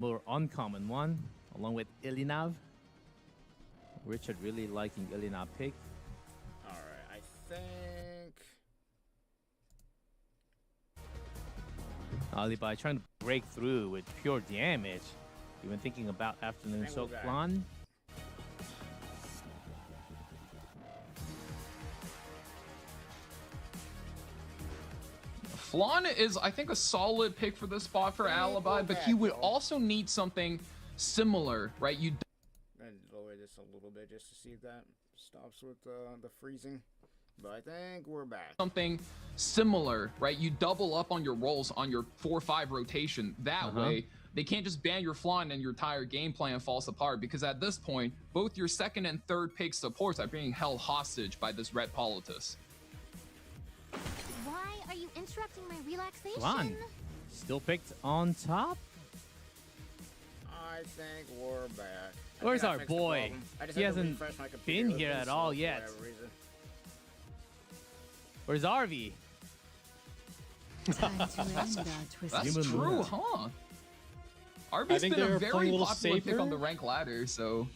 more uncommon one, along with Ilinav. Richard really liking Ilinav pick. Alright, I think... Alibi trying to break through with pure damage. Even thinking about Afternoon Soak Flan. Flan is, I think, a solid pick for this spot for Alibi, but he would also need something similar, right? I'm gonna lower this a little bit just to see if that stops with the freezing. But I think we're back. Something similar, right? You double up on your rolls on your 4-5 rotation. That way, they can't just ban your Flan and your entire game plan falls apart, because at this point, both your second and third pick supports are being held hostage by this red Politis. Why are you interrupting my relaxation? Flan still picked on top. I think we're back. Where's our boy? He hasn't been here at all yet. Where's RV? That's true, huh? RV's been a very popular pick on the rank ladder, so...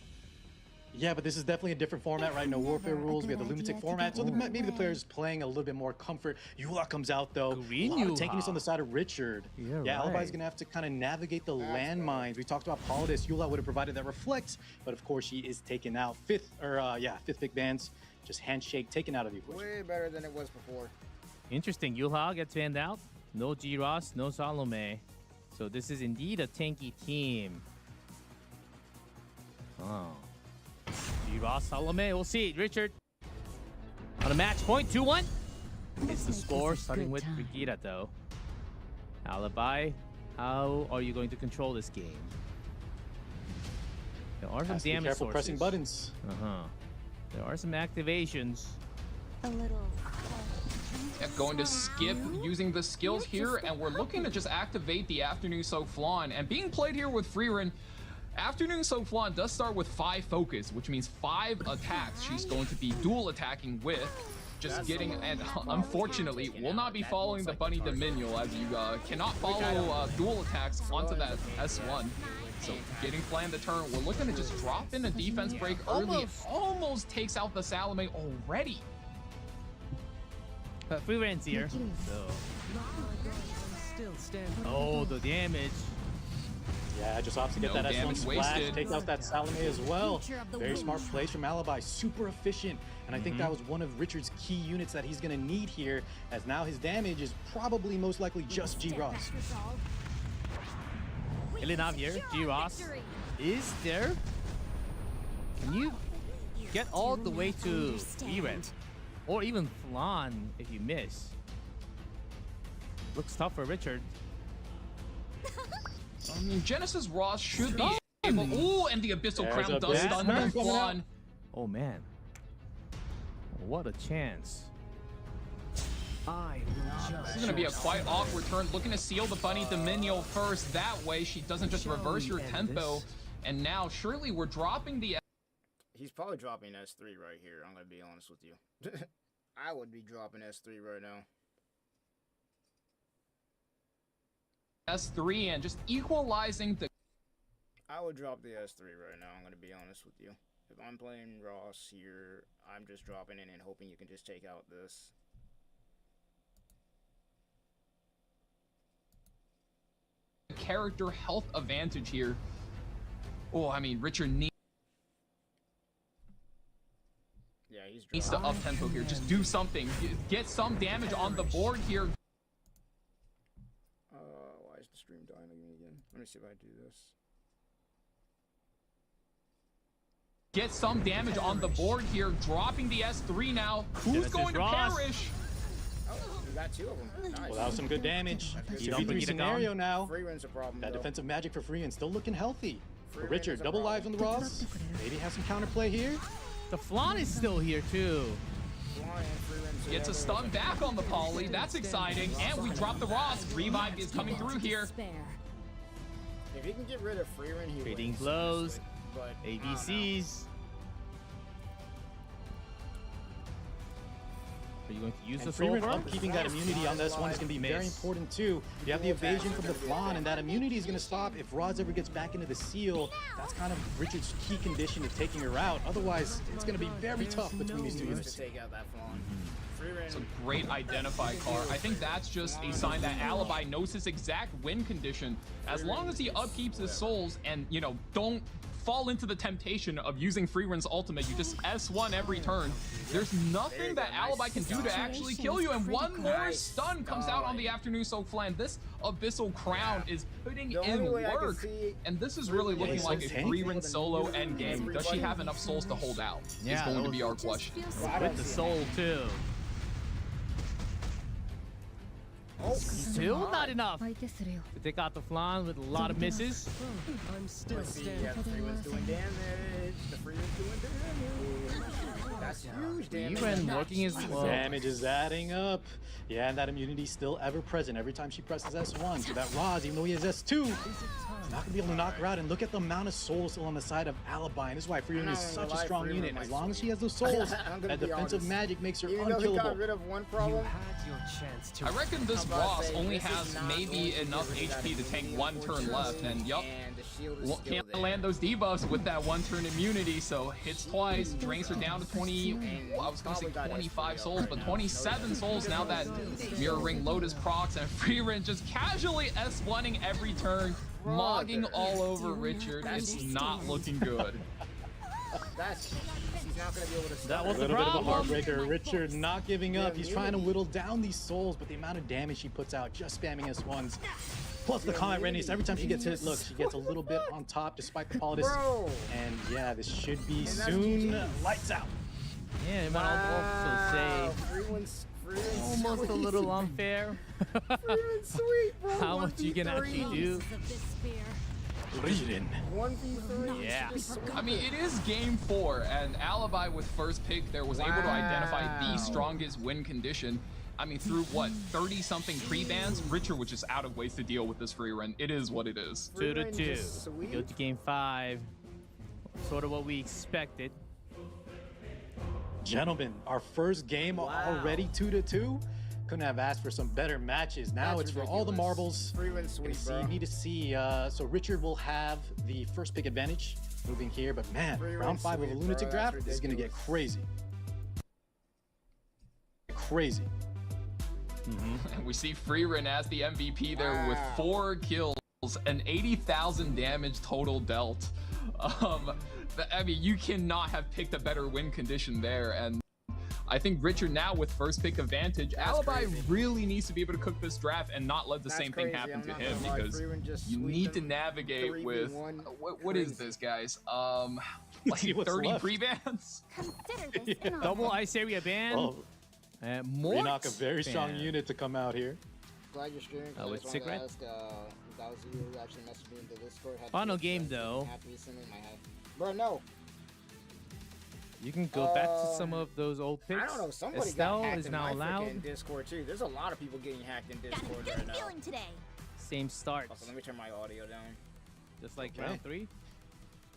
Yeah, but this is definitely a different format, right? No warfare rules. We have the lunatic format, so maybe the player's playing a little bit more comfort. Yula comes out though. Taking this on the side of Richard. Yeah, Alibi's gonna have to kind of navigate the landmines. We talked about Politis. Yula would have provided that reflect, but of course she is taken out. Fifth pick bans. Just handshake taken out of the equation. Way better than it was before. Interesting. Yulha gets banned out. No G-Ross, no Salome. So this is indeed a tanky team. Oh. G-Ross, Salome. We'll see. Richard on a match point. 2-1. It's the score, starting with Brigida, though. Alibi, how are you going to control this game? There are some damage careful sources. Pressing buttons. There are some activations. A little. Going to skip using the skills here, and we're looking to just activate the Afternoon Soak Flan. And being played here with Freerin, Afternoon Soak Flan does start with 5 focus, which means 5 attacks she's going to be dual attacking with. Just getting, and unfortunately will not be following the Bunny Dominion, as you cannot follow dual attacks onto that S1. So getting Flan the turn, we're looking to just drop in a defense break early. Almost takes out the Salome already. But Freeran's here. Oh, the damage. Yeah, just opts to get that S1 splash, take out that Salome as well. Very smart plays from Alibi, super efficient. And I think that was one of Richard's key units that he's gonna need here, as now his damage is probably most likely just G-Ross. Ilinav here, G-Ross is there. Can you get all the way to E-Red? Or even Flan if you miss. Looks tough for Richard. I mean, Genesis Ross should be able. Ooh, and the Abyssal Crown does stun the Flan. Oh man. What a chance. This is going to be a quite awkward turn. Looking to seal the Bunny Dominion first. That way, she doesn't just reverse your tempo. And now, surely we're dropping the... He's probably dropping S3 right here, I'm going to be honest with you. I would be dropping S3 right now. S3 and just equalizing the... I would drop the S3 right now, I'm going to be honest with you. If I'm playing Ross here, I'm just dropping in and hoping you can just take out this. Character health advantage here. Oh, I mean, Richard needs to up tempo here. Just do something. Get some damage on the board here. Why is the stream dying again? Let me see if I do this. Get some damage on the board here. Dropping the S3 now. Who's going to perish? Oh, we got 2 of them. Nice. Well, that was some good damage. 2v3 scenario now. Freeran's a problem. That defensive magic for Freeran still looking healthy. For Richard, double lives on the Ross. Maybe have some counterplay here. The Flan is still here too. Gets a stun back on the Poly. That's exciting. And we drop the Ross. Revive is coming through here. If he can get rid of Freeran, he Trading wins. blows. But ABCs. Are you going to use the And soul Freeman bar? upkeeping that immunity on this one is going to be very important too. You have the evasion from the Flan, and that immunity is going to stop if Roz ever gets back into the seal. That's kind of Richard's key condition to taking her out. Otherwise, it's going to be very tough between these two units. To take out that Flan. It's a great identify card. I think that's just a sign that Alibi knows his exact win condition. As long as he upkeeps his souls and, you know, don't fall into the temptation of using Freeren's ultimate, you just S1 every turn. There's nothing that Alibi can do to actually kill you, and one more stun comes out on the Afternoon Soak Flan. This Abyssal Crown is putting in work, and this is really looking like a Freeren solo endgame. Does she have enough souls to hold out? Is going to be our question. With the soul too. Still not enough to take out the Flan with a lot of misses. I'm still Yeah, standing. the Freeman's doing damage. The Freeman's doing damage. That's huge damage. Even working his well. Damage is adding up. Yeah, and that immunity still ever present every time she presses S1. So that Roz, even though he has S2, he's not going to be able to knock her out. And look at the amount of souls still on the side of Alibi. And this is why Freeman is such a strong unit. As long as she has those souls, that defensive magic makes her Even though he got unkillable. rid of one problem, Had your chance to. I reckon this Ross only has maybe enough HP to take one turn left, and yup, and the shield is still can't there. land those debuffs with that one turn immunity, so hits twice, drains her down to 20, well, I was gonna say 25 souls, but 27 souls now that Mirror Ring Lotus procs, and Freeren just casually S1ing every turn, mogging all over Richard. It's not looking good. That's he's not gonna be able to. That A was the little bit of a problem. heartbreaker. Richard not giving up. He's trying to immunity. whittle down these souls, but the amount of damage she puts out just spamming S1s. Plus the combat readiness. Every time she gets hit, look, she gets a little bit on top despite the Politis. Bro. And yeah, this should be that's soon. GG. Lights out. Yeah, it might also say Freeman's almost a little unfair. Freeman's sweet, bro. How much you can actually do. Richard. 1v3. Yeah. I mean, it is game 4, and Alibi with first pick there was able to identify the strongest win condition. I mean, through what, 30-something pre-bans? Richard was just out of ways to deal with this free run. It is what it is. 2-2. We go to game 5. Sort of what we expected. Gentlemen, our first game already 2-2. Couldn't have asked for some better matches. Now That's it's for all the ridiculous. marbles. Freeman's sweet, bro. Need to see. So Richard will have the first pick advantage moving here, but man, Freeman's round 5 of a sweet, lunatic bro. draft That's is gonna get ridiculous. crazy. Crazy. And we see Freeren as the MVP there with 4 kills and 80,000 damage total dealt. I mean, you cannot have picked a better win condition there, and I think Richard now with first pick advantage, Alibi crazy. really needs to be able to cook this draft and not let the That's same thing crazy, happen I'm to not him, gonna lie, because Freeman just you sweeped need to him navigate 3v1. with what is Crazy. this, guys? Like see what's 30 left. pre-bans? Consider this an Double honor. Ice Area ban. Well, More. Enoch, a very strong unit to come out here. Glad you're streaming. Oh, with Secret? Ask, that was you who actually messaged me into Discord. Had to Final get game, something though. hacked recently in my head. Bro, no. You can go back to some of those old picks. I don't know. Somebody Estelle got hacked is in now my allowed. freaking Discord too. There's a lot of people getting hacked in Got a Discord good right now. feeling today. Same start, Also, let me turn my audio down. just like Okay. round 3.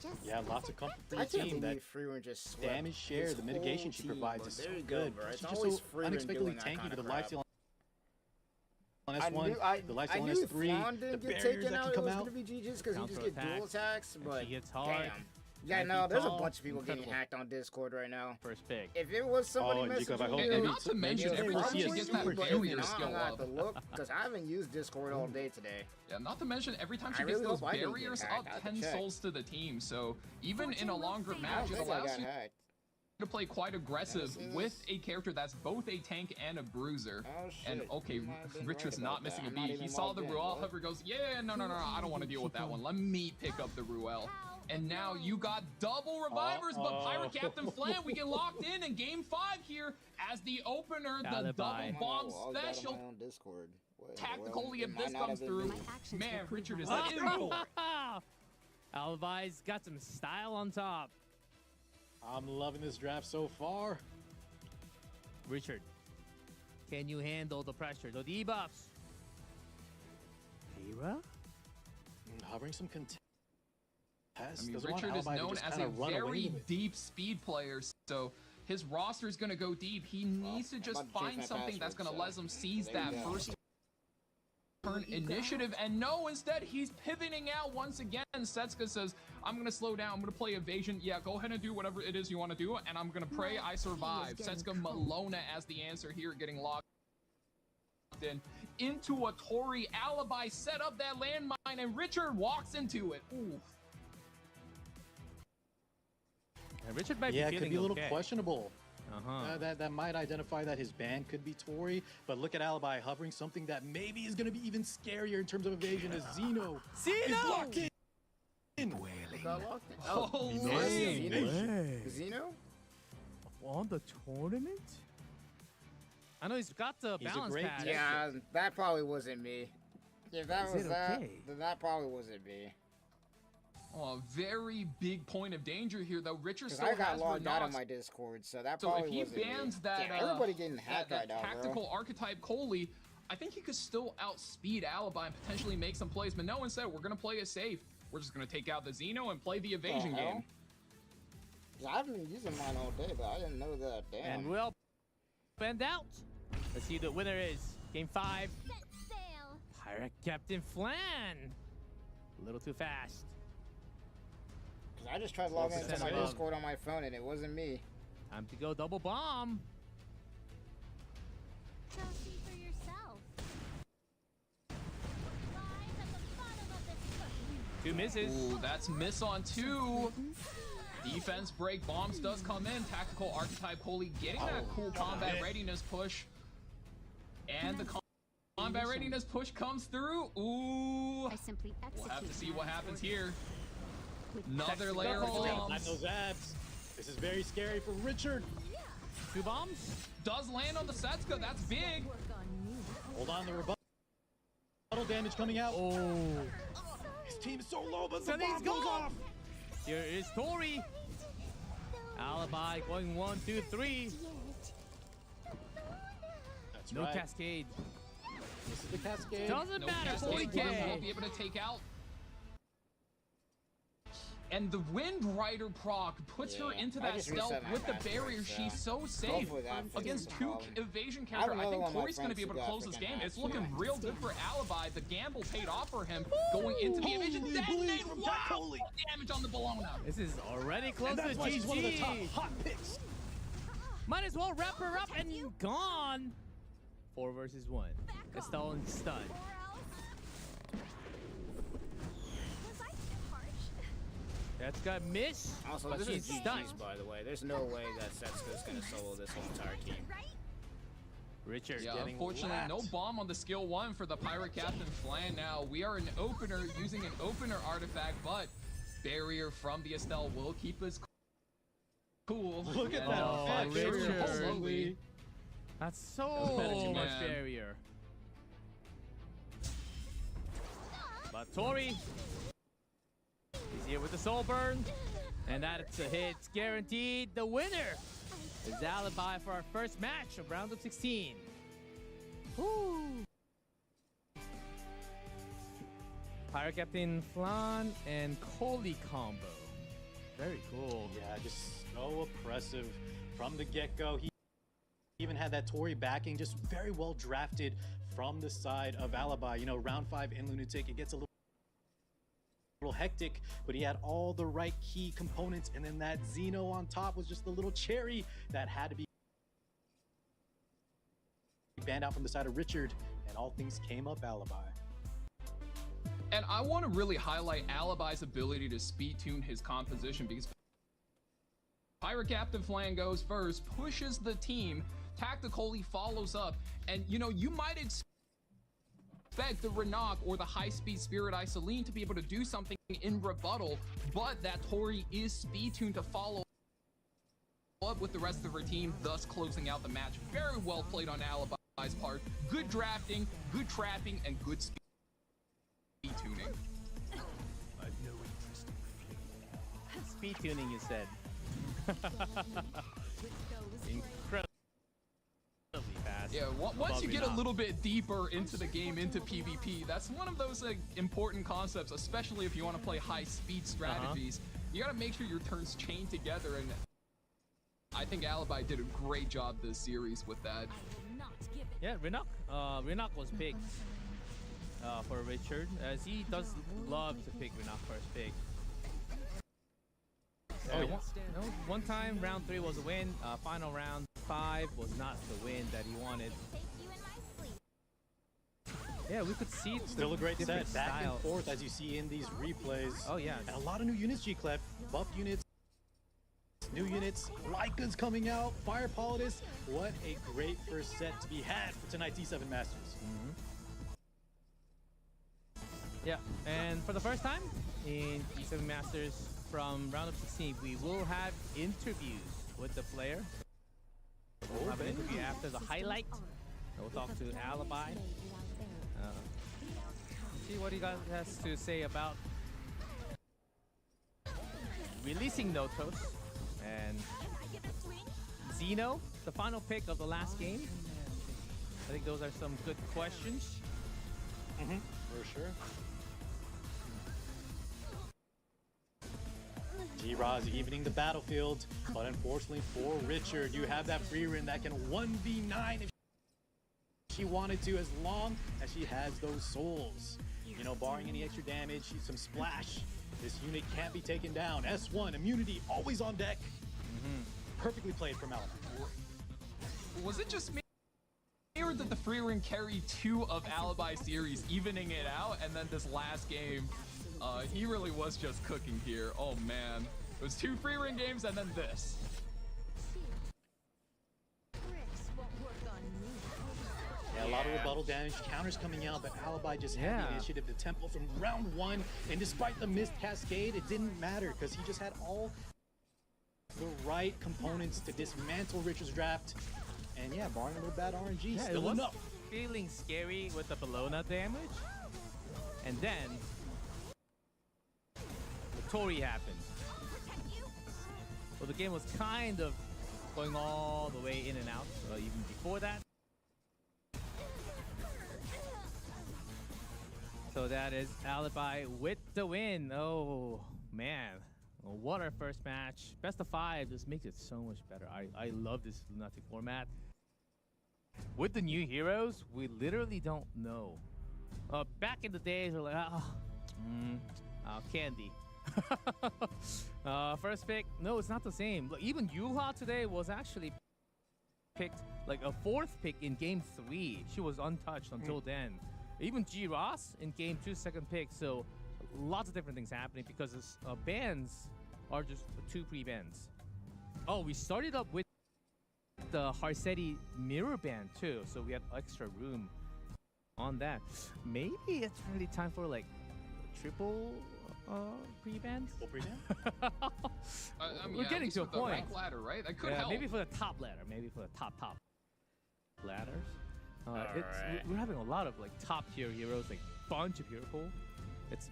Just Yeah, as lots of comfort for I the can't team. That believe Freeman just swept damage share, his the mitigation whole she team, provides bro. is so There you go, good. bro. It's She's just always so Freeman unexpectedly doing that tanky kinda with the crap. lifesteal on I S1, knew, the lifesteal I on knew S3, Flan the didn't get barriers taken that out. can It come was out. gonna be GG's because you just get Counterattack. dual attacks. But She hits hard. damn. Yeah, 9 no, feet there's a tall. bunch of people getting Incredible. hacked on Discord right now. First pick. If it was somebody and Jacob, I messaging hope you, And maybe not to mention, maybe every we'll time see she us gets super that but barrier if skill not, I have up. to look because I haven't used Discord all day today. Yeah, not to mention, every time I she gets really those hope I didn't get barriers hacked. up I have to 10 check. souls to the team, so even in a longer I match, don't it think I allows got you hacked. to play quite aggressive seen with this? a character that's both a tank and a bruiser. Oh, And shit. okay, You might have been Rich was right not about missing that. a I'm not beat. even He saw logged the in, Ruel what? hover, goes, yeah, no, I don't want to deal with that one. Let me pick up the Ruel. And now you got double revivers, but Pirate Captain Flan, we get locked in game 5 here as the opener, the Alibi. double bomb Oh, I got on special. my own Discord. Well, Tactically, it if might this not comes have been through, me. actions man, will prove Richard is my in for it. Alibi's got some style on top. I'm loving this draft so far. Richard, can you handle the pressure, the debuffs? Hera? Hovering some contest. I mean, Doesn't want Richard is Alibi to known just as kinda a run away very with it. deep speed player, so His roster is going to go deep. He needs to just find something that's going to let him seize that first turn initiative. And no, instead, he's pivoting out once again. Setsuka says, I'm going to slow down. I'm going to play evasion. Yeah, go ahead and do whatever it is you want to do. And I'm going to pray I survive. Setsuka Malona as the answer here, getting locked in into a Tori. Alibi set up that landmine, and Richard walks into it. Ooh. And Richard might be Yeah, it feeling could be a little okay. questionable. Uh-huh. That might identify that his ban could be Tori, but look at Alibi hovering something that maybe is going to be even scarier in terms of evasion as Zeno is locked in. Got locked in. Holy Zeno? On the tournament? I know he's got the He's a balance great pad. Yeah, that probably wasn't me. If that Is was it that, okay? then that probably wasn't me. Oh, a very big point of danger here, though. Richard Because still I got has logged out of Renox. my Discord, so that So probably if he wasn't bans me. that, Yeah, everybody getting hacked that right now, tactical bro. archetype Coley, I think he could still outspeed Alibi and potentially make some plays. But no, instead, we're going to play it safe. We're just going to take out the Zeno and play the evasion hell? game. I've been using mine all day, but I didn't know that. Damn. And we'll bend out. Let's see who the winner is. Game 5. Set sail. Pirate Captain Flan. A little too fast. 'Cause I just tried logging into 12% my above. Discord on my phone, and it wasn't me. Time to go double bomb. Go see for yourself. Lies at the bottom of this cookie. 2 misses. Ooh, that's miss on 2. Defense break, bombs does come in. Tactical archetype Coley getting that cool combat readiness push. And the combat readiness push comes through. Ooh. I simply execute. We'll have to see what my happens orders. here. With Another layer of Time bombs. those abs. This is very scary for Richard. 2 bombs. Does land on the Setsuka. That's big. work on me. Hold on, the rebuttal damage coming out. Oh. His team is so low, but the Something's bomb goes gone. off. Here is Tori. Alibi going 1, 2, 3. That's No right. cascade. This is the cascade. Doesn't No matter. cascade won't 40K. be able to take out. And the Wind Rider proc puts her Yeah, into I that just stealth reset my with the password, barrier. so She's so safe hopefully that fixes against the 2 problem. evasion I have character. I another think one of my Tori's going to be able to friends close who this got game. It's freaking looking hacked. real good for Alibi. The gamble paid off for him going into the evasion. Holy bleed Detonate! from Wow! Coley. Damage on the Bellona. This is already close And to that's why she's one of the top GG. hot picks. Might as well wrap her up and gone. 4 versus 1. Estelle and Stud. Or else. Was I too harsh? That's got miss. Also, but this she's is stunned. GG's, by the way. There's no way that Setsuka's going to solo this whole entire team. Right? Richard Yeah, getting unfortunately, lapped. no bomb on the skill 1 for the Pirate Captain Flan now. We are an opener using an opener artifact, but barrier from the Estelle will keep us cool. Look at And, that Oh, effect. Richard. slowly. That's so Managing much man. barrier. But Tori is here with the soul burn. And that's a hit. It's guaranteed. The winner is Alibi for our first match of round of 16. Woo! Pirate Captain Flan and Coley combo. Very cool. Yeah, just so oppressive from the get-go. He even had that Tori backing, just very well drafted from the side of Alibi. You know, round 5 in Lunatic, it gets a little hectic, but he had all the right key components, and then that Zeno on top was just the little cherry that had to be banned out from the side of Richard, and all things came up Alibi. And I want to really highlight Alibi's ability to speed tune his composition, because Pirate Captain Flan goes first, pushes the team, tactically follows up, and you know, you might expect the Renok or the high-speed Spirit Isoline to be able to do something in rebuttal, but that Tori is speed tuned to follow up with the rest of her team, thus closing out the match. Very well played on Alibi's part. Good drafting, good trapping, and good speed tuning. Speed tuning, you said. Incredibly fast. Yeah, once you get a little bit deeper into the game, into PvP, that's one of those important concepts, especially if you want to play high-speed strategies. You got to make sure your turns chain together, and I think Alibi did a great job this series with that. I will not give it. Yeah, Rinok was picked for Richard, as he does love to pick Rinok first pick. Oh, yeah. One time round 3 was a win. Final round 5 was not the win that he wanted. Take you in my sleep. Yeah, we could see Still a great different set, back and styles. forth as you see in these replays. Oh yeah, And a lot of new units, G-Clef. Buff units, new units, Lyca's coming out, Fire Politis. What a great first set to be had for tonight's E7 Masters. yeah. And for the first time in G7 Masters from round of 16, we will have interviews with the player. We'll have an interview after the highlight. We'll talk to Alibi. See what he has to say about releasing Notos and Xeno, the final pick of the last game. I think those are some good questions. For sure. G-Roz evening the battlefield, but unfortunately for Richard, you have that Freerin that can 1v9 if she wanted to, as long as she has those souls. You know, barring any extra damage, some splash, this unit can't be taken down. S1, immunity, always on deck. Perfectly played from Alibi. Was it just me, or did the Freerin carry 2 of Alibi series, evening it out, and then this last game, he really was just cooking here. Oh man, it was 2 Freerin games and then this. Bricks won't work on me. Yeah, a lot of rebuttal damage, counters coming out, but Alibi just had the initiative, the tempo from round 1, and despite the missed cascade, it didn't matter because he just had all the right components to dismantle Richard's draft. And yeah, barring a little bad RNG, Yeah, it still was enough. feeling scary with the Bellona damage. And then the Tori happened. Well, the game was kind of going all the way in and out, even before that. So that is Alibi with the win. Oh, man. Well, what our first match. Best of 5 just makes it so much better. I love this Lunatic format. With the new heroes, we literally don't know. Back in the days, we're like, Candy. First pick, no, it's not the same. Look, even Yuha today was actually picked like a 4th pick in game 3. She was untouched until then. Even G Ross in game 2, 2nd pick. So lots of different things happening because this, bans are just 2 pre-bans. Oh, we started up with the Harsetti mirror band too, so we have extra room on that. Maybe it's really time for like triple pre-bans. Full pre-ban? I mean, We're at getting least to a with the point. rank ladder, right? That could Yeah, help. maybe for the top ladder. Maybe for the top ladders. Alright. We're having a lot of like top tier heroes, like bunch of hero pool.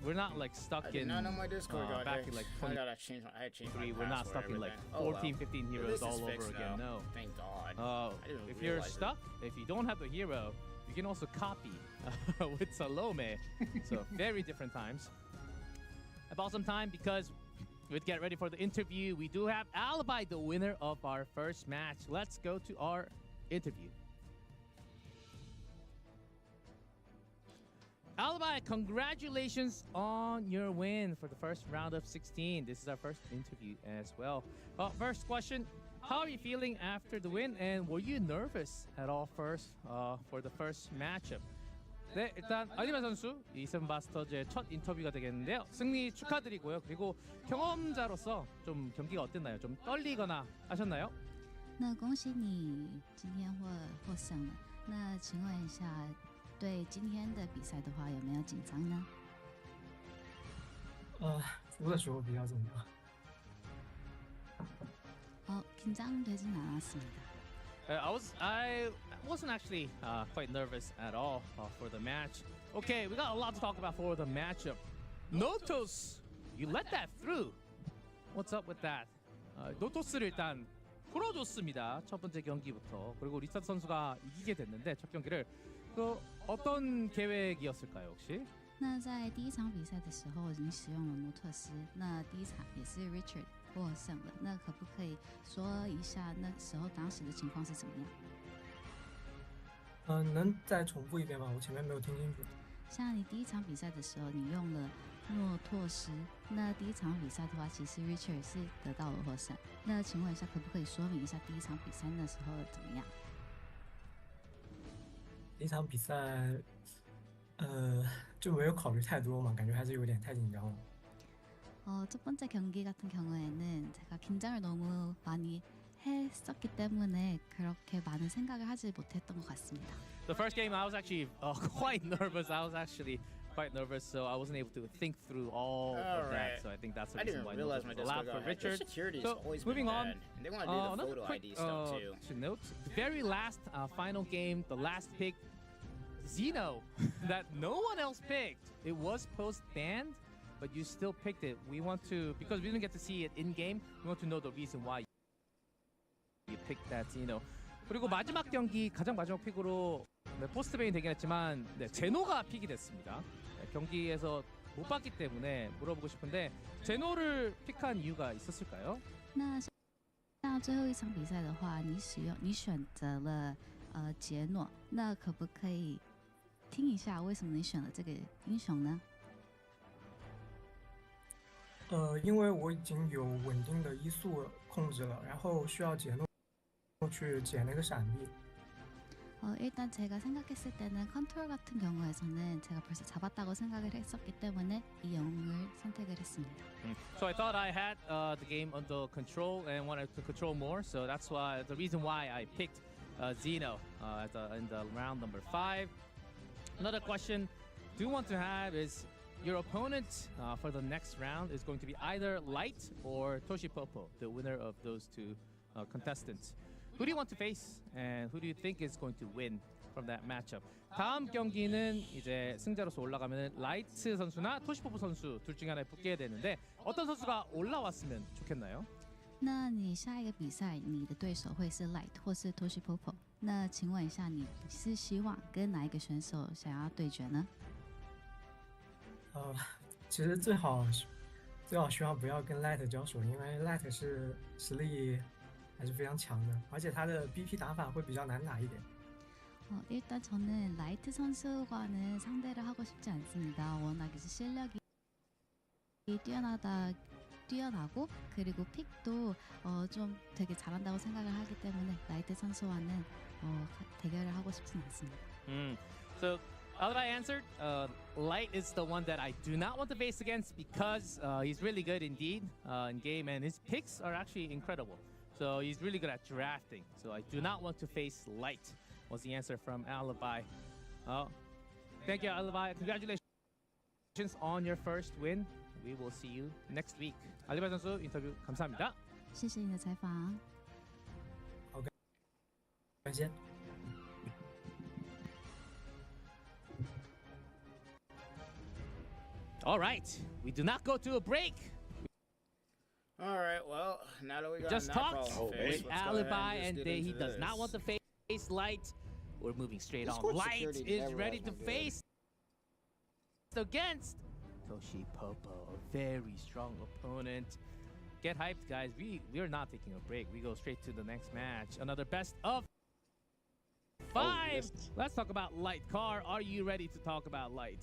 We're not like stuck I did in not know my Discord got back hacked. in like I gotta change my, I had to change my 23. We're not password, stuck in like everything. 14, 15 Well, heroes this is all over fixed again. now. No. Thank God. I didn't If you're realize it. stuck, if you don't have a hero, you can also copy with Salome. So very different times. About some time because we'd get ready for the interview. We do have Alibi, the winner of our first match. Let's go to our interview. Alibi, congratulations on your win for the first round of 16. This is our first interview as well. First question, how are you feeling after the win? And were you nervous at all first for the first matchup? 네, 일단 알리바 선수 E7 마스터즈의 첫 인터뷰가 되겠는데요. 승리 축하드리고요. 그리고 경험자로서 좀 경기가 어땠나요? 좀 떨리거나 하셨나요? 那恭喜你今天获胜了。那请问一下，对今天的比赛的话，有没有紧张呢？服的时候比较紧张。 긴장되진 않았습니다. I wasn't actually quite nervous at all for the match. Okay, we got a lot to talk about for the matchup. Notos, you let that through. What's up with that? 노토스를 일단 풀어줬습니다. 첫 번째 경기부터. 그리고 리차드 선수가 이기게 됐는데 첫 경기를 그 어떤 계획이었을까요, 혹시? 那在第一场比赛的时候，你使用了诺特斯，那第一场也是 Richard 获胜了。那可不可以说一下那时候当时的情况是怎么样？能再重复一遍吗？我前面没有听清楚。像你第一场比赛的时候，你用了诺托斯，那第一场比赛的话，其实 Richard 是得到了获胜。那请问一下，可不可以说明一下第一场比赛那时候怎么样？第一场比赛，就没有考虑太多嘛，感觉还是有点太紧张了。첫 번째 경기 같은 경우에는 제가 긴장을 너무 많이 했었기 때문에 그렇게 많은 생각을 하지 못했던 것 같습니다. The first game, I was actually quite nervous. I was actually quite nervous, so I wasn't able to think through all of that. So I think that's the I reason didn't why realize Nova my was allowed Discord for Richard. security So, has always moving been on, bad. And they want to do the another photo quick ID stuff too. to note, the very last final game, the last pick, Zeno, that no one else picked. It was post-banned, but you still picked it. We want to, because we didn't get to see it in-game, we want to know the reason why you picked that Zeno. 그리고 마지막 경기, 가장 마지막 픽으로 네, 포스트베인 되긴 했지만 네, 제노가 픽이 됐습니다. 네, 경기에서 못 봤기 때문에 물어보고 싶은데 제노를 픽한 이유가 있었을까요? 那像最后一场比赛的话，你选择了杰诺，那可不可以听一下为什么你选了这个英雄呢？因为我已经有稳定的移速控制了，然后需要解诺去解那个闪避。 일단 제가 생각했을 때는 컨트롤 같은 경우에서는 제가 벌써 잡았다고 생각을 했었기 때문에 이 영웅을 선택을 했습니다. So I thought I had the game under control and wanted to control more. So that's why the reason why I picked Zeno in the round number 5. Another question I do want to have is your opponent for the next round is going to be either Light or Toshipopo, the winner of those two contestants. Who do you want to face and who do you think is going to win from that matchup? 다음 경기는 이제 승자로서 올라가면 라이트 선수나 토시포포 선수 둘 중에 하나에 붙게 되는데 어떤 선수가 올라왔으면 좋겠나요? 那你下一个比赛，你的对手会是 Light 或是 Toshipopo？ 那请问一下，你是希望跟哪一个选手想要对决呢？其实最好希望不要跟 Light 交手，因为 Light 是实力还是非常强的，而且他的 BP 打法会比较难打一点。 일단 저는 라이트 선수와는 상대를 하고 싶지 않습니다. 워낙 이제 실력이 뛰어나고 그리고 픽도 좀 되게 잘한다고 생각을 하기 때문에 라이트 선수와는 대결을 하고 싶진 않습니다. So Alba answered, Light is the one that I do not want to face against because he's really good indeed in game and his picks are actually incredible. So he's really good at drafting. So I do not want to face Light was the answer from Alibi. Thank you, Alibi. Congratulations on your first win. We will see you next week. 알리바이 선수 인터뷰 감사합니다. 谢谢你的采访。感谢。 All right, we do not go to a break. All right, well, now that we got Just that talked problem fixed, with let's go ahead Alibi and and just get he into does not this. want to face Light. We're moving straight on. Discord Light security is never ready has to been good. face against Toshipopo, a very strong opponent. Get hyped, guys. We are not taking a break. We go straight to the next match. Another best of 5. yes. Let's talk about Light. Car, are you ready to talk about Light?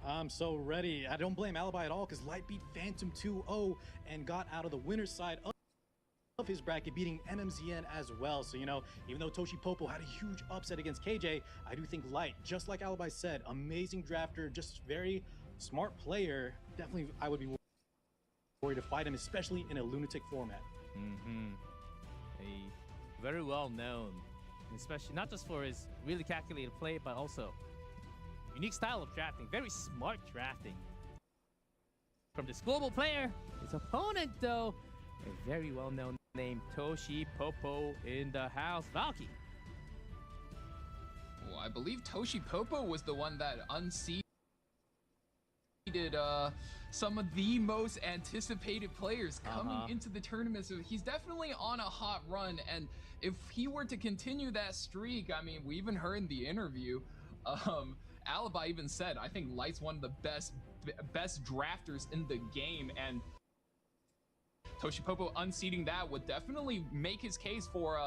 I'm so ready. I don't blame Alibi at all because Light beat Phantom 2-0 and got out of the winner's side of his bracket, beating NMZN as well. So, you know, even though Toshipopo had a huge upset against KJ, I do think Light, just like Alibi said, amazing drafter, just very smart player. Definitely, I would be worried to fight him, especially in a lunatic format. A very well known, especially not just for his really calculated play, but also unique style of drafting, very smart drafting. From this global player, his opponent though, a very well-known name, Toshipopo in the house. Valky. Well, I believe Toshipopo was the one that unseated some of the most anticipated players coming into the tournament. So he's definitely on a hot run, and if he were to continue that streak, I mean, we even heard in the interview, Alibi even said, I think Light's one of the best drafters in the game, and Toshipopo unseating that would definitely make his case for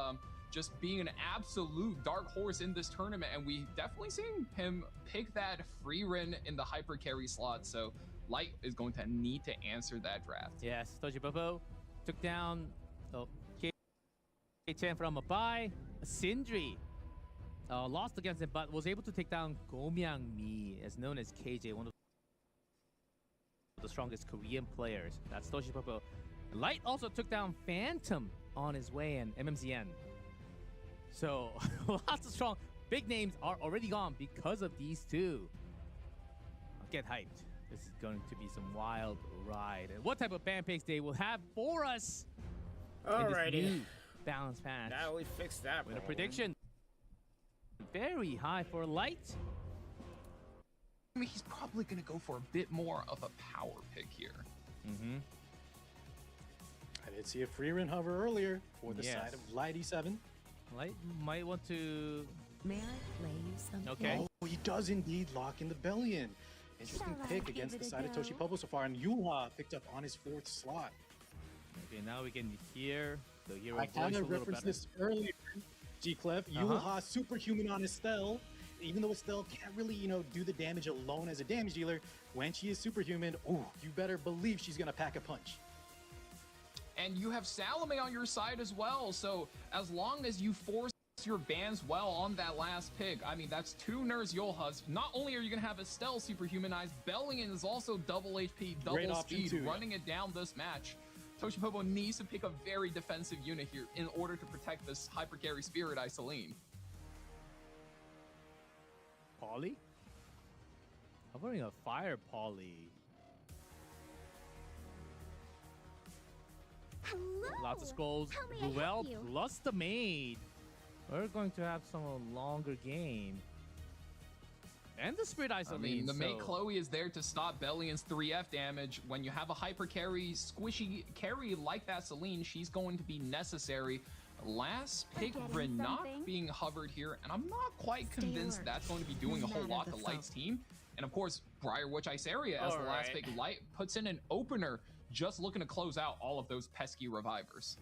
just being an absolute dark horse in this tournament, and we definitely seen him pick that Frieren in the hyper carry slot, so Light is going to need to answer that draft. Yes, Toshipopo took down K-Chan from a bye. Sindri lost against him, but was able to take down Gomyang Mi, as known as KJ, one of the strongest Korean players. That's Toshipopo. Light also took down Phantom on his way in, MMZN. So lots of strong big names are already gone because of these two. Get hyped. This is going to be some wild ride. And what type of Pancakes Day will have for us in this new balance patch? Now we fixed that. With a prediction very high for Light. I mean, he's probably going to go for a bit more of a power pick here. Mm-hmm. I did see a Frieren hover earlier for the side of Light E7. Light might want to... May I play you something? Okay. Oh, he does indeed lock in the Bellion. Interesting pick against the side of Toshipopo so far, and Yulha picked up on his 4th slot. Okay, now we can hear the hero I voice kind a of little referenced better. this earlier. G-Clef, Yulha superhuman on Estelle. Even though Estelle can't really, do the damage alone as a damage dealer, when she is superhuman, oh, you better believe she's gonna pack a punch. And you have Salome on your side as well, so as long as you force your bans well on that last pick, I mean, that's 2 Nurse Yulhas. Not only are you gonna have Estelle superhumanized, Bellion is also double HP, double speed, too, running it down this match. Toshipopo needs to pick a very defensive unit here in order to protect this hyper carry Spirit Eye Celine. Polly? Hovering a fire Polly. Hello. Lots of skulls. How may I help Ruel you? plus the maid. We're going to have some longer game. And the Spirit Eye I mean, Celine. the mate Chloe is there to stop Bellion's 3F damage. When you have a hyper carry, squishy carry like that Celine, she's going to be necessary. Last pick, Forgetting Renak something? being hovered here, and I'm not quite Stay convinced alert. that's going to be doing a whole Matter lot the to foe. Light's team. And of course, Briarwitch Ice Area as the last pick. Light puts in an opener, just looking to close out all of those pesky revivers.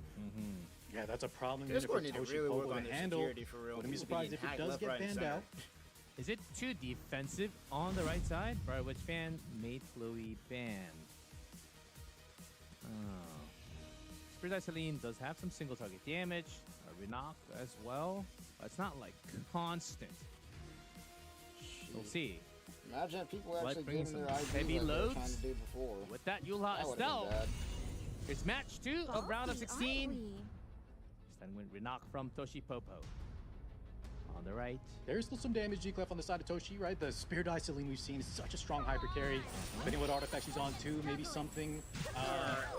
Yeah, that's a problem This for one need to really work Toshipopo on to the handle. security for real. Wouldn't be People surprised if getting it hacked does left, get right, and banned center. out. Is it too defensive on the right side? Briarwitch fan made Chloe banned. Oh. Spirit Eye Celine does have some single target damage. Renak as well. But it's not like constant. We'll see. Imagine if people Light actually bringing giving their some ID heavy like they were loads. trying to do before. With that, Yulha That would've been Estelle. bad. It's match 2 of round of Faulty, 16. aren't we? Then went Renak from Toshipopo. On the right. There's still some damage G-Clef on the side of Toshi, right? The Spirit Eye Celine we've seen is such a strong hyper carry. Depending what artifact she's on too, maybe something.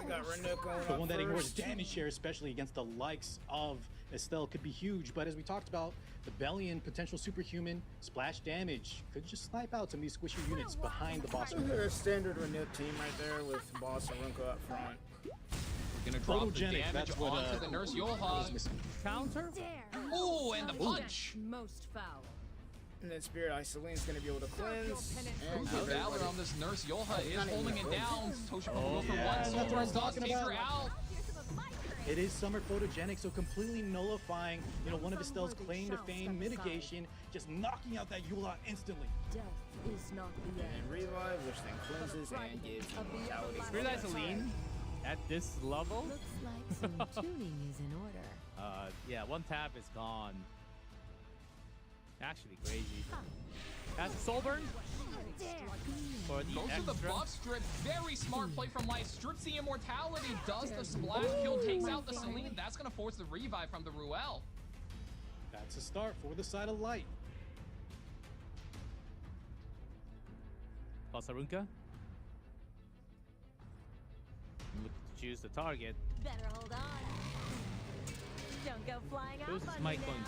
We got Renuk going The up one that ignores first. damage share, especially against the likes of Estelle, could be huge. But as we talked about, the Bellion potential superhuman splash damage could just snipe out some of these squishy units behind the boss. Look at a standard Renuk team right there with Boss and Runko up front. We're gonna drop the Photogenic, damage that's what, onto the Nurse Yulha. Counter. Dare. Oh, and the punch! Most foul. And then Spirit Eye Celine's gonna be able to cleanse. And The give Valor everybody- on this Nurse Yulha is not even holding it close. down. Toshipopo Oh, goes for yeah, one that's sword, what I'm does talking take her about. out. It is summer photogenic, so completely nullifying, one of Estelle's claim to fame mitigation, just knocking out that Yulha instantly. Death is not the And end. revive, which then cleanses and gives immortality. Spirit Eye Celine at this level. Looks like some tuning is in order. Yeah, one tap is gone. Actually crazy. That's a Soulburn for the Goes to the extra. buff strip. Very smart play from Light. Strips the immortality. Does the splash kill. Takes out the Celine. That's going to force the revive from the Ruel. That's a start for the side of Light. Pasarunka. Look to choose the target. Better hold on. Don't go flying Who's off this on mic me going now.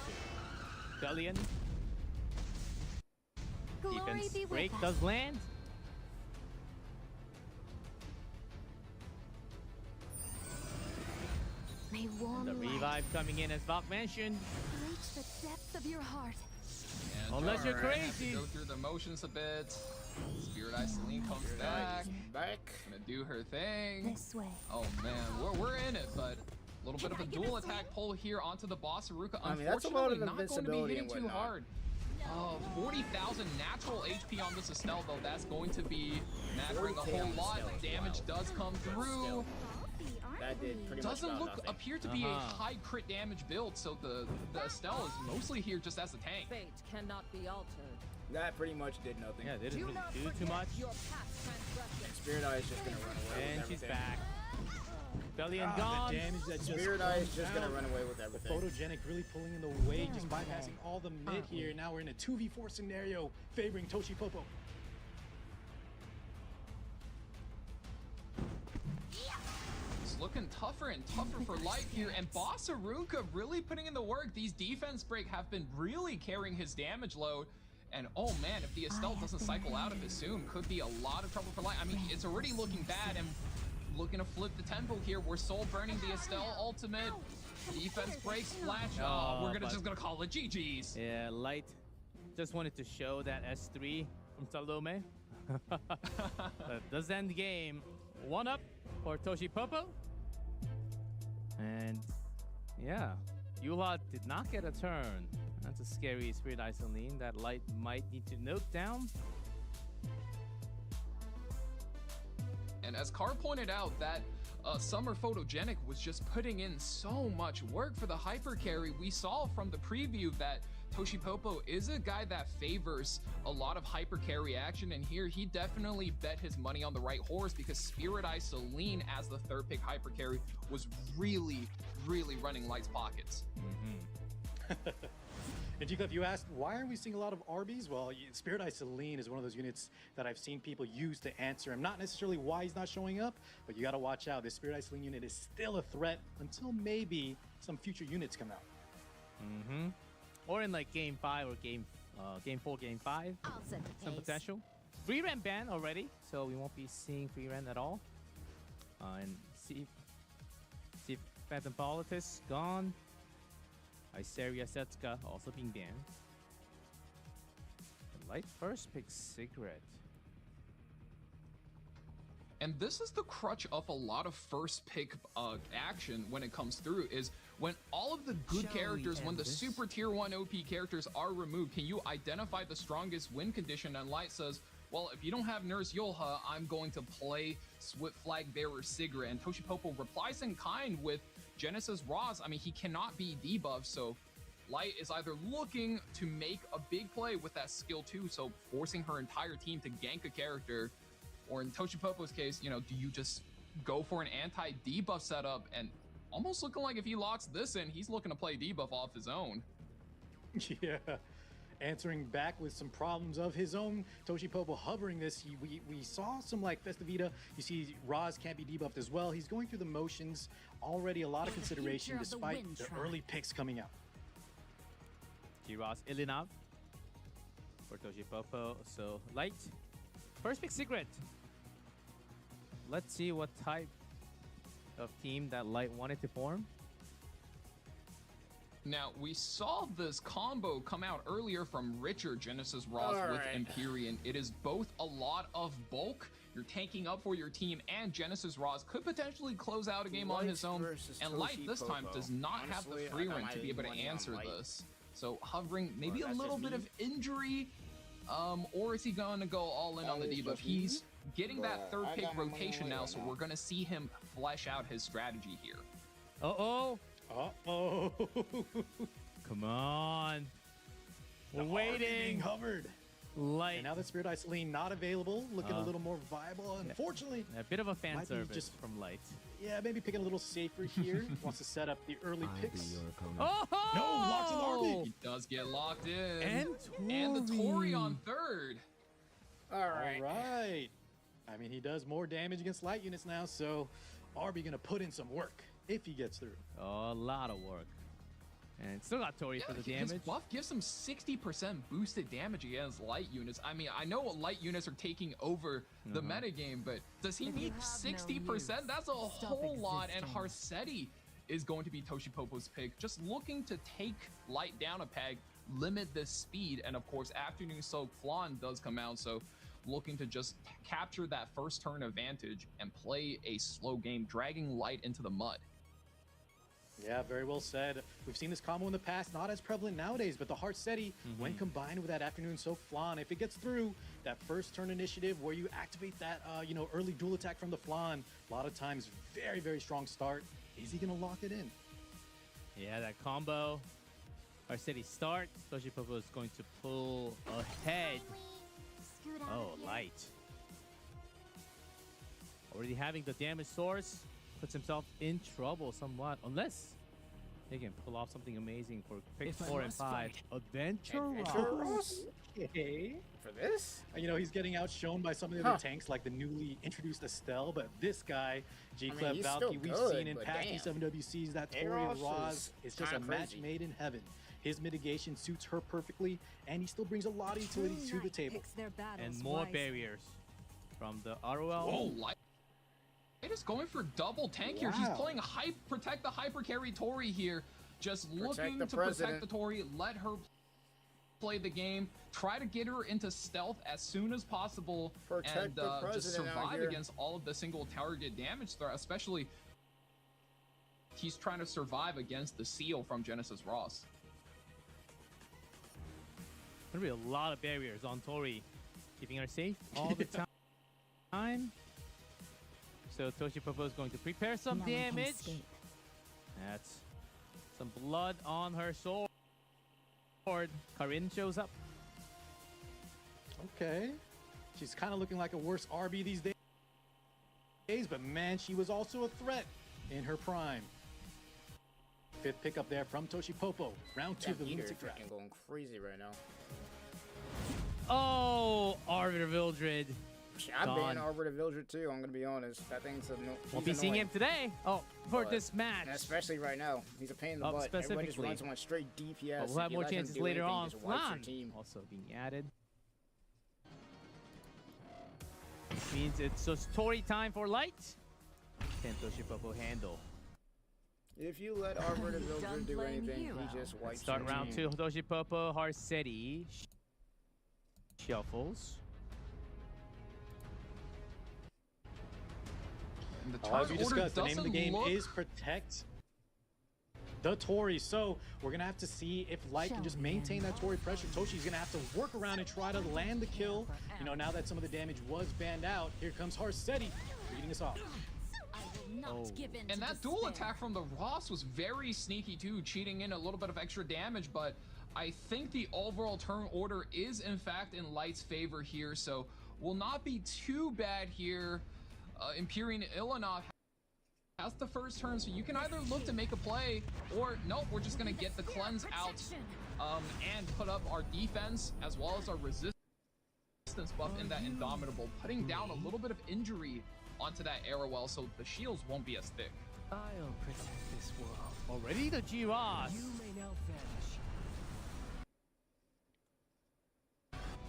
to? Galleon. Glory Defense be with break us. does land. May warm The light revive coming in as Valk mentioned. reach the depths of your heart. And Unless you're Alright. crazy. Go through the motions a bit. Spirit Eye Celine comes back. Back. Gonna do her thing. This way. Oh man, we're in it, but a little bit of a dual attack pull here onto the boss Haruka. I mean, that's a lot Unfortunately, of not going to be invincibility hitting and too whatnot. hard. 40,000 natural HP on this Estelle, though. That's going to be mattering a 40K whole on lot. Estelle, Damage wow. does come through. That did pretty much Doesn't about look nothing. appear to be a high crit damage build, so the Estelle is mostly here just as a tank. Fate cannot be altered. That pretty much did nothing. Yeah, they didn't Do really not do too forget much. your past transgressions. Spirit Eye is just gonna run away And with she's everything. back. Belly and The gone. damage that just Spirit Eye is comes just gonna out. run away with The everything. photogenic really pulling in the weight, just bypassing all the mid here. Now we're in a 2v4 scenario favoring Toshi Popo. It's looking tougher and tougher for Light here, and Boss Haruka really putting in the work. These defense break have been really carrying his damage load. And oh man, if the Estelle doesn't cycle out of it soon, could be a lot of trouble for Light. I mean, it's already looking bad, and looking to flip the tempo here. We're soul burning the Estelle ultimate. Defense break, splash. We're just gonna call it GG's. Yeah, Light just wanted to show that S3 from Salome. That does end the game. 1-up for Toshi Popo. And yeah, Yula did not get a turn. That's a scary Spirit Eye Celine that Light might need to note down. And as Carr pointed out, that Summer Photogenic was just putting in so much work for the hyper carry. We saw from the preview that Toshi Popo is a guy that favors a lot of hyper carry action, and here he definitely bet his money on the right horse because Spirit Eye Celine as the third pick hyper carry was really, really running Light's pockets. And G-Cliff, you asked, why are we seeing a lot of RBs? Well, Spirit Eye Celine is one of those units that I've seen people use to answer him. Not necessarily why he's not showing up, but you got to watch out. This Spirit Eye Celine unit is still a threat until maybe some future units come out. Or in like game 5 or game 4, game 5. I'll set the Some pace. potential. Free Ren ban already, so we won't be seeing Free Ren at all. And see Phantom Politis gone. Iseria Setsuka also being banned. The Light first pick Cigarette. And this is the crutch of a lot of first pick action when it comes through, is when all of the good characters, when the super tier 1 OP characters are removed, can you identify the strongest win condition? And Light says, well, if you don't have Nurse Yolha, I'm going to play Swift Flag Bearer Cigarette. And Toshi Popo replies in kind with Genesis Roz. I mean, he cannot be debuffed, so Light is either looking to make a big play with that skill 2, so forcing her entire team to gank a character, or in Toshi Popo's case, you know, do you just go for an anti-debuff setup? And almost looking like if he locks this in, he's looking to play debuff off his own. Yeah. Answering back with some problems of his own. Toshi Popo hovering this. We saw some like Festivita. You see Roz can't be debuffed as well. He's going through the motions. Already a lot of consideration future of the despite wind the tribe. early picks coming out. Giros Ilinov for Toshi Popo. So Light first pick Cigarette. Let's see what type of team that Light wanted to form. Now, we saw this combo come out earlier from Richard Genesis Ross with Alright. Empyrean. It is both a lot of bulk, you're tanking up for your team, and Genesis Ross could potentially close out a game on Light his own. versus And Light Toshi this time Popo. does not have Honestly, the I free got run my to be able to money on answer Light. this. So hovering, maybe Well, a that's little just bit me. of injury, or is he going to go all in on the That is debuff? just me. He's getting that But third I pick got my money rotation on now, Light so now. we're going to see him flesh out his strategy here. Uh-oh. Uh-oh. Come on. We're Being waiting. hovered. Light. And now that Spirit Eye Celine not available, looking a Uh. little more viable. Unfortunately, A bit of a fan Might be service just- from Light. yeah, maybe picking a little safer here. Wants to set up the early picks. Oh! No, locks in the RB. He does get locked in. And the Tori on third. All right. All right. I mean, he does more damage against light units now, so RB gonna put in some work if he gets through. A lot of work. And still got Tori for the His damage. buff gives him 60% boosted damage against light units. I mean, I know light units are taking over the metagame, but does he If you need have no 60%? use, That's a stop whole lot, and existing. Harsetti is going to be Toshi Popo's pick. Just looking to take light down a peg. limit this speed. And of course, Afternoon Soak Flan does come out, so looking to just capture that first turn advantage and play a slow game, dragging Light into the mud. Yeah, very well said. We've seen this combo in the past, not as prevalent nowadays, but the Heart-Seti, when combined with that Afternoon Soak Flan, if it gets through that first turn initiative where you activate that, early dual attack from the Flan, a lot of times, very, very strong start. Is he gonna lock it in? Yeah, that combo. Heart-Seti start. Toshi is going to pull ahead. Oh, Light. Already having the damage source, puts himself in trouble somewhat, unless they can pull off something amazing for pick 4 and 5. Adventure Ross. Okay. For this? He's getting outshone by some of the other tanks, like the newly introduced Estelle, but this guy, G-Clef he's Valky, still we've good, seen in but past damn. T7WCs that Tori Ross Roz is just a kinda match crazy. made in heaven. His mitigation suits her perfectly, and he still brings a lot of utility to the table. And more barriers from the ROL. Oh, Light is going for double tank here. She's playing protect the hyper carry Tori here, just looking to protect the Tori, let her play the game, try to get her into stealth as soon as possible, and just survive against all of the single target damage threat, especially he's trying to survive against the seal from Genesis Ross. Gonna be a lot of barriers on Tori, keeping her safe all the time. So Toshi is going to prepare some damage. That's some blood on her sword. Karin shows up. Okay. She's kind of looking like a worse RB these days, but man, she was also a threat in her prime. Fifth pickup there from Toshi Popo. Round 2 of the Lunatic Draft. Going crazy right now. Oh, Arbiter Vildred. I've been Arbiter Vildred too, I'm gonna be honest. That thing's Won't be seeing him today. Oh, for this match. Especially right now. He's a pain in the butt. Everyone just runs on straight DPS. But we'll have more chances later on. Flan team. also being added. Means it's just Tori time for Light. Can Toshi Popo handle? If you let Arbiter Vildred do anything, he just wipes Start round 2. Toshi Popo, Heart-Seti. Shuffles. As we discussed, the name of the game is Protect the Tori. So we're going to have to see if Light can just maintain that Tori pressure. Toshi's going to have to work around and try to land the kill. Now that some of the damage was banned out, here comes Heart-Seti leading us off. And that dual attack from the Ross was very sneaky too, cheating in a little bit of extra damage, but I think the overall turn order is in fact in Light's favor here, so will not be too bad here. Empyrean Ilonov has the first turn, so you can either look to make a play, or nope, we're just gonna get the cleanse out and put up our defense as well as our resistance buff in that Indomitable, putting down a little bit of injury onto that Arrowell, so the shields won't be as thick. I'll protect this world. Already the G-Ross. You may now vanish.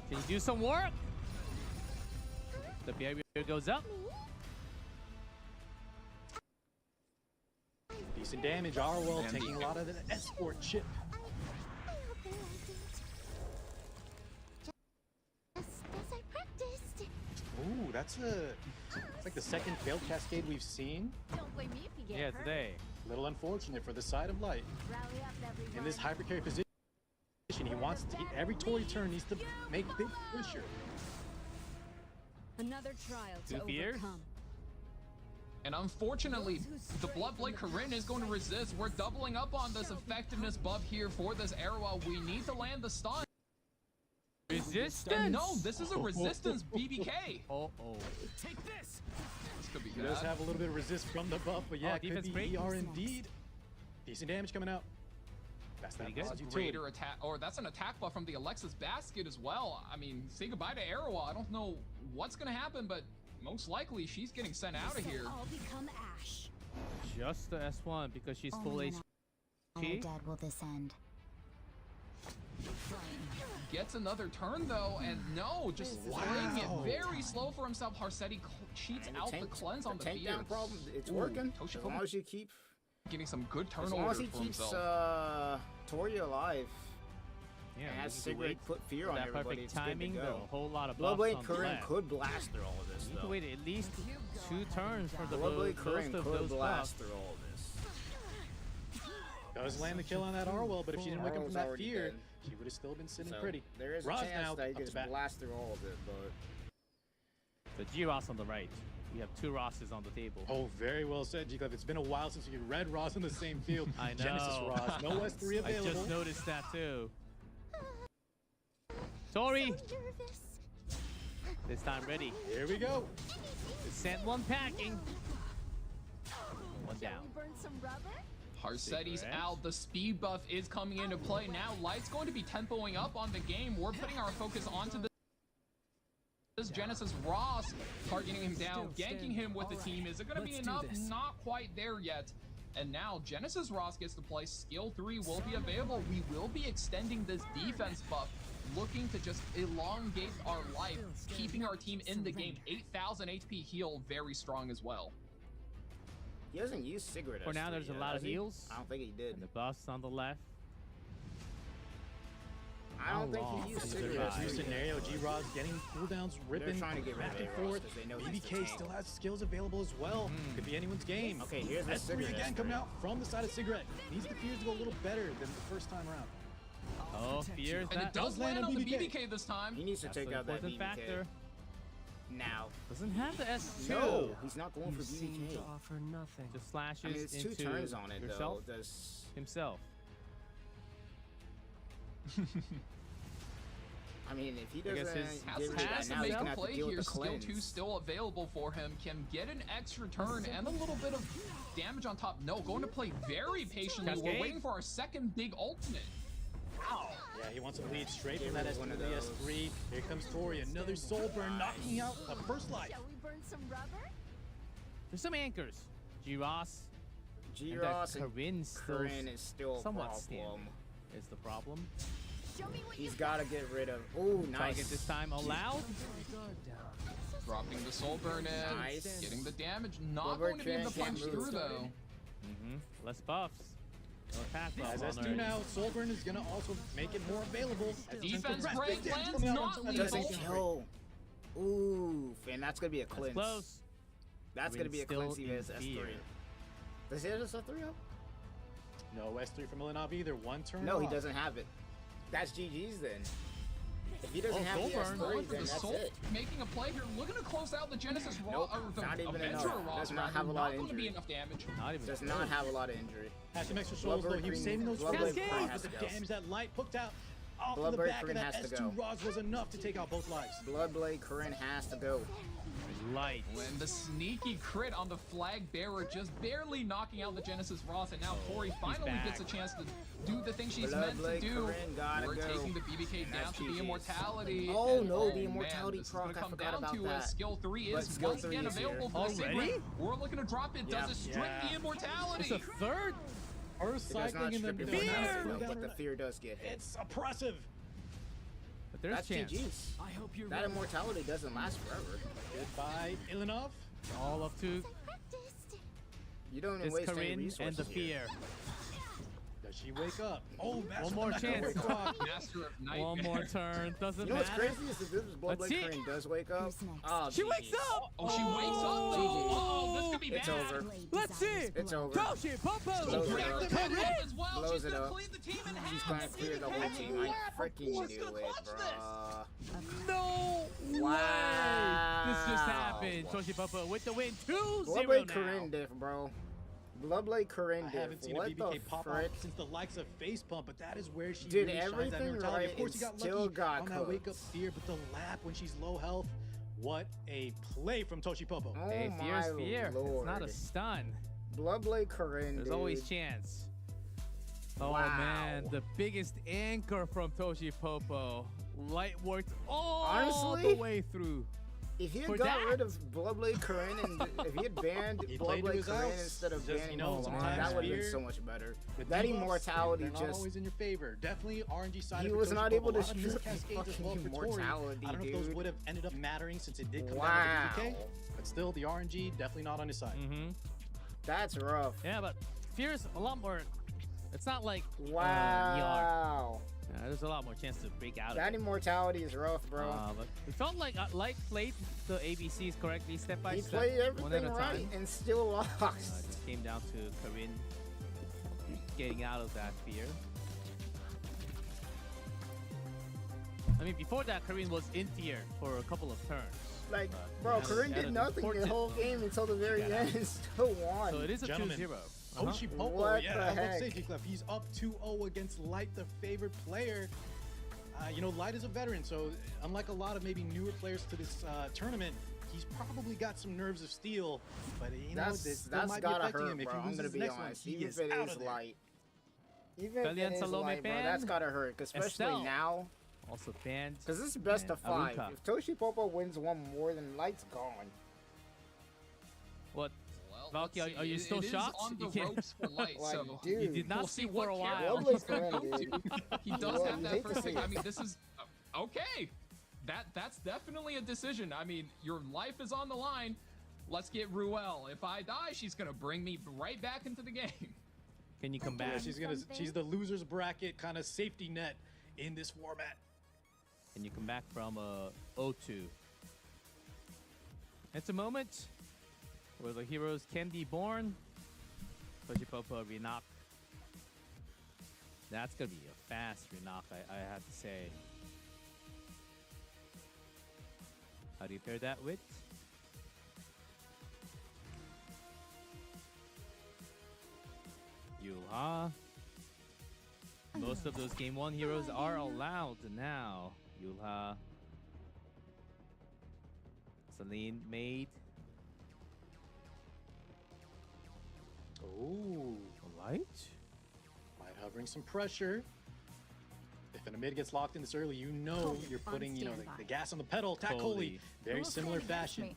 Can you do some work? The barrier goes up. Decent damage. Arwell taking a lot of the escort chip. Ooh, that's like the second failed cascade we've seen. Don't blame me if you get hurt. Today. A little unfortunate for the side of Light. Rally up, everyone. In this hyper carry position, he wants to every Tori turn needs to make big pressure. Another trial to fears? overcome. And unfortunately, the Bloodblade Corinne is going to resist. We're doubling up on this effectiveness buff here for this Arrow. We need to land the stun. Resistance? No, this is a resistance BBK. Take this. This could be He bad. does have a little bit of resist from the buff, but yeah, it could defense be break. ER indeed. Decent damage coming out. That's that That's a utility. greater attack, or that's an attack buff from the Alexis Basket as well. I mean, say goodbye to Arrow. I don't know what's gonna happen, but most likely she's getting sent out of here. All become ash. Just the S1 because she's full HP. dead will this end. Gets another turn though, and no, just playing it very slow for himself. Heart-Seti cheats out the cleanse on the takedown field. problem, it's working. Toshi As long as you keep, getting some good turn as long order as he for keeps himself. Tori alive, Yeah, and we has need to Sigrid wait put fear for on that everybody. perfect It's good to timing. go. Though, a whole lot of buffs Bloodblade on the Corinne left. could blast through all of this, You need to though. wait at least 2 turns for the Bloodblade Corinne most of could those blast buffs. through all of this. Does land the kill on that Arwell, but if she didn't wake up Arwell's from that already fear, dead. she would have still been sitting So pretty. there is a Roz chance now that you up can to just bat. blast through all of it, but The G-Ross on the right. We have 2 Rosses on the table. Oh, very well said, G-Clef. It's been a while since we read Roz in the same field. I know. Genesis Roz, no S3 I available. just noticed that too. Tori, this time ready. Here we go. Just sent one packing. One down. Burn some rubber? Harsetti's Cigarette. out. The speed buff is coming into play. Now Light's going to be tempoing up on the game. We're putting our focus onto this Genesis Ross, targeting him down, ganking him with the team. Is it going to be enough? Not quite there yet. And now Genesis Ross gets to play. Skill 3 will be available. We will be extending this defense buff, looking to just elongate our life, keeping our team in the game. 8,000 HP heal, very strong as well. he hasn't used Sigrid. For now, S3 there's a yet, lot has of he? heals. I don't think he did. And the buffs on the left. I don't think long he used is Sigrid. the New ride? S3 yet. scenario, G-Roz getting cooldowns, ripping trying to get rid back of and A-Roz forth. 'cause they know he's the BBK tank. still has skills available as well. Could be anyone's game. Okay, here's the S3 Sigrid again S3. coming out from the side of Cigarette. Needs the fears to go a little better than the first time around. Oh, fears And that. it does does land land on on the BBK. BBK this time. He needs to That's take an out that important BBK. factor. Now. Doesn't have the S2. No, he's not going You for seem BBK. to offer nothing. Just slashes I mean, it's 2 into turns on it, yourself, though. Does... himself. I mean, if he I guess doesn't his Has get the rid of chance that, to now he's make gonna a have to play deal with here. the Skill 2 cleanse. still available for him. Can get an extra turn and a little bit of damage on top. No, going to play very patiently. We're Cascade. waiting for our second big ultimate. Yeah, he wants to lead straight Get from that rid of one S3 of to the those. S3. Here comes Tori, another soul burn, knocking out a first life. Shall we burn some rubber? There's some anchors. G-Ross. G-Ross and Corinne's Corinne is still a somewhat problem. standard. Is the problem. Show me what He's you got to get rid of... Oh, nice. Target this time allowed. Dropping the soul burn in. Nice. Getting the damage. Not Bloodbird going to be able to can't punch move. through though. Less buffs. No attack buff As on S2 there. now, soul burn is going to also make it more available. As the Defense turns progress. break Big damage lands coming out not onto that lethal. Doesn't S3. kill. Ooh, and that's going to be a That's cleanse. close. That's going to be a Corinne's cleanse still as in S3. fear. Does he have this S3 up? No S3 from Illinov either. One turn No, he off. doesn't have it. That's GG's then. If he doesn't have soul the burn. S3, Going for then the that's soul, it. making a play here, looking to close out the Genesis Nope, Raw, or the not even Adventurer enough. Raw. Does not have a lot of going to be injury. enough damage. Not even Does close. not have a lot of injury. Has some extra souls though. Bloodbird He was Green- saving those Bloodbird souls Green for has the to go. damage that light hooked out off of the Bloodbird back of Green that has to S2 go. Roz was enough to take out both lives. Bloodblade Corinne has to go. Light. When the sneaky crit on the flag bearer, just barely knocking out the Genesis Ross, and now Tori finally back. gets a chance to do the thing she's meant to Bloodblade do. Corinne gotta We're go. taking the BBK And down that's to the GG's. immortality. Oh, and, no, the man, immortality this is proc, gonna I come forgot down about to that. as skill 3 But is skill once 3 again is here. available for the Already? Sigrid. We're looking to drop it. Yeah. Does it strip Yeah. the immortality? It's a third. First It does not cycling in the strip your Fear! mortality, down though, but the right. fear does get hit. It's oppressive. But there's That's chance. GG's. I hope you're That ready. immortality doesn't last forever. Goodbye, Illinov. All up to practiced. You don't even is waste any Corinne resources and the here. fear. Does she wake up? Oh, One more chance. Master of Nightmare. One more turn. Doesn't You know what's matter. crazy is that this Let's Bloodblade see. Corinne does wake up. Who's next? Oh, She GG's. wakes up. Oh, she wakes up though. Oh, this could be It's bad. over. Let's see. It's over. Toshi Popo. Blows it Break up. the Corinne. head up as well. Blows She's it gonna up. clean the team in She's half. gonna clear the whole team. I freaking knew it, bruh. No Wow. way. This just happened. Toshi Popo with the win. 2-0 Bloodblade now. Corinne diff, bro. Bloodblade Corinne I diff. haven't seen a What BBK the pop frick? off since the likes of Face Pump, but that is where she Did really shines that everything mentality. right Of course, and he got still lucky got on that wake up cooked. fear, but the lap when she's low health, what a play from Toshi Popo. Oh Hey, fear's my fear. lord. It's not a stun. Bloodblade Corinne, There's dude. always chance. Oh Wow. man, the biggest anchor from Toshi Popo. Light worked all Honestly, the way through. If he had For got that. rid of Bloodblade Corinne and if he had banned He played to Bloodblade his Corinne outs. instead of Just, banning you know, Mulan, sometimes that would have been fear- so much better. With That debuffs, immortality they're not just... always in your favor. Definitely RNG side. He of it was for not Toshi able Popo. to A lot of use good the cascades as fucking well for Tori. immortality, I don't know if those dude. would have ended up mattering since it did come Wow. down to BBK, but still the RNG definitely not on his side. Mm-hmm. That's rough. Yeah, but fear's a lot more. It's not like Wow. There's a lot more chance to break out of That it. immortality is rough, bro. But it felt like Light played the ABCs correctly, step by He step, played one at everything a right time. and still lost. It just came down to Karin getting out of that fear. I mean, before that, Karin was in fear for a couple of turns. Like, But bro, had Karin an did nothing the important whole game until the very Yeah. end and still won. So it is a Gentlemen, 2-0. Toshi Popo, What yeah, the I would heck? say, G-Clef, he's up 2-0 against Light, the favored player. You know, Light is a veteran, so unlike a lot of maybe newer players to this tournament, he's probably got some nerves of steel. But you know, this still might be gotta affecting him, him. If bro. he I'm loses gonna the be next one, honest. he Even is if it out is of there. light, even if Valiant it is Salome light, bro, banned. that's gotta hurt. 'Cause especially Estelle. now, Also banned. because this is best of 5. Aruka. If Toshi Popo wins one more, then Light's gone. What? Well, Valky, let's see. are you still it is shocked? on You the can't- ropes for Light, Like, so dude, You did not we'll see see for a what while. character Lovely he's gonna friend, go dude. to. He does Well, have you that hate to first see pick. I it. mean, this is okay. That's definitely a decision. I mean, your life is on the line. Let's get Ruel. If I die, she's gonna bring me right back into the game. Can you come Yeah, back? she's the losers bracket kind of safety net in this format. Can you come back from 0-2? It's a moment where the heroes can be born. Toshi Popo, Renak. That's gonna be a fast Renak, I have to say. How do you pair that with? Yulha. Most of those Game 1 heroes are allowed now. Yulha. Celine, Maid. Oh, Light? Light hovering some pressure. If an mid gets locked in this early, you know you're putting, you know, the gas on the pedal. Attack Totally. Holy, very similar fashion.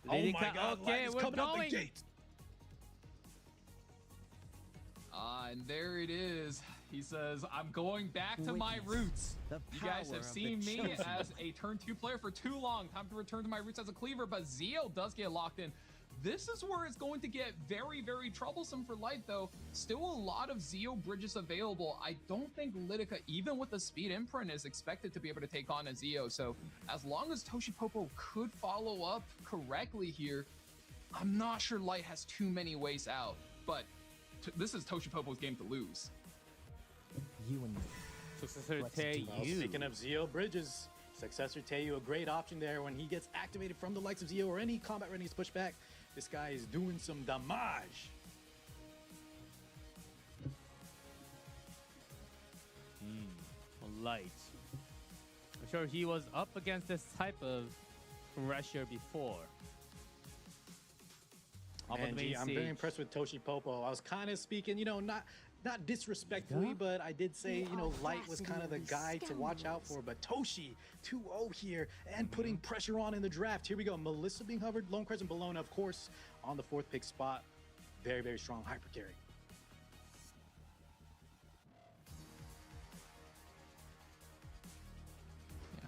Lady Oh my Ka- God, okay, Light is we're coming out the going. gate. And there it is. He says, I'm going back to my roots. You guys have seen me as a turn 2 player for too long. Time to return to my roots as a cleaver, but Zio does get locked in. This is where it's going to get very, very troublesome for Light, though. Still a lot of Zio bridges available. I don't think Lidica, even with the speed imprint, is expected to be able to take on a Zio. So as long as Toshi Popo could follow up correctly here, I'm not sure Light has too many ways out. But this is Toshi Popo's game to lose. You and me. Successor Well, Taeyu. speaking of Zio bridges, Successor Taeyu, a great option there when he gets activated from the likes of Zio or any combat readiness pushback. This guy is doing some damage. Light. I'm sure he was up against this type of pressure before. Up on the And main I'm very stage. impressed with Toshi Popo. I was kind of speaking, you know, not disrespectfully, but I did say, you know, Light was kind of the guy to watch out for. But Toshi, 2-0 here, and putting pressure on in the draft. Here we go. Melissa being hovered, Lone Crescent Bologna, of course, on the 4th pick spot. Very, very strong hyper carry.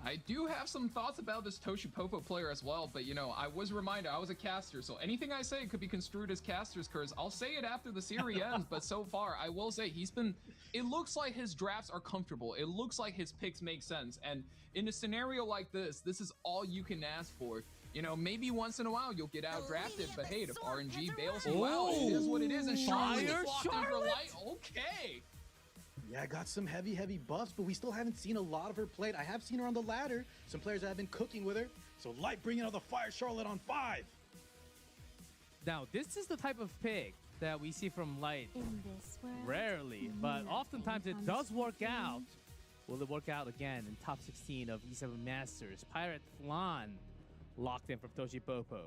I do have some thoughts about this Toshi Popo player as well, but you know, I was reminded I was a caster, so anything I say could be construed as caster's curse. I'll say it after the series ends, but so far, I will say it looks like his drafts are comfortable. It looks like his picks make sense, and in a scenario like this is all you can ask for. You know, maybe once in a while you'll get out drafted, but hey, if RNG bails you out, it is what it is, and Charlotte Fire is locked in for Charlotte? Light. Okay. Yeah, got some heavy buffs, but we still haven't seen a lot of her played. I have seen her on the ladder. Some players have been cooking with her. So Light bringing out the Fire Charlotte on 5. Now, this is the type of pick that we see from Light In this world, rarely, but oftentimes it does work out. Will it work out again in top 16 of E7 Masters? Pirate Flan locked in from Toshi Popo.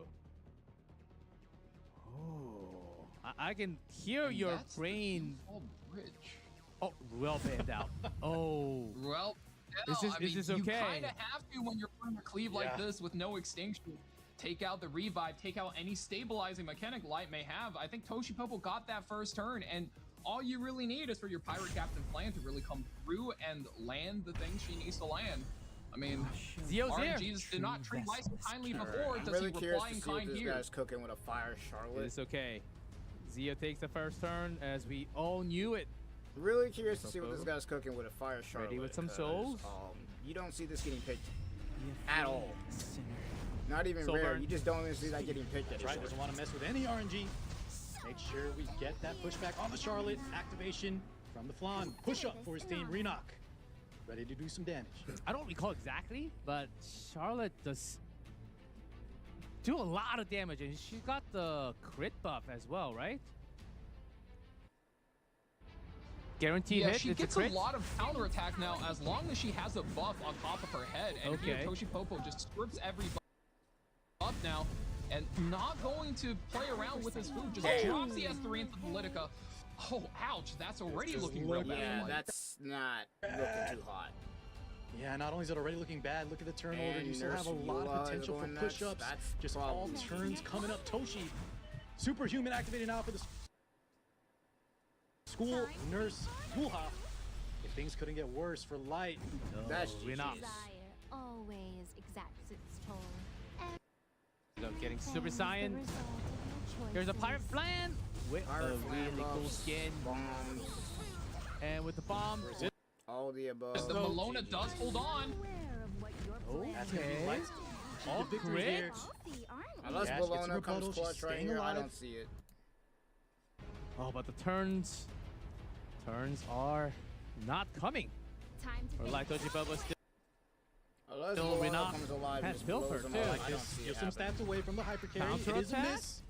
Oh, I can hear your That's the brain. default bridge. Oh, well banned out. Oh. Well, Is no, this- I is mean, this you okay? kind of have to when you're running a cleave like Yeah. this with no extinction. Take out the revive, take out any stabilizing mechanic Light may have. I think Toshi Popo got that first turn, and all you really need is for your Pirate Captain plan to really come through and land the things she needs to land. I mean, Zio's here. RNGs did not treat Light so kindly Alright, before. I'm Does really he curious reply to in see if kind this here? guy's cooking with a Fire Charlotte. It's okay. Zio takes the first turn as we all knew it. Really curious to see what this guy's cooking with a Fire Charlotte. Ready with some 'cause, souls? You don't see this getting picked at all. Not even Soul rare. burn. You just don't even see that getting picked That's anymore. right, doesn't want to mess with any RNG. Make sure we get that pushback on the Charlotte. Activation from the Flan. Push up for his team. Renock. Ready to do some damage. I don't recall exactly, but Charlotte does do a lot of damage, and she got the crit buff as well, right? Guaranteed Yeah, hit. she it's gets a a crit. lot of counterattack now as long as she has a buff on top of her head. And here Okay. Toshipopo just strips every buff now and not going to play around with his food. Just drops the S3 into Politica. Oh, ouch. That's already just looking real bad. Yeah, Like, that's not looking too hot. Yeah, not only is it already looking bad, look at the turn order. And You still have a Nurse lot Yula of is potential for going nuts. push-ups. That's Just all probably- turns coming up. Toshi, superhuman activated now for the school nurse Gulha. If things couldn't get worse for Light. That's Renock. GG's. Desire always exacts its toll. Getting Super Saiyan. The result of your Here's a choices. Pirate Flan with Pirate a Flan really cool buffs, skin. Bombs, And with the bomb. all the above. the Malona does hold on. Aware of what your plan That's gonna be Okay. Light's All victory crit? here. Wealthy, aren't we? Unless Dash gets a Bologna rebuttal, comes she's clutch right staying here, I alive. don't see it. Oh, but the turns are not coming. Time to Or like Toshipopo still. Unless Still Bologna Renock comes alive and has just Pilfer, blows them too. up, Like I don't this, see it just some happening. stats away from the hyper carry. It is a Counter-attack? miss.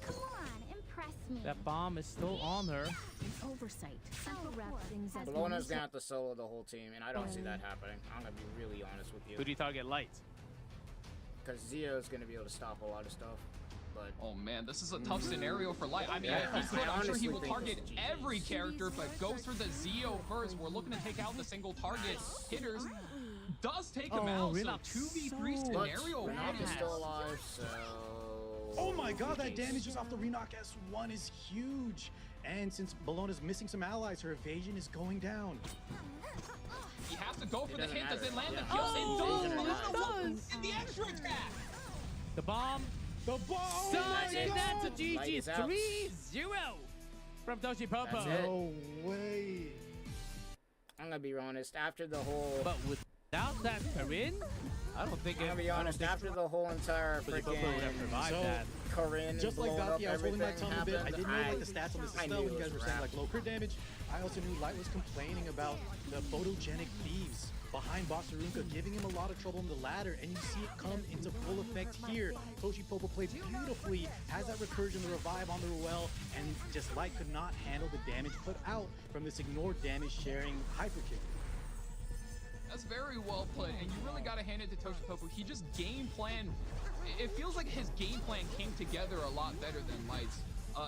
Come on, impress me. That bomb is still on her. An oversight. I'll wrap things up. Bologna's gonna have to solo the whole team, and I don't see that happening. I'm gonna be really honest with Who you. do you target Light? Because Zio's gonna be able to stop a lot of stuff. But Oh man, this is a tough scenario for Light. I mean, Yeah, if he could, I I'm sure he honestly will think target this is every GG's. character, but goes for the Zio first. We're looking to take out the single target hitters. Does take him out, so Renock 2v3 so but scenario. Renock is fast. still alive, so... Oh my god, that GG's. damage just off the Renock S1 is huge. And since Bologna's missing some allies, her evasion is going down. He has to go for the doesn't hit. Does matter. it land the Yeah. kill? Oh, It does. it does. And the extra attack. The bomb. The ball! That's it. That's a Light GG. is out. 3-0 from Toshipopo. That's it. No way. I'm gonna be honest, after the whole... But without that Corinne, I don't think I'm gonna be honest, after the whole entire Toshipopo would have freaking survived So, that. Corinne Just like blowing up Valky, I was holding my everything tongue a bit. I happened, didn't know like the stats on this I spell knew when you it guys were was saying wrapped. like low crit damage. I also knew Light was complaining about the photogenic thieves behind Boxerunka, giving him a lot of trouble in the ladder, and you see it come into full effect here. Toshipopo played beautifully, has that recursion, the revive on the Ruel, and just Light could not handle the damage put out from this ignored damage sharing hyper kick. That's very well put, and you really got to hand it to Toshipopo. He just game planned. It feels like his game plan came together a lot better than Light's,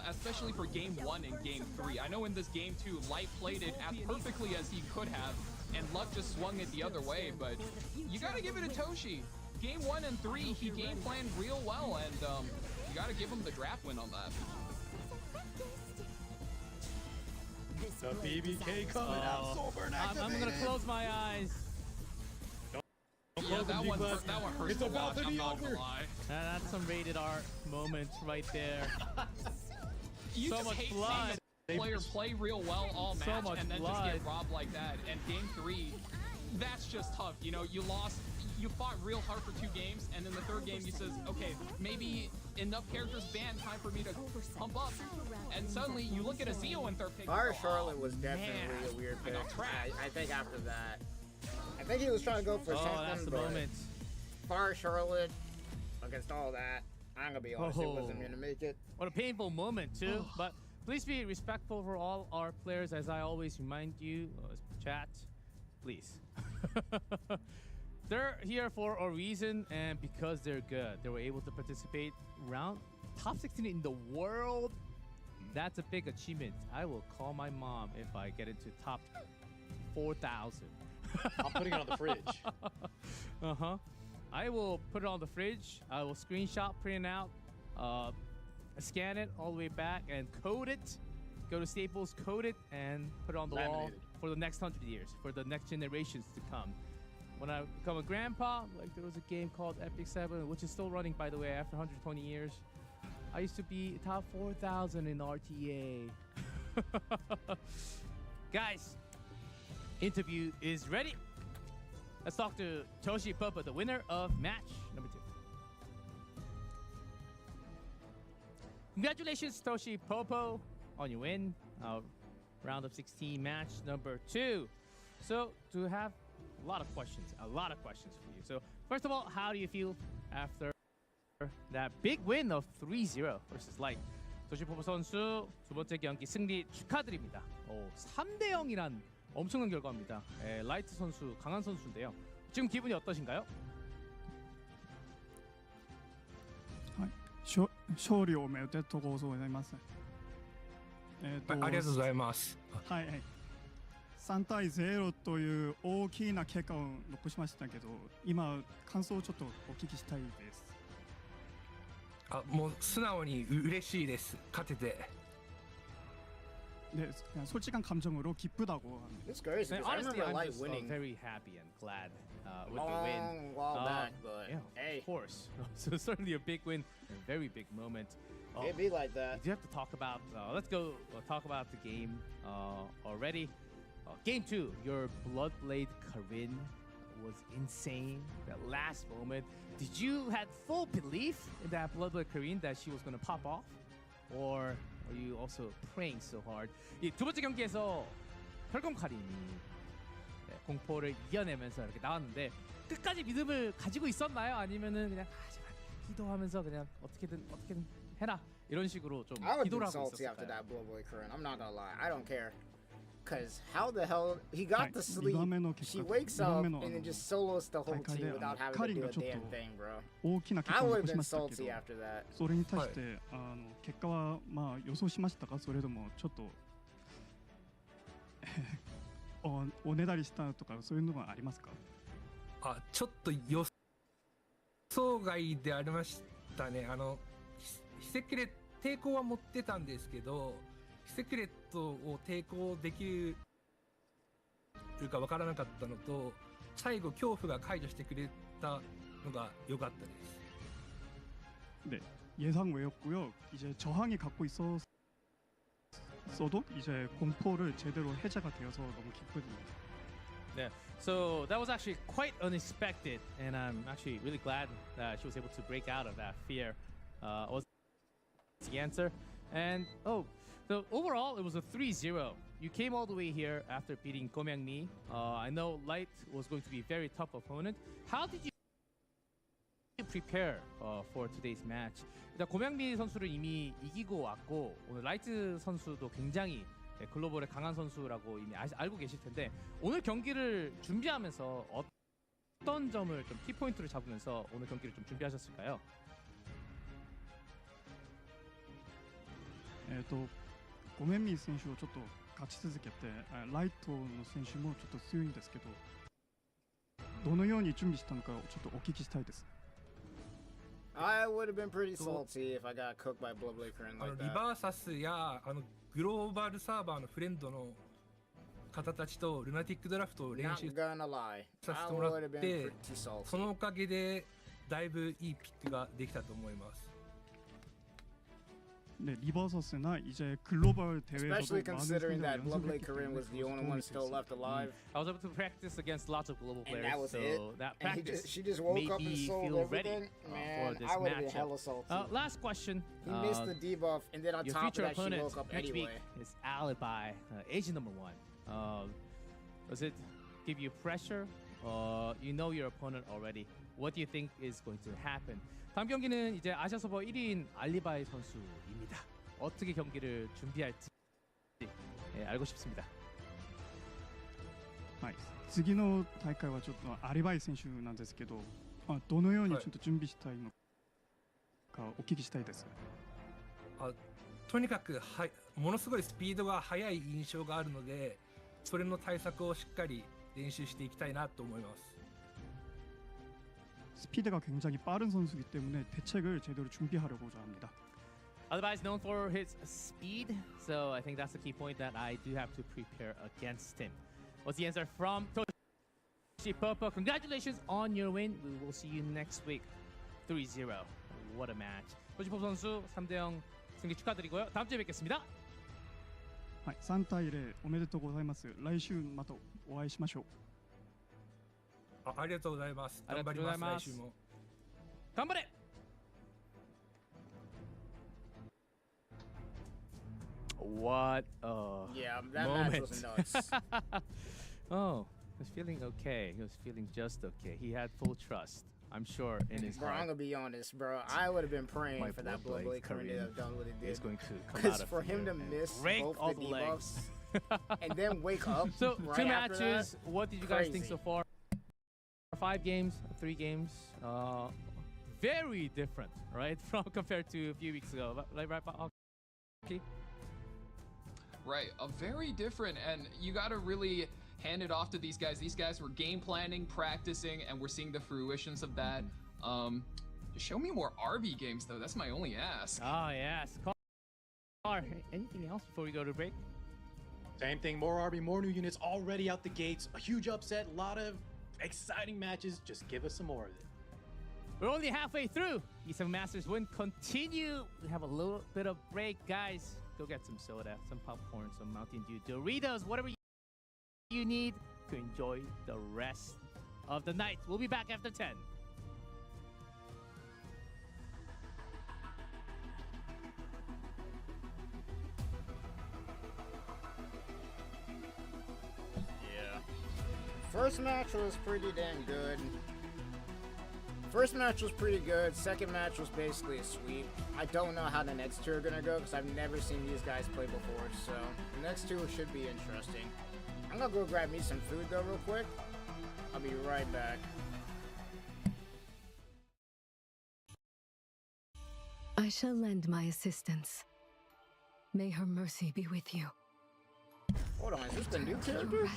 especially for game 1 and game 3. I know in this game 2, Light played it as perfectly as he could have, and Luck just swung it the other way, but you got to give it to Toshi. Game 1 and 3, he game planned real well, and you got to give him the draft win on that. The BBK coming out, Soul Burn I'm activated. gonna close my eyes. Yeah, Close them, that one D-Bud. hurts It's to about watch, to I'm be not over. gonna lie. That's some rated R moments right there. You So just much hate blood. seeing a player play real well all So match much and then blood. just get robbed like that. And game 3, that's just tough. You know, you fought real hard for 2 games, and then the 3rd game you says, okay, maybe enough characters banned, time for me to pump up. And suddenly you look at a Zio in 3rd pick. Fire and go, Charlotte "Oh, was definitely man, a weird I pick. got trapped." I think after that, I think he was trying to go for Oh, something, that's the but moment. Fire Charlotte against all that, I'm gonna be honest, it wasn't gonna make it. What a painful moment too. But please be respectful for all our players, as I always remind you, chat, please. They're here for a reason, and because they're good, they were able to participate round top 16 in the world. That's a big achievement. I will call my mom if I get into top 4,000. I'm putting it on the fridge. I will put it on the fridge. I will screenshot, print it out, scan it all the way back, and code it. Go to Staples, code it, and put it on the wall Laminated. for the next 100 years, for the next generations to come. When I become a grandpa, like there was a game called Epic 7, which is still running, by the way, after 120 years. I used to be top 4,000 in RTA. Guys, interview is ready. Let's talk to Toshi Popo, the winner of match number 2. Congratulations, Toshi Popo, on your win. Round of 16 match number 2. So, to have a lot of questions for you. So, first of all, how do you feel after that big win of 3-0 versus Light? 도시 포포 선수 두 번째 경기 승리 축하드립니다. 3대 0이란 엄청난 결과입니다. 라이트 선수 강한 선수인데요. 지금 기분이 어떠신가요? 勝利おめでとうございます。ありがとうございます。はいはい。3対0という大きな結果を残しましたけど、今感想をちょっとお聞きしたいです。もう素直に嬉しいです。勝てて。 네, 그냥 솔직한 감정으로 기쁘다고. It's crazy. Man, I honestly, remember I'm Light just winning very happy and glad with the win. long while back, but Yeah, hey, of course. So certainly a big win, a very big moment. it be like that. We do have to talk about. Let's go talk about the game already. Game 2, your Bloodblade Karin was insane. That last moment, did you had full belief in that Bloodblade Karin that she was going to pop off, or are you also praying so hard? 이 두 번째 경기에서 혈검 카린이 공포를 이겨내면서 이렇게 나왔는데 끝까지 믿음을 가지고 있었나요? 아니면은 그냥 제발 기도하면서 그냥 어떻게든 해라 이런 식으로 좀 I would be 기도를 하고 salty after 있었을까요? that Bloodblade Karin. I'm not gonna lie. I don't care. Cause how the hell he got to sleep? She wakes up and then just solos the whole team without having to do a damn thing, bro. 大きな結 I 果を would 残 have し been ましたけ salty ど、 after that. それに対して結果はまあ予想しましたか？それともちょっとおねだりしたとかそういうのがありますか？ちょっと予想外でありましたね。ヒセクレ抵抗は持ってたんですけど、ヒセクレットを抵抗できるかわからなかったのと、最後恐怖が解除してくれたのが良かったです。 네, 예상 외였고요. 이제 저항이 갖고 있어도 이제 공포를 제대로 해제가 되어서 너무 기쁘습니다. Yeah. So that was actually quite unexpected, and I'm actually really glad that she was able to break out of that fear. Was the answer? And so overall, it was a 3-0. You came all the way here after beating Komyang-mi. I know Light was going to be a very tough opponent. How did you prepare for today's match? 일단 고명미 선수를 이미 이기고 왔고 오늘 라이트 선수도 굉장히 글로벌에 강한 선수라고 이미 알고 계실 텐데 오늘 경기를 준비하면서 어떤 점을 좀 키포인트를 잡으면서 오늘 경기를 좀 준비하셨을까요? ゴメンミー選手をちょっと勝ち続けて、ライトの選手もちょっと強いんですけど、どのように準備したのかをちょっとお聞きしたいです。I would have been pretty salty if I got cooked by Bloodblade Karin like リ that. バーサスやグローバルサーバーのフレンドの方たちとルナティックドラフトを練 Not 習 gonna lie. させ I てもら would っ have been て pretty salty. そのおかげでだいぶいいピックができたと思います。 네, 리버서스나 이제 글로벌 대회에서도 Especially 많은 considering 승리를 that Bloodblade 연습했기 Karin 때문에 was the only one still left alive. I was able to practice against lots of global And players, that was so it. that And practice she just woke made up and me sold feel ready everything. for Man, this I would have been matchup. hella salty. Last question. He missed the debuff, and then on Your top of future that, she opponent woke up next anyway. week is Alibi, Asian number 1. Does it give you pressure? You know your opponent already. What do you think is going to happen? 다음 경기는 이제 아시아 서버 1위인 알리바이 선수입니다. 어떻게 경기를 준비할지 알고 싶습니다. はい、次の大会はちょっとアリバイ選手なんですけど、どのようにちょっと準備したいのかお聞きしたいです。とにかくものすごいスピードが速い印象があるので、それの対策をしっかり練習していきたいなと思います。 스피드가 굉장히 빠른 선수이기 때문에 대책을 제대로 준비하려고자 합니다. Alibi is known for his speed, so I think that's the key point that I do have to prepare against him. What's the answer from Toshi Popo? Congratulations on your win. We will see you next week. 3-0. What a match. 토시 포포 선수 3대0 승리 축하드리고요. 다음 주에 뵙겠습니다. はい、3対0おめでとうございます。来週またお会いしましょう。ありがとうございます。頑張ります。来週も。頑張れ。What a yeah, that moment. match was nuts. Oh, he was feeling okay. He was feeling just okay. He had full trust, I'm sure, in his bro, heart. I'm gonna be honest, bro. I would have been praying My for that Blood Blade Blade career to have done what it did. He's going to come out Because of for him here to and miss break both all the the legs. debuffs and then wake up. So right 2 after matches. that, What did you guys think crazy. so far? 5 games, 3 games. Very different, right? From compared to a few weeks ago. Right? Okay. Right, very different, and you got to really hand it off to these guys. These guys were game planning, practicing, and we're seeing the fruitions of that. Show me more RB games, though. That's my only ask. Oh, yes. Anything else before we go to break? Same thing, more RB, more new units already out the gates. A huge upset, a lot of exciting matches. Just give us some more of it. We're only halfway through. E7 Masters win continue. We have a little bit of break, guys. Go get some soda, some popcorn, some Mountain Dew, Doritos, whatever you need to enjoy the rest of the night. We'll be back after 10. Yeah. First match was pretty damn good. First match was pretty good. Second match was basically a sweep. I don't know how the next two are gonna go because I've never seen these guys play before. So the next two should be interesting. I'm gonna go grab me some food though real quick. I'll be right back. I shall lend my assistance. May her mercy be with you. Hold on, is this the new character?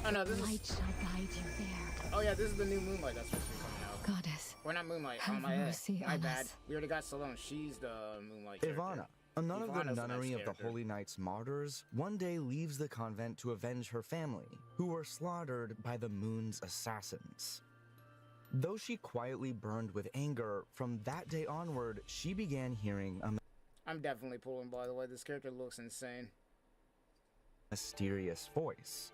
Oh no, this Light is... shall guide you there. Oh yeah, this is the new Moonlight that's supposed to be coming out. Goddess. We're not Moonlight. Have Oh my head. mercy My on bad. us. We already got Salone. She's the Moonlight character. Ivana, a nun of the Ivana's nunnery nice of the character. Holy Knights Martyrs, one day leaves the convent to avenge her family, who were slaughtered by the moon's assassins. Though she quietly burned with anger, from that day onward, she began hearing a I'm definitely pulling, by the way. This character looks insane. mysterious voice.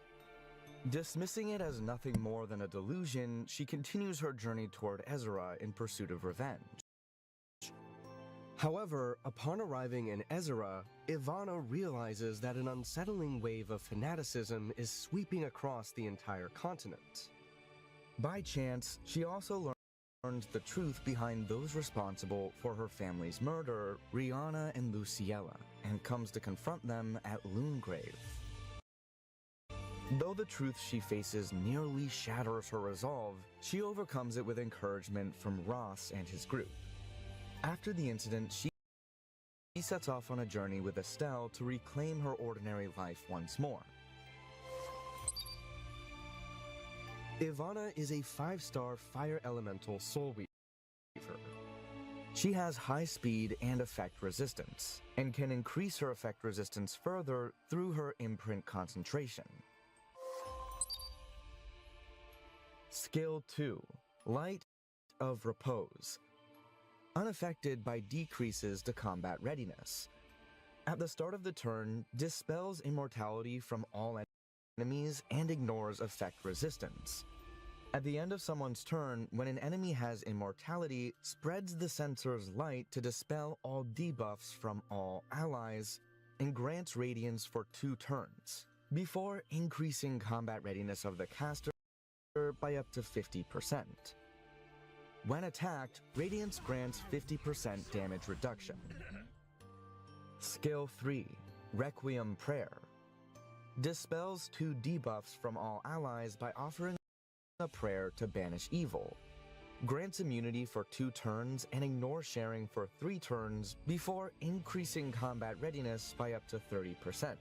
Dismissing it as nothing more than a delusion, she continues her journey toward Ezra in pursuit of revenge. However, upon arriving in Ezra, Ivana realizes that an unsettling wave of fanaticism is sweeping across the entire continent. By chance, she also learns the truth behind those responsible for her family's murder, Rihanna and Luciella, and comes to confront them at Loongrave. Though the truth she faces nearly shatters her resolve, she overcomes it with encouragement from Ross and his group. After the incident, she sets off on a journey with Estelle to reclaim her ordinary life once more. Ivana is a 5-star fire elemental soul weaver. She has high speed and effect resistance, and can increase her effect resistance further through her imprint concentration. Skill 2, Light of Repose. Unaffected by decreases to combat readiness. At the start of the turn, dispels immortality from all enemies and ignores effect resistance. At the end of someone's turn, when an enemy has immortality, spreads the sensor's light to dispel all debuffs from all allies, and grants radiance for 2 turns, before increasing combat readiness of the caster by up to 50%. When attacked, Radiance grants 50% damage reduction. Skill 3, Requiem Prayer. Dispels 2 debuffs from all allies by offering a prayer to banish evil. Grants immunity for 2 turns and ignore sharing for 3 turns before increasing combat readiness by up to 30%.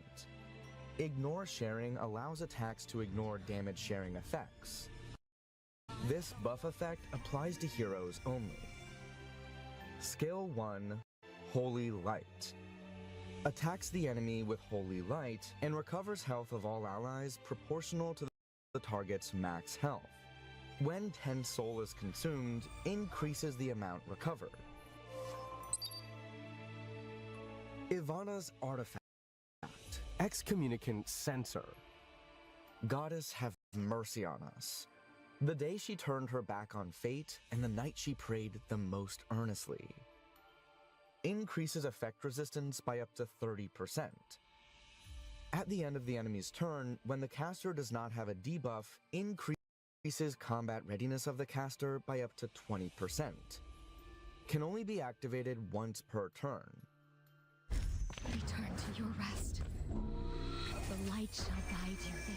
Ignore sharing allows attacks to ignore damage sharing effects. This buff effect applies to heroes only. Skill 1, Holy Light. Attacks the enemy with Holy Light and recovers health of all allies proportional to the target's max health. When 10 soul is consumed, increases the amount recovered. Ivana's Artifact. Excommunicant censor. Goddess have mercy on us. The day she turned her back on fate, and the night she prayed the most earnestly. Increases effect resistance by up to 30%. At the end of the enemy's turn, when the caster does not have a debuff, increases combat readiness of the caster by up to 20%. Can only be activated once per turn. Return to your rest. The light shall guide you there.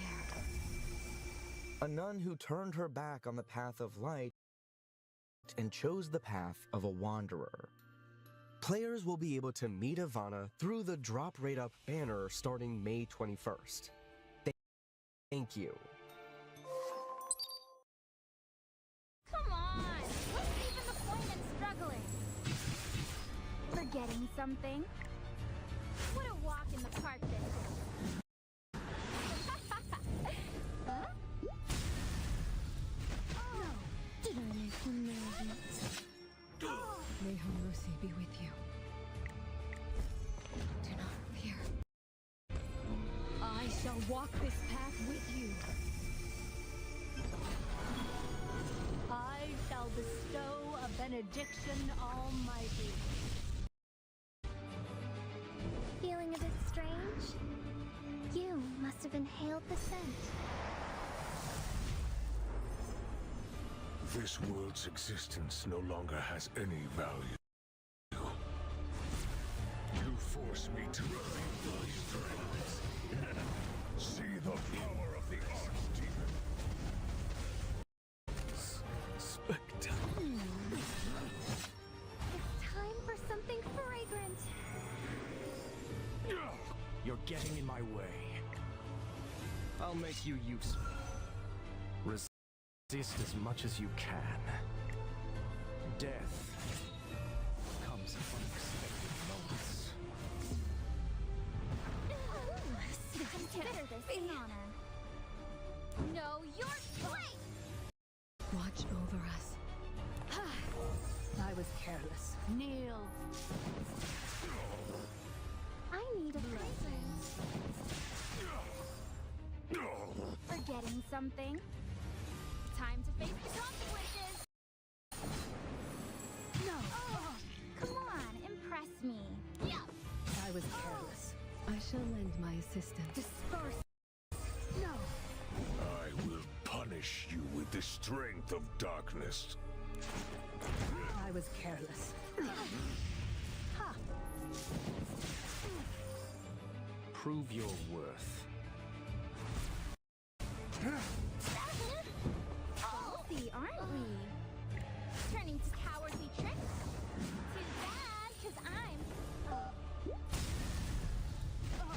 A nun who turned her back on the path of light and chose the path of a wanderer. Players will be able to meet Ivana through the Drop Rate Up banner starting May 21st. Thank you. Come on! What's even the point in struggling? Forgetting something? What a walk in the park this is. Huh? Oh, did I make you nervous? May her mercy be with you. Do not fear. I shall walk this path with you. I shall bestow a benediction almighty. Feeling a bit strange? You must have inhaled the scent. This world's existence no longer has any value. You force me to reveal those strengths. See the power of the Archdemon. Spectre. It's time for something fragrant. You're getting in my way. I'll make you useful. Resist as much as you can. Death comes in unexpected moments. Consider this an honor. No, you're right! Watch over us. I was careless. Kneel. I need a fragrance. Forgetting something? Time to face the consequences! No. Oh, come on, impress me. Yeah. I was careless. I shall lend my assistance. Disperse. No. I will punish you with the strength of darkness. I was careless. Ha. Prove your worth. Ballsy, aren't we? Turning to cowardly tricks? Too bad, because I'm...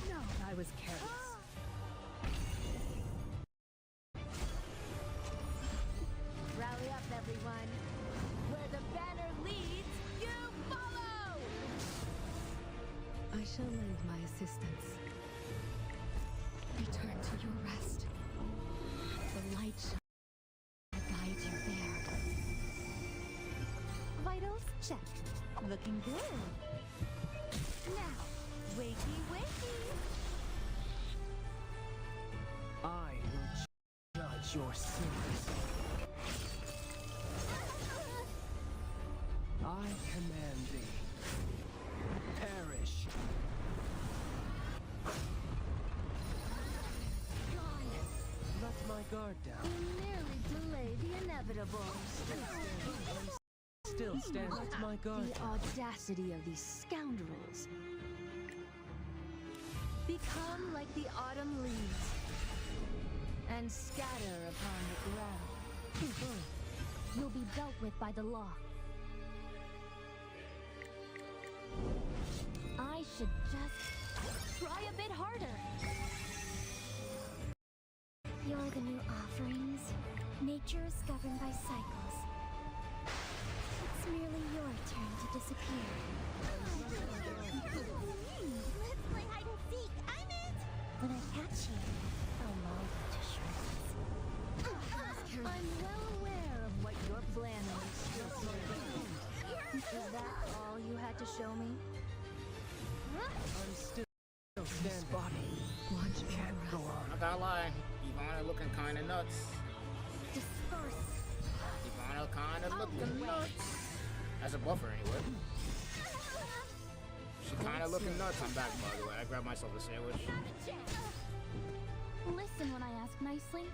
No. I was careless. Rally up, everyone. Where the banner leads, you follow! I shall lend my assistance. Return to your rest. The light shall guide you there. Vitals check. Looking good. Now, wakey wakey. I will judge your sins. I command thee. Perish. Let my guard down. You nearly delay the inevitable. Still stand. Let my guard The down. audacity of these scoundrels. Become like the autumn leaves and scatter upon the ground. You'll be dealt with by the law. I should just try a bit harder. You're the new offerings. Nature is governed by cycles. It's merely your turn to disappear. Let's play hide and seek. I'm it! When I catch you, I'll maul you to shreds. I'm well aware of what you're planning. Is that all you had to show me? I'm still standing. Spotted. ally, Ivana looking kind of nuts. Disperse. Ivana kind of looking nuts. As a buffer, anyway. She kind of looking nuts. I'm back, by the way. I grabbed myself a sandwich. Listen when I ask nicely.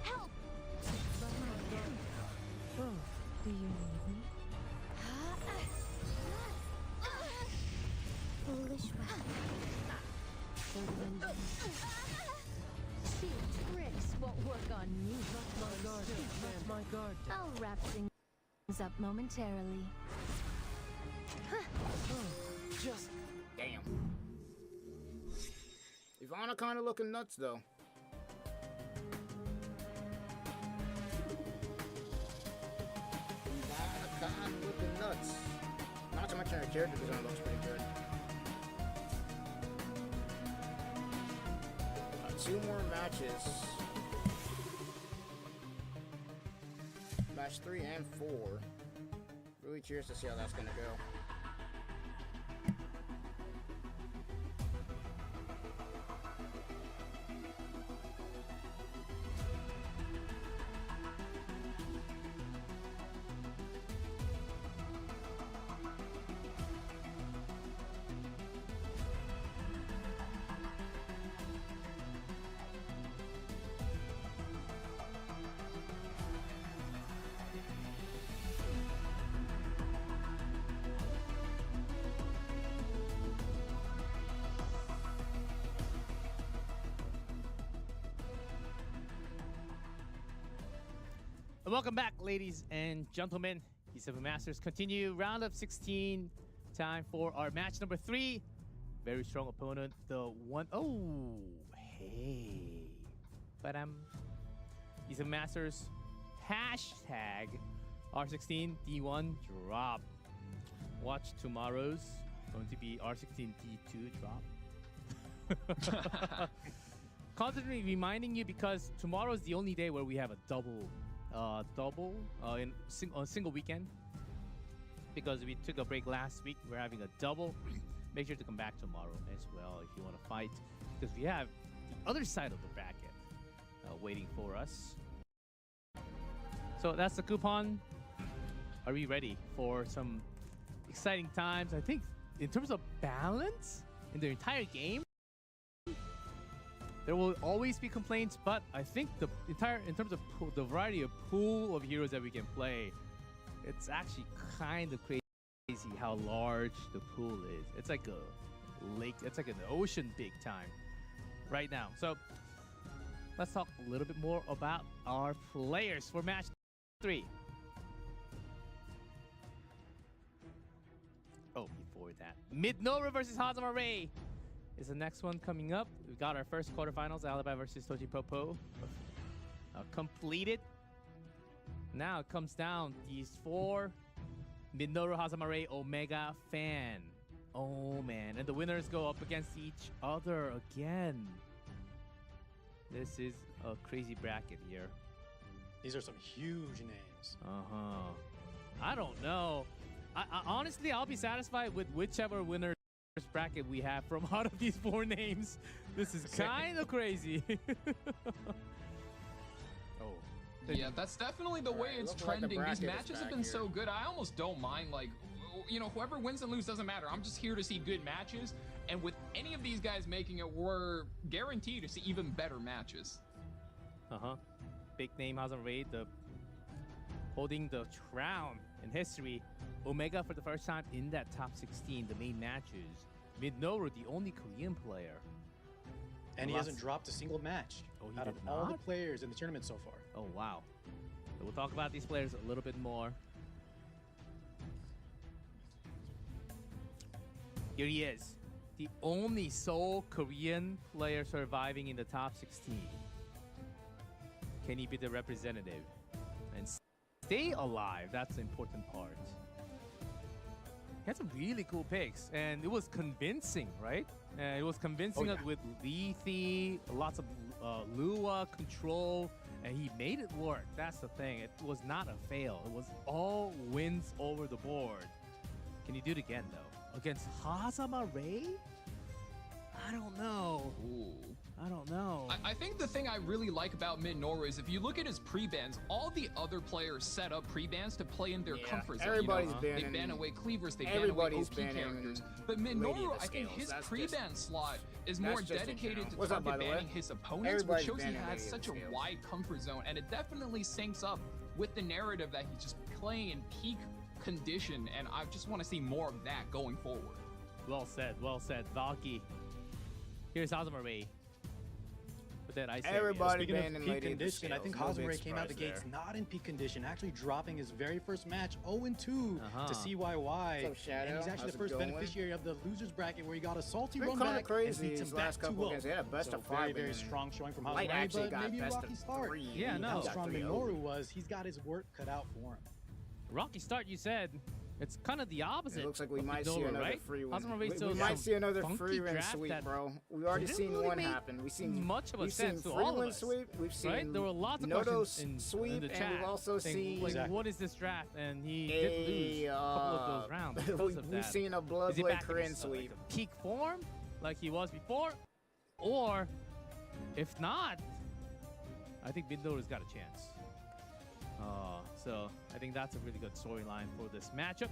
Help! Oh, do you need me? Foolish weapon. Cheap tricks won't work on me. My guard. I'll wrap things up momentarily. Just damn. Ivana kind of looking nuts, though. Ivana kind of looking nuts. Not so much in her character design looks pretty good. 2 more matches. Match 3 and 4. Really curious to see how that's gonna go. Welcome back, ladies and gentlemen. E7 Masters continue round of 16. Time for our match number 3. Very strong opponent. The one. Oh, hey. E7 Masters. Hashtag R16 D1 drop. Watch tomorrow's. Going to be R16 D2 drop. Constantly reminding you because tomorrow is the only day where we have a double in a single weekend, because we took a break last week. We're having a double. Make sure to come back tomorrow as well if you want to fight, because we have the other side of the bracket waiting for us. So that's the coupon. Are we ready for some exciting times? I think in terms of balance in the entire game, there will always be complaints, but I think in terms of the variety of pool of heroes that we can play, it's actually kind of crazy how large the pool is. It's like a lake, it's like an ocean big time right now. So let's talk a little bit more about our players for match 3. Oh, before that, Mid-Nora versus Hazama Ray is the next one coming up. We've got our first quarterfinals, Alibi versus Toji Popo, completed. Now it comes down these 4, Minoru, Hazama Ray, Omega, Fan. Oh man, and the winners go up against each other again. This is a crazy bracket here. These are some huge names. I don't know. I honestly, I'll be satisfied with whichever winner bracket we have from out of these 4 names. This is kind of crazy. Yeah, that's definitely the way it's trending. These matches have been so good. I almost don't mind, like, you know, whoever wins and loses doesn't matter. I'm just here to see good matches. And with any of these guys making it, we're guaranteed to see even better matches. Big name Hazama Ray, holding the crown in history. Omega for the first time in that top 16, the main matches. Mid-Nora, the only Korean player. And he hasn't dropped a single match out of all the players in the tournament so far. Oh, wow. So we'll talk about these players a little bit more. Here he is, the only sole Korean player surviving in the top 16. Can he be the representative and stay alive? That's the important part. He had some really cool picks, and it was convincing, right? It was convincing us with Lethe, lots of Lua, control, and he made it work. That's the thing. It was not a fail. It was all wins over the board. Can you do it again, though? Against Hazama Ray? I don't know. Ooh. I don't know. I think the thing I really like about Minoru is if you look at his pre-bans, all the other players set up pre-bans to play in their comfort zone. Everybody's They ban away cleavers, they ban away OP characters. But Minoru, I think his pre-ban slot is more dedicated to target banning his opponents, which shows he has such a wide comfort zone, and it definitely syncs up with the narrative that he's just playing in peak condition, and I just want to see more of that going forward. Well said, Valky. Here's Hazamaray. But then I say, everybody speaking banned of in peak Lady of the condition, I Scales. think No big Hazamaray came out the surprise gates there. not in peak condition, actually dropping his very first match 0-2 to CYY. What's up, Shadow? And he's actually How's the it first going? beneficiary of the losers bracket where he got a salty Been run kinda back crazy and beats him his back last couple 2-0. games. He had a best So of very, 5 very and strong showing from Light Hazamaray, actually but got maybe a best rocky of start. 3. Yeah, no. How He got strong 3-0. Minoru was, he's got his work cut out for him. Rocky start, you said. It's kind of the opposite. It looks like we of might see Minoru, another right? free win. Hazamaray We might see another free win draft sweep, that bro. We've already didn't seen really one make happen. We've seen much of a we've sense seen to free all of win us, sweep. We've seen right? There were lots of Noto's questions sweep, in the chat and we've also saying, seen like, what is this draft? And he did lose a couple of those rounds because of we've that. seen a Is he Bloodblade back in Corinne his, sweep. like, peak form like he was before? Or if not, I think Minoru's got a chance. So I think that's a really good storyline for this matchup.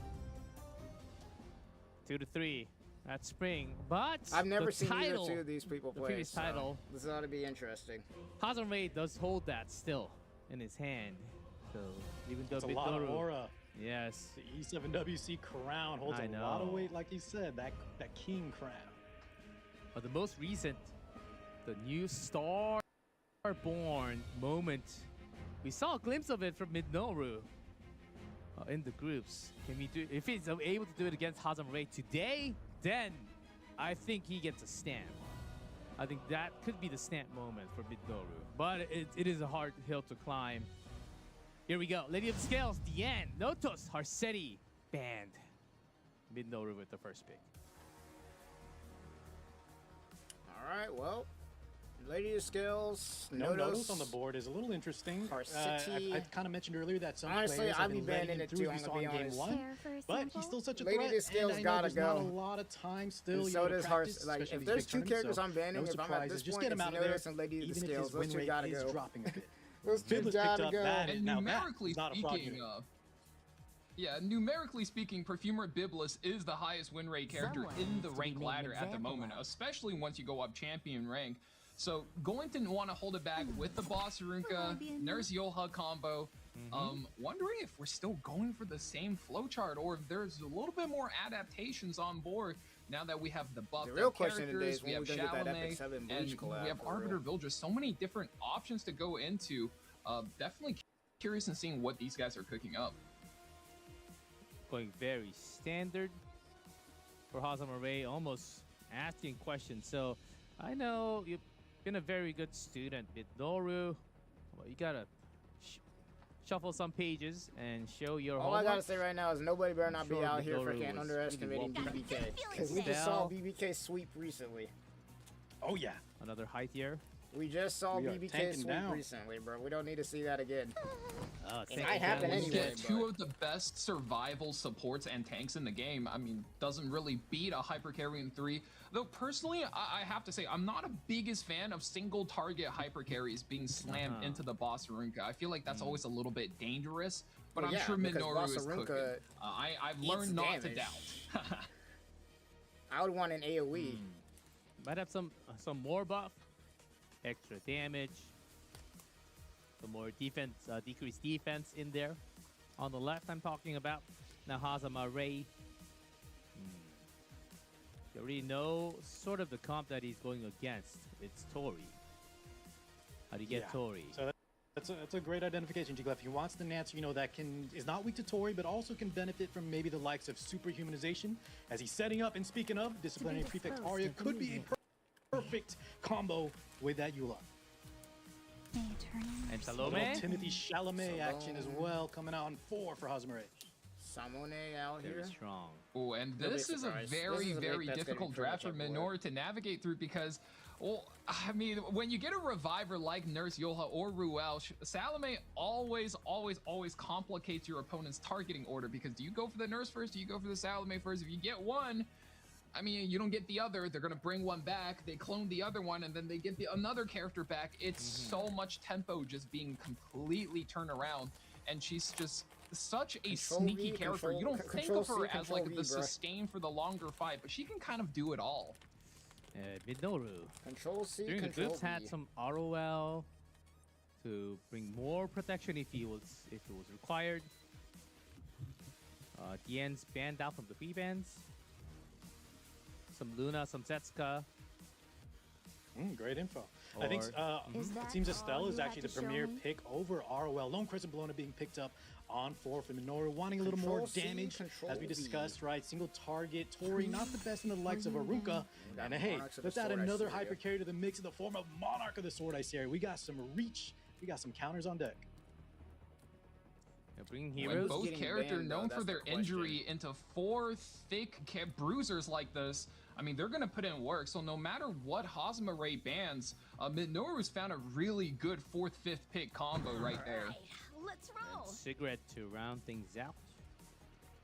2-3 at Spring, but I've never the seen title, either two of these people the play. previous so title, this ought to be interesting. Hazamaray does hold that still in his hand. So even though It's a lot of Minoru- aura. Yes. The E7WC crown holds I a lot of know. weight, like he said, that king crown. But the most recent, the new star born moment. We saw a glimpse of it from Minoru in the groups. Can we do? If he's able to do it against Hazamaray today, then I think he gets a stamp. I think that could be the stamp moment for Minoru. But it is a hard hill to climb. Here we go. Lady of the Scales, Diane, Notos, Harsetti, banned. Minoru with the first pick. All right, well, Lady of Scales, No Notos Notos on the board is a little interesting. Harsetti. I kind of mentioned earlier that some Honestly, players I'd have be been letting banning him it through, too, as I'm we gonna saw be in game honest. one. But he's still such a Lady of threat, the Scales and I know gotta there's not a go. lot of time still. And so does Practice, Like, especially if these there's big two characters tournaments, so I'm banning, no if I'm at surprises. this Just point, get him it's out of there, Notos and Lady of the even if Scales. his Those win two rate gotta is go. dropping a bit. Those two Biblis picked gotta up go. that, And now that numerically is not a fraud speaking, unit. numerically speaking, Perfumer Biblis is the highest win rate character Someone in needs the to be rank made an ladder at the example moment, of. especially once you go up champion rank. So going to want to hold it back with the Boss Arunka, Nurse Yoha combo. Wondering if we're still going for the same flowchart or if there's a little bit more adaptations on board now that we have the buffed The real up question today characters, is we when have we're gonna get that Epic Chalamet, 7 and Bleach collab, we have for Arbiter real. Village. So many different options to go into. Definitely curious in seeing what these guys are cooking up. Going very standard for Hazamaray, almost asking questions. So I know you've been a very good student with Minoru. Well, you gotta shuffle some pages and show your All I homework. gotta say right now is nobody better not be Sure, out here Minoru freaking was underestimating really BBK. Because we just saw BBK sweep recently. Oh yeah. Another high tier. We just saw We are BBK tanking sweep down. recently, bro. We don't need to see that again. Oh, It might happen When you anyway. get two of the best survival supports and tanks in the game, I mean, doesn't really beat a Hyper Carry in 3. Though personally, I have to say, I'm not a biggest fan of single target Hyper Carries being slammed into the Boss Arunka. I feel like that's always a little bit dangerous, but Well, I'm yeah, sure because Minoru Boss is Arunka cooking. I've eats learned not to damage. doubt. I would want an AoE. Might have some more buff, extra damage, some more defense, decreased defense in there. On the left, I'm talking about now Hazamaray. You already know sort of the comp that he's going against. It's Tori. How do you get Tori? So that's a great identification, Jigglypuff. He wants the Nancer, that is not weak to Tori, but also can benefit from maybe the likes of superhumanization, as he's setting up. And speaking of, disciplinary prefect Arya could be a perfect combo with that Eula. And A little Salome. Timothy Chalamet action as well, coming out on 4 for Hazamaray. Samone out Very here. strong. Oh, and You'll be this is a surprised. very, This is a very make that's gonna difficult be pretty draft for much a Minoru to navigate through because, well, I mean, when you get a reviver like Nurse Yoha or Ruel, Salome always complicates your opponent's targeting order because do you go for the Nurse first? Do you go for the Salome first? If you get one, I mean, you don't get the other. They're gonna bring one back. They clone the other one, and then they get another character back. It's so much tempo just being completely turned around, and she's just such a sneaky character. You don't think of her as like the sustain for the longer fight, but she can kind of do it all. Minoru. Control C, During Control the clips had V. some ROL to bring more protection if it was required. Dian's banned out from the B-bands. Some Luna, some Setsuka. Great info. I think it seems Estelle is actually the premier pick over ROL. Lone Crescent Bologna being picked up on 4 for Minoru, wanting a little more damage, as we discussed, right? Single target. Tori, not the best in the likes of Arunka. And hey, let's add another hyper carry to the mix in the form of Monarch of the Sword Ice Area. We got some reach. We got some counters on deck. Bringing When heroes. both characters known for their injury into 4 thick bruisers like this, I mean, they're going to put in work. So no matter what Hazama Ray bans, Minoru's found a really good 4th, 5th pick combo right there. Let's roll. Cigarette to round things out.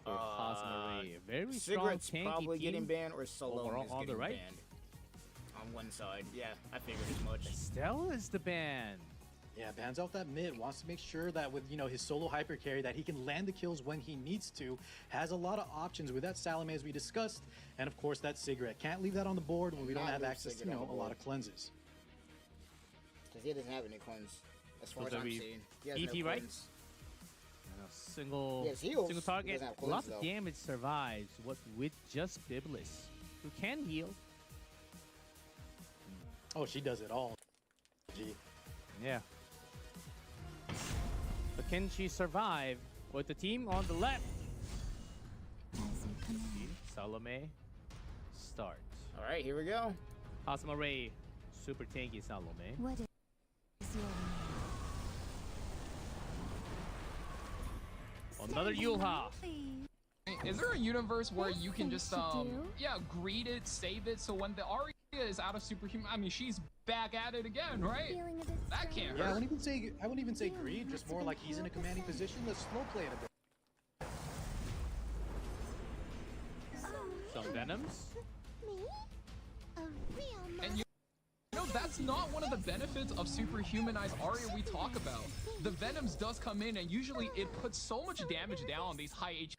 For Hazama Ray. A very Cigarette's strong tanky probably team. getting banned, or Solo Overall is on getting the right. banned. On one side. Yeah, I figured as much. Estelle is the ban. Yeah, bans out that mid, wants to make sure that with, his solo hyper carry that he can land the kills when he needs to. Has a lot of options with that Salome as we discussed, and of course that cigarette. Can't leave that on the board when we don't have access to, a lot of cleanses. Because he doesn't have any cleanse, as far as I'm seeing. He has EP, no right? cleanse. Single, heals. single target. Doesn't have cleanse, Lots of though. damage survives with just Biblis, who can heal. Oh, she does it all. Gee. Yeah. But can she survive with the team on the left? Salome, start. All right, here we go. Hazama Ray, super tanky Salome. What is your Another Yulha. Is there a universe where you can just greet it, save it, so when the Arya is out of superhuman, I mean, she's back at it again, right? That can't hurt. Yeah, I wouldn't even say greed, just more like he's in a commanding position. Let's slow play it a bit. Some Venoms. And you know, that's not one of the benefits of superhumanized Arya we talk about. The Venoms does come in, and usually it puts so much damage down on these high HP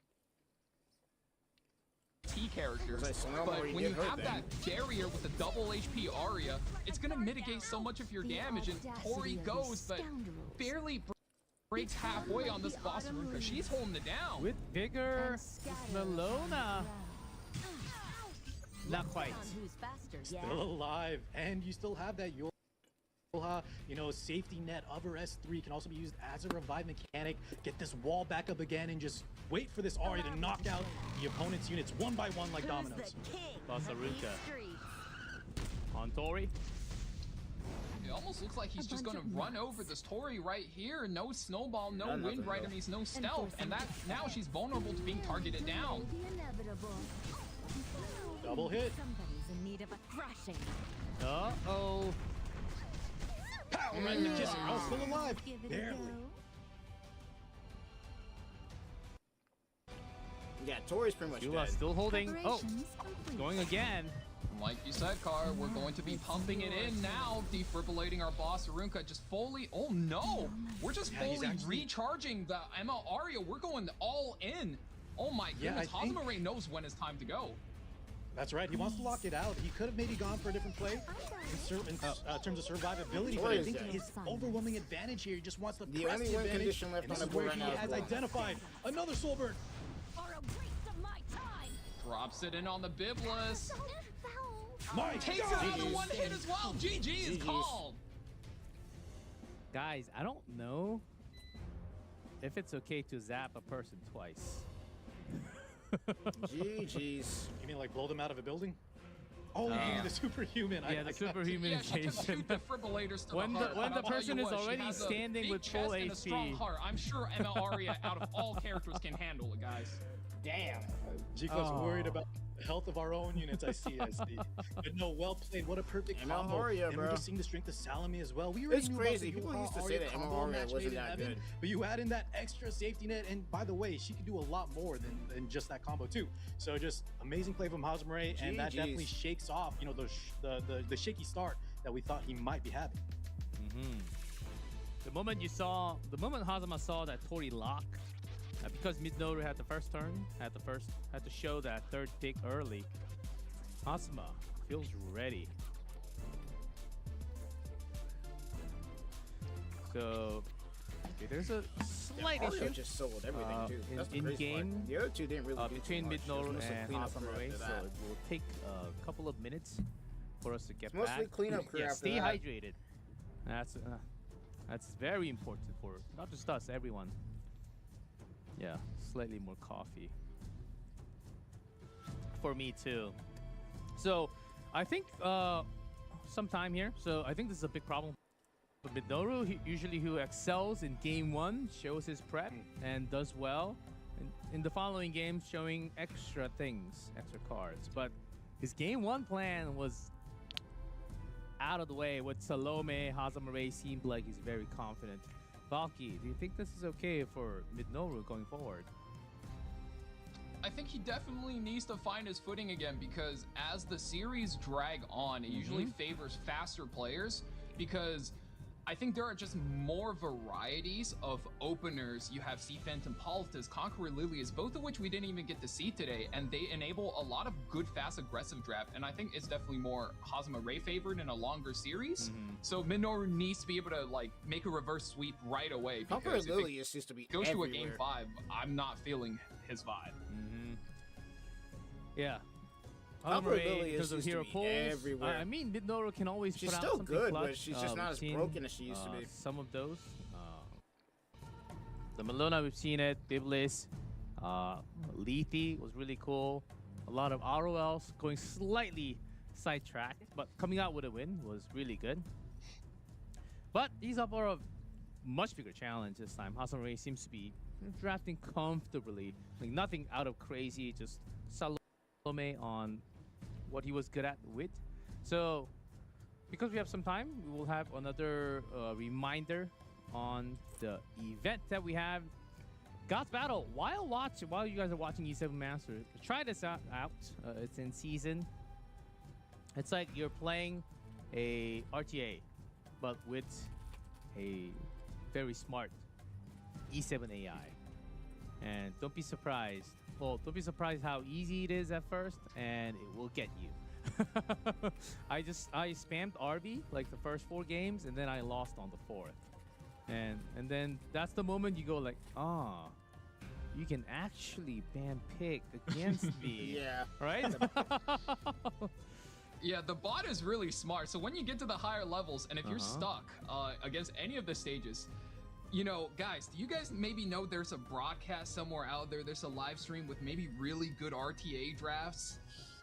characters, but when you have that barrier with the double HP Arya, it's gonna mitigate so much of your damage, and Tori goes, but barely breaks halfway on this boss because she's holding it down. With vigor, Melona. Not quite. Still alive, and you still have that Yulha, safety net of her S3 can also be used as a revive mechanic. Get this wall back up again and just wait for this Arya to knock out the opponent's units one by one like dominoes. Basaruka. On Tori. It almost looks like he's just gonna run over this Tori right here. No snowball, no wind right enemies, no stealth, and that now she's vulnerable to being targeted down. Double hit. Somebody's in need of a thrashing. Uh-oh. Pow! Right in the kisser. Oh, still alive. Barely. Yeah, Tori's pretty much Yula dead. still holding. Oh, going again. Like you said, Car, we're going to be pumping it in now, defibrillating our boss Arunka just fully. Oh no, we're just fully recharging the Emma Arya. We're going all in. Oh my goodness, Hazama Ray knows when it's time to go. That's right. He wants to lock it out. He could have maybe gone for a different play in terms of survivability, but I think his overwhelming advantage here, he just wants to press the only win advantage. condition left And on this the is where board he right now has is block. identified another soul burn. Drops it in on the Biblis. My Takes it God. out of one hit as well. GG is called. Guys, I don't know if it's okay to zap a person twice. GG's. You mean like blow them out of a building? Oh, you mean the superhuman. Yeah, the superhumanization. Defibrillators to when the heart. the I'll tell person you is what, she already has a standing big with full chest and a strong HP. heart. I'm sure Emma Arya, out of all characters, can handle it, guys. Damn. Chico's worried about the health of our own units. I see. But no, well played. What a perfect ML combo. Aria, and bro. we're just seeing the strength of Salome as well. We already It's knew crazy. about the People used to say Aria that combo ML match wasn't made in that heaven, good. but you add in that extra safety net, and by the way, she can do a lot more than just that combo too. So just amazing play from Hazamare, and that definitely shakes off, you know, the shaky start that we thought he might be having. The moment Hazama saw that Tori lock, because Midnoru had the first turn, had to show that third pick early, Hazama feels ready. So okay, there's a slight issue. Just sold everything too. That's the in crazy game. part. The other two didn't really do between too much. Midnoru It was mostly and cleanup crew Hazama, after so that. it will take a couple of minutes for us to get It's mostly back. cleanup crew after stay that. hydrated. That's very important for not just us, everyone. Yeah, slightly more coffee. For me too. So I think some time here. So I think this is a big problem. But Midnoru, usually who excels in game 1, shows his prep and does well in the following games, showing extra things, extra cards. But his game 1 plan was out of the way. With Salome, Hazamare seemed like he's very confident. Valky, do you think this is okay for Midnoru going forward? I think he definitely needs to find his footing again, because as the series drag on, it usually favors faster players, because I think there are just more varieties of openers. You have Sea Phantom Politis, Conqueror Lilius, both of which we didn't even get to see today, and they enable a lot of good, fast, aggressive draft, and I think it's definitely more Hazama favored in a longer series. So Minoru needs to be able to like make a reverse sweep right away, Conqueror because if Lilius used to be it goes to a everywhere. game 5, I'm not feeling his vibe. Yeah. Conqueror Hazamare, Lilius because of used to hero be pulls. everywhere. I mean, Midnoru can always She's put out still something good, clutch. but she's just not as We've broken as she used to be. Some of those. The Melona, we've seen it. Biblis. Lethe was really cool. A lot of ROLs going slightly sidetracked, but coming out with a win was really good. But he's up for a much bigger challenge this time. Hazamare seems to be drafting comfortably. Like nothing out of crazy, just Salome on what he was good at with. So because we have some time, we will have another reminder on the event that we have. God's Battle. While you guys are watching E7 Masters, try this out. It's in season. It's like you're playing a RTA, but with a very smart E7 AI. And don't be surprised. Well, don't be surprised how easy it is at first, and it will get you. I spammed RB like the first 4 games, and then I lost on the 4th. And then that's the moment you go like, you can actually ban pick against me. Yeah. Right? Yeah, the bot is really smart. So when you get to the higher levels, and if you're stuck against any of the stages, you know, guys, do you guys maybe know there's a broadcast somewhere out there? There's a live stream with maybe really good RTA drafts.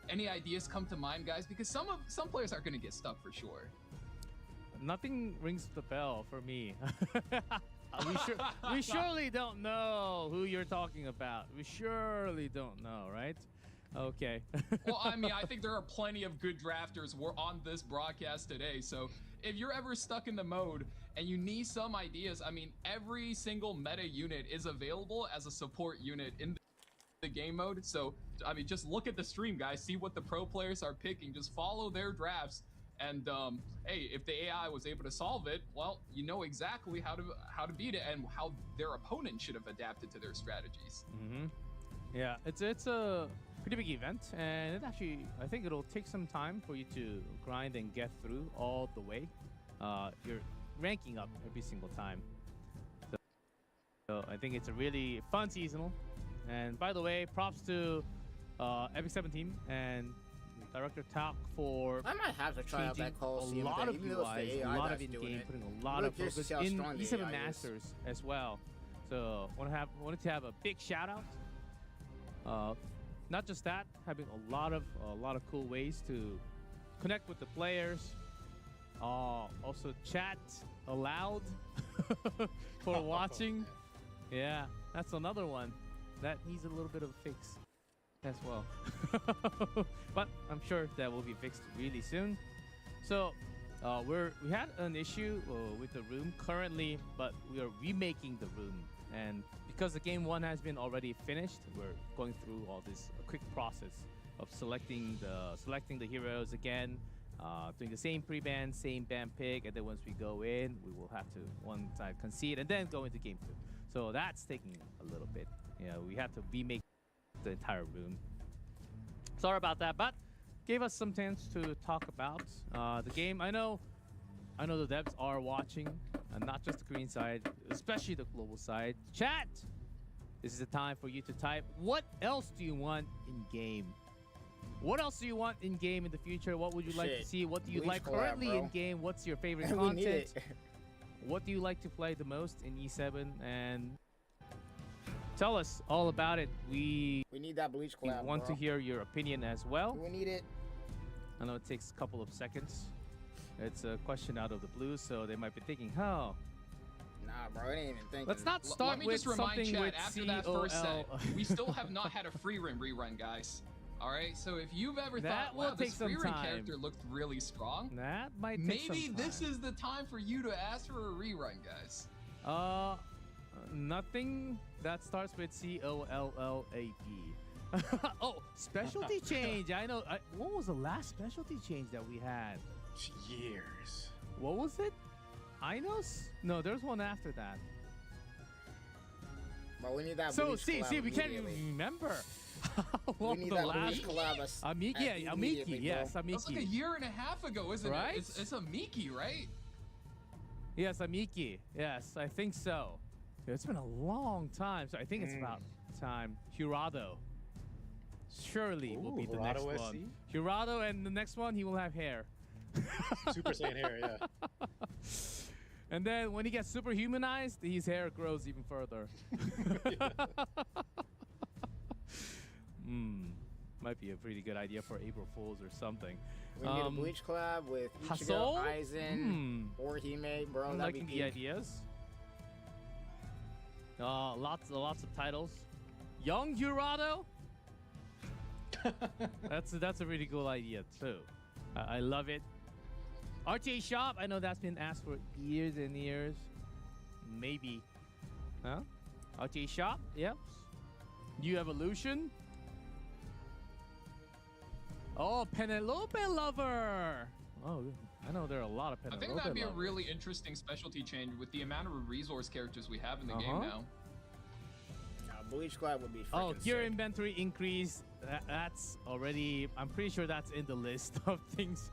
Any ideas come to mind, guys? Because some players are going to get stuck for sure. Nothing rings the bell for me. We surely don't know who you're talking about. We surely don't know, right? Okay. Well, I mean, I think there are plenty of good drafters on this broadcast today. So if you're ever stuck in the mode and you need some ideas, I mean, every single meta unit is available as a support unit in the game mode. So, I mean, just look at the stream, guys. See what the pro players are picking. Just follow their drafts. And hey, if the AI was able to solve it, well, you know exactly how to beat it and how their opponent should have adapted to their strategies. Yeah, it's a pretty big event, and it actually, I think it'll take some time for you to grind and get through all the way. You're ranking up every single time. So I think it's a really fun seasonal. And by the way, props to Epic 7 team and Director Talk for I might have to try out that Coliseum a lot of even though it's the UIs, AI a lot that's of doing in-game, it. putting a I'm lot really of curious to focus see how in strong the E7 AI is. Masters as well. So wanted to have a big shout out. Not just that, having a lot of cool ways to connect with the players. Also chat aloud for watching. Yeah, that's another one that needs a little bit of a fix. as well. But I'm sure that will be fixed really soon. So we had an issue with the room currently, but we are remaking the room, and because the game 1 has been already finished, we're going through all this quick process of selecting the heroes again, doing the same pre-ban, same ban pick, and then once we go in, we will have to one time concede and then go into game 2. So that's taking a little bit. We have to remake the entire room. Sorry about that, but gave us some chance to talk about the game. I know the devs are watching, and not just the Korean side, especially the global side. Chat! This is the time for you to type, what else do you want in game? What else do you want in game in the future? What would you like to see? What do you like currently in game? What's your favorite content? What do you like to play the most in E7? And tell us all about it. We need that Bleach collab. We want to hear your opinion as well. We need it. I know it takes a couple of seconds. It's a question out of the blue, so they might be thinking, "Huh." Nah, bro, I ain't even thinking. Let's not start Let me with just remind something chat, with after that first set, COL. we still have not had a Freerun rerun, guys. All right, so if you've ever That thought, will wow, this take some Freerun time. character looked really strong, that might take some maybe time. this is the time for you to ask for a rerun, guys. Nothing that starts with COLLAB. Oh, specialty change. I know. What was the last specialty change that we had? Years. What was it? Inos? No, there's one after that. But we need that So Bleach see, collab we can't even immediately. remember. We need the that last Bleach collab. Amiki, immediately, yes, bro. Amiki. That's like a year and a half ago, isn't Right? it? It's a Miki, right? Yes, Amiki. Yes, I think so. It's been a long time, so I think it's about time. Hirado. Surely will be the next Hirado one. SC? Hirado, and the next one, he will have hair. Super Saiyan hair, yeah. And then when he gets super humanized, his hair grows even further. Might be a pretty good idea for April Fools or something. We need a Bleach collab with Hasol? Ichigo, Aizen, or Hime, bro. I'm That'd be liking the peak. ideas. Lots of titles. Young Jurado. That's a really cool idea too. I love it. RTA Shop. I know that's been asked for years and years. Maybe. Huh? RTA Shop. Yep. New Evolution. Oh, Penelope Lover. Oh, I know there are a lot of I Penelope think that'd be a lovers. really interesting specialty change with the amount of resource characters we have in the game now. Bleach collab would be Oh, freaking gear sick. inventory increase. That's already. I'm pretty sure that's in the list of things.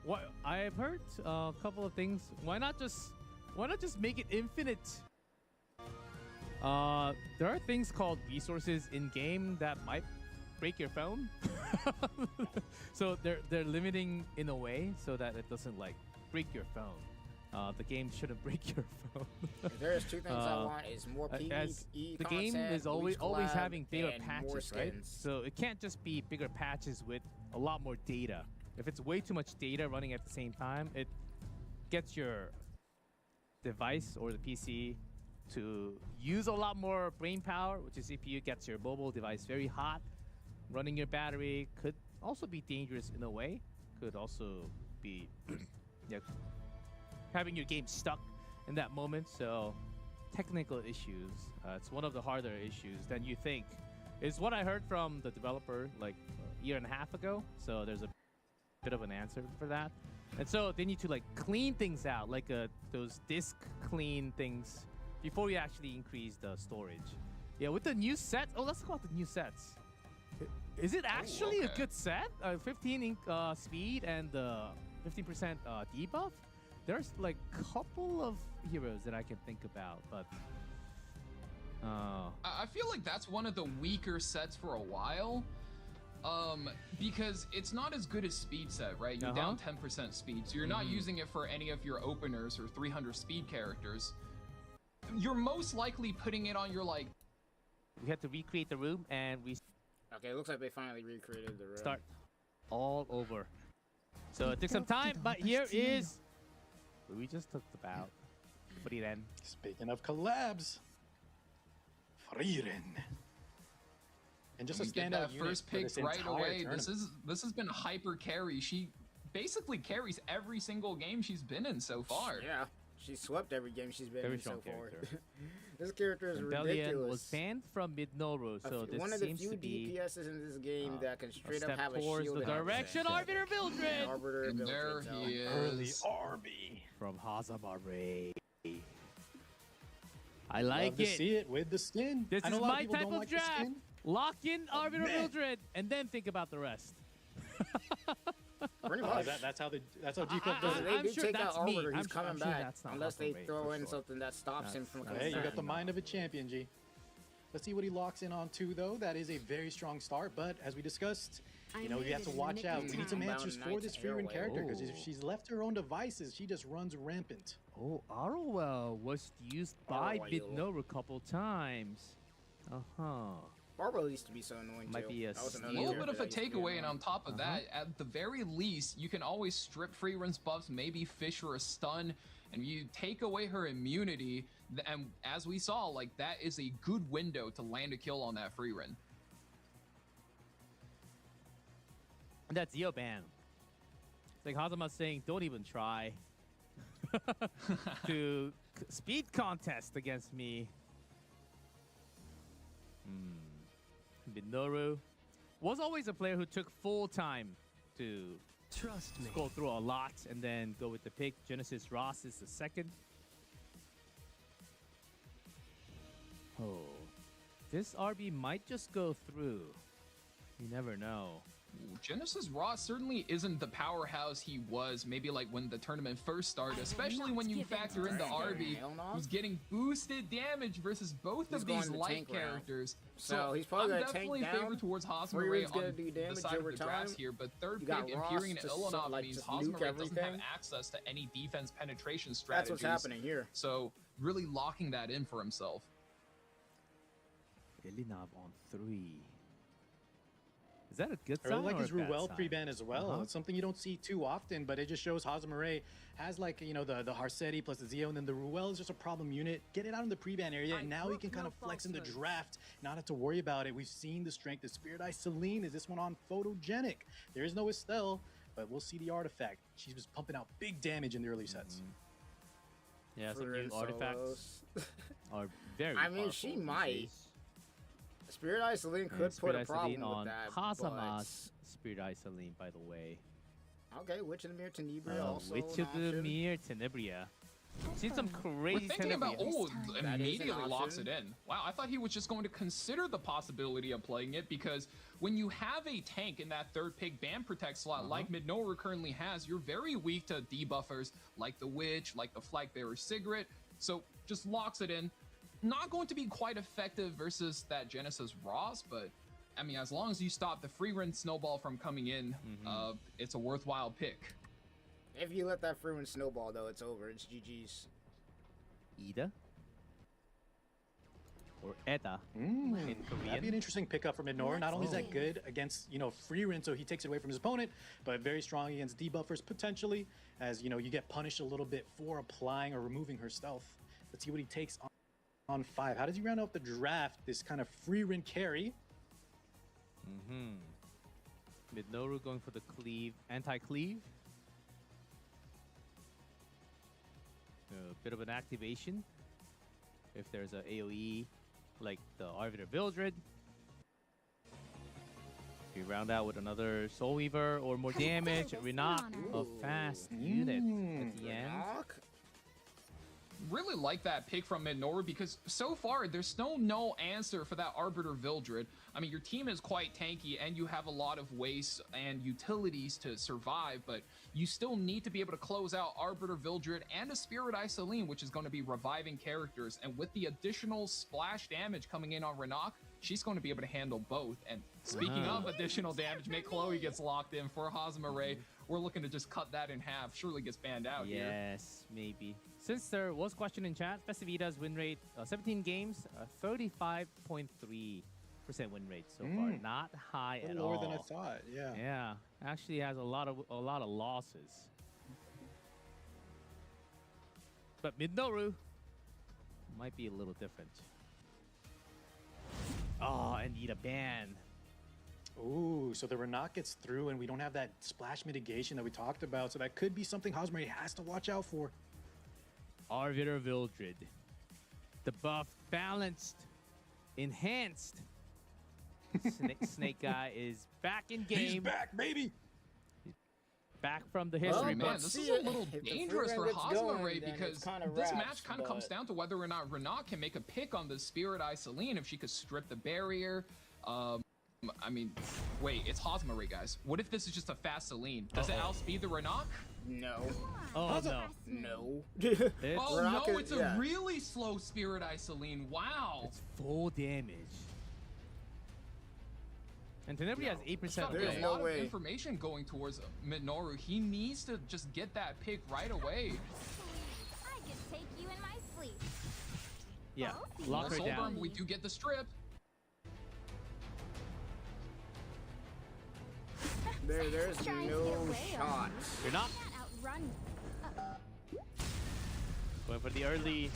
What I've heard a couple of things. Why not just make it infinite? There are things called resources in game that might break your phone. So they're limiting in a way so that it doesn't like break your phone. The game shouldn't break your phone. If there's two things I want is more as PvE the content, game is always Bleach collab, having bigger and more patches, right? skins. So it can't just be bigger patches with a lot more data. If it's way too much data running at the same time, it gets your device or the PC to use a lot more brain power, which is CPU, gets your mobile device very hot. Running your battery could also be dangerous in a way. Could also be having your game stuck in that moment. So technical issues, it's one of the harder issues than you think, is what I heard from the developer like a year and a half ago. So there's a bit of an answer for that. And so they need to like clean things out, like those disk clean things before you actually increase the storage. Yeah, with the new sets. Oh, let's talk about the new sets. Is it actually a good set? 15 speed and 15% debuff? There's like a couple of heroes that I can think about, but I feel like that's one of the weaker sets for a while. Because it's not as good as speed set, right? You're down 10% speed, so you're not using it for any of your openers or 300 speed characters. You're most likely putting it on your like. We had to recreate the room and we Okay, it looks like they finally recreated the room. start all over. So it took some time, but here is what we just talked about. Frieren. Speaking of collabs, Frieren. And just We a get standout that unit first for pick this right entire away. tournament. This has been hyper carry. She basically carries every single game she's been in so far. Yeah, she swept every game she's been Very in so strong far. character. This character is Rebellion ridiculous. was banned from Mid-Noru, so this One of the seems few to be DPSs in this game that can a straight up step have a towards shield. the and direction. everything. Arbiter Mildred! Arbiter And Mildred, there so. he is. Early Arby. From Hazamare. I Love like to it. see it with the skin. This I know is a lot my people type don't of like the draft. skin. Lock in Arbiter man. Mildred, and then think about the rest. Pretty much. That's how G Club does it. They I'm do sure take that's out me. Arbiter. He's I'm coming sure back. that's not Unless they Hazamare, throw for in sure. something that stops him from coming Hey, you back. got the mind of a champion, G. Let's see what he locks in on too, though. That is a very strong start, but as we discussed, you know, you have to watch out. We need some answers for this Freerin character, because if she's left her own devices, she just runs rampant. Oh, Arwell was used by Mid-Noru a couple times. Barbara used to be so annoying Might too. be a That was A another little character bit of a that used to be takeaway, and annoying. on top of that, at the very least, you can always strip Freeren's buffs, maybe fish her a stun, and you take away her immunity. And as we saw, like, that is a good window to land a kill on that Freeren. That's Zeo ban. It's like Hazama saying, don't even try to speed contest against me. Minoru was always a player who took full time to Trust me. scroll through a lot and then go with the pick. Genesis Ross is the second. Oh, this RB might just go through. You never know. Genesis Ross certainly isn't the powerhouse he was maybe like when the tournament first started, especially when you factor in the RB who's getting boosted damage versus both of these light characters. So he's probably I'm gonna definitely tank down. favored towards Hazamare Freeren's gonna on do the damage side of over the drafts time. here, but third You pick got Imperium Ross and to Ilonov like, means just nuke Hazamare doesn't have everything. access to any defense penetration That's strategies. what's happening here. So really locking that in for himself. Ilonov on 3. Is that a good I sign really like or his a bad Ruel sign? pre-ban as well. It's something you don't see too often, but it just shows Hazamare has, like, you know, the Harsetti plus the Zeo, and then the Ruel is just a problem unit. Get it out in the pre-ban area, and now he can kind of flex in the draft, not have to worry about it. We've seen the strength of Spirit Eye Celine. Is this one on photogenic? There is no Estelle, but we'll see the artifact. She was pumping out big damage in the early sets. Yeah, some Freerin new artifacts are very I mean, powerful she these might. days. Spirit Eye Celine could Spirit put Eye a problem Celine with on that. Hazama's Spirit Eye Celine, by the way. Okay, Witch of the Mirror Tenebria also Witch an of the option. Mirror Tenebria. Seen some We're crazy thinking about, Tenebria. immediately locks it in. Wow, I thought he was just going to consider the possibility of playing it, because when you have a tank in that third pick ban protect slot like Mid-Noru currently has, you're very weak to debuffers like the Witch, like the Flag Bearer Sigrid, so just locks it in. Not going to be quite effective versus that Genesis Ross, but I mean, as long as you stop the Freerin Snowball from coming in, it's a worthwhile pick. If you let that Freerin snowball, though, it's over. It's GG's. Ida? Or Eda Mm, in that'd be an Korean. interesting pickup for Mid-Noru. Not only is that good against, you know, Freerin, so he takes it away from his opponent, but very strong against debuffers potentially, as, you know, you get punished a little bit for applying or removing her stealth. Let's see what he takes on 5. How does he round out the draft? This kind of Freerin carry. Mid-Noru going for the cleave, anti-cleave. A bit of an activation. If there's a AoE like the Arbiter Vildred. You round out with another Soul Weaver or more damage. Renak, a fast unit at the end. Really like that pick from Mid-Noru, because so far there's still no answer for that Arbiter Vildred. I mean, your team is quite tanky and you have a lot of waste and utilities to survive, but you still need to be able to close out Arbiter Vildred and a Spirit Eye Celine, which is going to be reviving characters. And with the additional splash damage coming in on Renak, she's going to be able to handle both. And speaking of additional damage, make Chloe gets locked in for Hazamare. We're llooking to just cut that in half. Surely gets banned out here. Yes, maybe. Since there was question in chat, Festivita's win rate, 17 games, 35.3% win rate so far. Not high at all. Lower than I thought, yeah. Yeah, actually has a lot of losses. But Mid-Noru might be a little different. Oh, and need a ban. Ooh, so the Renat gets through and we don't have that splash mitigation that we talked about. So that could be something Hosmer has to watch out for. Arbiter Vildred. The buff balanced, enhanced. Snake Guy is back in game. He's back, baby. Back from the history Man, books. this is a little If the dangerous free for run gets Hosmer going, then because it's kinda this wraps, match kind of comes but- down to whether or not Renat can make a pick on the Spirit Eye Celine, if she could strip the barrier. I mean, wait, it's Hosmer, guys. What if this is just a fast Celine? Does it outspeed the Renat? No. Oh, no. No. Oh, Renat no, it's a yeah. really slow Spirit Eye Celine. Wow. It's full damage. And Tenebria has 8% There's away. a lot of information going towards Minoru. He needs to just get that pick right away. I can take you in my sleep. Yeah, lock her down. We do get the strip. There's Trying to no get away shot. You're not Outrun me. going for the early.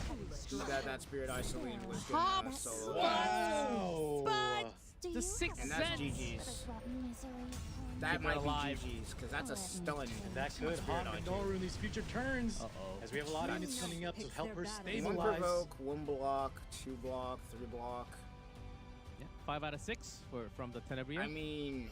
That Spirit Eye Celine was gonna solo. Wow. The 6 And that's cents. GG's. That Keep her might be alive. GG's, because that's a stun. And that could harm Minoru in these future turns. As we have a lot of units coming up to help her One stabilize. provoke, 1 block, 2 block, 3 block. Yeah, 5 out of 6 from the Tenebria. I mean,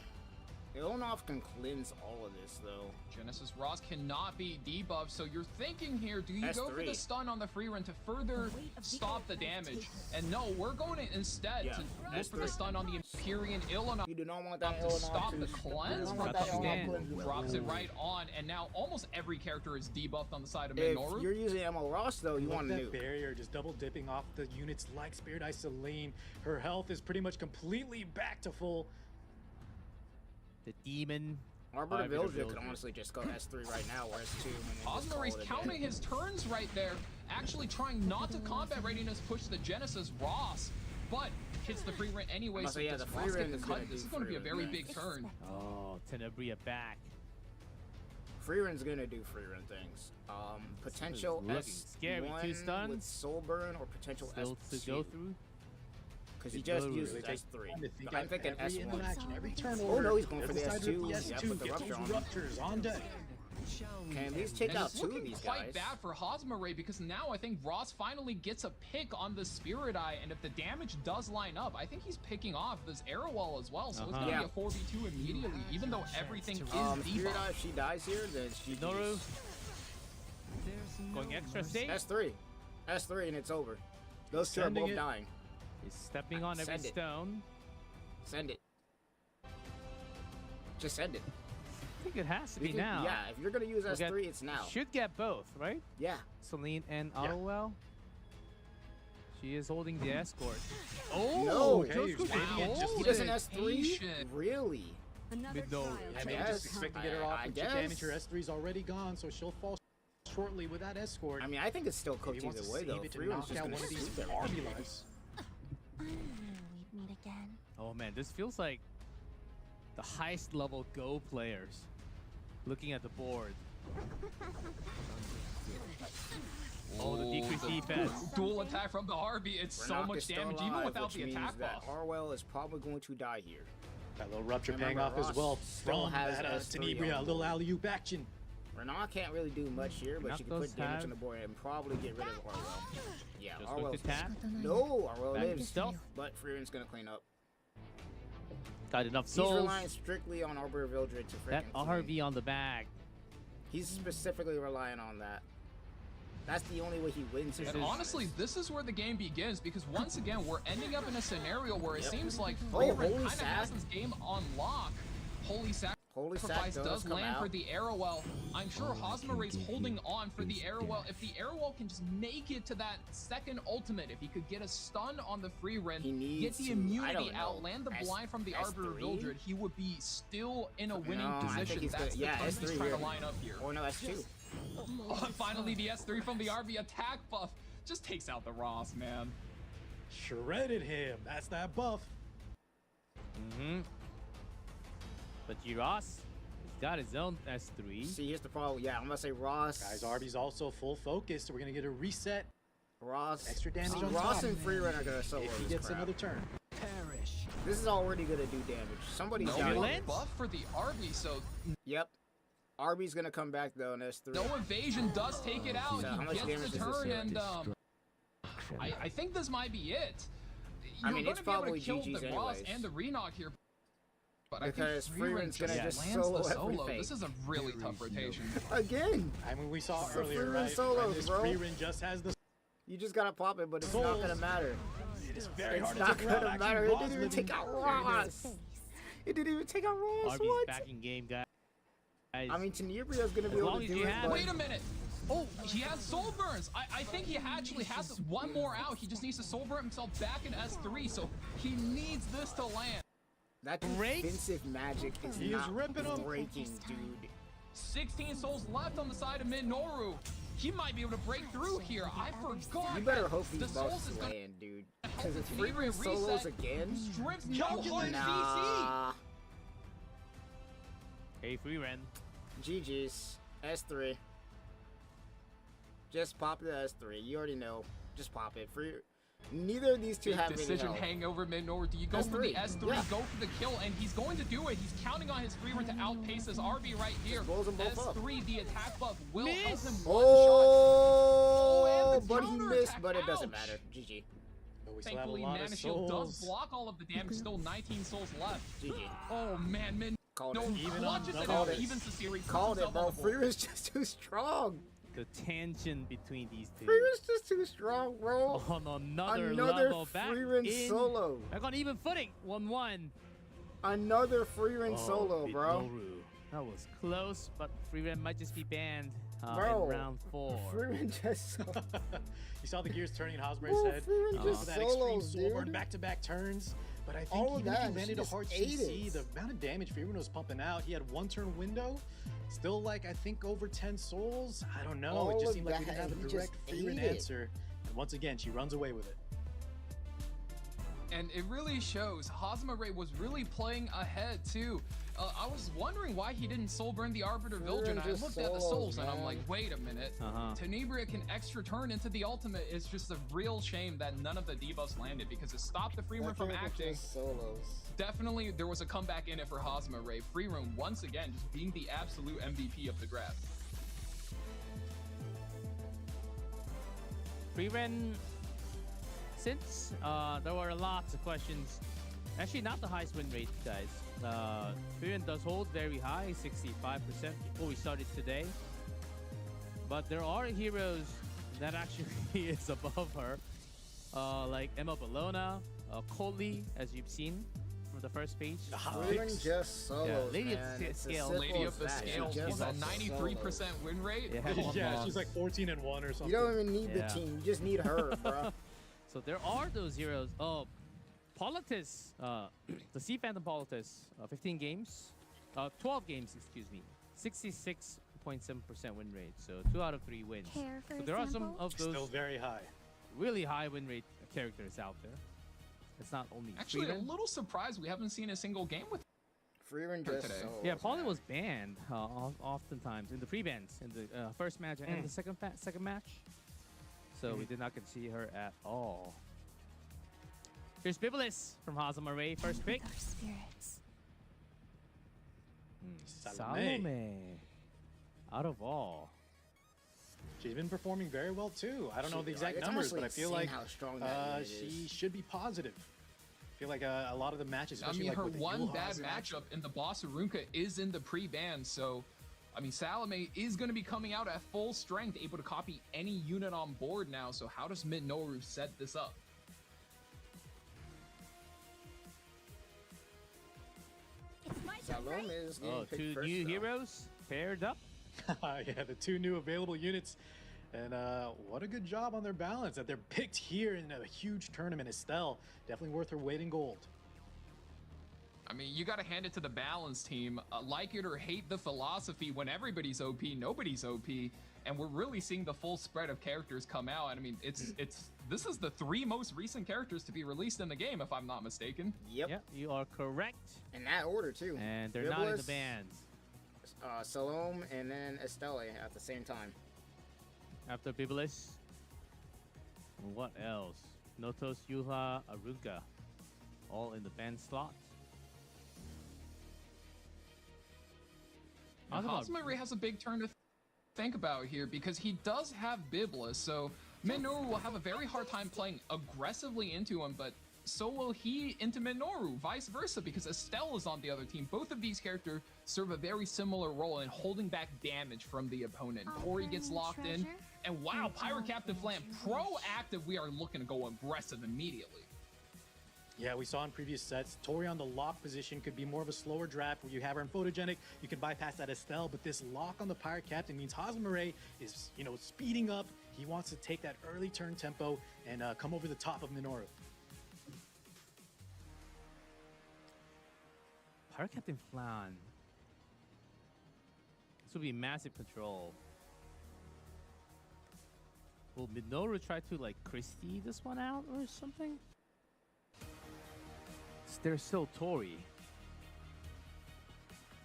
Ilonov can cleanse all of this, though. Genesis Ross cannot be debuffed, so you're thinking here, do you go for S3. the stun on the free run to further stop the damage? And no, we're going to instead to look for the stun on the Empyrean Ilonov. You do not want that to Ilonov stop to the cleanse you from don't want that the Ilonov stand. cleanse. Drops it right on, and now almost every character is debuffed on the side of If Minoru. you're using Emma Ross, though, you Look want at to that nuke. barrier just double dipping off the units like Spirit Eye Celine. Her health is pretty much completely back to full. The demon. Arbiter Vildred could honestly just go S3 right now, or S2. And then just call Osmeri's it a day. counting his turns right there, actually trying not to combat readiness push the Genesis Ross, but hits the free run anyway, so yeah, does the free Ross run get the is cut? gonna This do is going to be a free very run. big turn. Oh, Tenebria back. Free run's gonna do free run things. Potential looking S1 scary. 2 stuns. with soul burn, or potential Still S2. to go through. Because he It's just literally used They take S3. time to think I'm out thinking every S1. interaction, every Oh turnover. no, he's going for the There's the S2. side Yeah, of the put the Get rupture those on. ruptures on deck. Can at least take And out it's 2 of looking these quite guys. bad for Hosmer because now I think Ross finally gets a pick on the Spirit Eye, and if the damage does line up, I think he's picking off this arrow wall as well, so it's going to be a 4v2 immediately, even though everything is Spirit Eye, debuffed. if she dies here, then she Minoru going extra safe. S3. S3 and it's over. Those two are Sending both it. dying. He's stepping on every Send it. stone. Send it. Just send it. I think it has to You be can- now. Yeah, if you're gonna use We'll get- S3, it's now. Should get both, right? Yeah. Celine and Ottowell. She is holding the escort. No, Just goes He doesn't S3? Really? Another Minoru. trial. I mean, Yes. just expect to get her off I with chip damage. Her guess. S3's already gone, so she'll fall shortly with that escort. I mean, I think it's still If cooked he wants either to way, save though. it to Free run's knock just out gonna one of these sweep army everything. lives. We'd meet again. Oh man, this feels like the highest level Go players looking at the board. Oh, the decreased defense. Dual attack from the Harvey, it's so Renok much is still damage, even alive, without which the means attack that buff. Harwell is probably going to die here. That little rupture Remember, paying off as Ross well still from has that S3 Tenebria, a on little board. alley-oop action. Renok can't really do much here, but Not she can those put damage tab. on the board and probably get rid of Harwell. Yeah, Just Harwell's look to tap. No, Harwell Back to lives, stealth. but Freeman's gonna clean up. Got enough He's souls. relying strictly on Arbiter Vildred to freaking That clean. RV on the back. He's specifically relying on that. That's the only way he wins here. And honestly, this is where the game begins because once again, we're ending up in a scenario where it seems like Oh, Freeman holy kind of sack. has this game on lock. Holy Sacrifice does come land out. for the Arrowwell. I'm sure Hosmeray's holding on for the Arrowwell. If the Arrowwell can just make it to that second ultimate, if he could get a stun on the free run, get needs the to, I immunity don't know, out, land the blind from the Arbiter S3? Vildred, he would be still in a winning No, I think position. he's That's gonna, yeah, the turn S3 he's trying here. to line up here. Or no, S2. Oh, and finally, the S3 from the RV attack buff just takes out the Ross, man. Shredded him. That's that buff. Mm-hmm. But G-Ross, he's got his own S3. See, here's the problem. Yeah, I'm gonna say Ross. Guys, Arby's also full focus, so we're gonna get a reset. Ross. Extra damage See, on Ross top. and Freerun are gonna solo If he this gets crap. another turn. Perish. This is already gonna do damage. Somebody's No got buff for the Arby, so Yep. Arby's gonna come back though in S3. no evasion does take it out. So how much He damage gets the is this turn, doing? and I think this might be it. I You're mean, gonna it's be able to probably kill GG's the Ross anyways. and the Renok here. But Because I think Freeren's gonna just just lands solo the solo. everything. This is a really tough rotation. Again. I mean, we saw It's a earlier, Freerin right? solos, when this bro. Freerin just has the. You just gotta pop it, but it's not gonna matter. It is very It's hard to not take out. gonna Actually, matter. It Ross didn't even living take out very Ross. It didn't even take out Ross. Arby's What? back in game, guys. I mean, Tenebria's gonna be As able long to as do you it. have- But Wait a minute. Oh, he has soul burns. I think he actually has one more out. He just needs to soul burn himself back in S3, so he needs this to land. that Great. defensive magic is He is not ripping 'em. breaking, dude. 16 souls left on the side of Minoru. He might be able to break through here. I forgot. You better that hope these the souls buffs is gonna land, dude. Because if Tenebria Freeman solos reset, again, strips no hard CC. nah. Hey, Freeren. GG's. S3. Just pop the S3. You already know. Just pop it. Neither of these two have any Decision health. hangover Minoru. Do you go for the S3? Yeah. Go for the kill, and he's going to do it. He's counting on his free run to outpace his RB right here. blows them both up. S3, the attack buff will help him one Oh, and the but he counter missed, attack. but it doesn't Ouch. matter. GG. But we still have a Thankfully, lot of Mana Shield does souls. block all of the damage. Still 19 souls left. GG. Oh man, Min. Called No, it. Even on clutches it double. out, evens the series. puts Called it, himself bro. on the board. Freeman's just too strong. The tension between these two. Freeman's just too strong, bro. On another Another level, back Freeman in, solo. back on even footing. 1-1. Another Freeman Oh, solo, bro. Minoru. That was close, but Freeman might just be banned Bro, in round 4. Freeman just You saw the gears turning in Hosmer's Bro, head. Freeman He just went for that extreme solos, soul burn dude. back-to-back turns. But I think All of even if that, he she landed a just hard ate CC, it. the amount of damage Freeman was pumping out, he had one turn window. Still, like, I think over 10 souls. I don't know. All It just of seemed like we that, didn't have he a just direct Freeman ate it. answer. And once again, she runs away with it. And it really shows. Hazama Ray was really playing ahead too. I was wondering why he didn't soul burn the Arbiter Village, and I just looked at the solos, souls and I'm man. like, wait a minute. Tenebria can extra turn into the ultimate. It's just a real shame that none of the debuffs landed because it stopped the free run from acting. Solos. Definitely, there was a comeback in it for Hazama Ray. Free run once again, just being the absolute MVP of the grab. Freeman, since there were lots of questions, actually not the highest win rate, guys. Freeman does hold very high, 65% before we started today. But there are heroes that actually is above her, like Emma Bologna, Coley, as you've seen from the first page. Freeman just solos, Lady of man. the It's as Scale. simple Lady as of the that. She Scales just was a has 93% win rate. Yeah, she's like 14-1 or something. You don't even need Yeah. the team. You just need her, bro. So there are those heroes. Oh, Politis, the Sea Phantom Politis, 15 games, 12 games, excuse me, 66.7% win rate. So 2 out of 3 wins. Care for So a there are some sample? of those Still very high. really high win rate characters out there. It's not only Actually, Freeman. a little surprised we haven't seen a single game with Freeman her just today. solos. Yeah, Polly man. was banned oftentimes in the pre-bans in the first match and the second match. So we did not get to see her at all. Here's Biblis from Hazama Ray, first pick. Our spirits. Salome. Out of all. She's been performing very well too. I don't know the exact it's numbers, but I honestly feel insane like how strong that unit she is. should be positive. I feel like a lot of the matches, I especially mean, like her with the one Yule bad Haas matchup in the Boss Arunka is in the pre-ban, so I mean, Salome is going to be coming out at full strength, able to copy any unit on board now. So how does Minoru set this up? It's my turn, right? Salome is getting Oh, picked 2 first, new though. heroes paired up. Yeah, the 2 new available units. And what a good job on their balance that they're picked here in a huge tournament. Estelle, definitely worth her weight in gold. I mean, you got to hand it to the balance team. Like it or hate the philosophy, when everybody's OP, nobody's OP. And we're really seeing the full spread of characters come out. And I mean, this is the 3 most recent characters to be released in the game, if I'm not mistaken. Yep. You are correct. In that order, too. And they're not in the Biblis, bans. Salome, and then Estelle at the same time. After Biblis. What else? Notos, Yuha, Arunka. all in the band slot. Hosmare has a big turn to think about here because he does have Biblis, so Minoru will have a very hard time playing aggressively into him, but so will he into Minoru, vice versa, because Estelle is on the other team. Both of these characters serve a very similar role in holding back damage from the opponent. Tori gets locked in, and wow, Pirate Captain Flam, proactive, we are looking to go aggressive immediately. Yeah, we saw in previous sets, Tori on the lock position could be more of a slower draft where you have her in photogenic, you can bypass that Estelle, but this lock on the Pirate Captain means Hosmare is, you know, speeding up. He wants to take that early turn tempo and come over the top of Minoru. Pirate Captain Flan. This will be massive control. Will Minoru try to like Christie this one out or something? There's still Tori.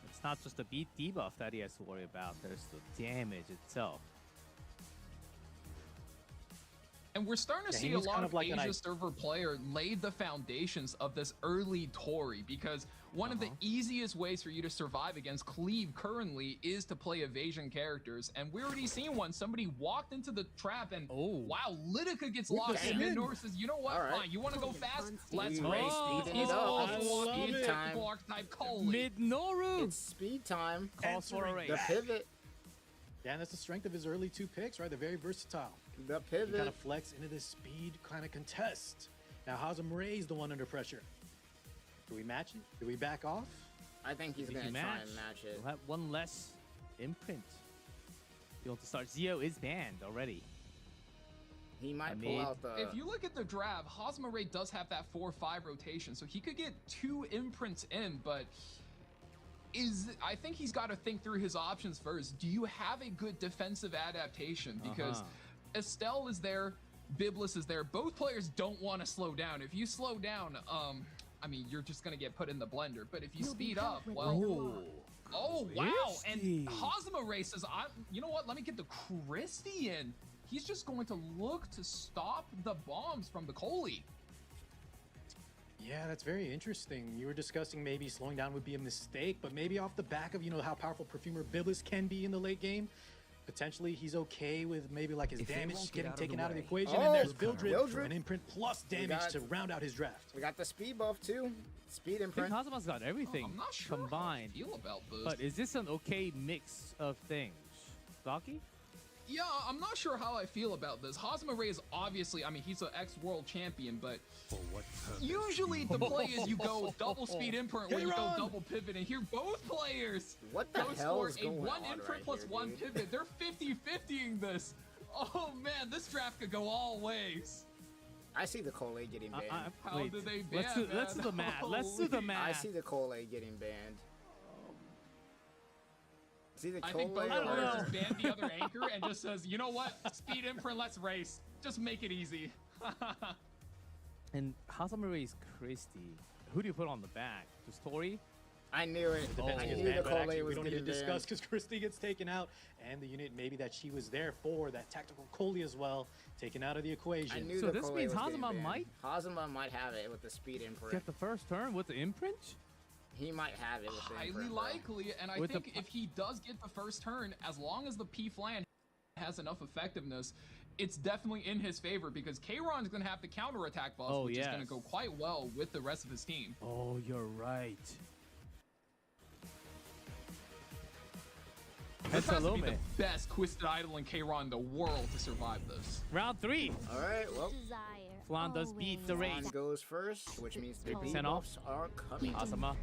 It's not just the beat debuff that he has to worry about. There's the damage itself. And we're starting to see a lot of Asia server player laid the foundations of this early Tori, because one of the easiest ways for you to survive against Cleave currently is to play evasion characters. And we already seen one. Somebody walked into the trap and wow, Litica gets locked in. Minoru says, you know what, fine, you want to go fast? Let's race. He's speed time. Minoru! It's speed time. Calls for a race. The pivot. Yeah, and that's the strength of his early two picks, right? They're very versatile. The pivot. He kind of flex into this speed kind of contest. Now, Hosmare is the one under pressure. Do we match it? Do we back off? I think he's going to try and match it. We'll have one less imprint. You want to start. Zio is banned already. He might pull out the... If you look at the draft, Hosmare does have that 4-5 rotation, so he could get 2 imprints in, but... I think he's got to think through his options first. Do you have a good defensive adaptation? Because Estelle is there, Biblis is there. Both players don't want to slow down. If you slow down, I mean, you're just going to get put in the blender. But if you speed up, well... Oh, wow. And Hosmare says, you know what? Let me get the Christie in. He's just going to look to stop the bombs from the Coley. Yeah, that's very interesting. You were discussing maybe slowing down would be a mistake, but maybe off the back of, you know, how powerful Perfumer Biblis can be in the late game, potentially he's okay with maybe like his damage getting taken out of the equation. And there's Vildred, an imprint plus damage to round out his draft. We got the speed buff too. Speed imprint. I think Kazuma's got everything I'm not sure combined. How I feel about this. But is this an okay mix of things? Zaki? Yeah, I'm not sure how I feel about this. Hosmare is obviously, I mean, he's an ex-world champion, but usually the play is you go double speed imprint where you go double pivot, and here both players what the hell is going one on imprint right plus here, one dude? pivot. They're 50-50ing this. Oh man, this draft could go all ways. I see the Cole getting banned. How wait, did they ban? let's do the math. Let's do the math. I see the Cole getting banned. I think both players just ban the other anchor and just says, you know what? Speed imprint, let's race. Just make it easy. And Hosmare is Christie. Who do you put on the back? Just Tori? I knew it. I knew the Cole was we don't need to getting discuss banned. because Christie gets taken out, and the unit maybe that she was there for, that tactical Coley as well, taken out of the equation. I knew so the this Cole means was Hazama might have it with the speed imprint. get the first turn with the imprint? He might have it with the Highly imprint, likely, and I think if he does get the first turn, as long as the P flan has enough effectiveness, it's definitely in his favor because K-Ron's going to have the counterattack buff, which is going to go quite well with the rest of his team. Oh, you're right. This has to be the best Twisted Idol and K-Ron in the world to survive this. Round 3. All right, well. Flan does beat the race. Flan goes first, which means the 50% off are coming. Asama.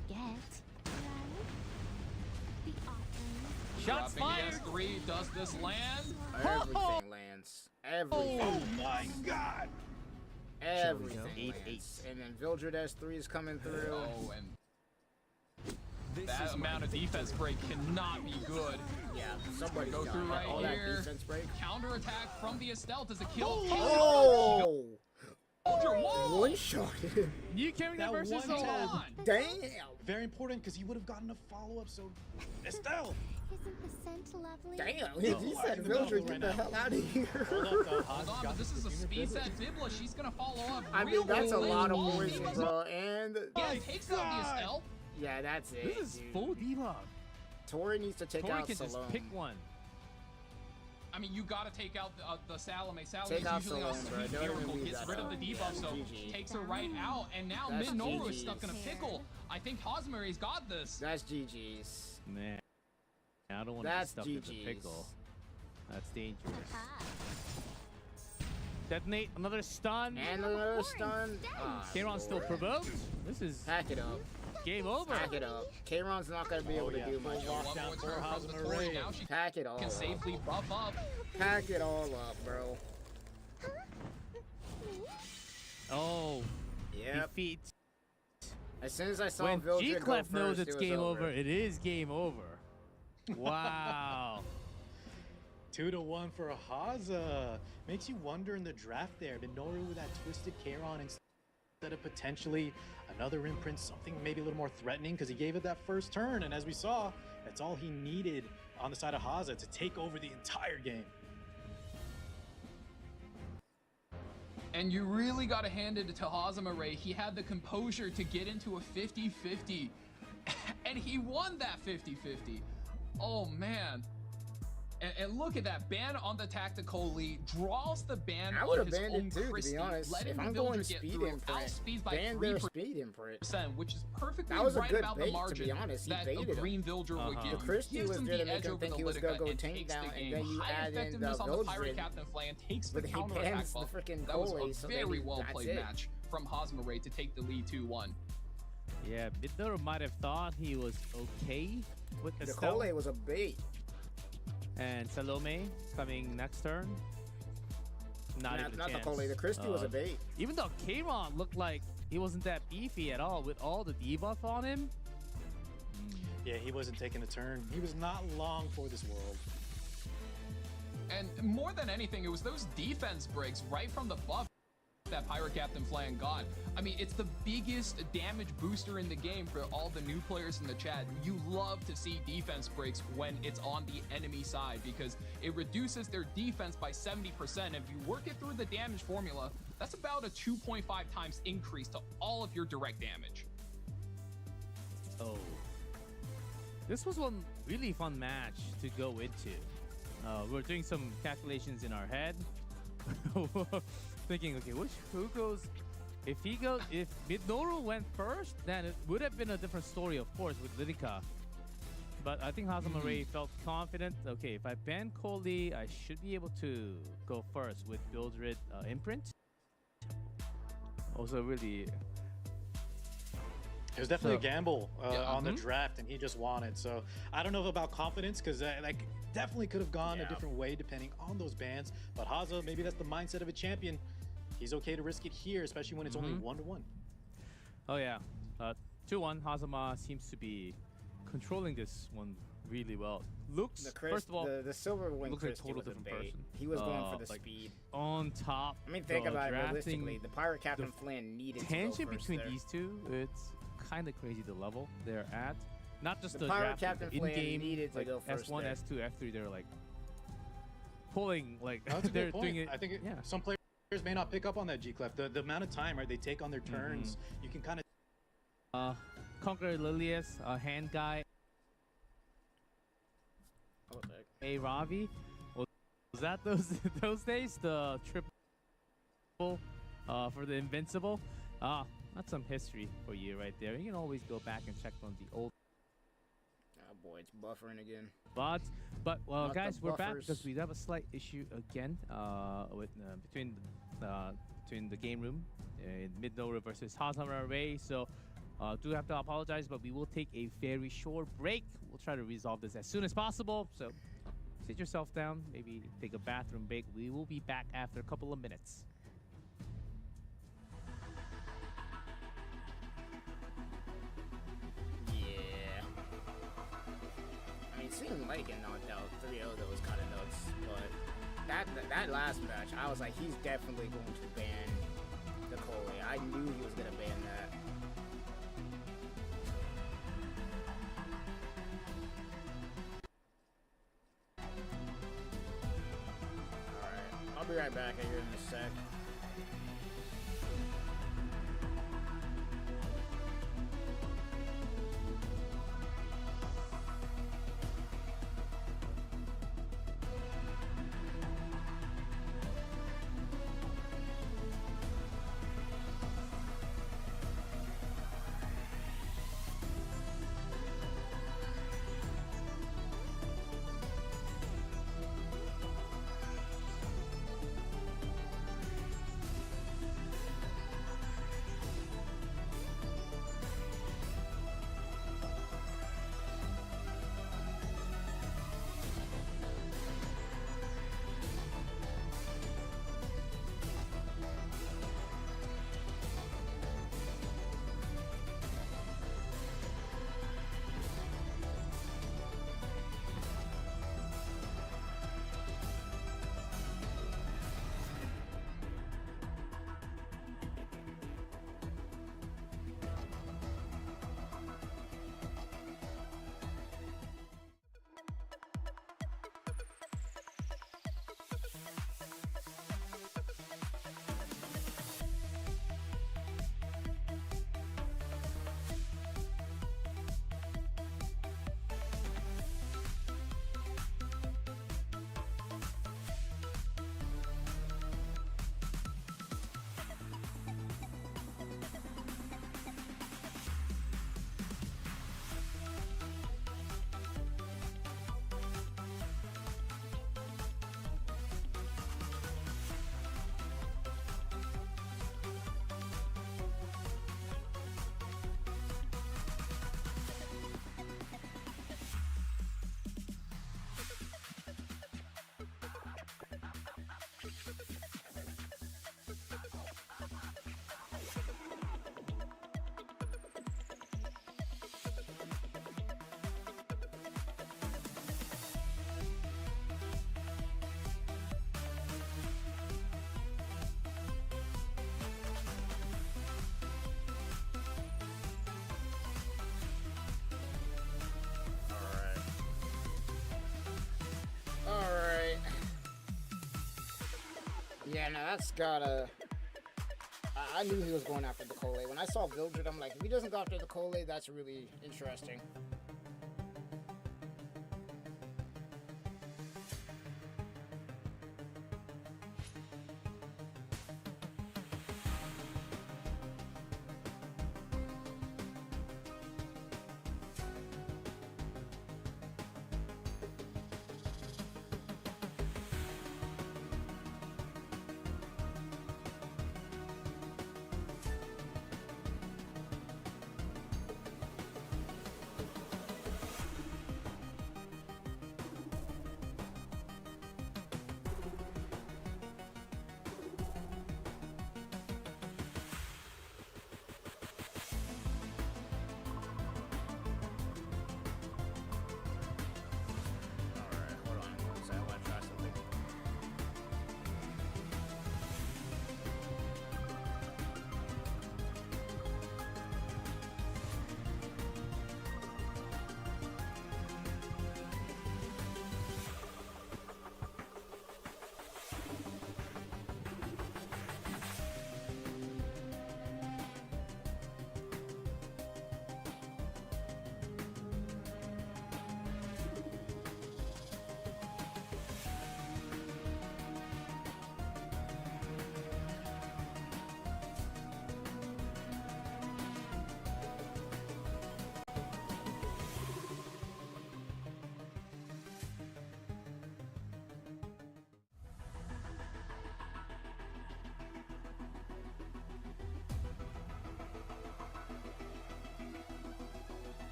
Shots fired. S3, does this land? Everything lands. Everything. Oh my god! Everything lands. And then Vildred S3 is coming through. Oh, and that amount of defense break cannot be good. Yeah, somebody's go through right all here. That defense break. Counter attack from the Estelle. Does it kill? Oh! One shot. You carrying that versus one Damn. Very important because he would have gotten a follow-up. So Estelle, Isn't the scent lovely? Damn, he said Mildred, get the hell out of here. Hold on, but this is a speed set. Bibla, she's gonna follow up. I mean, that's a lot of poison, bro. And yeah, takes out the L. Yeah, that's it. This is dude. full debuff. Tori needs to take Tori out can Salome. just pick one. I mean, you gotta take out the Salome. Salome Take is out usually on Salome, bro. speed Don't miracle, even leave gets that rid of out. the debuff, so GG. takes her right out. And now That's Minoru is GG's. stuck in a pickle. I think Hosmary's got this. That's GG's. Man, I don't want to be That's stuck in the GG's. pickle. That's dangerous. Detonate another stun. And another stun. Kayron still provoked. This is Pack it up. game over. Pack it up. Kayron's not gonna be able to do much. One more turn from the Tori. Now she Pack it all can up. safely buff up. Pack it all up, bro. Oh. Yep. Defeat. As soon as I saw When Vildred go G-Clef knows first, it's it was game over. over, it is game over. Wow. 2-1 for Haza. Makes you wonder in the draft there. Minoru with that twisted Kayron instead of potentially another imprint, something maybe a little more threatening because he gave it that first turn. And as we saw, that's all he needed on the side of Haza to take over the entire game. And you really got to hand it to Hazamare. He had the composure to get into a 50-50. And he won that 50-50. Oh, man. And look at that. Ban on the tactical lead. Draws the ban I on would have his banned own it too, to Christie. be honest. Letting If the I'm villager going get speed through. imprint, Outspeeds by ban their 3%, speed imprint. which is perfectly That was a right good about bait, the to margin be honest. He that a baited him. green villager would give. The Christie Gives was him there to the make edge him over think the he was gonna Litica go and tank takes down, the and game. then you High add in the effectiveness on the Pirate Vildred, Captain flank, takes the but he counter attack bans the buff. freaking That was Kole, a so then very he- well that's played it. match from Hazamare to take the lead 2-1. Yeah, Minoru might have thought he was okay with The Estelle. Kole was a bait. And Salome coming next turn. Not even a Not the chance. Kole. The Christie was a bait. Even though Kayron looked like he wasn't that beefy at all with all the debuff on him. Yeah, he wasn't taking a turn. He was not long for this world. And more than anything, it was those defense breaks right from the buff that Pirate Captain Flan got. I mean, it's the biggest damage booster in the game for all the new players in the chat. You love to see defense breaks when it's on the enemy side because it reduces their defense by 70%. If you work it through the damage formula, that's about a 2.5 times increase to all of your direct damage. Oh. This was one really fun match to go into. We're doing some calculations in our head. Thinking, okay, who goes? If Minoru went first, then it would have been a different story, of course, with Litica. But I think Hazamare felt confident. Okay, if I ban Kole, I should be able to go first with Vildred imprint. Also, really. It was definitely a gamble on the draft, and he just won it. So I don't know about confidence because like definitely could have gone a different way depending on those bans. But Haza, maybe that's the mindset of a champion. He's okay to risk it here, especially when it's only 1-1. Oh yeah, 2-1. Hazama seems to be controlling this one really well. Looks first of all, the silver wing looks like a Christie total was a different bait. person. He was going for the like, speed. On top. I mean, think about it drafting realistically. The Pirate Captain Flan needed to go tension first between there. these two. It's kind of crazy the level they're at. Not just The the Pirate drafting, Captain but Flan in-game, needed to like go first S1, there. S2, F3. They're like pulling like That's a they're good point. doing it. I think some players may not pick up on that G-Clef. The amount of time they take on their turns, you can kind of Conqueror Lilius, hand guy. Hey Ravi, was that those days? The triple for the invincible. That's some history for you right there. You can always go back and check on the old. Oh boy, it's buffering again. But well, Not guys, the we're back buffers. because we have a slight issue again with between the game room in Minoru versus Hazamare. So do have to apologize, but we will take a very short break. We'll try to resolve this as soon as possible. So sit yourself down, maybe take a bathroom break. We will be back after a couple of minutes. Yeah. I mean, seeing Lake get knocked out 3-0 that was kind of nuts, but that last match, I was like, he's definitely going to ban the Kole. I knew he was gonna ban that. be right back here in a sec. Yeah, no, that's gotta... I knew he was going after the Kole. When I saw Vildred, I'm like, if he doesn't go after the Kole, that's really interesting.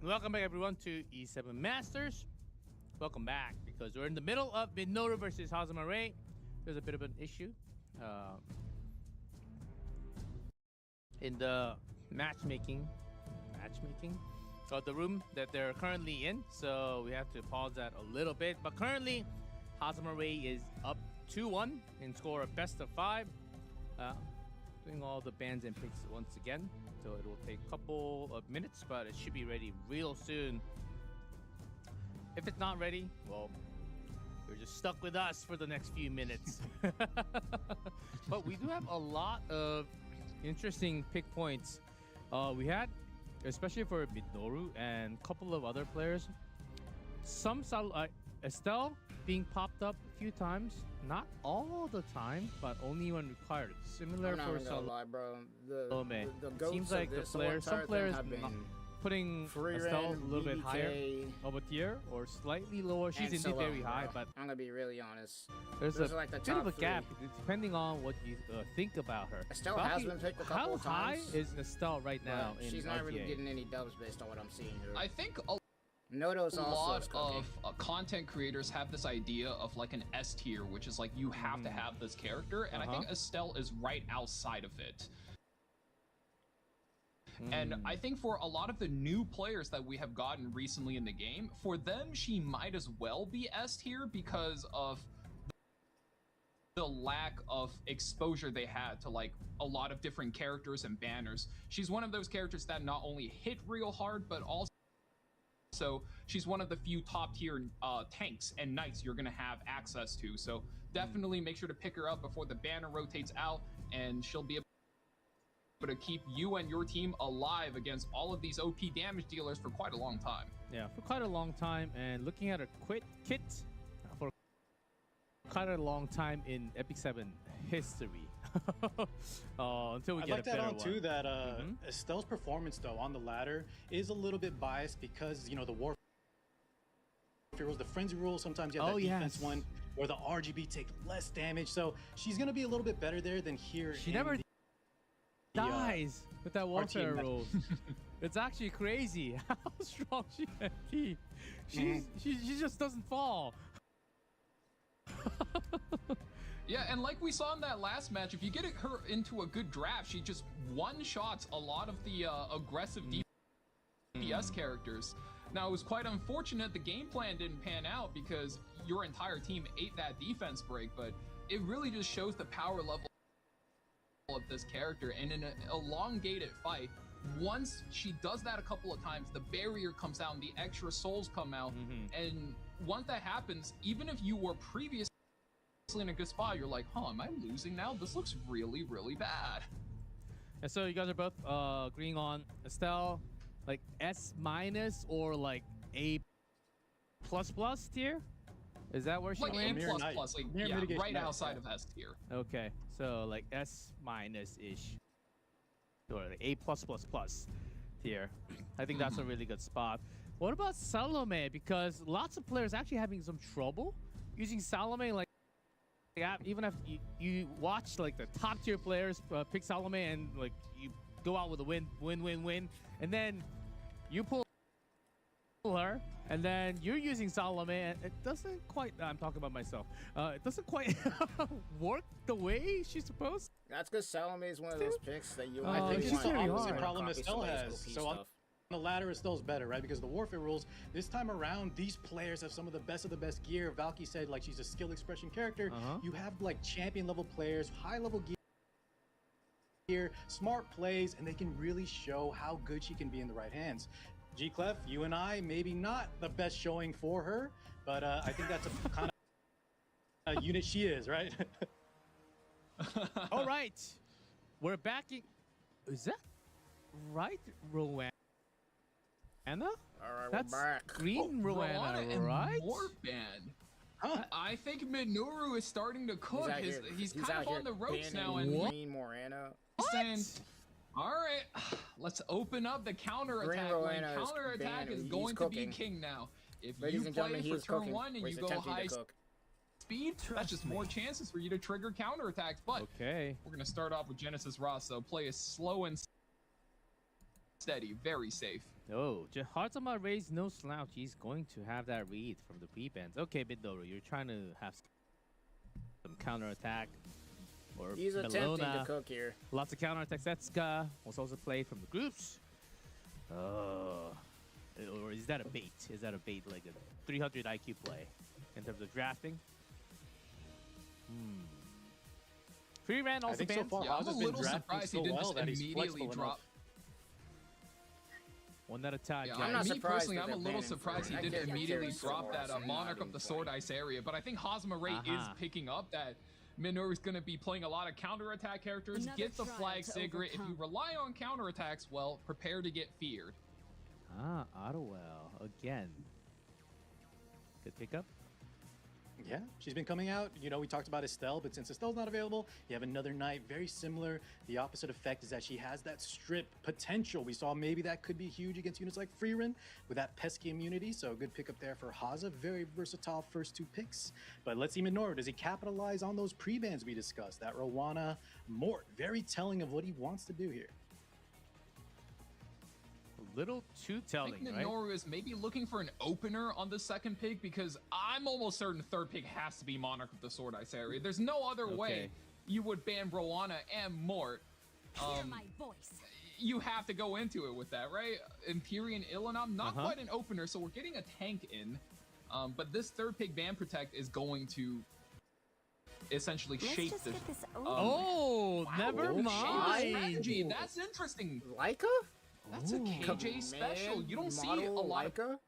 Welcome back, everyone, to E7 Masters. Welcome back, because we're in the middle of Minoru versus Hazama Ray. There's a bit of an issue in the matchmaking of the room that they're currently in, so we have to pause that a little bit. But currently, Hazama Ray is up 2-1 in score of best of 5. Doing all the bans and picks once again. So it will take a couple of minutes, but it should be ready real soon. If it's not ready, well, you're just stuck with us for the next few minutes. But we do have a lot of interesting pick points. We had, especially for Minoru and a couple of other players, some Estelle being popped up a few times, not all the time, but only when required. Similar for Salome. Seems like the players, some players putting Estelle a little bit higher of a tier or slightly lower. She's indeed very high, but I'm gonna be really honest. There's a like the bit of a top gap three. depending on what you think about her. Estelle has been picked a couple of times. How high is Estelle right now in she's not really RTA? getting any dubs based on what I'm seeing here. I think Nodo's a also lot of content creators have this idea of like an S tier, which is like you have to have this character, and I think Estelle is right outside of it. And I think for a lot of the new players that we have gotten recently in the game, for them she might as well be S tier because of the lack of exposure they had to like a lot of different characters and banners. She's one of those characters that not only hit real hard, but also she's one of the few top tier tanks and knights you're gonna have access to. So definitely make sure to pick her up before the banner rotates out, and she'll be able to keep you and your team alive against all of these OP damage dealers for quite a long time. Yeah, for quite a long time. And looking at a kit for quite a long time in Epic 7 history. Until we I'd get like a to better add on one. too that Estelle's performance though on the ladder is a little bit biased because the warfare rules, the frenzy rules, sometimes you have that defense one where the RGB take less damage, so she's gonna be a little bit better there than here. She never dies with that warfare rules. It's actually crazy how strong she can be. She just doesn't fall. Yeah, and like we saw in that last match, if you get her into a good draft, she just one-shots a lot of the aggressive DPS characters. Now, it was quite unfortunate the game plan didn't pan out because your entire team ate that defense break, but it really just shows the power level of this character. And in an elongated fight, once she does that a couple of times, the barrier comes out and the extra souls come out. And once that happens, even if you were previously in a good spot, you're like, am I losing now? This looks really, really bad. And so you guys are both agreeing on Estelle, like S- or like A++ tier? Is that where she like lands? A++, like right outside of S tier. Okay, so like S- ish, or like A++ tier. I think that's a really good spot. What about Salome? Because lots of players actually having some trouble using Salome. Like even if you watch like the top tier players pick Salome and like you go out with a win, and then you pull her, and then you're using Salome, and it doesn't quite. I'm talking about myself. It doesn't quite work the way she's supposed. That's because Salome is one of those picks that you. I think it's the opposite problem copy Estelle somebody's has. OP So on stuff. the ladder, Estelle's better, right? Because the warfare rules this time around, these players have some of the best gear. Valky said like she's a skill expression character. You have like champion level players, high level gear, smart plays, and they can really show how good she can be in the right hands. G-Clef, you and I, maybe not the best showing for her, but I think that's a kind of unit she is, right? All right, we're backing. Is that right, Rowan? Anna? All right, that's we're back. Green Rowana, and right? Warband. I think Minoru is starting to cook. He's kind out of here on the ropes now, banning and Green Morana. saying, all right, let's open up the counter attack. Green Rowena Counter attack is going to be king now. If Ladies you and play gentlemen, he for is turn cooking. 1 and Or you he's go attempting high to cook. speed, that's just more chances for you to trigger counter attacks. But okay, we're gonna start off with Genesis Ross, so play is slow and steady, very safe. Oh, Hazama Ray's no slouch. He's going to have that read from the pre-bans. Okay, Midoro, you're trying to have some counter attack. Or He's attempting to Melona. cook here. Lots of counter attacks. Setsuka was also played from the groups. Or is that a bait? Is that a bait like a 300 IQ play in terms of drafting? Free ran also I think so banned. far Yeah, I'm a Haza's been little drafting surprised so he didn't well just that he's immediately flexible drop. enough. One at a time. Yeah, Jack. I'm not me surprised personally, that I'm a they're little banning surprised he Free. I didn't get that immediately Terry's drop that Swords Monarch not of the in Sword play. Ice area, but I think Hazama Ray is picking up that Minoru is going to be playing a lot of counterattack characters. Another Get the trial flag to cigarette. If you overcome. rely on counterattacks, well, prepare to get feared. Ottawell again. Good pickup. Yeah, she's been coming out. You know, we talked about Estelle, but since Estelle's not available, you have another knight. Very similar. The opposite effect is that she has that strip potential. We saw maybe that could be huge against units like Freerin with that pesky immunity. So a good pickup there for Haza. Very versatile first 2 picks. But let's see Minoru. Does he capitalize on those pre-bans we discussed? That Rowana Mort. Very telling of what he wants to do here. A little too telling, I think right? Minoru is maybe looking for an opener on the second pick because I'm almost certain third pick has to be Monarch of the Sword Ice area. There's no other way you would ban Rowana and Mort. Hear my voice. You have to go into it with that, right? Empyrean Illinam, not quite an opener, so we're getting a tank in. But this third pick ban protect is going to essentially shape this. Oh, Wow, never shape mind. strategy. That's interesting. Leica? That's a KJ special. You don't see a lot of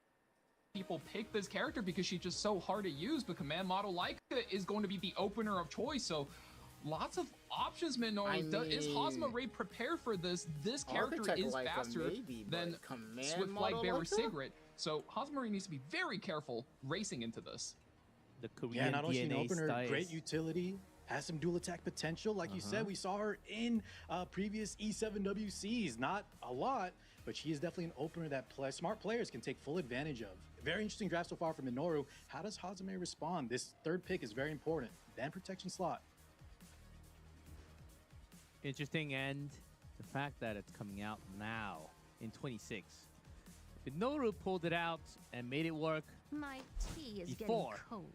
people pick this character because she's just so hard to use, but Command Model Leica is going to be the opener of choice. So lots of options, Minoru. Is Hazama Ray prepared for this? This character Architect is Leica faster maybe, than Command Swift Model Flag Bearer Leica? Sigrid. So Hazama Ray needs to be very careful racing into this. The Korean Yeah, not only is she an DNA opener, style. great utility, has some dual attack potential. Like you said, we saw her in previous E7WCs. Not a lot, but she is definitely an opener that smart players can take full advantage of. Very interesting draft so far from Minoru. How does Hazame respond? This third pick is very important. Ban protection slot. Interesting, and the fact that it's coming out now in 26. If Minoru pulled it out and made it work, My tea is Before. getting cold.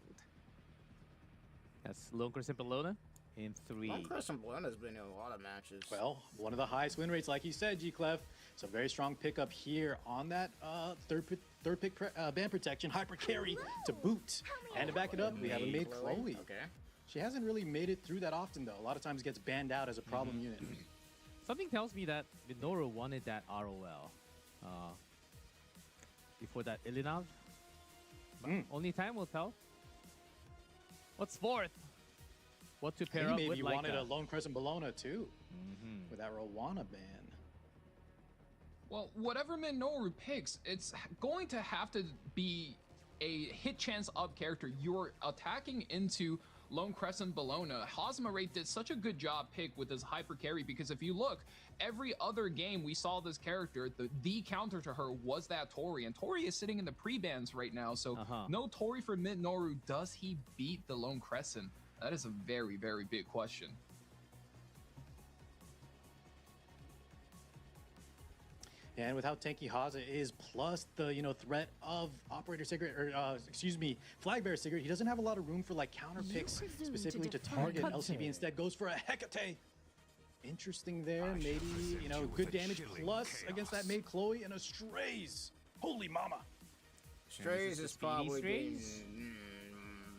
that's Lone Crescent Bellona in 3. Long Crescent Bellona has been in a lot of matches. Well, one of the highest win rates, like you said, G-Clef. So very strong pickup here on that third pick ban protection. Hyper carry to boot. And to back it up, we have a made Chloe. Okay. She hasn't really made it through that often, though. A lot of times gets banned out as a problem unit. Something tells me that Minoru wanted that ROL before that Ilinav. Only time will tell. What's fourth? What to pair up Maybe with you Leica. wanted a Lone Crescent Bellona, too, with that Rowana ban. Well, whatever Minoru picks, it's going to have to be a hit chance up character. You're attacking into Lone Crescent Bellona. Hazama Ray did such a good job pick with his hyper carry because if you look, every other game we saw this character, the counter to her was that Tori, and Tori is sitting in the pre-bans right now, so no Tori for Minoru. Does he beat the Lone Crescent? That is a very, very big question. And with how tanky Haza is, plus the threat of Operator Sigurd, or Flag Bearer Sigurd, he doesn't have a lot of room for like counter picks specifically to target. LCB instead goes for a Hecate. Interesting there, maybe good damage plus against that maid Chloe and a Strays. Holy mama! Strays is probably being,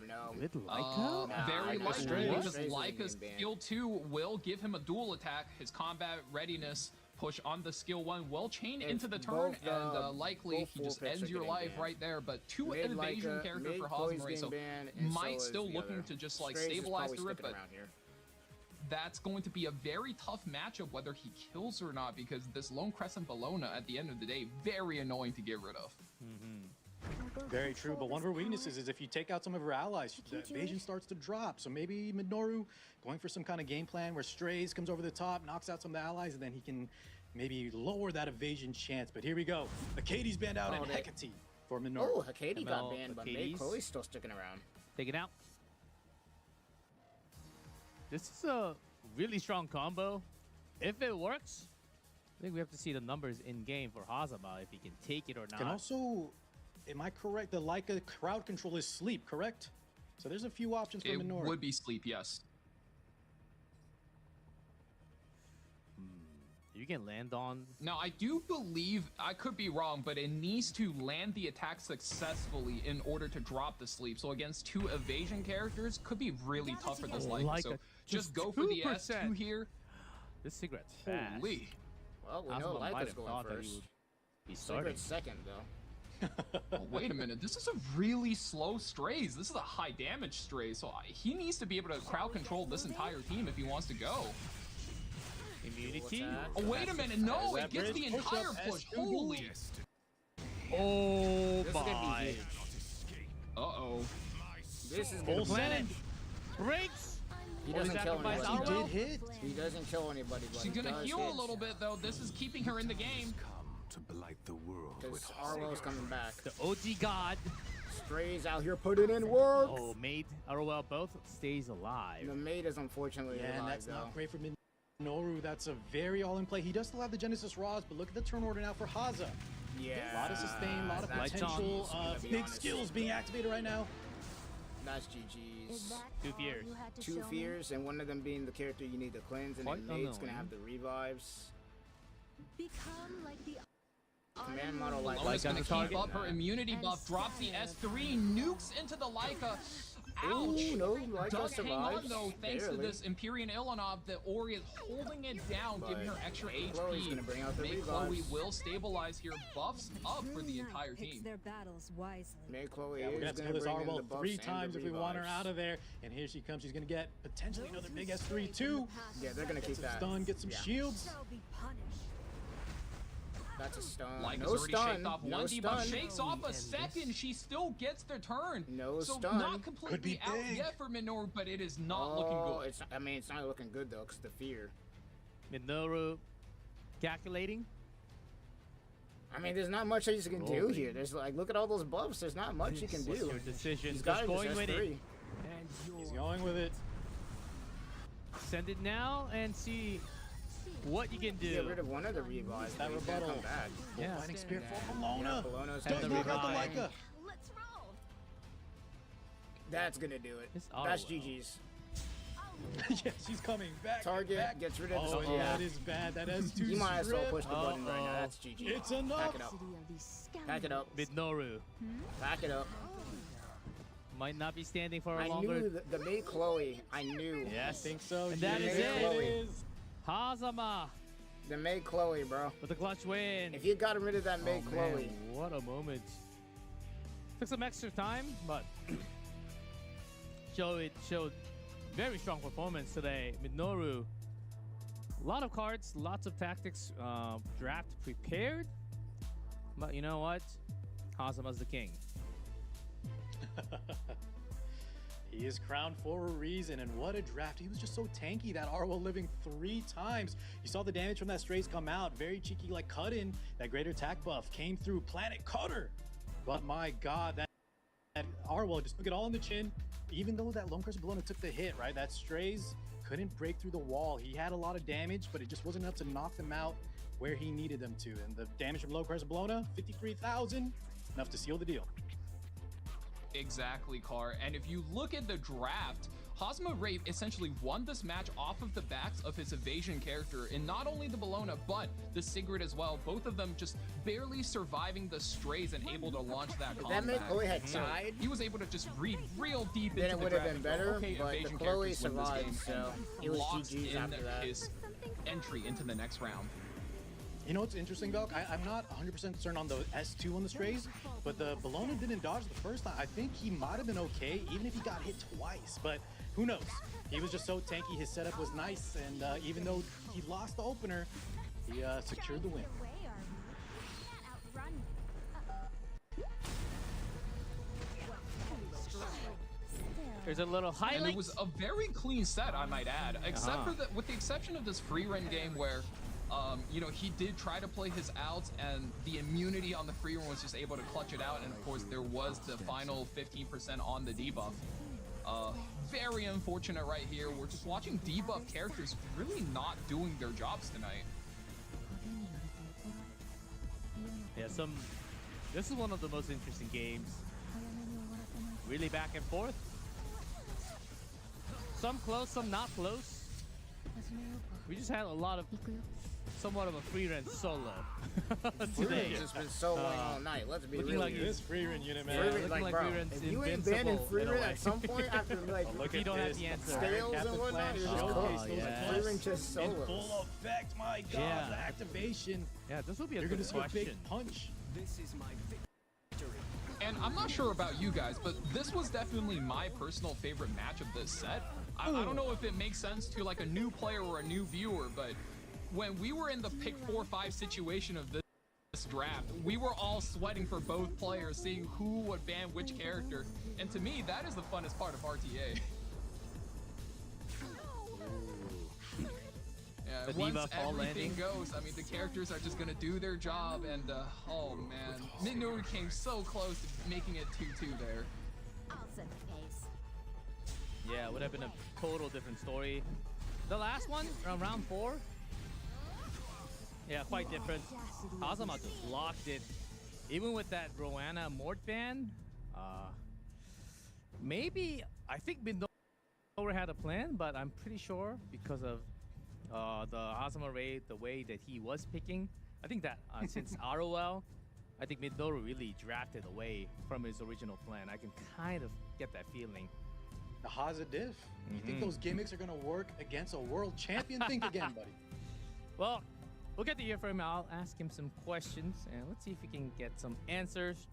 no. With Leica? Very Nah, likely Strays because isn't Leica's being banned. skill 2 will give him a dual attack. His combat readiness push on the skill 1 will chain into the turn, and likely both he just 4 picks ends are your getting life banned. right there. But 2 Mid evasion Leica, character mid for Chloe's Hazama Ray, so getting banned, and so might is still the looking other. to just like Strays is stabilize probably through it, sticking but around here. that's going to be a very tough matchup whether he kills or not, because this Lone Crescent Bellona at the end of the day, very annoying to get rid of. Very true, but one of her weaknesses is if you take out some of her allies, the evasion starts to drop. So maybe Minoru going for some kind of game plan where Strays comes over the top, knocks out some of the allies, and then he can maybe lower that evasion chance. But here we go. Hakete's banned out and Hecate for Minoru. Oh, Hecate got banned, but Maid Chloe's still sticking around. Take it out. This is a really strong combo. If it works, I think we have to see the numbers in game for Hazama if he can take it or not. Can also, am I correct? The Leica crowd control is sleep, correct? So there's a few options for It Minoru. would be sleep, yes. You can land on. Now, I do believe, I could be wrong, but it needs to land the attack successfully in order to drop the sleep. So against 2 evasion characters, could be really tough for this Leica. So just go for the S2 here. This Cigarette's fast. Holy. Well, we know Leica's going first. Cigarette's second, though. Oh, wait a minute. This is a really slow Strays. This is a high damage Stray. So he needs to be able to crowd control this entire team if he wants to go. Immunity. Oh, wait a minute. No, it gets the entire push. Holy. Oh, this my. is gonna be huge. Uh-oh. This is Full gonna planet. Breaks. He doesn't kill anybody. He did hit. He doesn't kill anybody, but She's gonna he heal hit. a little bit, though. This is keeping her in the game. To blight the world with Arwell's coming back. The OG God. Strays out here putting in work. Oh, Maid, Arwell both stays alive. The Maid is unfortunately Yeah, and alive, that's though. not great for Minoru. That's a very all-in play. He does still have the Genesis Raws, but look at the turn order now for Haza. Yeah. A lot of sustain, a lot of that's potential, GG's, big skills being activated right now. That's GG's. 2 fears. 2 fears, and one of them being the character you need to cleanse, and then Maid's gonna have the revives. Become like the Command model like Lona's gonna keep up her that. immunity buff, drops the S3, nukes into the Leica. Ouch! Ooh, no, Leica Does hang on survives, though, thanks to barely. this Empyrean Ilonov. The Ori is holding it down, giving her extra Chloe's HP. gonna bring out the May Chloe revives. will stabilize here, buffs up for the entire team. their battles wisely. May Chloe Yeah, we're is gonna have to gonna kill this bring in the Arwell buffs 3 and the times if we want her revives. out of there. And here she comes. She's gonna get potentially another big S3 too. Yeah, they're gonna Get keep some that. stun, get some Yeah. shields. Shall be punished. That's a stun. Leica's no already stun. shaked off no one debuff, stun. shakes off a second. She still gets the turn. No so stun. not Could completely be out big. yet for Minoru, but it is not looking good. It's, I mean, it's not looking good though, cause the fear. Minoru calculating. I mean, there's not much that you can do here. There's like, look at all those buffs. There's not much you can do. What's your decision? He's got Just going with it. He's going with it. Send it now and see what you can do. Get rid of one of the revives. That He's gonna rebuttal. come back. Yeah. Fighting Spirit for Bologna. Bologna's Does the knock out the revive. Leica. Let's roll. That's gonna do it. It's That's Arwell. GG's. Yeah, she's coming back. Target back. gets rid of Oh, this. yeah, that is bad. That has 2 You might as well strip. push the button right now. That's GG. It's enough. Pack it up. Pack it up. Minoru Pack it up. might not be standing for a I longer. knew the May Chloe. I knew. Yes. I think so. And that yeah, is it. it is. Hazama The May Chloe, bro. with the clutch win. If you got rid of that May Oh, Chloe, man, what a moment. Took some extra time, but showed very strong performance today. Minoru, a lot of cards, lots of tactics, draft prepared. But you know what? Hazama's the king. He is crowned for a reason, and what a draft. He was just so tanky, that Arwell living 3 times. You saw the damage from that Strays come out. Very cheeky, like cut in. That greater attack buff came through. Planet Cutter. But my God, that Arwell just took it all on the chin. Even though that Lone Crest Bologna took the hit, right? That Strays couldn't break through the wall. He had a lot of damage, but it just wasn't enough to knock them out where he needed them to. And the damage from Lone Crest Bologna, 53,000, enough to seal the deal. Exactly, Car. And if you look at the draft, Hazama Rave essentially won this match off of the backs of his evasion character, and not only the Bologna, but the Sigrid as well. Both of them just barely surviving the Strays and able to launch that if combat. that May Chloe had So died, he was able to just read real deep then into it the would have draft been and go, better, okay, but the evasion Chloe characters win this survived, game, so and it was locks GG's in after that. his entry into the next round. You know what's interesting, Belk? I'm not 100% certain on the S2 on the Strays, but the Bologna didn't dodge the first time. I think he might have been okay, even if he got hit twice, but who knows? He was just so tanky, his setup was nice, and even though he lost the opener, he secured the win. There's a little highlight. And it was a very clean set, I might add, except for with the exception of this free run game where, you know, he did try to play his outs, and the immunity on the free run was just able to clutch it out. And of course, there was the final 15% on the debuff. Very unfortunate right here. We're just watching debuff characters really not doing their jobs tonight. Yeah, this is one of the most interesting games. Really back and forth. Some close, some not close. We just had a lot of somewhat of a free run solo Freeren's just been soloing all night. Let's be looking real. like here. This free run unit, man. Freeren, like, bro, if you ain't banning Freeren at some point after like if you don't have the answer, scales and whatnot, you're just Freeren just in solos. full effect. My God, Yeah. the activation. Yeah, this will be a You're good gonna see a question. big punch. This is my victory. And I'm not sure about you guys, but this was definitely my personal favorite match of this set. I don't know if it makes sense to like a new player or a new viewer, but when we were in the pick 4-5 situation of this draft, we were all sweating for both players, seeing who would ban which character. And to me, that is the funnest part of RTA. Yeah, The once debuff all everything landing. goes, I mean, the characters are just gonna do their job, and oh man, Minoru came so close to making it 2-2 there. I'll set the pace. Yeah, it would have been a total different story. The last one, round 4. Yeah, quite different. Kazama just locked it. Even with that Roanna Mort ban, maybe, I think Minoru had a plan, but I'm pretty sure because of the Azuma raid, the way that he was picking, I think that since ROL, I think Minoru really drafted away from his original plan. I can kind of get that feeling. The Haza diff. You think those gimmicks are gonna work against a world champion? Think again, buddy. Well, we'll get to hear from him. I'll ask him some questions, and let's see if we can get some answers.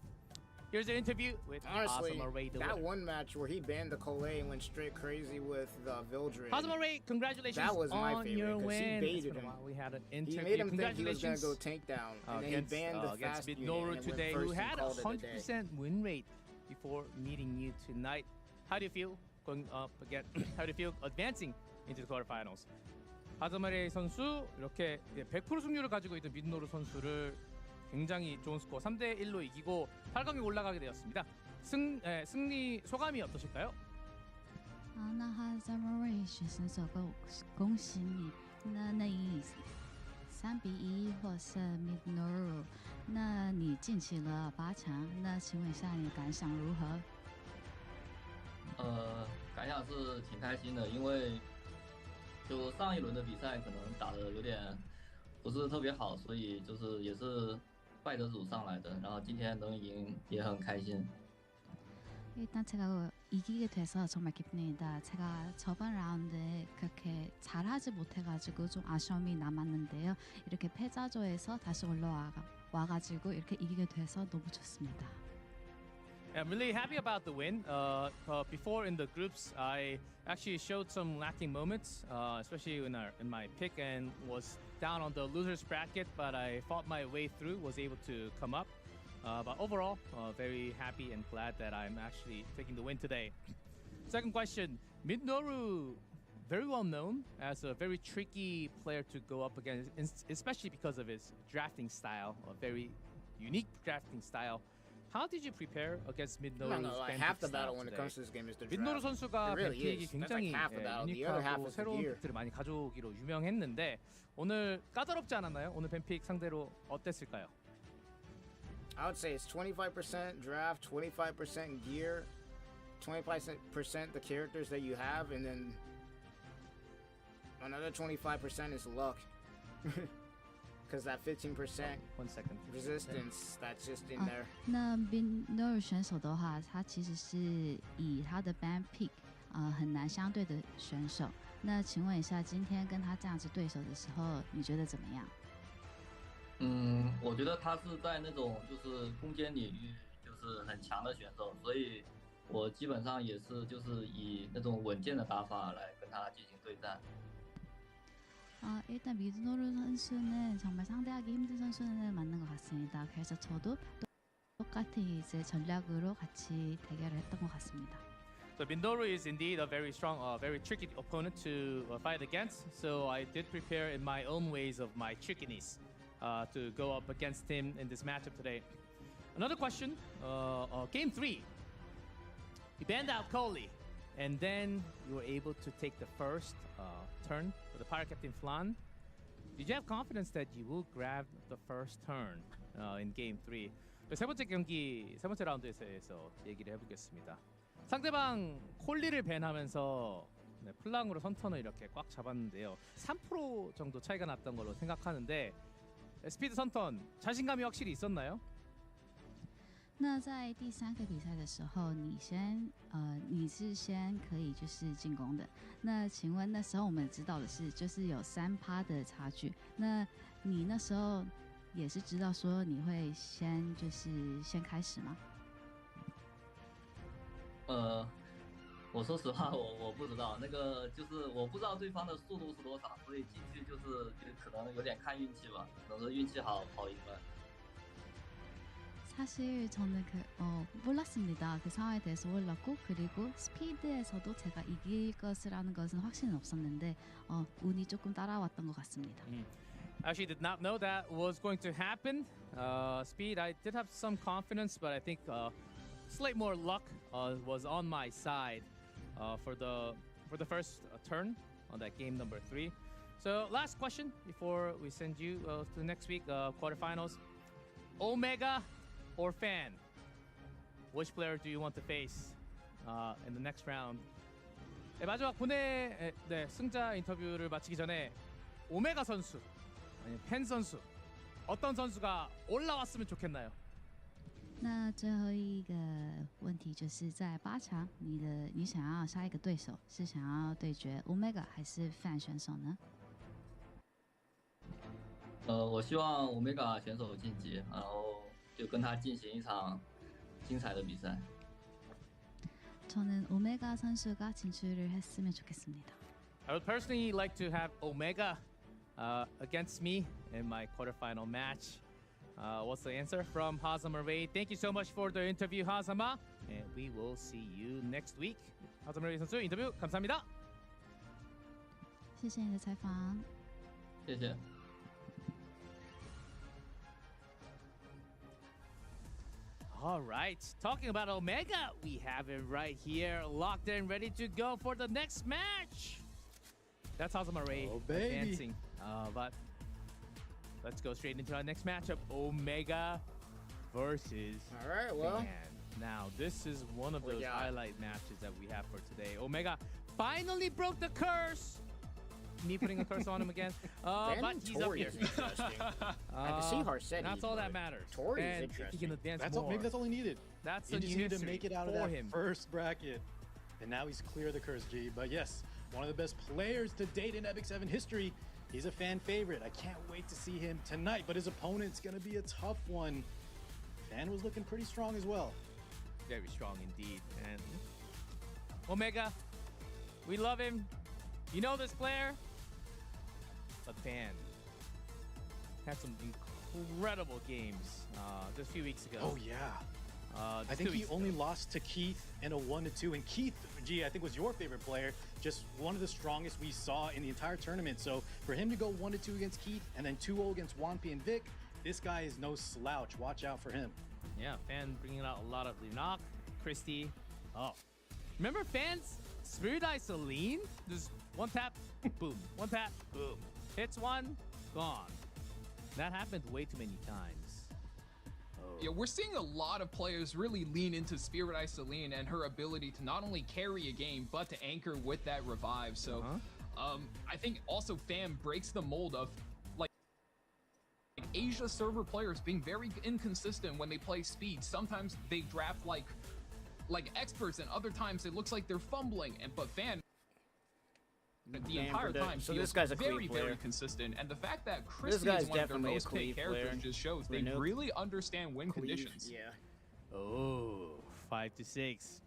Here's an interview with Honestly, Azuma Ray. that one match where he banned the Collet and went straight crazy with the Vildred. Azuma Ray, congratulations That was my on favorite, your 'cause he win. baited It's been a him. while. We had an interview. He made him think he was gonna Congratulations go tank down, and then he against, banned the against fast unit Minoru and went today, first who and had a called it a day. 100% win rate before meeting you tonight. How do you feel going up again? How do you feel advancing into the quarterfinals? 하즈마레이 선수 이렇게 100% 승률을 가지고 있던 민노루 선수를 굉장히 좋은 스코어 3대1로 이기고 8강에 올라가게 되었습니다. 승리 소감이 어떠실까요? 那Hazama Ray 选手恭喜你。那以3-1获胜 Minoru， 那你晋级了8强，那请问一下你的感想如何？感想是挺开心的，因为就上一轮的比赛可能打得有点不是特别好，所以就是也是败者组上来的，然后今天能赢也很开心。 일단 제가 이기게 돼서 정말 기쁩니다. 제가 저번 라운드에 그렇게 잘하지 못해가지고 좀 아쉬움이 남았는데요. 이렇게 패자조에서 다시 올라와가지고 이렇게 이기게 돼서 너무 좋습니다. I'm really happy about the win. Before in the groups, I actually showed some lacking moments, especially in my pick, and was down on the losers bracket. But I fought my way through, was able to come up. But overall, very happy and glad that I'm actually taking the win today. Second question, Minoru, very well known as a very tricky player to go up against, especially because of his drafting style, a very unique drafting style. How did you prepare against Minoru's No, like ban half pick the battle style when it today? comes to this game is the 민노루 draft. 선수가 It really 밴픽이 is. That's like 굉장히 half the battle. The other half 유니크하고 is the 새로운 gear. 픽들을 많이 가져오기로 유명했는데 오늘 까다롭지 않았나요? 오늘 밴픽 상대로 어땠을까요? I would say it's 25% draft, 25% gear, 25% the characters that you have, and then another 25% is luck. Because that 15% 1 second. resistance that's just in there. 那 Minoru 选手的话，他其实是以他的 ban pick 很难相对的选手。那请问一下，今天跟他这样子对手的时候，你觉得怎么样？我觉得他是在那种就是空间领域就是很强的选手，所以我基本上也是就是以那种稳健的打法来跟他进行对战。 일단 미드노루 선수는 정말 상대하기 힘든 선수는 맞는 것 같습니다. 그래서 저도 똑같은 이제 전략으로 같이 대결을 했던 것 같습니다. So Minoru is indeed a very strong, very tricky opponent to fight against. So I did prepare in my own ways of my trickiness to go up against him in this matchup today. Another question, game 3. You banned out Coley, and then you were able to take the first turn for the Pirate Captain Flan. Did you have confidence that you will grab the first turn in game 3? 세 번째 경기, 세 번째 라운드에서 얘기를 해보겠습니다. 상대방 콜리를 밴하면서 네, 플랑으로 선턴을 이렇게 꽉 잡았는데요. 3% 정도 차이가 났던 걸로 생각하는데 스피드 선턴 자신감이 확실히 있었나요? 那在第3个比赛的时候，你是先可以就是进攻的。那请问那时候我们知道的是，就是有3%的差距。那你那时候也是知道说你会先开始吗？我说实话，我不知道，那个就是我不知道对方的速度是多少，所以进去就可能有点看运气吧，可能是运气好跑赢了。 사실 저는 몰랐습니다. 그 상황에 대해서 몰랐고 그리고 스피드에서도 제가 이길 것이라는 것은 확신은 없었는데 운이 조금 따라왔던 것 같습니다. Actually did not know that was going to happen. Speed, I did have some confidence, but I think slight more luck was on my side for the first turn on that game number 3. So last question before we send you to next week quarterfinals. Omega or Fan? Which player do you want to face in the next round? 네, 마지막 본의 승자 인터뷰를 마치기 전에 오메가 선수 아니면 팬 선수 어떤 선수가 올라왔으면 좋겠나요? 那最后一个问题就是在8强，你想要下一个对手是想要对决 Omega 还是 Fan 选手呢？ 我希望 Omega 选手晋级，然后就跟他进行一场精彩的比赛。 저는 오메가 선수가 진출을 했으면 좋겠습니다. I would personally like to have Omega against me in my quarterfinal match. What's the answer from Hazama Ray? Thank you so much for the interview, Hazama, and we will see you next week. Hazama Ray 선수 인터뷰 감사합니다. 谢谢你的采访。谢谢。 All right, talking about Omega, we have it right here, locked in, ready to go for the next match. That's Hazama Ray advancing. But let's go straight into our next matchup, Omega versus All right, well. Fan. Now, this is one of those highlight matches that we have for today. Omega finally broke the curse. Me putting a curse on him again. But he's up here. I can see Harsetti. That's all that matters. Tori is And interesting. He can advance That's more. all, maybe that's all he needed. That's he a just new needed to make it out of for that him. first bracket. And now he's clear of the curse, G. But yes, one of the best players to date in Epic 7 history. He's a fan favorite. I can't wait to see him tonight. But his opponent's going to be a tough one. Fan was looking pretty strong as well. Very strong indeed. And Omega, we love him. You know this player? But Fan had some incredible games just a few weeks ago. Oh, yeah. I think he only lost to Keith in a 1-2. And Keith, G, I think was your favorite player. Just one of the strongest we saw in the entire tournament. So for him to go 1-2 against Keith and then 2-0 against Wanpi and Vic, this guy is no slouch. Watch out for him. Yeah, Fan bringing out a lot of Linok, Christie. Oh, remember Fan's Spirit Eye Celine? Just one tap, boom. One tap, boom. Hits one, gone. That happened way too many times. Yeah, we're seeing a lot of players really lean into Spirit Eye Celine and her ability to not only carry a game, but to anchor with that revive. So I think also Fan breaks the mold of like Asia server players being very inconsistent when they play speed. Sometimes they draft like experts, and other times it looks like they're fumbling. But Fan the entire time so feels this guy's a very, player. very consistent. And the fact that Christie is one of their most picked characters just shows they really understand win conditions. Yeah. Oh, 5-6.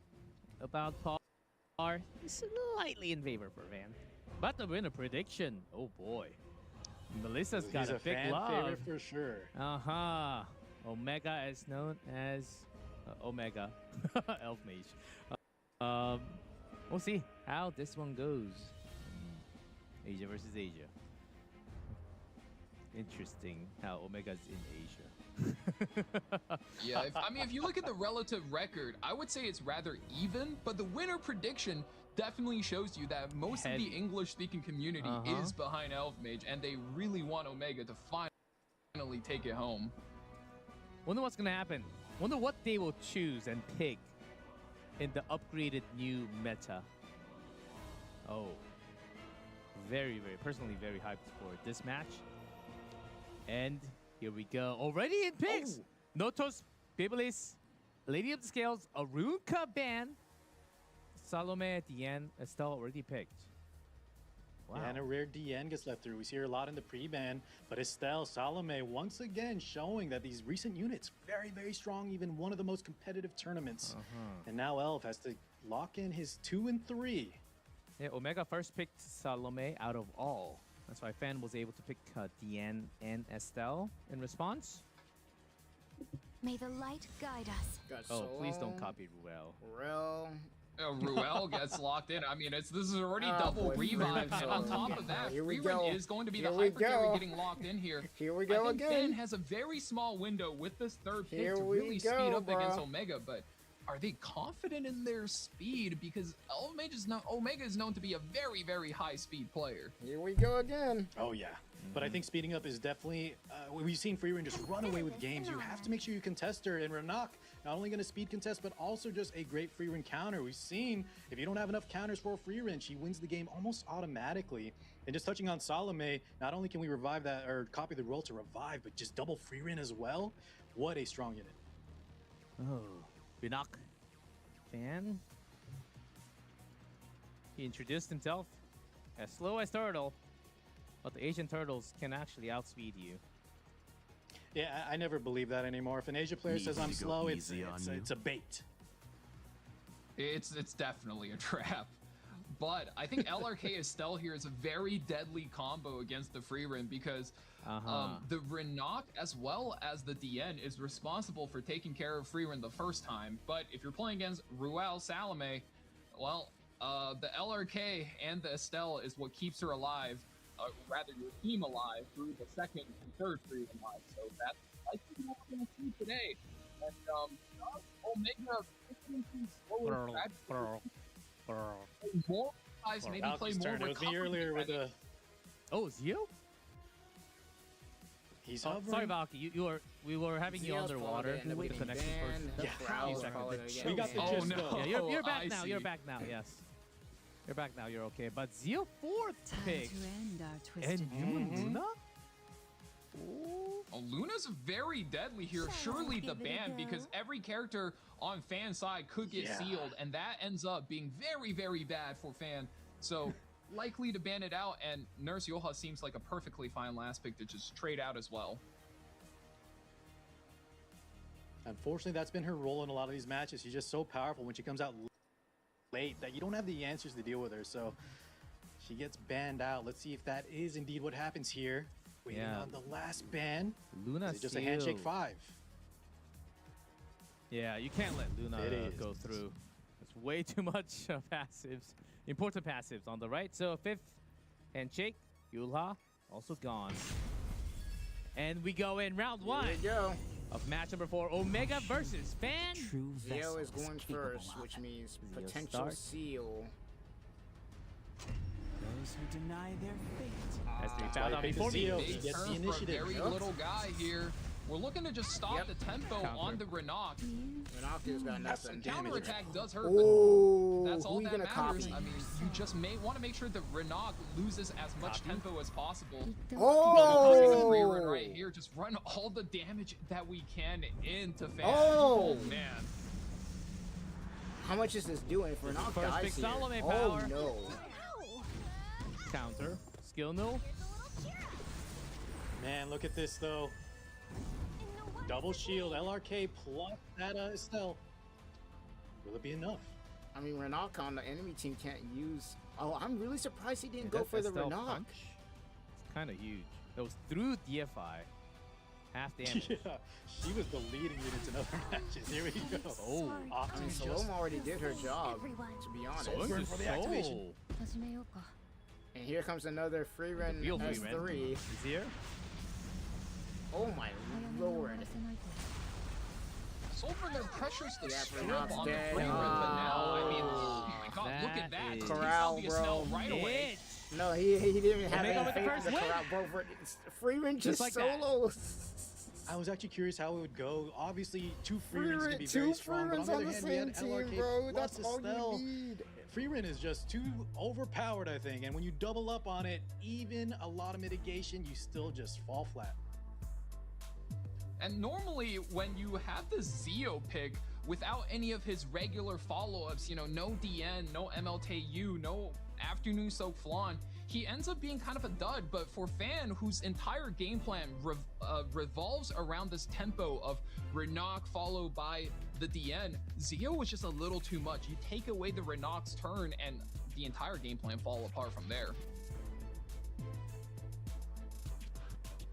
About par. Slightly in favor for Van. But the winner prediction. Oh boy. Melissa's got He's a a big fan love. favorite for sure. Uh-huh. Omega is known as Omega. Elf Mage. We'll see how this one goes. Asia versus Asia. Interesting how Omega's in Asia. Yeah, if you look at the relative record, I would say it's rather even, but the winner prediction definitely shows you that most of the English-speaking community is behind Elf Mage, and they really want Omega to finally take it home. Wonder what's gonna happen. Wonder what they will choose and pick in the upgraded new meta. Oh, very, personally very hyped for this match. And here we go. Already in picks. Notos, Biblis, Lady of the Scales, Arunka Ban, Salome, Diane, Estelle already picked. Wow. Yeah, and a rare DN gets let through. We see her a lot in the pre-ban, but Estelle, Salome, once again showing that these recent units, very, very strong, even one of the most competitive tournaments. And now Elf has to lock in his 2 and 3. Yeah, Omega first picked Salome out of all. That's why Fan was able to pick Diane and Estelle in response. May the light guide us. Oh, please don't copy Ruel. Ruel gets locked in. I mean, this is already double revive, and on top of that, Freeman is going to be the hyper carry getting locked in here. Here we go I think again. Ben has a very small window with this third pick to really speed up against Omega, but are they confident in their speed? Because Omega is known to be a very, very high speed player. Here we go again. Oh yeah. But I think speeding up is definitely, we've seen Freeman just run away with games. You have to make sure you contest her. And Renak, not only going to speed contest, but also just a great free run counter. We've seen if you don't have enough counters for a free run, she wins the game almost automatically. And just touching on Salome, not only can we revive that or copy the roll to revive, but just double free run as well. What a strong unit. Oh, Renak Fan. He introduced himself as slow as Turtle. But the Asian turtles can actually outspeed you. Yeah, I never believe that anymore. If an Asia player says I'm slow, it's a bait. It's definitely a trap. But I think LRK Estelle here is a very deadly combo against the free run because the Renak as well as the DN is responsible for taking care of free run the first time. But if you're playing against Ruel Salome, well, the LRK and the Estelle is what keeps her alive. Rather your team alive through the second and third free run live. So that's likely what we're going to see today. And Omega more guys maybe play more recovery. It was me earlier with the. Oh, Zio? He's sorry, Valky. We were having you underwater with the connection first. Yeah, we got the gist. Yeah, you're back now. You're back now. Yes. You're back now, you're okay. But Zio 4th pick. And Luna? Oh, Luna's very deadly here. Surely the ban, because every character on Fan's side could get sealed, and that ends up being very, very bad for Fan. So likely to ban it out, and Nurse Yoha seems like a perfectly fine last pick to just trade out as well. Unfortunately, that's been her role in a lot of these matches. She's just so powerful when she comes out late that you don't have the answers to deal with her, so she gets banned out. Let's see if that is indeed what happens here. Waiting on the last ban. Luna just a handshake 5. Yeah, you can't let Luna go through. It's way too much passives, important passives on the right. So 5th handshake, Yulha also gone. And we go in round 1 of match number 4, Omega versus Fan. Zio is going first, which means potential seal. Those who deny their fate. As they found out before me, big turn for a very little guy here. We're looking to just stop the tempo on the Renak. Renak has got nothing. Counterattack does hurt, but that's all that matters. Copy? I mean, you just want to make sure that Renak loses as much tempo as possible. Free run right here. Just run all the damage that we can into Fan. Oh man. How much is this doing for Renak First big Salome power. Oh no. Counter. Skill null. Man, look at this though. Double shield, LRK plus that Estelle. Will it be enough? I mean, Renak on the enemy team can't use. Oh, I'm really surprised he didn't go for the Renak. It's kind of huge. That was through DFI. Half damage. Yeah, she was the leading unit in other matches. Here we go. Oh, I mean, Salome already did her job, to be honest. Going for the activation. And here comes another free run S3. Is here? Oh my lord. Sulfur there pressures the strip Renak's on the dead. free run, but now, I mean, oh my god, look at that. Corral, bro. Right away. No, he didn't have any faith in the Corral, bro. Free run just like solos. I was actually curious how it would go. Obviously, 2 free runs can be very strong, but on the other hand, we had LRK bro. plus That's all Estelle. you need. Freerin is just too overpowered, I think. And when you double up on it, even a lot of mitigation, you still just fall flat. And normally when you have the Zeo pick without any of his regular follow-ups, you know, no DN, no MLTU, no Afternoon Soak Flan, he ends up being kind of a dud. But for Fan, whose entire game plan revolves around this tempo of Renok followed by the DN, Zeo was just a little too much. You take away the Renok's turn and the entire game plan fall apart from there.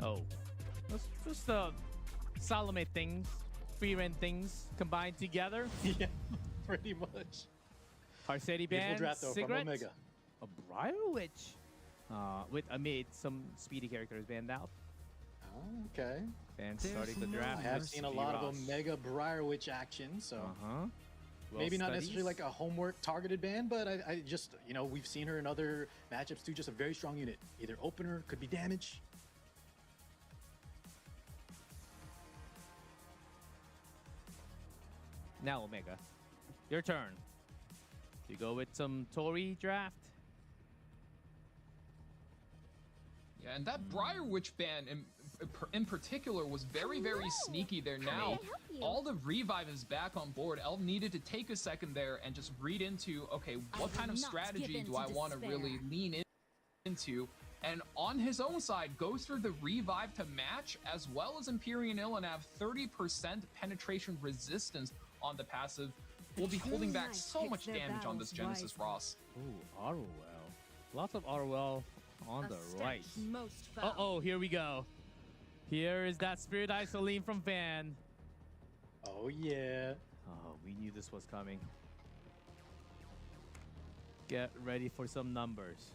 Oh, that's just the Salome things, Freerin things combined together. Yeah, pretty much. Parcetti Beautiful band, draft though from cigarette, Omega. a Briar Witch. With amid some speedy characters banned out. Oh, okay. And starting the draft. I have seen a lot of Omega Briar Witch action, so well maybe not studies. necessarily like a homework targeted ban, but I just, you know, we've seen her in other matchups too, just a very strong unit. Either opener, could be damage. Now Omega, your turn. You go with some Tori draft. Yeah, and that Briar Witch ban in particular was very, very sneaky there. Now, all the revive is back on board. Elv needed to take a second there and just read into, okay, what kind of strategy do I want to really lean into? And on his own side, goes for the revive to match, as well as Empyrean Illidan have 30% penetration resistance on the passive. Will be holding back so much damage on this Genesis Ross. Ooh, Arwell. Lots of Arwell on the right. Uh-oh, here we go. Here is that Spirit Eye Celine from Fan. Oh, yeah. Oh, we knew this was coming. Get ready for some numbers.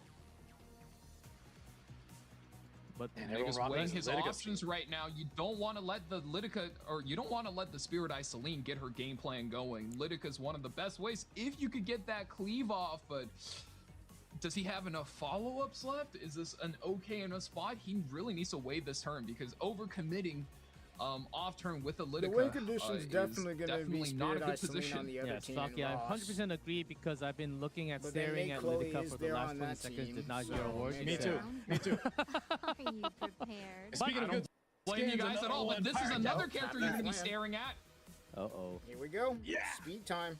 But Omega's weighing his options right now. You don't want to let the Lidica, or you don't want to let the Spirit Eye Celine get her game plan going. Lidica's one of the best ways if you could get that cleave off, but does he have enough follow-ups left? Is this an okay enough spot? He really needs to weigh this turn because overcommitting off turn with the Lidica the win condition's definitely going to be not a Spirit Eye good Celine position. on the other team. Yeah, I 100% agree because I've been looking at staring at Lidica for the last 20 seconds. Did not hear a word. Me too. Me too. Are you prepared? Speaking of good Blame you guys skins at all, but this is another character you're going to be plan. staring at. Uh-oh. Here we go. Yeah. Speed time.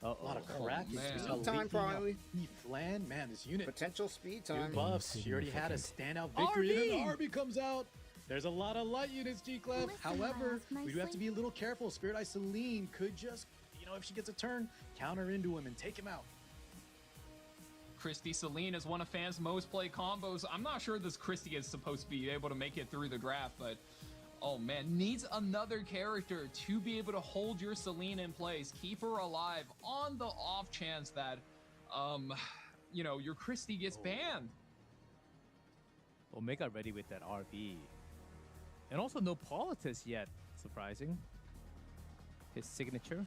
A lot of crack. Speed time, probably. Flan, man, this unit. Potential speed New time. buffs. She already had a standout victory. And then Arby comes out. There's a lot of light units, G-Clef. However, we do have to be a little careful. Spirit Eye Celine could just, you know, if she gets a turn, counter into him and take him out. Christy Celine is one of Fan's most played combos. I'm not sure this Christy is supposed to be able to make it through the draft, but oh man, needs another character to be able to hold your Celine in place, keep her alive on the off chance that, you know, your Christy gets banned. Omega ready with that RB. And also no Politis yet. Surprising. His signature.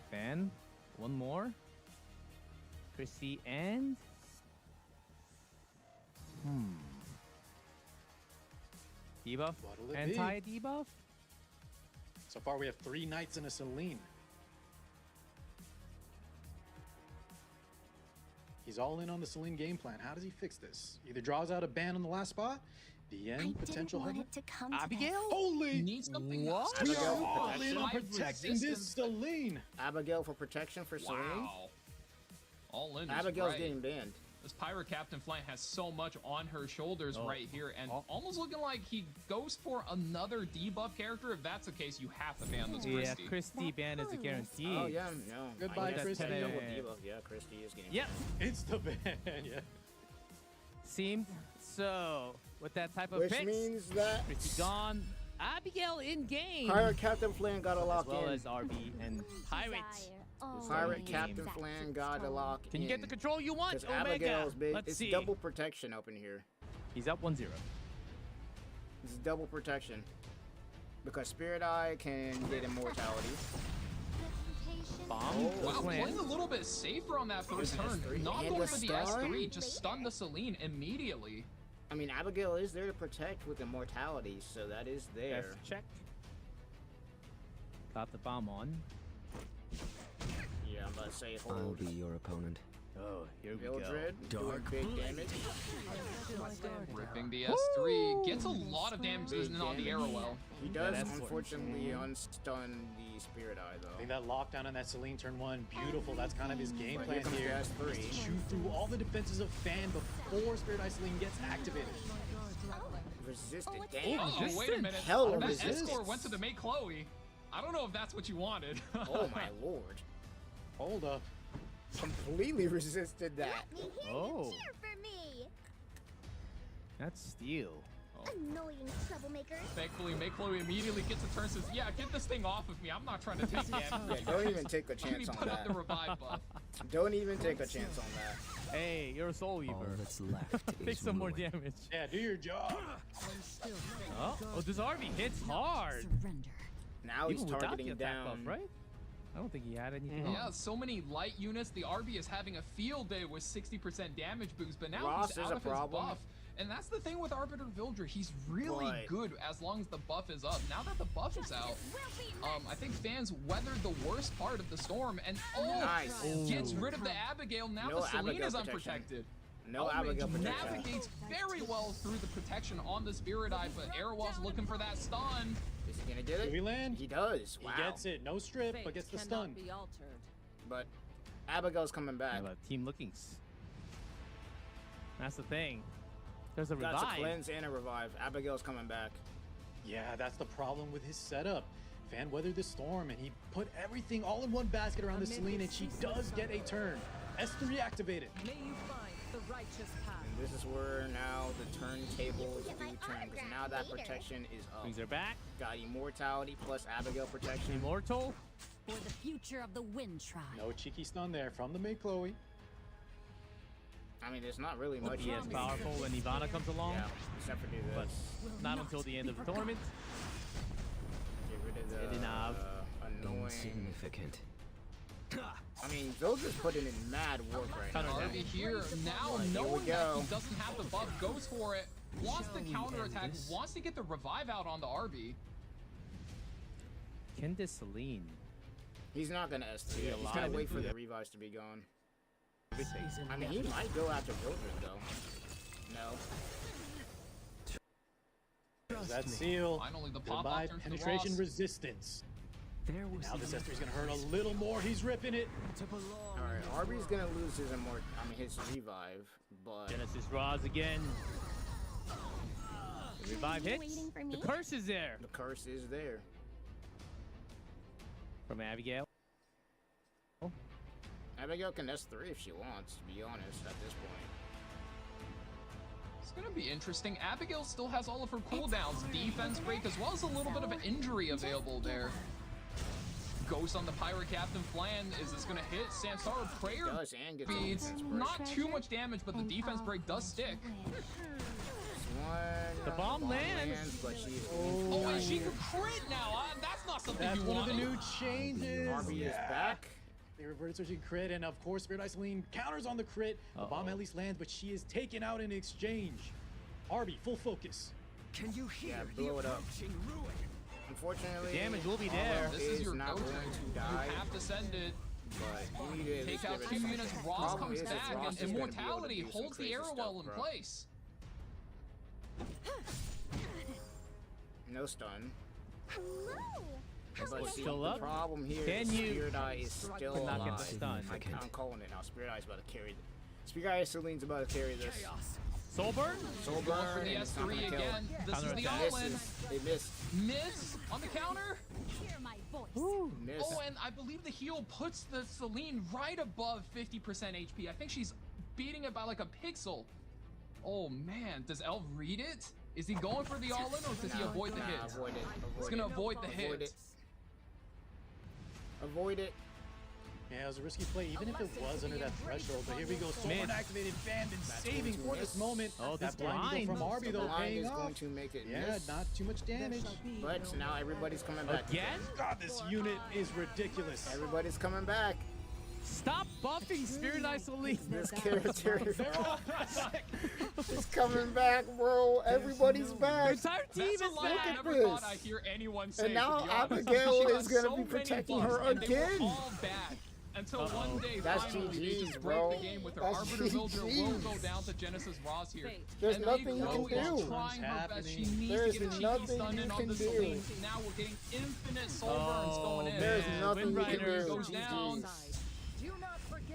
Fan. One more. Chrissy and... Debuff? What'll it Anti-debuff? So far, we have 3 Knights and a Celine. He's all in on the Celine game plan. How does he fix this? Either draws out a ban on the last spot, the end, potential want hover. it to come Abigail? Holy! Needs something What? else. We are Abigail all protection. in on protecting this Celine. Abigail for protection for Celine. Wow. All in. is Abigail's right. getting banned. This Pirate Captain Flan has so much on her shoulders right here, and almost looking like he goes for another debuff character. If that's the case, you have to ban this Yeah, Christy. Christy ban is a guarantee. Oh, yeah, no. Goodbye, Christy. Double debuff. Yeah, Christy is getting Yep. It's the ban, yeah. Seemed so. With that type of Which picks, means that Christy gone. Abigail in game. Pirate Captain Flan got a As lock well in. as RB and Pirate. Pirate game. Captain Flan got a lock in. Can you get the control you want, Because Omega? Abigail's big. Let's It's see. double protection up in here. He's up 1-0. It's double protection. Because Spirit Eye can get immortality. Bomb. Wow, Slam. playing a little bit safer on that first turn. S3. Not And going the for the stun? S3, just stun the Celine immediately. I mean, Abigail is there to protect with immortality, so that is there. Yes, check. Got the bomb on. Yeah. I'm about to say I'll hold. be your opponent. Oh, here we go. Mildred doing big damage. Ripping the S3 gets a lot of damage on the arrow well. He does unfortunately unstun the Spirit Eye though. I think that lockdown on that Celine turn 1, beautiful. That's kind of his game But plan here here. comes the S3. Is to chew through all the defenses of Fan before Spirit Eye Celine gets activated. Resistant. Oh, Damn. wait a minute. Hell of that resistance. S-score went to the May Chloe. I don't know if that's what you wanted. Oh my lord. Hold up. Completely resisted that. Oh, Cheer for me! that's steel. Annoying troublemaker. Thankfully, May Chloe immediately gets a turn and says, yeah, get this thing off of me. I'm not trying to take damage. Yeah, don't even take a Let me chance on put up that. the revive buff. Don't even take a chance on that. Hey, you're a Soul Weaver. All that's left Take is some more ruin. damage. Yeah, do your job. Oh, this RV hits hard. Surrender. Now he's Even without targeting the attack buff, down. right? I don't think he had anything. Yeah, so many light units. The RB is having a field day with 60% damage boost, but now Ross he's is out a of his problem. buff. And that's the thing with Arbiter Vildra. He's really Right. good as long as the buff is up. Now that the buff is out, I think fans weathered the worst part of the storm and Nice. gets rid of the Abigail. Now No the Selene Abigail is protection. unprotected. No Abigail protection. Navigates very well through the protection on the Spirit Eye, but Airwalk's looking for that stun. Is he gonna get it? Do we land? He does. Wow. He gets it. No strip, but Fate gets the cannot stun. be altered. But Abigail's coming back. Yeah, but Team Lookings. That's the thing. There's a That's a revive. cleanse and a revive. Abigail's coming back. Yeah, that's the problem with his setup. Fan weathered the storm, and he put everything all in one basket around the Celine, and she does get a turn. S3 activated. May you find the righteous path. And this is where now the turntables do turn, because now that protection is up. Brings her back. Got Immortality plus Abigail protection. Immortal. For the future of the Wind Tribe. No cheeky stun there from the May Chloe. I mean, there's not really much. He is powerful when Ivana comes along. Yeah, except for do this. But not until the end of the tournament. Get rid of the Elinav. annoying. Insignificant. I mean, those are putting in mad work right now. Arby here now, Here we knowing that go. he doesn't have the buff, goes for it. Wants the counter attack, wants to get the revive out on the RB. Can this Celine? He's not gonna S3. Be He's gonna alive? wait for the revives to be gone. I mean, he might go after Vildred though. No. There's that seal. Finally, the pop Goodbye, turns to penetration Ross. resistance. There was Now this S3 is gonna hurt a little more. He's ripping it. Alright, RB's gonna lose his his revive, but Genesis Roz again. The revive hits. Waiting for The me? curse is there the curse is there. from Abigail. Abigail can S3 if she wants, to be honest, at this point. It's gonna be interesting. Abigail still has all of her cooldowns, defense break, as well as a little bit of an injury available there. Ghost on the Pirate Captain flan. Is this gonna hit? Samsara Prayer Does and gets a beats. defense break. Not too much damage, but the defense break does stick. The bomb lands. But she's Oh, and she can crit now. That's not something That's you one of want. the new changes. RB is back. They reverted searching crit, and of course, Spirit Eye Celine counters on the crit. The bomb at least lands, but she is taken out in exchange. RB, full focus. Can you hear Yeah, blow it up. Unfortunately, The damage will be there. This is your not go-to. going to You die. have to send it. But you need to Take out give 2 it units. some- Ross Problem comes is, back, Ross and is gonna be able to Immortality do some holds the crazy arrow stuff, well in bro. place. No stun. Hello! But see, still the up? problem here Can is you Spirit Eye is still could not get alive. the stun? I'm calling it now. Spirit Eye is about to carry it. Spirit Eye Celine's about to carry this. Soulburn? Soul Going for burn, the and it's not S3 gonna kill. again. This is the Counterattack. all-in. They missed. Miss on the counter. Hear my voice. Miss. Oh, and I believe the heal puts the Celine right above 50% HP. I think she's beating it by like a pixel. Oh man, does Elv read it? Is he going for the all-in, or does he avoid the hit? Avoid it. He's gonna avoid the hit. Avoid it. Avoid it. Yeah, it was a risky play, even if it was under that threshold. But here we go. Sword Mid. activated, Fan been saving going to for this miss. moment. Oh, this that blind blind. from RB The though blind paying is off. going to make it Yeah, miss. not too much damage. But now everybody's coming back. Again? God, this unit is ridiculous. Everybody's coming back. Stop buffing Spirit Eye Celine. This character They're all back. is coming back, bro. Everybody's The back. entire team That's a is line I back. never this. thought I'd hear anyone say. And now to be honest. Abigail She got is gonna so be many protecting buffs, her and they were again. all back. until one day That's finally they GG's, just bro. break the game with their That's Arbiter Builder will GG's. go down to Genesis Ross here. There's and nothing you Ello can is do. trying her best. She happening. needs There's to get a cheeky nothing stun you in on can the do. Celine. Now we're getting infinite soul burns going in. There's nothing you can do. Goes down.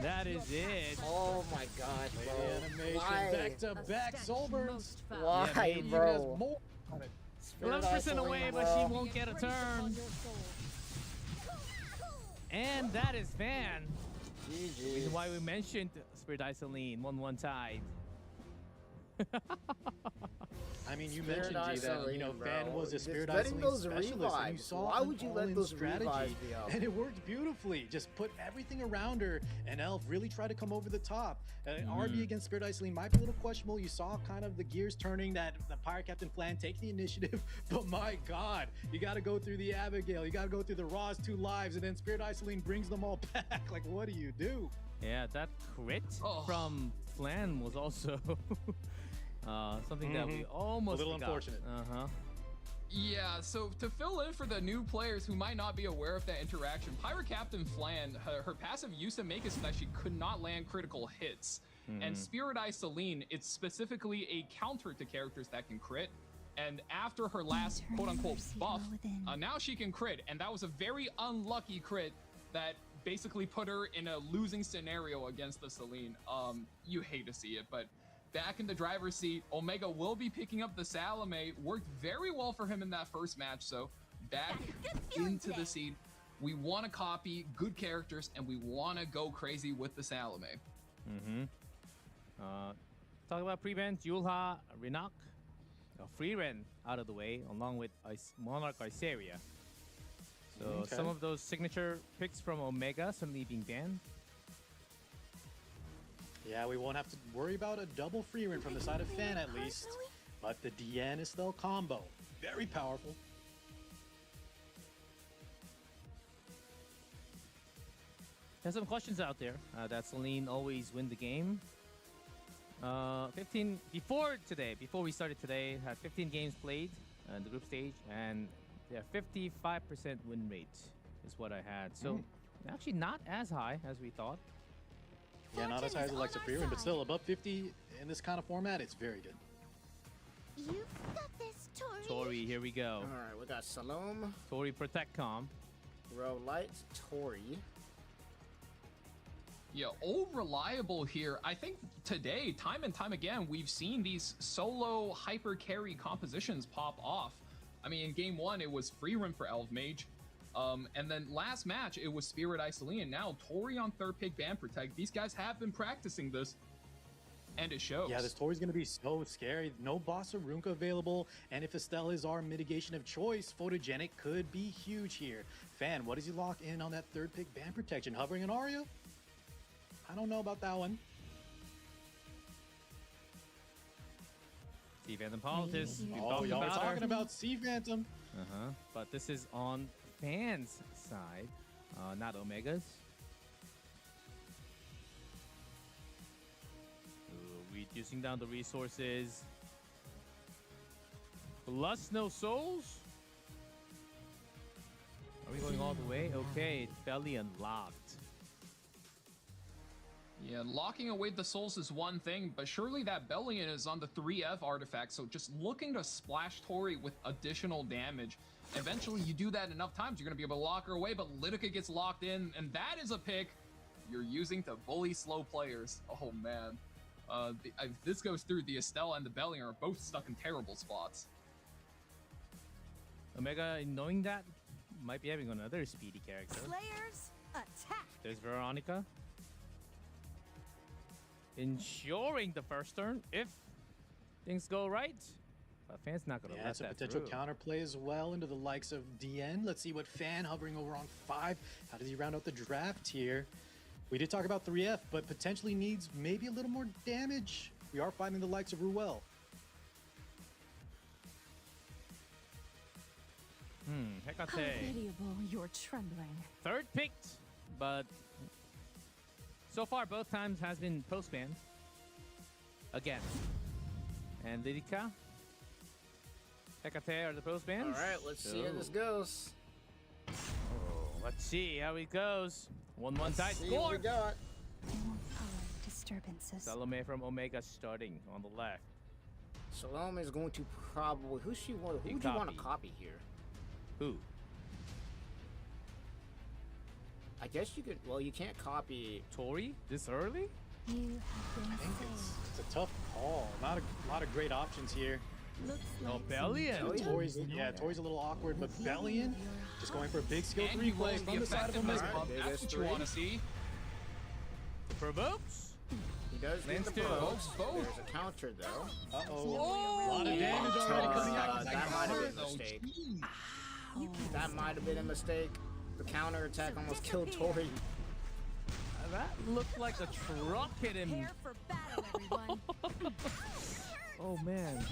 That is it. Oh my god, bro. Animation Why? back to back soul burns. Why, Yeah, bro? 11% away, but she won't get a turn. And that is Fan. GG. Reason why we mentioned Spirit Isoline 1-1 tied. I mean, you Spirit mentioned, G, that, you know, Isoline, Fan bro. was a Just Spirit letting Isoline those specialist, and you revives. saw Why an would you let all-in those strategy, revives be up? and it worked beautifully. Just put everything around her, and Elf really tried to come over the top. RB against Spirit Isoline might be a little questionable. You saw kind of the gears turning, that the Pirate Captain Flan take the initiative, but my God, you got to go through the Abigail, you got to go through the Roz 2 lives, and then Spirit Isoline brings them all back. Like, what do you do? Yeah, that crit from Flan was also something that we almost a little forgot. unfortunate. Yeah, so to fill in for the new players who might not be aware of that interaction, Pirate Captain Flan, her passive used to make it so that she could not land critical hits. And Spirit Isoline, it's specifically a counter to characters that can crit. And after her last quote-unquote buff, now she can crit. And that was a very unlucky crit that basically put her in a losing scenario against the Celine. You hate to see it, but back in the driver's seat, Omega will be picking up the Salome. Worked very well for him in that first match, so back into the seat. We want to copy good characters, and we want to go crazy with the Salome. Talk about prevent, Yulha, Renak, Freeren out of the way, along with Monarch Iseria. So some of those signature picks from Omega suddenly being banned. Yeah, we won't have to worry about a double free run from the side of Fan at least. But the DN is still combo. Very powerful. There's some questions out there that Celine always win the game. 15 before we started today, had 15 games played in the group stage, and yeah, 55% win rate is what I had. So actually not as high as we thought. Yeah, not as high as Alexa Freeman, but still above 50 in this kind of format, it's very good. You've got this, Tori. Tori, here we go. All right, we got Salome, Tori Protect Com, Row Light, Tori. Yeah, all reliable here. I think today, time and time again, we've seen these solo hyper carry compositions pop off. I mean, in game one, it was free run for Elf Mage. And then last match, it was Spirit Isoline. Now, Tori on third pick Ban Protect. These guys have been practicing this, and it shows. Yeah, this Tori's going to be so scary. No Boss Arunka available, and if Estelle is our mitigation of choice, Photogenic could be huge here. Fan, what does he lock in on that third pick Ban Protection? Hovering an Aria? I don't know about that one. Sea Phantom Politics. Oh, y'all were talking about Sea Phantom. But this is on Fan's side, not Omega's. Reducing down the resources. Plus no souls. Are we going all the way? Okay, belly unlocked. Yeah, locking away the souls is one thing, but surely that Bellion is on the 3F artifact, so just looking to splash Tori with additional damage. Eventually, you do that enough times, you're going to be able to lock her away, but Lidica gets locked in, and that is a pick you're using to bully slow players. Oh, man. If this goes through, the Estelle and the Bellion are both stuck in terrible spots. Omega, knowing that, might be having another speedy character. Slayers, attack! There's Veronica. Ensuring the first turn if things go right. But Fan's not going to let That's a that potential through. counterplay as well into the likes of DN. Let's see what Fan hovering over on 5. How does he round out the draft here? We did talk about 3F, but potentially needs maybe a little more damage. We are fighting the likes of Ruel. How Hecate. pitiable you're trembling. Third picked, but so far both times has been post-banned. Again. And Lidica. Hecate are the post-bans. All right, let's see how this goes. Let's see how it goes. 1-1 tie See score. what we got. Disturbances. Salome from Omega starting on the left. Salome is going to probably who do you want to copy here? Who? I guess you could. Well, you can't copy Tori this early. You have been I think it's a tough call. Not a lot of great options here. No, Bellion. Tori's a little awkward, but Bellion just going for a big skill 3 play from the side of Omega. That's what you want to see. Provokes. He does get the provokes. There's a counter though. A lot of damage already coming out. That might have been a mistake. That might have been a mistake. The counter attack almost killed Tori. That looked like a truck hit him. Prepare for battle, everyone. Oh man.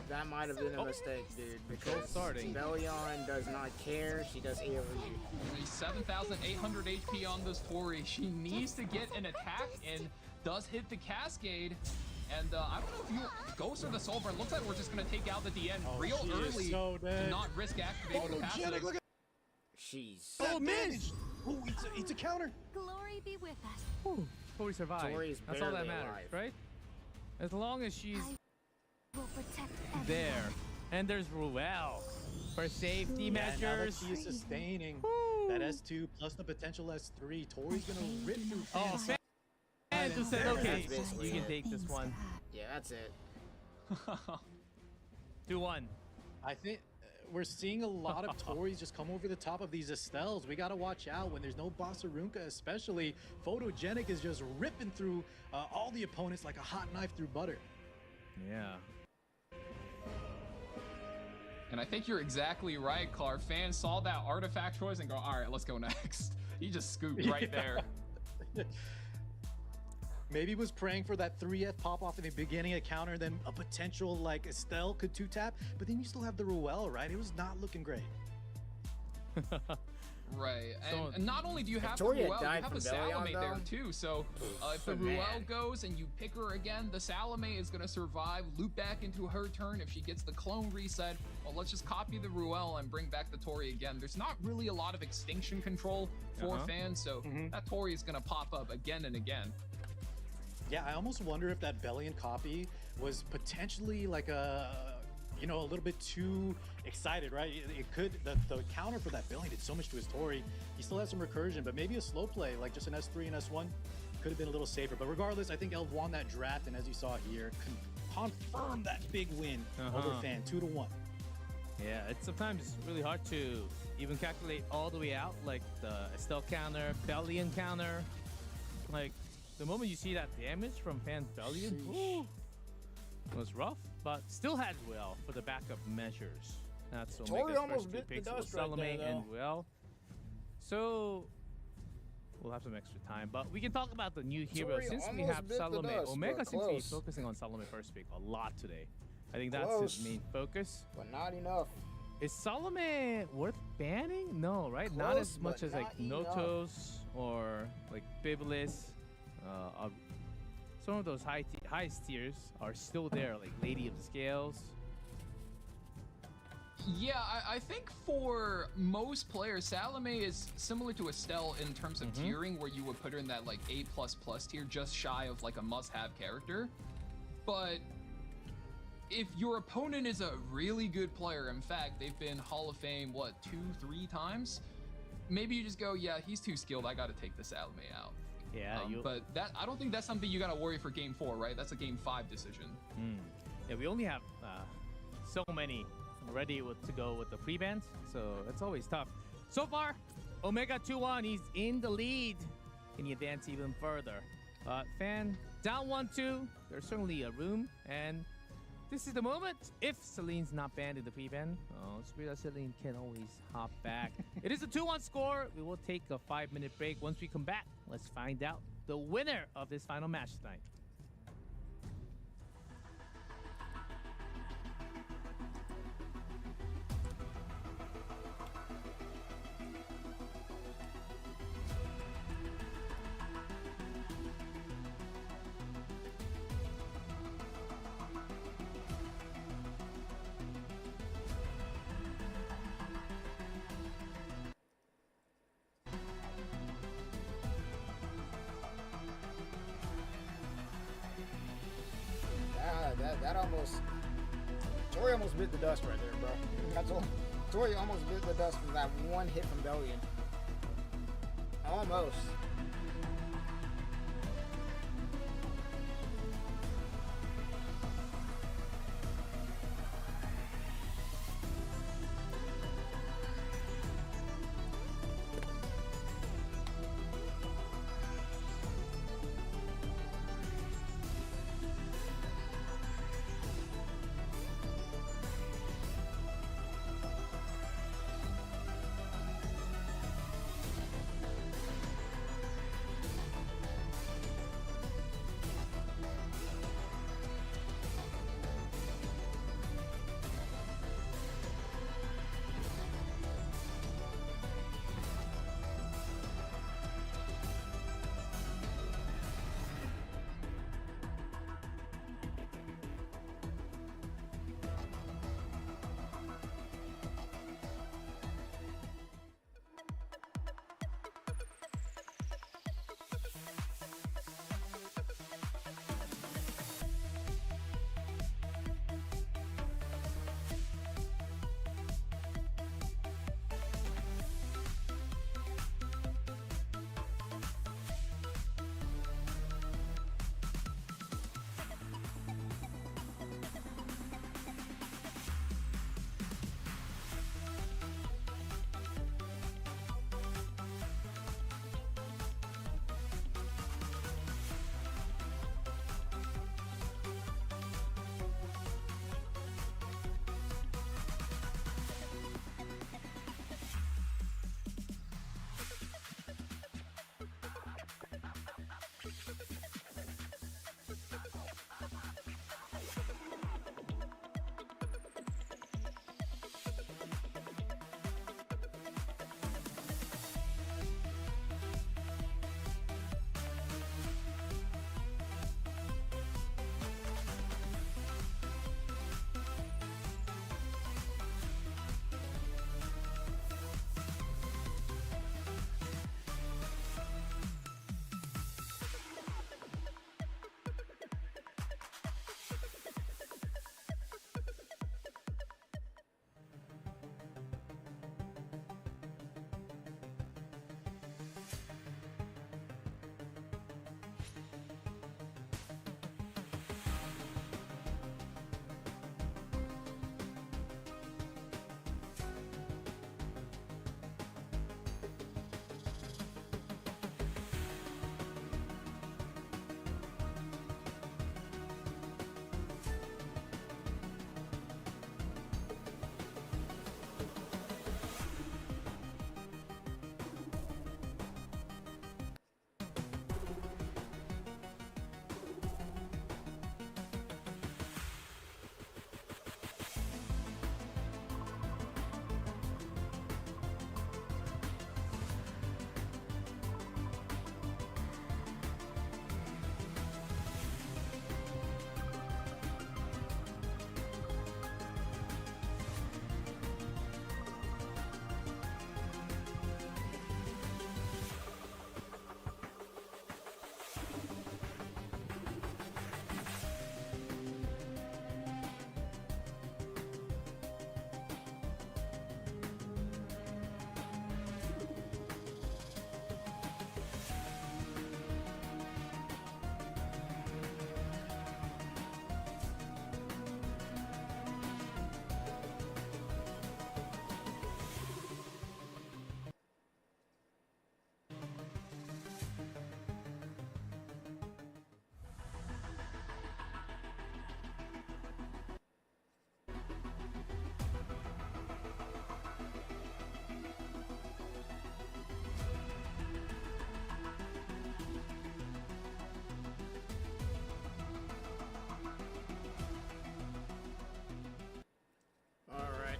That might have been a mistake, dude, because Bellion does not care. She does AoE. Only 7,800 HP on this Tori. She needs to get an attack and does hit the Cascade. And I don't know if you Ghost or the Solver. It looks like we're just going to take out at the end real early to not risk activating the passive. She's miss. Oh, it's a counter. Glory be with us. Tori survived. Tori's That's all that barely matters, alive. right? As long as she's Will protect there. And there's Ruel for safety Now that measures. she is sustaining that S2 plus the potential S3, Tori's gonna rip through. Oh, Fan just said, okay, you can take this one. Yeah, that's it. 2-1. I think we're seeing a lot of Tories just come over the top of these Estelles. We gotta watch out when there's no Bossarunka, especially. Photogenic is just ripping through all the opponents like a hot knife through butter. Yeah. And I think you're exactly right, Clark. Fan saw that artifact choice and go, all right, let's go next. He just scooped right there. Maybe was praying for that 3F pop off in the beginning of counter, then a potential like Estelle could 2-tap, but then you still have the Ruel, right? It was not looking great. Right, and not only do you have the Victoria Ruel, you died have from a Salome Bellion, there though. too. So if the So Ruel mad. goes and you pick her again, the Salome is going to survive, loop back into her turn. If she gets the clone reset, well, let's just copy the Ruel and bring back the Tori again. There's not really a lot of extinction control for fans, so that Tori is going to pop up again and again. Yeah, I almost wonder if that Bellion copy was potentially like a little bit too excited, right? It could, the counter for that Bellion did so much to his Tori. He still has some recursion, but maybe a slow play, like just an S3 and S1, could have been a little safer. But regardless, I think Elv won that draft, and as you saw here, confirmed that big win over Fan, 2-1. Yeah, it's sometimes really hard to even calculate all the way out, like the Estelle counter, Bellion counter. Like, the moment you see that damage from Fan's Bellion, it was rough, but still had Ruel for the backup measures. That's Tori Omega's almost first two bit the picks. It was dust right Salome there, and Ruel. So we'll have some extra time, but we can talk about the new hero Tori since we almost have bit the Salome. dust, Omega but seems to be close. focusing on Salome first pick a lot today. I think that's Close. his main focus. But not enough. Is Salome worth banning? No, right? Not Close, as much but as like not enough. Notos or like Biblis. Some of those highest tiers are still there, like Lady of the Scales. Yeah, I think for most players, Salome is similar to Estelle in terms of tiering, where you would put her in that like A++ tier, just shy of like a must-have character. But if your opponent is a really good player, in fact, they've been Hall of Fame, 2-3 times, maybe you just go, yeah, he's too skilled, I gotta take the Salome out. Yeah, but that I don't think that's something you gotta worry for Game 4, right? That's a Game 5 decision. Yeah, we only have so many ready to go with the pre-bans, so it's always tough. So far, Omega 2-1, he's in the lead. Can he advance even further? Fan down 1-2. There's certainly a room, and this is the moment. If Celine's not banned in the pre-ban, Celine can always hop back. It is a 2-1 score. We will take a 5-minute break. Once we come back, let's find out the winner of this final match tonight. That almost... Tori almost bit the dust right there, bro. That's all. Tori almost bit the dust from that one hit from Bellion. Almost.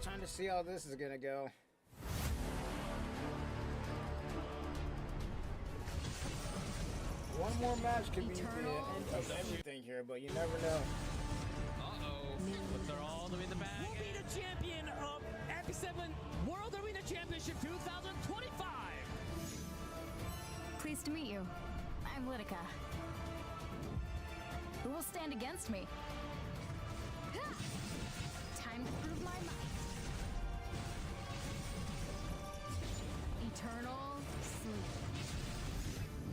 Trying to see how this is gonna go. One more match could be the end of everything here, but you never know. Puts her all the way in the bag. Will be the champion of F7 World Arena Championship 2025. Pleased to meet you. I'm Litica. Who will stand against me? Time to prove my might. Eternal sleep.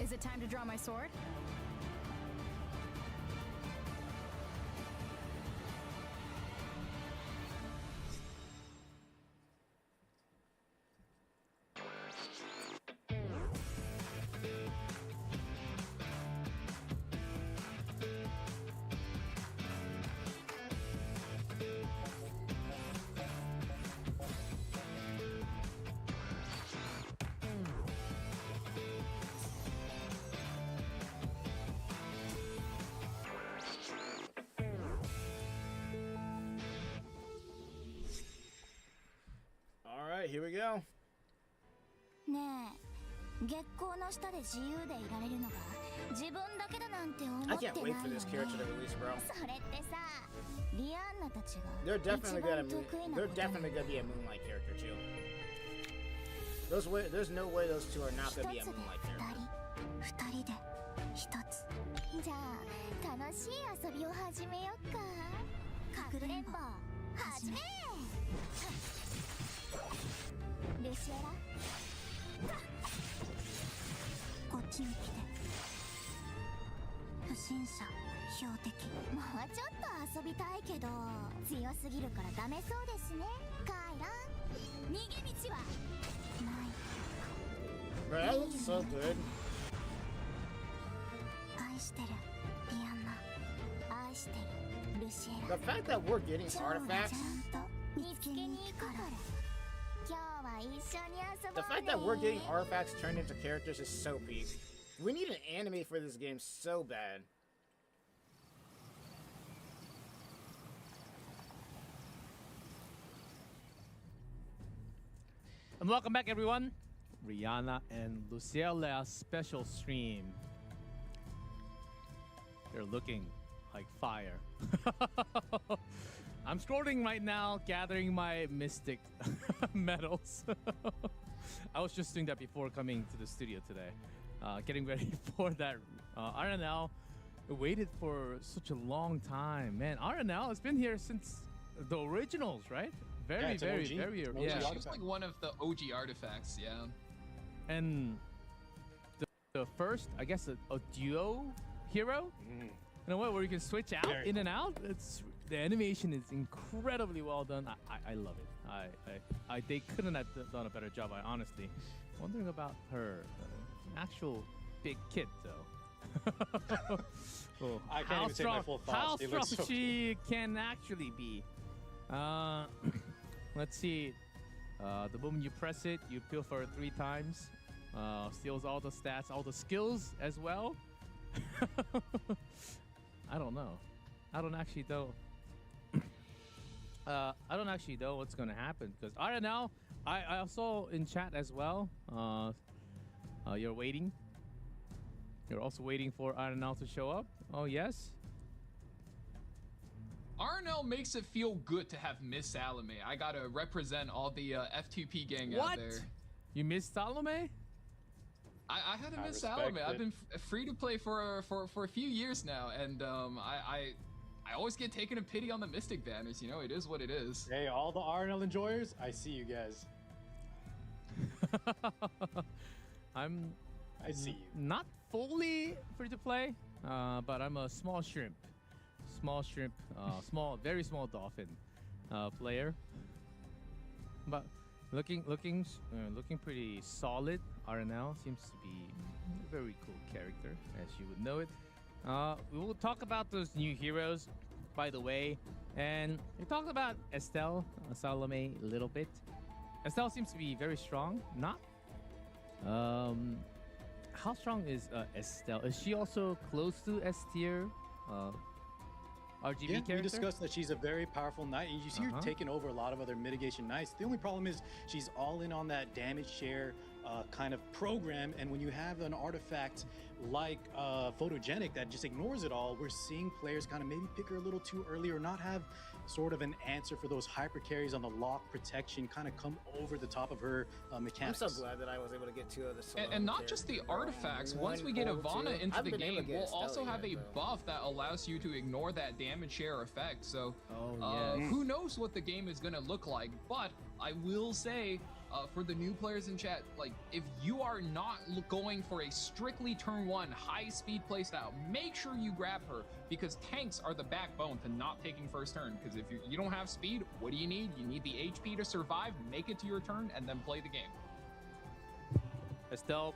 Is it time to draw my sword? Alright, here we go. ねえ、月光の下で自由でいられるのが自分だけだなんて思 I って can't ない wait よ for ね。 this character to release, bro. それってさ、リアンナたちが They're 一 definitely 番 gonna 得意な they're ことなの。 definitely gonna be a Moonlight character too. There's no way those two are not gonna be a Moonlight character. 二人で一つ。じゃあ楽しい遊びを始めよっか。かくれんぼ始め。ルシエラ、こっちに来て。不審者、標的。もうちょっと遊びたいけど強すぎるからダメそうですね。カイラン、逃げ道はない。 Bro, that looks so good. 愛してるリアンナ、愛してるルシエラ。 The fact that we're getting 今日は artifacts, ちゃんと見つけに行くから。今日は一緒に遊ぼうね。 the fact that we're getting artifacts turned into characters is so peak. We need an anime for this game so bad. And welcome back, everyone. Rihanna and Luciela special stream. They're looking like fire. I'm scrolling right now, gathering my mystic medals. I was just doing that before coming to the studio today. Getting ready for that. RNL waited for such a long time. Man, RNL has been here since the originals, right? Very, very, very early. Yeah, she was like one of the OG artifacts, yeah. And the first, I guess, a duo hero? You know what, where you can switch out, Very in and out? The animation is incredibly well done. I love it. They couldn't have done a better job, I honestly. Wondering about her actual big kid, though. Oh, I can't even say my full thoughts. How It strong looks so she can actually be. Let's see. The moment you press it, you peel for it 3 times. Steals all the stats, all the skills as well. I don't know. I don't actually know. I don't actually know what's gonna happen because I don't know. I saw in chat as well. You're waiting. You're also waiting for RNL to show up. Oh yes. RNL makes it feel good to have Miss Salome. I gotta represent all the F2P gang out there. You missed Salome? I had to miss Salome. I've been free to play for a few years now, and I always get taken a pity on the Mystic banners. You know, it is what it is. Hey, all the RNL enjoyers, I see you guys. I see you. Not fully free to play, but I'm a small shrimp. Very small dolphin player. But looking pretty solid. RNL seems to be a very cool character, as you would know it. We will talk about those new heroes, by the way, and we talked about Estelle Salome a little bit. Estelle seems to be very strong. Not. How strong is Estelle? Is she also close to S tier? RGB character? We discussed that she's a very powerful knight, and you see her taking over a lot of other mitigation knights. The only problem is she's all in on that damage share kind of program. And when you have an artifact like photogenic that just ignores it all, we're seeing players kind of maybe pick her a little too early or not have sort of an answer for those hyper carries on the lock protection, kind of come over the top of her mechanics. I'm so glad that I was able to get 2 of the and not just the artifacts. Once we get Ivana into the game, we'll also have a buff that allows you to ignore that damage share effect. So who knows what the game is going to look like. But I will say, for the new players in chat, like, if you are not going for a strictly turn 1 high speed playstyle, make sure you grab her, because tanks are the backbone to not taking first turn. Because if you don't have speed, what do you need? You need the HP to survive, make it to your turn, and then play the game. Estelle,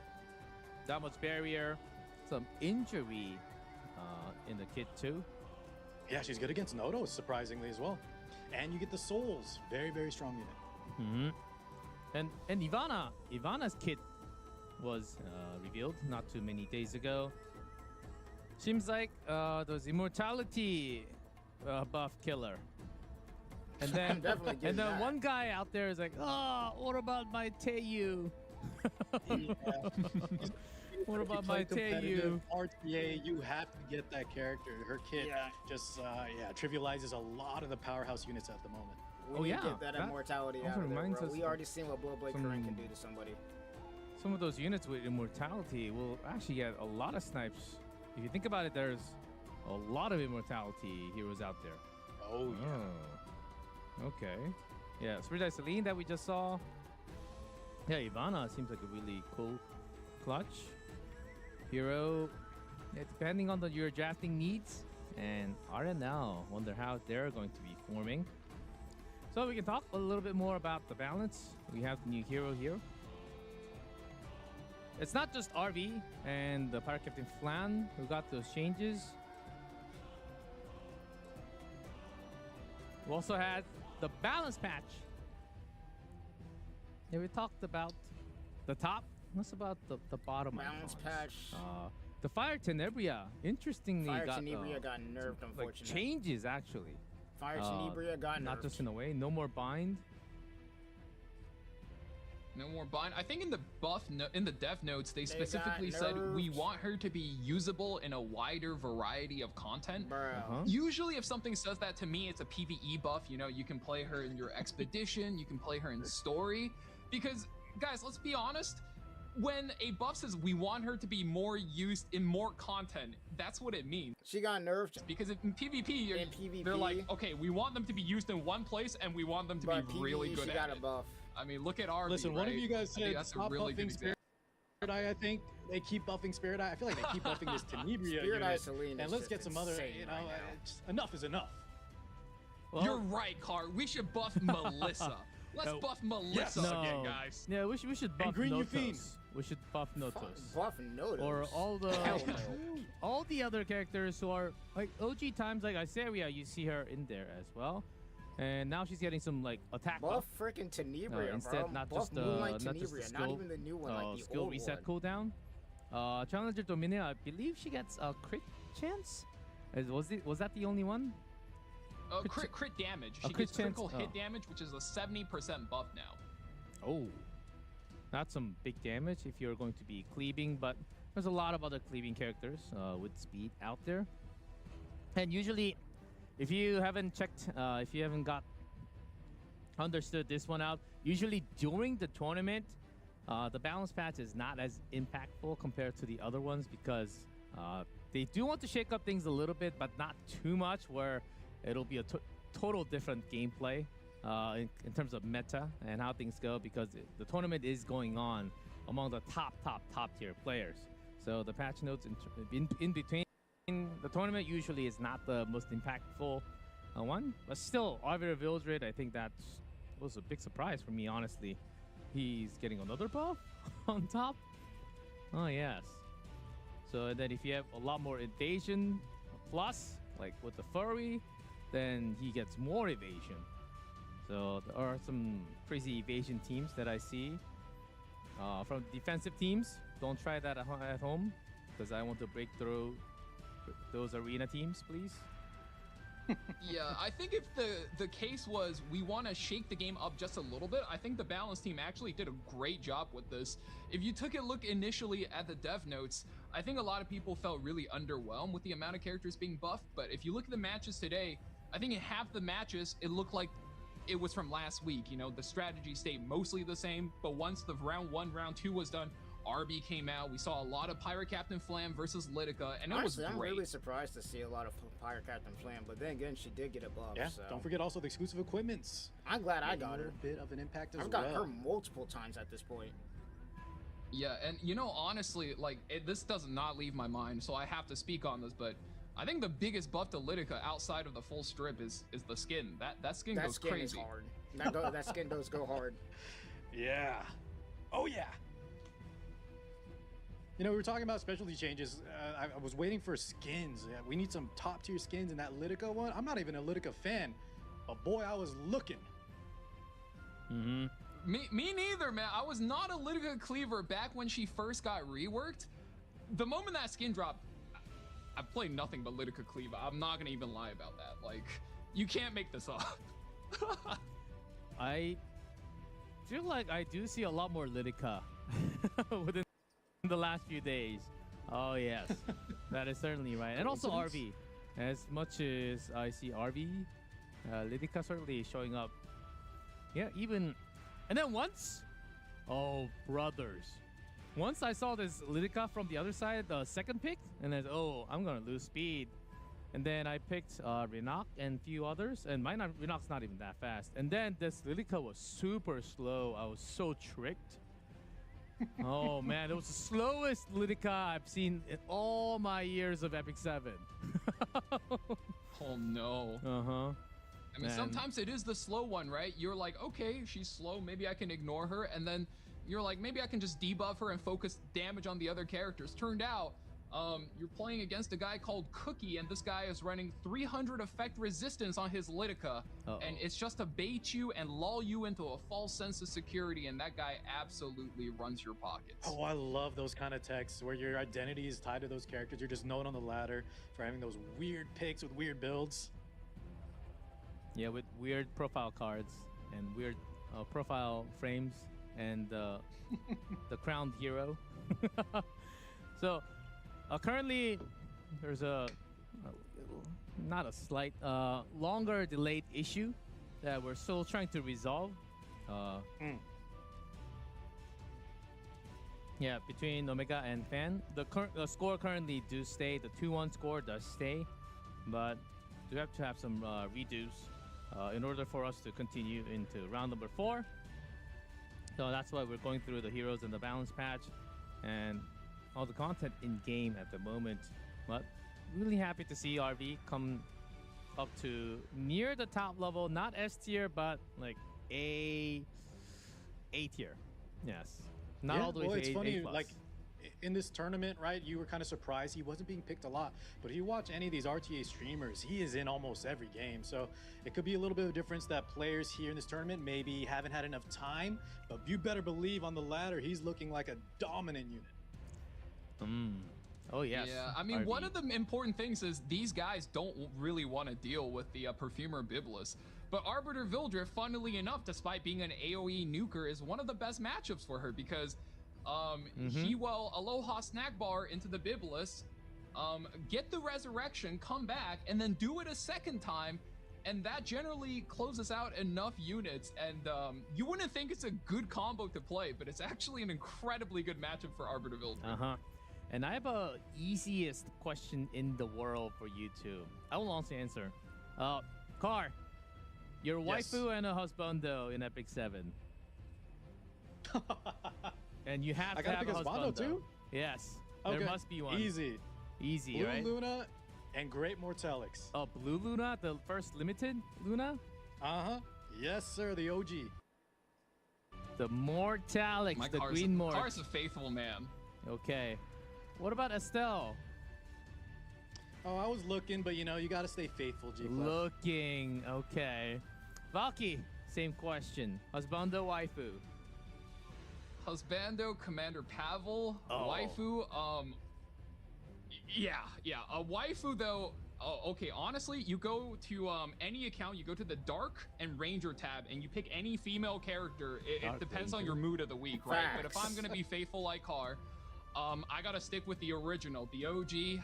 that much barrier, some injury in the kit too. Yeah, she's good against Noto, surprisingly as well. And you get the souls, very, very strong unit. And Ivana's kit was revealed not too many days ago. Seems like those immortality buff killer. And then one guy out there is like, oh, what about my Teiyu? What about my Teiyu? RTA, you have to get that character. Her kit just trivializes a lot of the powerhouse units at the moment. We need to get that immortality out of there, bro. We already seen what Blowblade Current can do to somebody. Some of those units with immortality will actually get a lot of snipes. If you think about it, there's a lot of immortality heroes out there. Oh, yeah. Okay. Yeah, Spirit Celine that we just saw. Yeah, Ivana seems like a really cool clutch hero. Yeah, depending on your drafting needs. And RNL, wonder how they're going to be forming. So we can talk a little bit more about the balance. We have the new hero here. It's not just RV and the Pirate Captain Flan who got those changes. We also had the balance patch. Yeah, we talked about the top. What's about the bottom? Balance patch. The Fire Tenebria, interestingly, Fire Tenebria got nerfed, unfortunately. Like changes, actually. Fire Tenebria got nerfed. Not just in a way. No more bind. No more bind. I think in the in the dev notes, they specifically said we want her to be usable in a wider variety of content. Usually if something says that to me, it's a PvE buff. You know, you can play her in your expedition, you can play her in story. Because, guys, let's be honest, when a buff says we want her to be more used in more content, that's what it means. She got nerfed. Because in PvP, they're like, okay, we want them to be used in one place and we want them to be really good at it. Buff. I mean, look at RV. Listen, one of you guys said stop really buffing Spirit Eye. I think they keep buffing Spirit Eye. I feel like they keep buffing this Tenebria Spirit Eye unit. Celine. And let's get some other, you know, enough is enough. Well, you're right, Car. We should buff Melissa. Let's buff Melissa again, guys. Yeah, we should buff Notos. We should buff Notos. Buff Notos. Or all the other characters who are like OG times, like Iseria, you see her in there as well. And now she's getting some like attack buff. Freaking Tenebria, instead, bro. not buff just Moonlight not just the Tenebria, skill, not even the new one, like the skill old reset one. cooldown. Challenger Dominia, I believe she gets a crit chance. Was that the only one? Crit damage. She gets critical hit damage, which is a 70% buff now. Oh, that's some big damage if you're going to be cleaving, but there's a lot of other cleaving characters with speed out there. And usually, if you haven't checked, if you haven't understood this one out, usually during the tournament, the balance patch is not as impactful compared to the other ones because they do want to shake up things a little bit, but not too much where it'll be a total different gameplay in terms of meta and how things go, because the tournament is going on among the top tier players. So the patch notes in between the tournament usually is not the most impactful one, but still, Arvid Vildred, I think that was a big surprise for me, honestly. He's getting another buff on top. Oh yes. So then if you have a lot more evasion plus, like with the furry, then he gets more evasion. So there are some crazy evasion teams that I see. From defensive teams, don't try that at home, because I want to break through those arena teams, please. Yeah, I think if the case was we want to shake the game up just a little bit, I think the Balance team actually did a great job with this. If you took a look initially at the dev notes, I think a lot of people felt really underwhelmed with the amount of characters being buffed, but if you look at the matches today, I think in half the matches, it looked like it was from last week. You know, the strategy stayed mostly the same, but once the round 1, round 2 was done, RB came out. We saw a lot of Pirate Captain Flam versus Litica, and Honestly, it was great. I'm really surprised to see a lot of Pirate Captain Flam, but then again, she did get a buff. Yeah, so. don't forget also the exclusive equipments. I'm glad I got her. A bit of an impact as well. I've got her multiple times at this point. Yeah, and you know, honestly, like, this does not leave my mind, so I have to speak on this, but I think the biggest buff to Litica outside of the full strip is the skin. That skin goes skin crazy. Is hard. That skin does go hard. Yeah. Oh, yeah. You know, we were talking about specialty changes. I was waiting for skins. Yeah, we need some top tier skins in that Litica one. I'm not even a Litica fan, but boy, I was looking. Me neither, man. I was not a Litica cleaver back when she first got reworked. The moment that skin dropped, I played nothing but Litica cleaver. I'm not gonna even lie about that. Like, you can't make this up. I feel like I do see a lot more Litica within the last few days. Oh yes, that is certainly right. And also RV. As much as I see RV, Litica certainly showing up. Yeah, even. And then once, oh brothers, once I saw this Litica from the other side, the second pick, and then I'm gonna lose speed. And then I picked Renak and a few others, and Renak's not even that fast. And then this Litica was super slow. I was so tricked. Oh man, it was the slowest Litica I've seen in all my years of Epic 7. Oh no. I mean, sometimes it is the slow one, right? You're like, okay, she's slow, maybe I can ignore her, and then you're like, maybe I can just debuff her and focus damage on the other characters. Turned out, you're playing against a guy called Cookie, and this guy is running 300 effect resistance on his Litica, and it's just to bait you and lull you into a false sense of security, and that guy absolutely runs your pockets. Oh, I love those kind of texts where your identity is tied to those characters. You're just known on the ladder for having those weird picks with weird builds. Yeah, with weird profile cards and weird profile frames and the crowned hero. So currently there's not a slight longer delayed issue that we're still trying to resolve. Yeah, between Omega and Fan, the score currently do stay. The 2-1 score does stay, but we have to have some redos in order for us to continue into round number 4. So that's why we're going through the heroes and the balance patch and all the content in game at the moment. But really happy to see RV come up to near the top level, not S tier, but like A tier. Yes, not all the way to it's A+. funny, like in this tournament, right? You were kind of surprised he wasn't being picked a lot, but if you watch any of these RTA streamers, he is in almost every game. So it could be a little bit of a difference that players here in this tournament maybe haven't had enough time, but you better believe on the ladder, he's looking like a dominant unit. Oh yes. Yeah, I mean, one of the important things is these guys don't really want to deal with the Perfumer Biblis. But Arbiter Vildrift, funnily enough, despite being an AoE nuker, is one of the best matchups for her because he will Aloha Snack Bar into the Biblis, get the resurrection, come back, and then do it a second time, and that generally closes out enough units, and you wouldn't think it's a good combo to play, but it's actually an incredibly good matchup for Arbiter Vildrift. And I have a easiest question in the world for you two. I will also answer. Car, your waifu and a husbando in Epic 7. And you have to have a husbando too? Yes. Okay. There must be one. Easy, Blue right? Luna and Great Mortalix. Oh, Blue Luna? The first limited Luna? Yes, sir. The OG. The Mortalix, the green Mort. Car's a faithful man. Okay. What about Estelle? Oh, I was looking, but you know, you gotta stay faithful, G. Looking, okay. Valky, same question. Husbando, waifu. Husbando, Commander Pavel, waifu, yeah. A waifu though, Oh, okay. Honestly, you go to any account, you go to the Dark and Ranger tab, and you pick any female character. It depends on your mood of the week, right? But if I'm gonna be faithful like Har, I gotta stick with the original, the OG,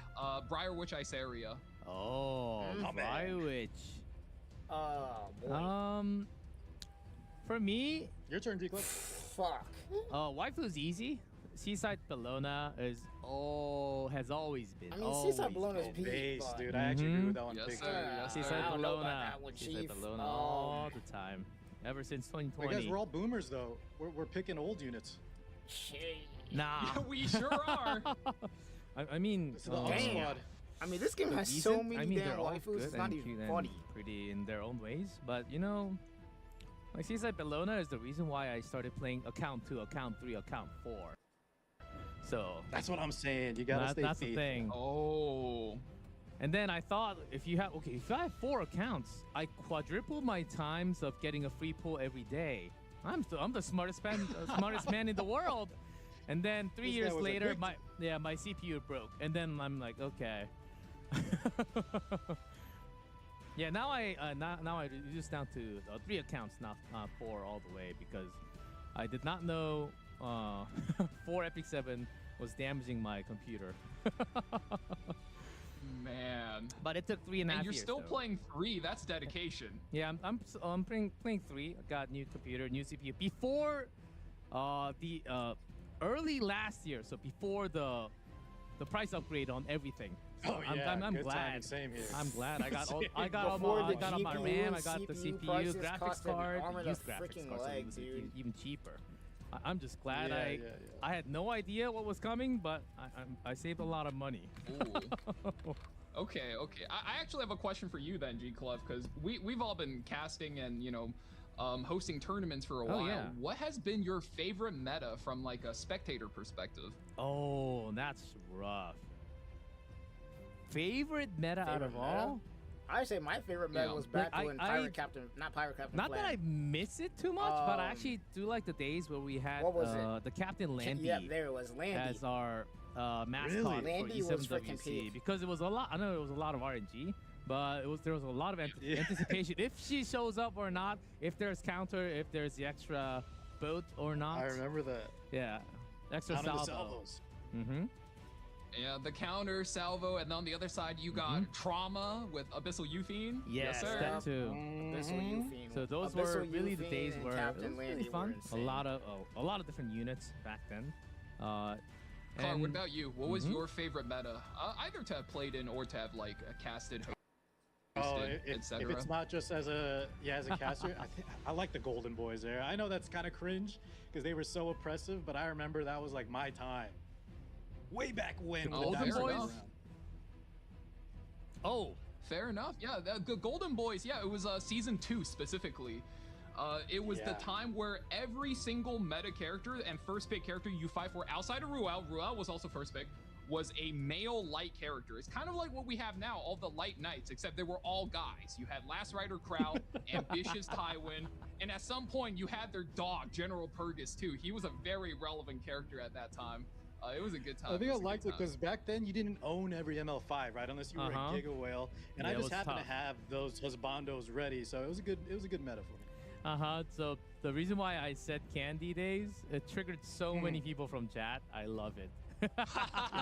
Briarwitch Iceria. Oh, Briarwitch. Oh boy. For me, your turn, D-Club. Fuck. Waifu's easy. Seaside Bellona has always been. I mean, Seaside Bellona's peak, base, but... dude. I actually agree with that one. Yes, big sir. time. Yes, Seaside I don't know about Bellona. that one, Seaside Chief. Bellona all the time. Ever since 2020. Hey guys, we're all boomers though. We're picking old units. Nah. Yeah, we sure are. I mean, This is the old squad. I mean, this game has so many damn waifus. It's not even funny. Pretty in their own ways, but you know, like Seaside Bellona is the reason why I started playing account 2, account 3, account 4. So that's what I'm saying. You gotta stay That's the faithful. thing. Oh. And then I thought if I have 4 accounts, I quadruple my times of getting a free pull every day. I'm the smartest man in the world. And then 3 years later, my CPU broke, and then I'm like, okay. Yeah, now I reduced down to 3 accounts, not 4 all the way, because I did not know 4 Epic 7 was damaging my computer. Man. But it took 3.5 years. And you're still though. playing 3. That's dedication. Yeah, I'm playing 3. I got new computer, new CPU. Before the early last year, so before the price upgrade on everything. So Oh yeah, I'm good glad. timing, same here. I'm glad I got all my GPU RAM, I got and the CPU CPU, prices graphics cost an card, arm and used a graphics freaking card, so leg, it was dude. even cheaper. I'm just glad Yeah. I had no idea what was coming, but I saved a lot of money. Ooh. Okay. I actually have a question for you then, G Club, because we've all been casting and hosting tournaments for a while. Yeah. What has been your favorite meta from like a spectator perspective? Oh, that's rough. Favorite meta out of all? I say my favorite meta was back Like, when Pirate Captain, not Pirate Captain. Not that I miss it too much, but I actually do like the days where we had what was it? the Captain Landy. Yeah, there it was, Landy. As our mascot for Landy was freaking E7WC peak. because it was a lot. I know it was a lot of RNG, but there was a lot of anticipation if she shows up or not, if there's counter, if there's the extra boat or not. I remember that. Yeah, extra Counting the salvo. salvos. Mm-hmm. Yeah, the counter, salvo, and on the other side you got Trauma with Abyssal Euphine. Yes, sir. that too. Abyssal Euphine. So those Abyssal were really the Euphine days and where Captain it was really Landy were fun. insane. Mm-hmm. A lot of different units back then. Car, And- what about you? What was Mhm. your favorite meta? Either to have played in or to have like casted, Oh, hosted, if etc. it's not just as a caster, I like the Golden Boys there. I know that's kind of cringe because they were so oppressive, but I remember that was like my time. Way back when. when the Golden dice were Boys? around. Oh, fair enough. Yeah, the Golden Boys. Yeah, it was season 2 specifically. It was the Yeah. time where every single meta character and first pick character you fight for outside of Ruel was also first pick, was a male light character. It's kind of like what we have now, all the light knights, except they were all guys. You had Last Rider Crow, Ambitious Tywin, and at some point you had their dog, General Purgus, too. He was a very relevant character at that time. It was a good time. I think It I was a liked good it because time. back then you didn't own every ML5, right? Unless you were a Giga Whale, and Yeah, I it just was happened tough. to have those husbandos ready, so it was a good meta for me. So the reason why I said Candy Days, it triggered so many people from chat. I love it.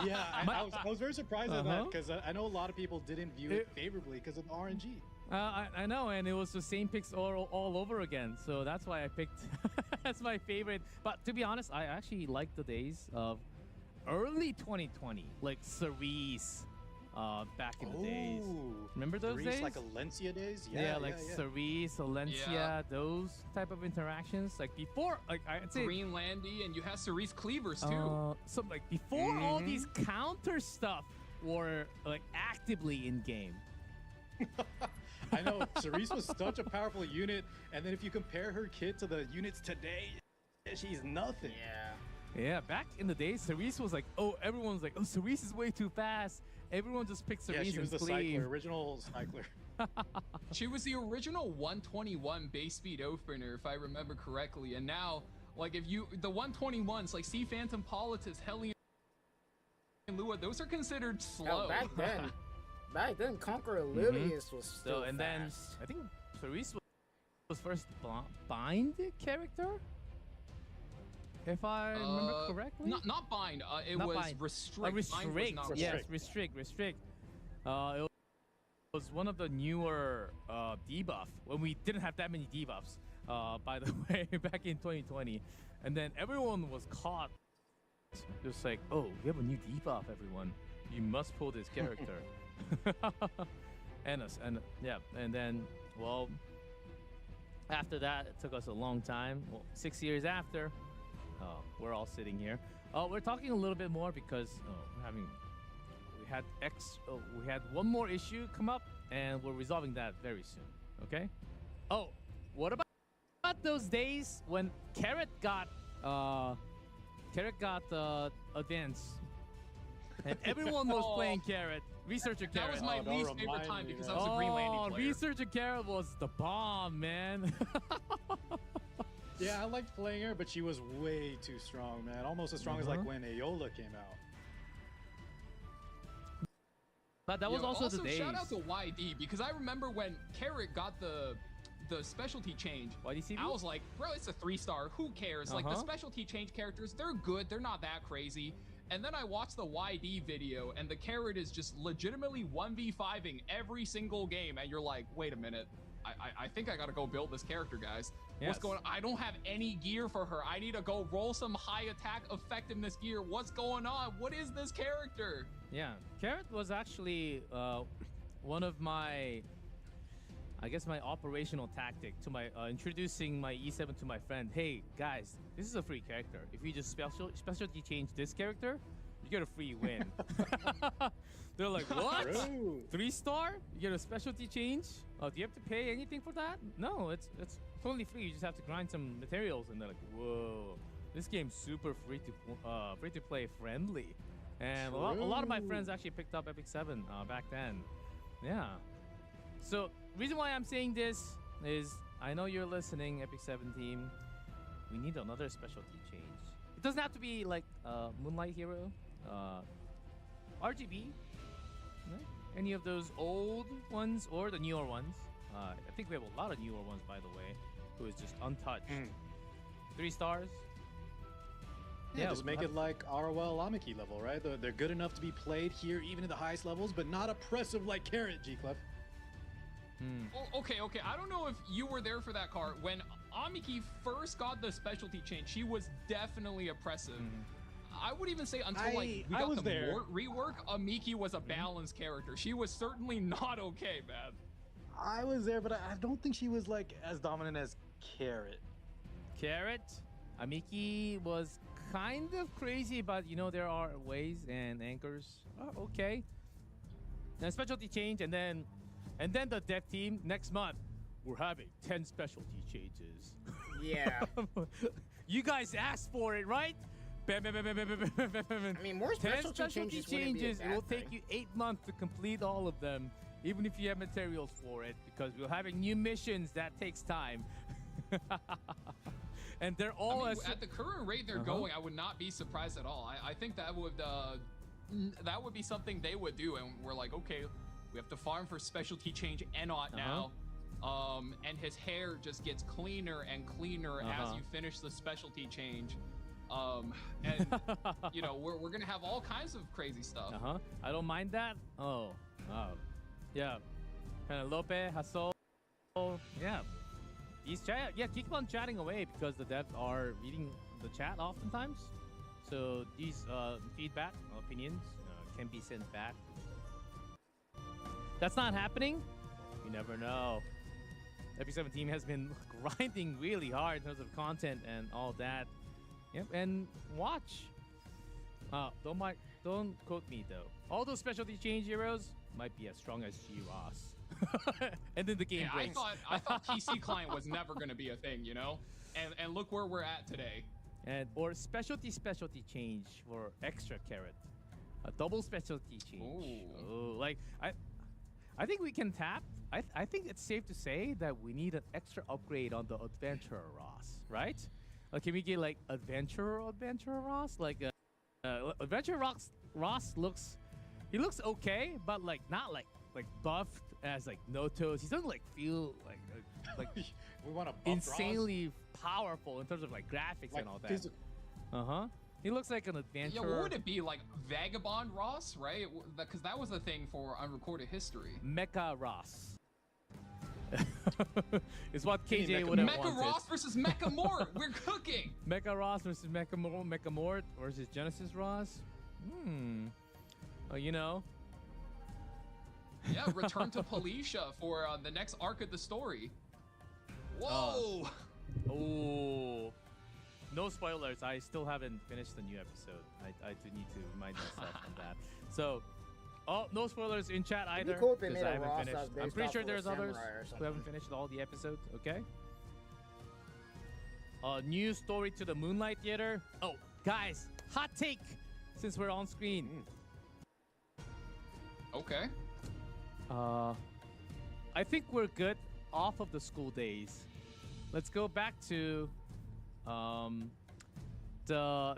Yeah, I was very surprised at that because I know a lot of people didn't view it favorably because of the RNG. I know, and it was the same picks all over again. So that's why I picked. That's my favorite. But to be honest, I actually like the days of early 2020, like Cerise, back in the days. Remember those Cerise, days? like Alencia days? Yeah, like Cerise, Alencia, those type of interactions. Like before, like I'd say Green Landy, and you had Cerise Cleavers too. So like before all these counter stuff were like actively in game. I know Cerise was such a powerful unit, and then if you compare her kit to the units today, she's nothing. Yeah, back in the day, Cerise was like, everyone's like, Cerise is way too fast. Everyone just picked Cerise Yeah, she was the and Cleave. cycler, original cycler. She was the original 121 base speed opener, if I remember correctly. And now, like, the 121s, like Sea Phantom, Politis, Hellion, and Lua, those are considered slow. Back back then Conqueror Lilius was still and then fast. I think Cerise was first bind character, if I remember correctly. Not bind. It Not was bind. restrict. Bind was Restrict. not Yes, restrict. It was one of the newer debuff when we didn't have that many debuffs. By the way, back in 2020, and then everyone was caught. Just like, oh, we have a new debuff, everyone. You must pull this character. and then, well, after that, it took us a long time. Well, 6 years after, we're all sitting here. We're talking a little bit more because we had one more issue come up, and we're resolving that very soon. Okay. Oh, what about those days when Carrot got advanced, and everyone was playing Carrot. Researcher Carrot. That was my least favorite time because I was a Green Landy player. Researcher Carrot was the bomb, man. Yeah, I liked playing her, but she was way too strong, man. Almost as strong as like when Ayola came out. But that was also the days. Shout out to YD because I remember when Carrot got the specialty change. YDCV? I was like, bro, it's a 3-star. Who cares? Like the specialty change characters, they're good. They're not that crazy. And then I watched the YD video, and the Carrot is just legitimately 1v5ing every single game, and you're like, wait a minute. I think I gotta go build this character, guys. Yes. What's going on? I don't have any gear for her. I need to go roll some high attack effectiveness gear. What's going on? What is this character? Yeah, Carrot was actually one of my, I guess, my operational tactic to my introducing my E7 to my friend. Hey guys, this is a free character. If you just specialty change this character, you get a free win. They're like, what? 3-star? You get a specialty change? Do you have to pay anything for that? No, it's totally free. You just have to grind some materials, and they're like, whoa, this game's super free to play friendly. And a lot of my friends actually picked up Epic 7 back then. Yeah. So reason why I'm saying this is I know you're listening, Epic 7 team. We need another specialty change. It doesn't have to be like Moonlight Hero, RGB, right? Any of those old ones or the newer ones. I think we have a lot of newer ones, by the way, who is just untouched. 3 stars. Yeah, just make it like ROL Amiki level, right? They're good enough to be played here, even in the highest levels, but not oppressive like Carrot, G-Clef. Okay. I don't know if you were there for that card. When Amiki first got the specialty change, she was definitely oppressive. I would even say until we got the rework, Amiki was a balanced character. She was certainly not okay, man. I was there, but I don't think she was like as dominant as Carrot. Carrot? Amiki was kind of crazy, but you know, there are ways and anchors. Oh, okay. Then specialty change, and then the dev team next month, we're having 10 specialty changes. Yeah. You guys asked for it, right? Bam, bam, bam, bam, bam, bam, bam, bam. I mean, more 10 specialty changes. It will take thing. you 8 months to complete all of them, even if you have materials for it, because we're having new missions that takes time. And they're all at the current rate they're going, I would not be surprised at all. I think that would be something they would do, and we're like, okay, we have to farm for specialty change Enot now. And his hair just gets cleaner and cleaner as you finish the specialty change. And you know, we're gonna have all kinds of crazy stuff. I don't mind that. Yeah. Penelope, Hassel. Yeah. Keep on chatting away because the devs are reading the chat oftentimes. So these feedback, opinions can be sent back. That's not happening. You never know. Epic 7 team has been grinding really hard in terms of content and all that. Yep, and watch. Don't quote me though. All those specialty change heroes might be as strong as G-Ross. And then the game breaks. I thought PC client was never going to be a thing, you know? And look where we're at today. Or specialty change for extra Carrot. A double specialty change. Oh, like I think we can tap. I think it's safe to say that we need an extra upgrade on the Adventurer Ross, right? Can we get like Adventurer Ross? Like Adventurer Ross looks okay, but like not like buffed as like Notos. He doesn't like feel like we want to insanely powerful in terms of like graphics and all that. He looks like an adventurer. Yeah, what would it be, like Vagabond Ross, right? Because that was the thing for Unrecorded History. Mecha Ross. Is what KJ would have wanted. Mecha Ross versus Mecha Mort. We're cooking. Mecha Ross versus Mecha Mort versus Genesis Ross. You know. Yeah, return to Policia for the next arc of the story. Whoa. Oh. No spoilers. I still haven't finished the new episode. I do need to remind myself on that. So, no spoilers in chat either. It'd be cool if they because made I a haven't Ross finished. that was I'm based pretty off sure of a there's others samurai or who something. haven't finished all the episodes. Okay. New story to the Moonlight Theater. Oh, guys, hot take. Since we're on screen. Okay. I think we're good off of the school days. Let's go back to the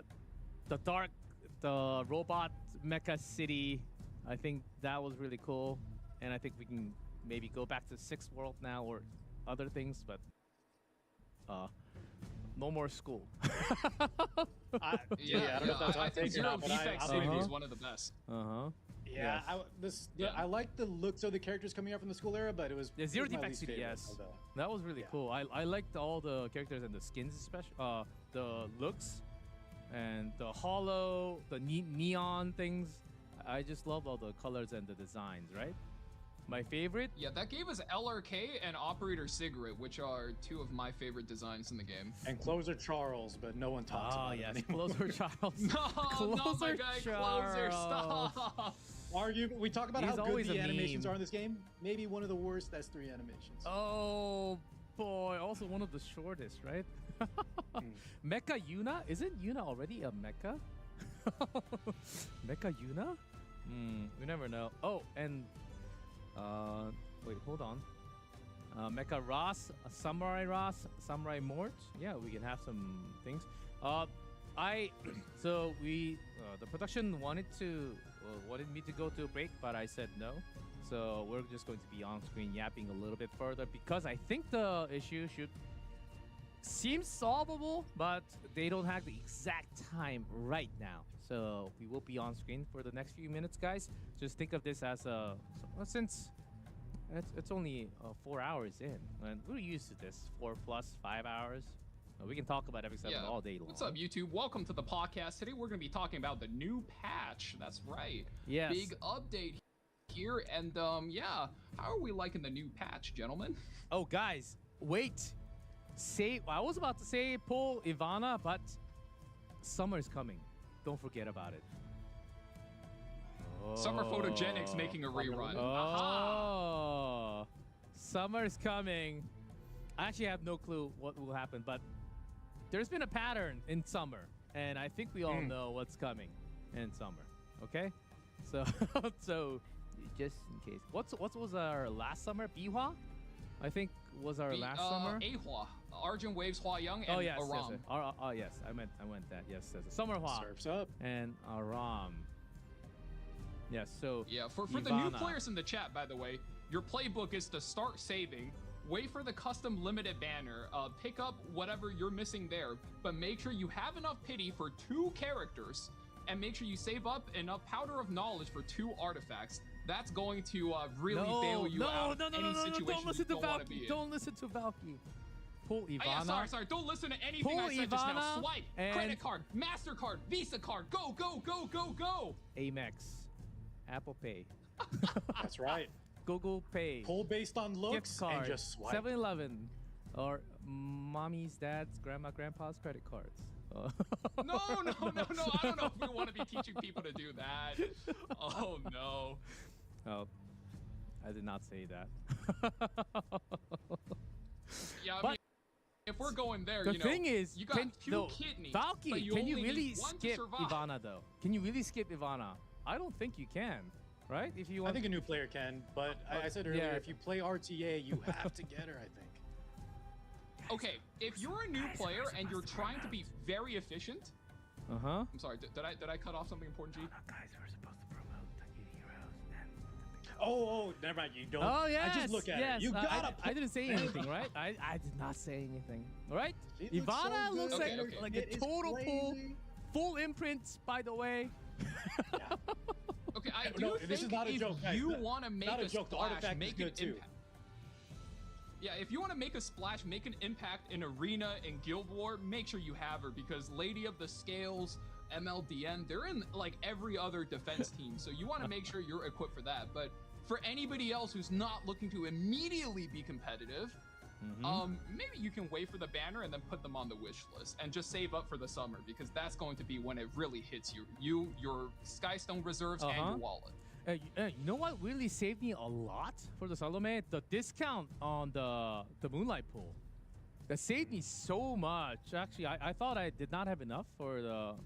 robot mecha city. I think that was really cool, and I think we can maybe go back to Sixth World now or other things, but no more school. I don't know if that's I think Zero Defect City was one of the best. Yeah, I like the looks of the characters coming out from the school era, but it was Zero it was my Defect least City. favorite Yes, of the- that was really cool. I liked all the characters and the skins, especially the looks and the hollow, the neon things. I just love all the colors and the designs. Right. My favorite? Yeah, that gave us LRK and Operator Cigarette, which are two of my favorite designs in the game. And Closer Charles, but no one talks about yes, it. Closer Charles. No, not my guy, Closer, stop! We talk about He's how good always the a animations meme. are in this game. Maybe one of the worst S3 animations. Oh boy, also one of the shortest, right? Mecha Yuna? Isn't Yuna already a mecha? Mecha Yuna? We never know. Oh, and wait, hold on. Mecha Ross, Samurai Ross, Samurai Mort. Yeah, we can have some things. So we the production wanted me to go to a break, but I said no. So we're just going to be on screen yapping a little bit further because I think the issue seems solvable, but they don't have the exact time right now. So we will be on screen for the next few minutes, guys. Just think of this as since it's only 4 hours in, and we're used to this 4 plus 5 hours. We can talk about FX7 all day long. What's up, YouTube? Welcome to the podcast. Today we're going to be talking about the new patch. That's right. Yes. Big update here, and yeah, how are we liking the new patch, gentlemen? Oh, guys, wait. I was about to say pull Ivana, but summer's coming. Don't forget about it. Summer Photogenics making a rerun. Oh, summer's coming. I actually have no clue what will happen, but there's been a pattern in summer, and I think we all know what's coming in summer. Okay, so just in case, what was our last summer? Bihua, I think was our last summer. Ahua, Argent Waves Hua Young, and yes, Aram. Yes, I meant that. Yes, Summer Hua. Surf's up. And Aram. Yes, so yeah, for the new players in the chat, by the way, your playbook is to start saving, wait for the custom limited banner, pick up whatever you're missing there, but make sure you have enough pity for 2 characters, and make sure you save up enough powder of knowledge for 2 artifacts. That's going to really bail you out of any situation you don't want to be in. Don't listen to Valky. Pull Ivana. Yeah, sorry. Don't listen to anything I said just now. Swipe, credit card, MasterCard, Visa card. Go, go, go, go, go. Amex, Apple Pay. That's right. Google Pay. Pull based on looks gift card, and just swipe. 7-Eleven, or mommy's, dad's, grandpa's credit cards. No. I don't know if we want to be teaching people to do that. Oh, no. Oh, I did not say that. Yeah, I mean, if we're going there, the thing is, you got 2 kidneys. Valky, but you can you only really need 1 to skip survive. Ivana though? Can you really skip Ivana? I don't think you can, right? If you want, I think a new player can, but I said earlier, if you play RTA, you have to get her, I think. Okay, if you're a new player and you're trying to be very efficient. I'm sorry, did I cut off something important, G? Guys, we're supposed to promote the heroes and Oh, never mind. You don't. Oh yes. I just look at yes. it. You gotta. I didn't say anything, right? I did not say anything. All right. Ivana looks like a total full imprint. By the way. Okay, I do No, think this is not a if joke, guys. you want to make Not a a joke. The splash, artifact is make an good too. impact. Yeah, if you want to make a splash, make an impact in Arena and Guild War, make sure you have her because Lady of the Scales, MLDN, they're in like every other defense team. So you want to make sure you're equipped for that. But for anybody else who's not looking to immediately be competitive, maybe you can wait for the banner and then put them on the wish list and just save up for the summer because that's going to be when it really hits you, your Skystone reserves, and your wallet. You know what really saved me a lot for the Salome? The discount on the Moonlight pool. That saved me so much. Actually, I thought I did not have enough for to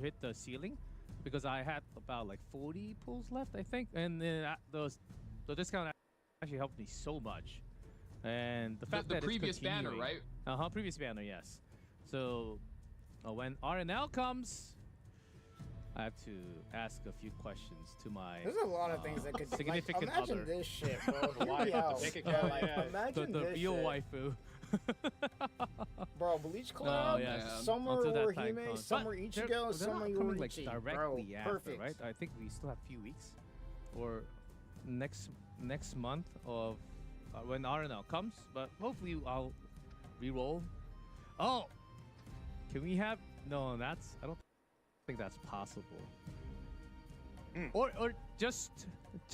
hit the ceiling because I had about like 40 pools left, I think. And then the discount actually helped me so much. And the fact the that previous it's continuing, banner, right? Previous banner, yes. So when RNL comes, I have to ask a few questions to my There's a lot of things that could significant like, imagine other. this shit, bro. Hear me out. Imagine the this real shit. waifu. Bro, Bleach Cloud, Summer Orihime, Summer Ichigo, Summer coming like Yorichi, directly bro, after, perfect. right? I think we still have a few weeks, or next month of when RNL comes. But hopefully I'll re-roll. Oh, can we have? No, that's I don't think that's possible. Or just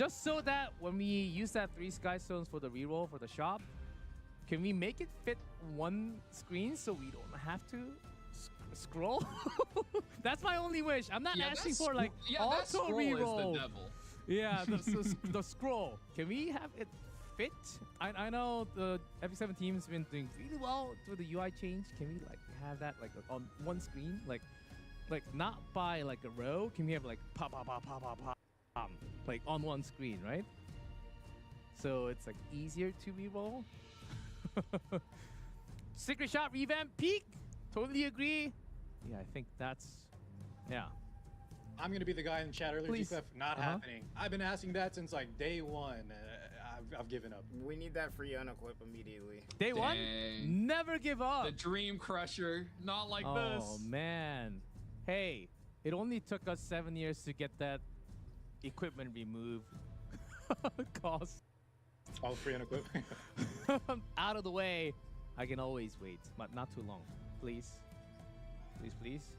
so that when we use that 3 Sky Stones for the reroll for the shop, can we make it fit one screen so we don't have to scroll? That's my only wish. I'm not asking for like auto reroll. Yeah, the scroll. Can we have it fit? I know the FP7 team's been doing really well through the UI change. Can we like have that like on one screen, like not by like a row? Can we have like pop, like on one screen, right? So it's like easier to reroll. Secret shot revamp peak. Totally agree. Yeah, I think that's I'm gonna be the guy in the chat earlier. Please. G-Clef, not happening. I've been asking that since like day one. I've given up. We need that free unequip immediately. Day one, never give up. The Dream Crusher, not like this. Oh man, hey, it only took us 7 years to get that equipment removed. Cost. All free unequip. Out of the way. I can always wait, but not too long. Please. Please.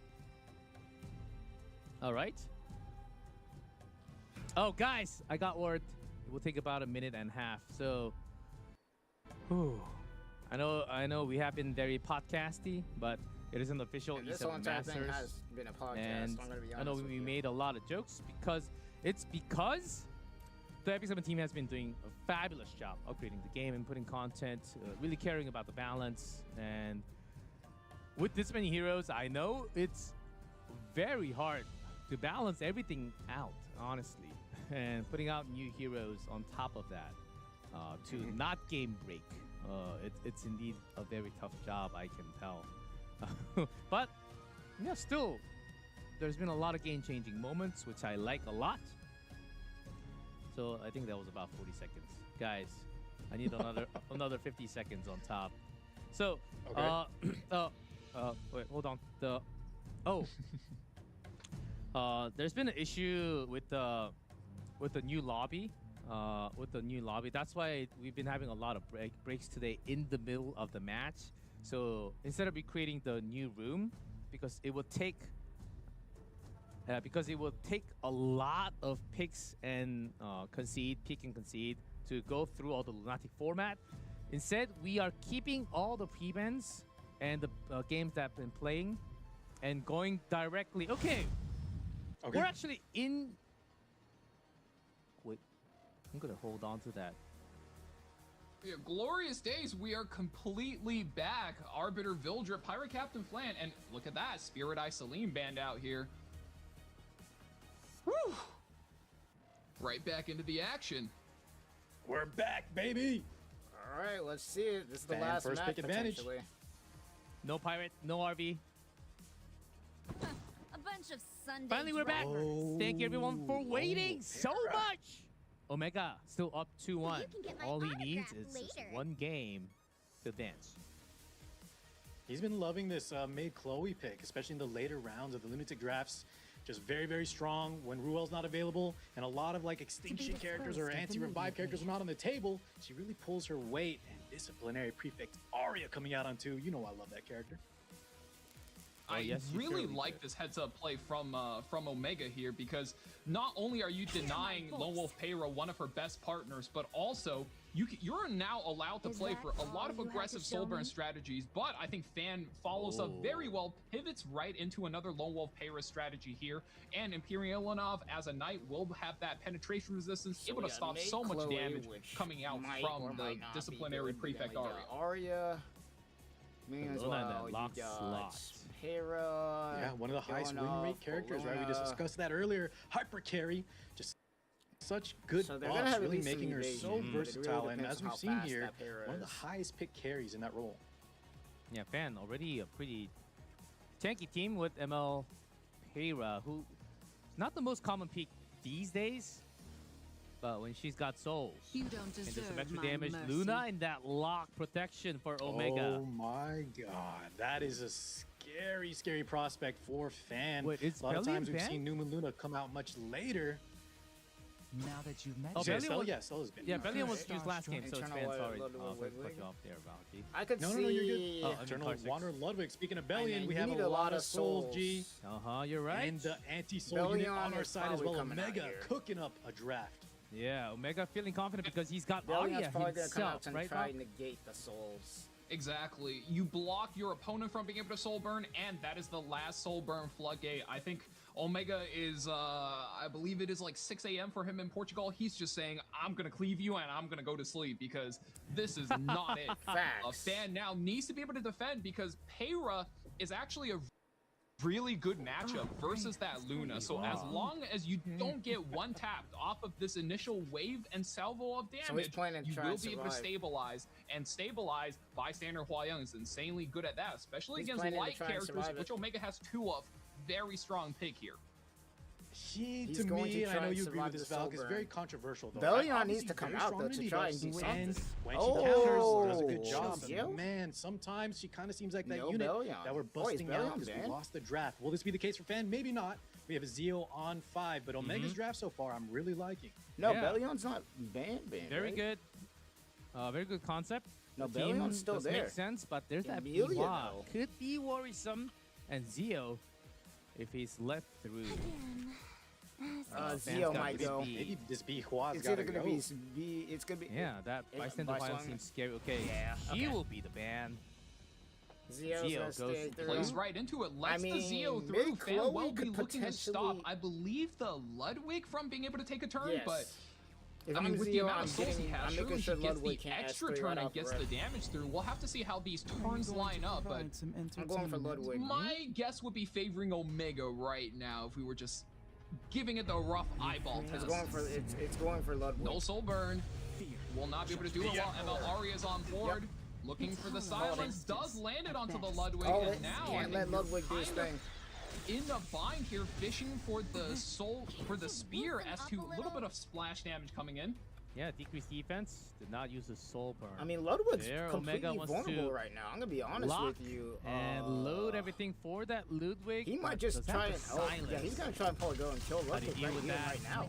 All right. Oh, guys, I got word. It will take about a minute and a half. So, I know we have been very podcasty, but it is an official This E7 whole entire Masters. thing has been a podcast. And I'm gonna be honest I know with we you. made a lot of jokes because the FP7 team has been doing a fabulous job upgrading the game and putting content, really caring about the balance. And with this many heroes, I know it's very hard to balance everything out, honestly. And putting out new heroes on top of that to not game break. It's indeed a very tough job, I can tell. But yeah, still, there's been a lot of game-changing moments, which I like a lot. So I think that was about 40 seconds. Guys, I need another 50 seconds on top. So, wait, hold on. There's been an issue with the new lobby. That's why we've been having a lot of breaks today in the middle of the match. So instead of recreating the new room, because it will take a lot of picks and pick and concede to go through all the Lunatic format. Instead, we are keeping all the pre-bans and the games that I've been playing and going directly. Okay. We're actually in. Wait, I'm gonna hold on to that. Yeah, glorious days. We are completely back. Arbiter Vildra, Pirate Captain Flan, and look at that, Spirit Eye Salim band out here. Woo! Right back into the action. We're back, baby. All right, let's see it. This is the last first match pick advantage. potentially. No pirate, no RV. A bunch of Sunday Finally, we're back. drivers. Thank you everyone for waiting so much. Omega still up 2-1. Well, you can get my All he needs autograph is just later. one game to advance. He's been loving this mid Chloe pick, especially in the later rounds of the Lunatic drafts. Just very, very strong when Ruel's not available, and a lot of like extinction characters or anti-revive characters are not on the table. She really pulls her weight, and disciplinary prefect Arya coming out on 2. You know I love that character. I yes, you really surely like did. this heads-up play from Omega here, because not only are you denying Lone Wolf Payra one of her best partners, but also you're now allowed to play for a lot of aggressive Soulburn strategies. But I think Fan follows up very well, pivots right into another Lone Wolf Payra strategy here, and Imperialinov as a knight will have that penetration resistance, So able to yeah, stop Maid so much Chloe, damage which coming out might from or the might not be disciplinary good. prefect Then we Arya. got Arya. Luna in that lock slot. Hera. Yeah, one of the highest win Villanov, rate characters, right? We just Bologna. discussed that earlier. Hyper carry, just such good So they're gonna buffs, have at really least some making her so evasion, but it really versatile. And depends as we've how seen fast here, that Hera one of the is. highest pick carries in that role. Yeah, Fan already a pretty tanky team with ML Payra, who is not the most common pick these days. But when she's got souls You don't and just deserve some extra my damage, mercy. Luna in that lock protection for Omega. Oh my god, that is a scary, scary prospect for Fan. Wait, is a lot of Belly times in we've Ban? seen Numa Luna come out much later. Now that you've met Oh, Yeah, Belly Stella, was, yeah, Stella's been. yeah, Belly was Starstruck. used last game, so it's Internal Fan. Wild Sorry Ludwig for Wiggly. cut you off there, Valky. I could No, see. no, no, you're good. Oh, I mean, Eternal Clark six. Wanderer Ludwig. Speaking of Belly, mean, we you have need a a lot lot of of souls, G. You're right. And the anti-soul unit Bellion on our is side as probably well. coming out Omega here. cooking up a draft. Yeah, Omega feeling confident because he's got Bellion's Arya probably gonna come himself, out and right? try Val? and negate the souls. Exactly. You block your opponent from being able to soul burn, and that is the last soul burn floodgate. I think Omega is, I believe it is like 6 a.m. for him in Portugal. He's just saying, I'm going to cleave you and I'm going to go to sleep because this is not it. Facts. Fan now needs to be able to defend because Payra is actually a really good matchup versus that Luna. So as long as you don't get one tapped off of this initial wave and salvo of So he's damage, planning to you try will and be able to survive. stabilize, and stabilize bystander Hua Young is insanely good at that, especially He's against planning to light try and characters, survive it. which Omega has 2 of. Very strong pick here. He, He's to going me, to and I try know and you agree with survive this, the Valk, is soul very burn. controversial, though. Bellion right? needs to Obviously come very out, strong though, in to the try and debuffs, do something. and when Oh, she counters, does a good job. Zio? But man, sometimes she kind of seems like that No unit Bellion. that we're Oh, is busting Bellion out because we banned? lost the draft. Will this be the case for Fan? Maybe not. We have a Zio on 5, but Omega's draft so far, I'm really liking. No, Yeah. Bellion's not banned. Very right? good. Very good concept. No, The team Bellion's still does there. make sense, but there's that Emilia, Biwa. though. Could be worrisome. And Zio, if he's left through. Fan's Zio got might this go. B. Maybe this B Hua's It's got either to gonna go. be it's gonna be Yeah, that bystander Bystander- violence seems scary. Okay, Yeah, she okay. will be the ban. Zio's Zio gonna goes stay to through. Plays right into it, lets the Zio mean, through. maybe Fan Chloe will be could looking to stop, potentially- I believe, the Ludwig from being able to take a turn, Yes. but If I mean, I'm with the Zio, amount I'm of souls he getting- has, I'm surely making he sure gets Ludwig the can't extra escalate turn right and off gets the the rip. damage through. We'll have to see how these I'm turns going line to up, but provide some I'm going for entertainment. Ludwig. my guess would be favoring Omega right now if we were just giving it the rough eyeball test. It's going for Ludwig. No soul burn. Will not be able to do it while ML Arya's on board. Looking for the silence. Does land it onto the Ludwig, Oh, and now I can't think let you're Ludwig do his kind of thing. in the bind here, fishing for the soul, for the spear, as to a little bit of splash damage coming in. Yeah, decreased defense. Did not use the soul burn. I mean, Ludwig's There, completely Omega wants vulnerable to right now. I'm gonna be honest lock with you. and load everything for that Ludwig. He might but just does have try the and silence. yeah, he's gonna try and probably go and kill How do you Ludwig deal right with here, that? right now.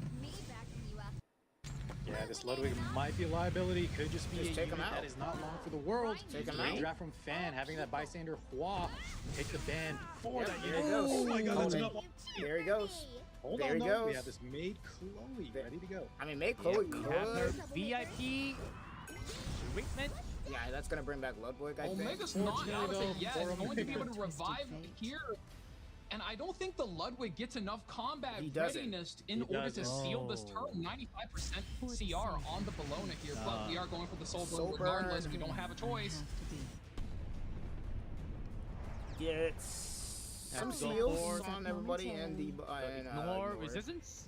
Yeah, this Ludwig might be a liability. Could just be Just a take him unit out. that is not long for the world. Take him Great out. draft from Fan, having that bystander Hua take the ban for Yep, that there unit. he goes. Oh my god, that's Holding. enough. There he goes. Hold There on, he though. goes. We have this Maid Chloe ready to go. I mean, Maid Chloe We have her could. VIP treatment. Yeah, that's gonna bring back Ludwig, I think. Omega's not out of it yet. for He's going to be able to Omega. revive here. And I don't think the Ludwig gets enough combat He doesn't. readiness in He order to doesn't. seal this turn. 95% CR on the Bologna here, but we are going for the soul burn Soul regardless. burn. We don't have a choice. Get some Have to go seals for on everybody and the Ignore resistance.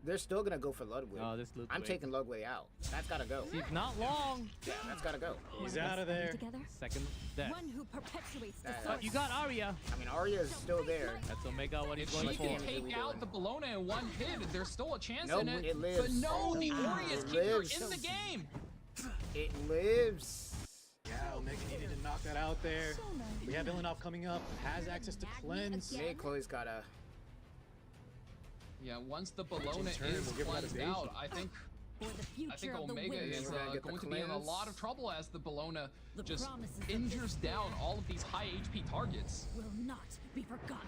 They're still gonna go for Ludwig. Oh, this Ludwig. I'm taking Ludwig out. That's gotta go. He's not long. That's gotta go. He's out of there. Second death. One who perpetuates the That- source. You got Arya. I mean, Arya is still there. That's Omega. What he's If going she for. can take out the Bologna in one hit, there's still a chance Nope, in it. it lives. But no, the Ori is It keeping her lives. in the game. It lives. Yeah, Omega needed to knock that out there. We have Illinov coming up. Has access to cleanse. Hey, Chloe's gotta. Yeah, once the Bologna turn, is we'll give her that cleansed evasion. out, I think Omega is going to be in a lot of trouble as the Bologna just injures down all of these high HP targets. Will not be forgotten.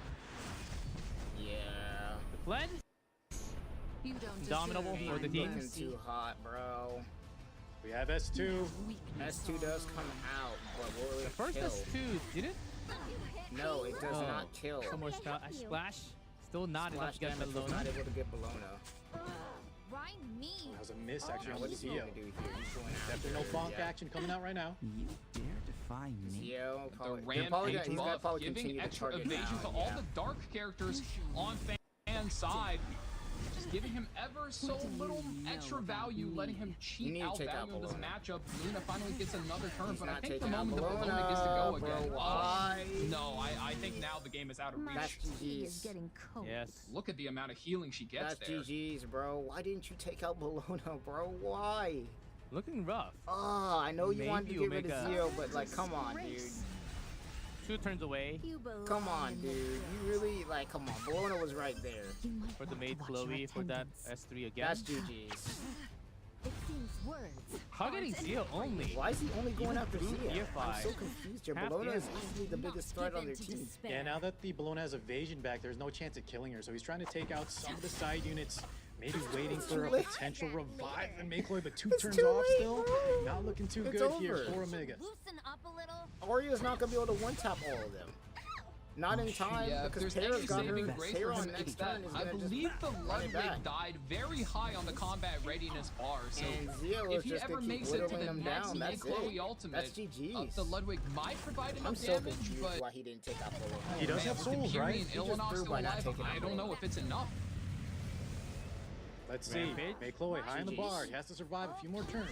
Yeah. The cleanse. You don't Indomitable for the team. Looking too hot, bro. We have S2. S2 does come out, but will it The first kill? S2 did it? No, it does not kill. Some more splash. Still not enough Splash to get damage was Bologna. not able to get Bologna. Why me? That was a miss actually on What the is he Zio. gonna do here? He's going Definitely no bonk action coming out right now. You dare defy me? Zio, The probably, rampage he's gonna buff, probably giving continue to extra target evasion down, to all yeah. the dark characters on Fan's side. Just giving him ever so little extra value, letting him You cheat need to out take out value in this Bologna. matchup. Luna finally gets another turn, He's but I not think the taking out moment the Bologna Bologna, gets to go bro, again. why? No, I think now the game is out of reach. That's GG's. Getting cold. Yes. Look at the amount of healing she gets That's there. GG's, bro. Why didn't you take out Bologna, bro? Why? Looking rough. Oh, I know you wanted to Maybe get rid of Omega. Zio, but like, come on, dude. 2 turns away. Come on, dude. You really, like, come on. Bologna was right there. For the maid Chloe for that S3 again. That's GG's. It seems words. Targeting Zio only. Why is he only going Even after through Zio? gear I'm five. so confused here. Half Bologna is damage. easily the biggest threat on their team. Yeah, now that the Bologna has evasion back, there's no chance of killing her. So he's trying to take out some of the side units, maybe waiting for a potential revive and make Chloe, but 2 turns too off late, still. bro. Not looking too It's good here over. for Omega. Loosen up a little. Arya's not gonna be able to one-tap all of them. Not in time, Yeah, if because there's Tara's any got her. saving grace for Tara him, on it's next that turn is I gonna believe just the run it back. Ludwig died very high on the combat readiness bar, so And Zio is if he just ever gonna keep makes it to whittling the them next down. That's Chloe it. Ultimate, That's GG's. the Ludwig might provide I'm enough so damage, confused but why he didn't take out Bologna. He does man, have with souls, Imperium right? and He just Illinov proved still by not alive, taking I out don't know Bologna. if it's enough. Let's see. Rampage. May Chloe high on the GG's. bar. He has to survive a few more turns.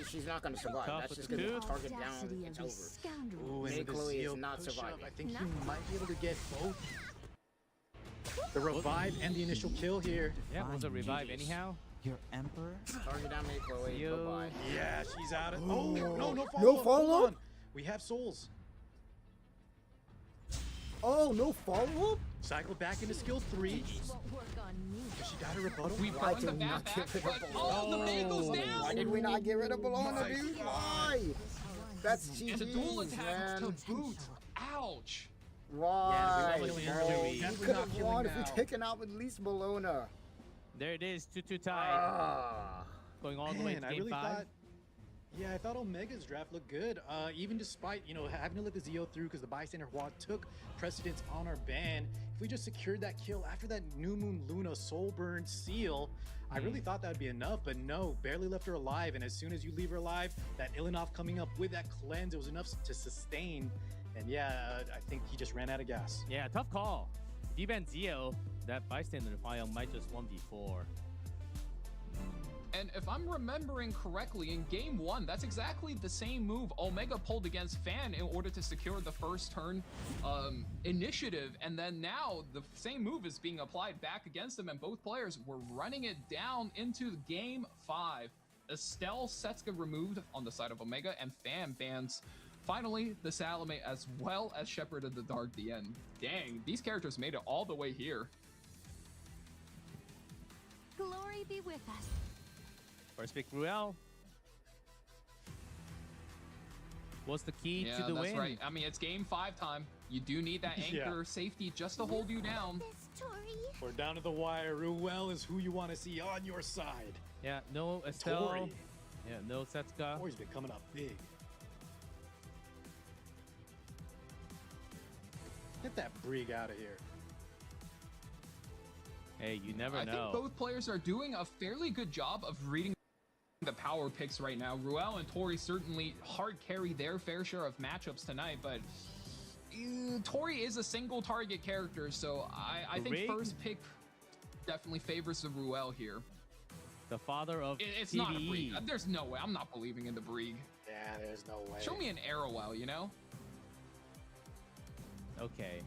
She's not gonna survive. Tough That's with just the gonna two. target down. Audacity It's of these over. scoundrels. Ooh, and May with the Chloe is Zio not push up, surviving. I think he might be able to get both the revive and the initial kill here. Yeah, was a revive GG's. anyhow. Your emperor? Target down May Chloe. Zio. Bye-bye. Yeah, she's out of. Oh, no follow-up. No follow-up? Hold on. We have souls. Oh, no follow-up? Cycle back into skill 3. Won't work on me. Does she die to rebuttal? We Why burned the did we not bat get back, rid of but Bologna? oh, the man goes down! Why did we not get rid of Bologna, My dude? God. Why? That's And the dual GG's, attack man. to boot. Ouch. Why? Yeah, we were killing bro? Zio. You Definitely could not have killing won if we now. taken out at least Bologna. There it is. 2-2 tie. Ah. Going all the way to Man, I game really 5. thought. Yeah, I thought Omega's draft looked good. Even despite, having to let the Zio through because the bystander Hua took precedence on our ban. If we just secured that kill after that New Moon Luna soul burn seal, I really thought that would be enough, but no, barely left her alive. And as soon as you leave her alive, that Illinov coming up with that cleanse, it was enough to sustain. And yeah, I think he just ran out of gas. Yeah, tough call. If you ban Zio, that bystander file might just 1v4. And if I'm remembering correctly, in game 1, that's exactly the same move Omega pulled against Fan in order to secure the first turn initiative. And then now the same move is being applied back against him, and both players were running it down into game 5. Estelle Setsuka removed on the side of Omega, and Fan bans finally the Salome as well as Shepherd of the Dark the end. Dang, these characters made it all the way here. Glory be with us. First pick Ruel. What's the key Yeah, to the that's win? right. I mean, it's game 5 time. You do need that anchor safety just to hold you down. We're down to the wire. Ruel is who you want to see on your side. Yeah, no Estelle. Tori. Yeah, no Setsuka. Tori's been coming up big. Get that Brig out of here. Hey, you never I know. think both players are doing a fairly good job of reading the power picks right now. Ruel and Tori certainly hard carry their fair share of matchups tonight, but Tori is a single target character, so I think Rig? first pick definitely favors the Ruel here. The father of It's not a TVE. Brig. There's no way. I'm not believing in the Brig. Yeah, there's no way. Show me an Arrowell, you know? Okay.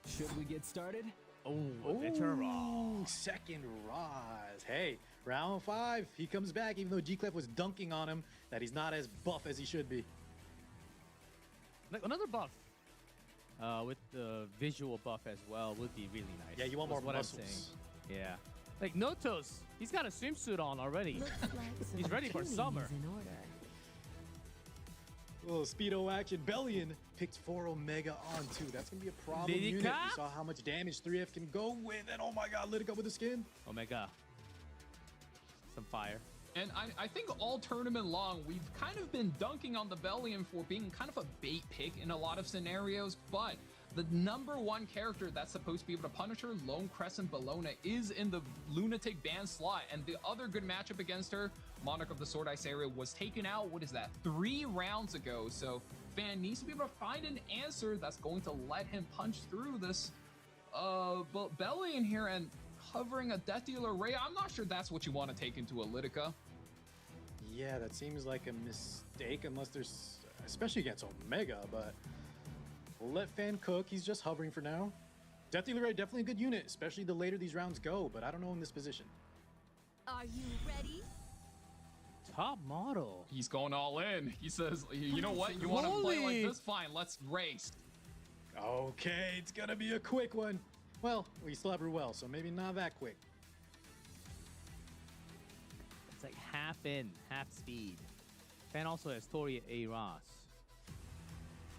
Should we get started? Oh, veteran. Second rise. Hey, round 5. He comes back, even though G-Clef was dunking on him that he's not as buff as he should be. Like another buff. With the visual buff as well would be really nice. Yeah, you want more what muscles. I'm saying. Yeah. Like Notos, he's got a swimsuit on already. He's ready for summer. Little Speedo action. Bellion picked 4 Omega on 2. That's going to be a problem unit. We saw how much damage 3F can go with. And oh my god, lit it up with the skin. Omega. Some fire. And I think all tournament long, we've kind of been dunking on the Bellion for being kind of a bait pick in a lot of scenarios, but the #1 character that's supposed to be able to punish her, Lone Crescent Bellona, is in the Lunatic ban slot, and the other good matchup against her, Monarch of the Sword Ice area, was taken out, what is that, 3 rounds ago, so Fan needs to be able to find an answer that's going to let him punch through this Bellion here, and covering a Death Dealer Ray, I'm not sure that's what you want to take into a Litica. Yeah, that seems like a mistake unless there's, especially against Omega, but we'll let Fan cook. He's just hovering for now. Death Dealer Ray, definitely a good unit, especially the later these rounds go, but I don't know in this position. Are you ready? Top model. He's going all in. He says, you know what? You want to play like this? Fine, let's race. Okay, it's gonna be a quick one. Well, we still have Ruel, so maybe not that quick. It's like half in, half speed. Fan also has Tori A. Ross.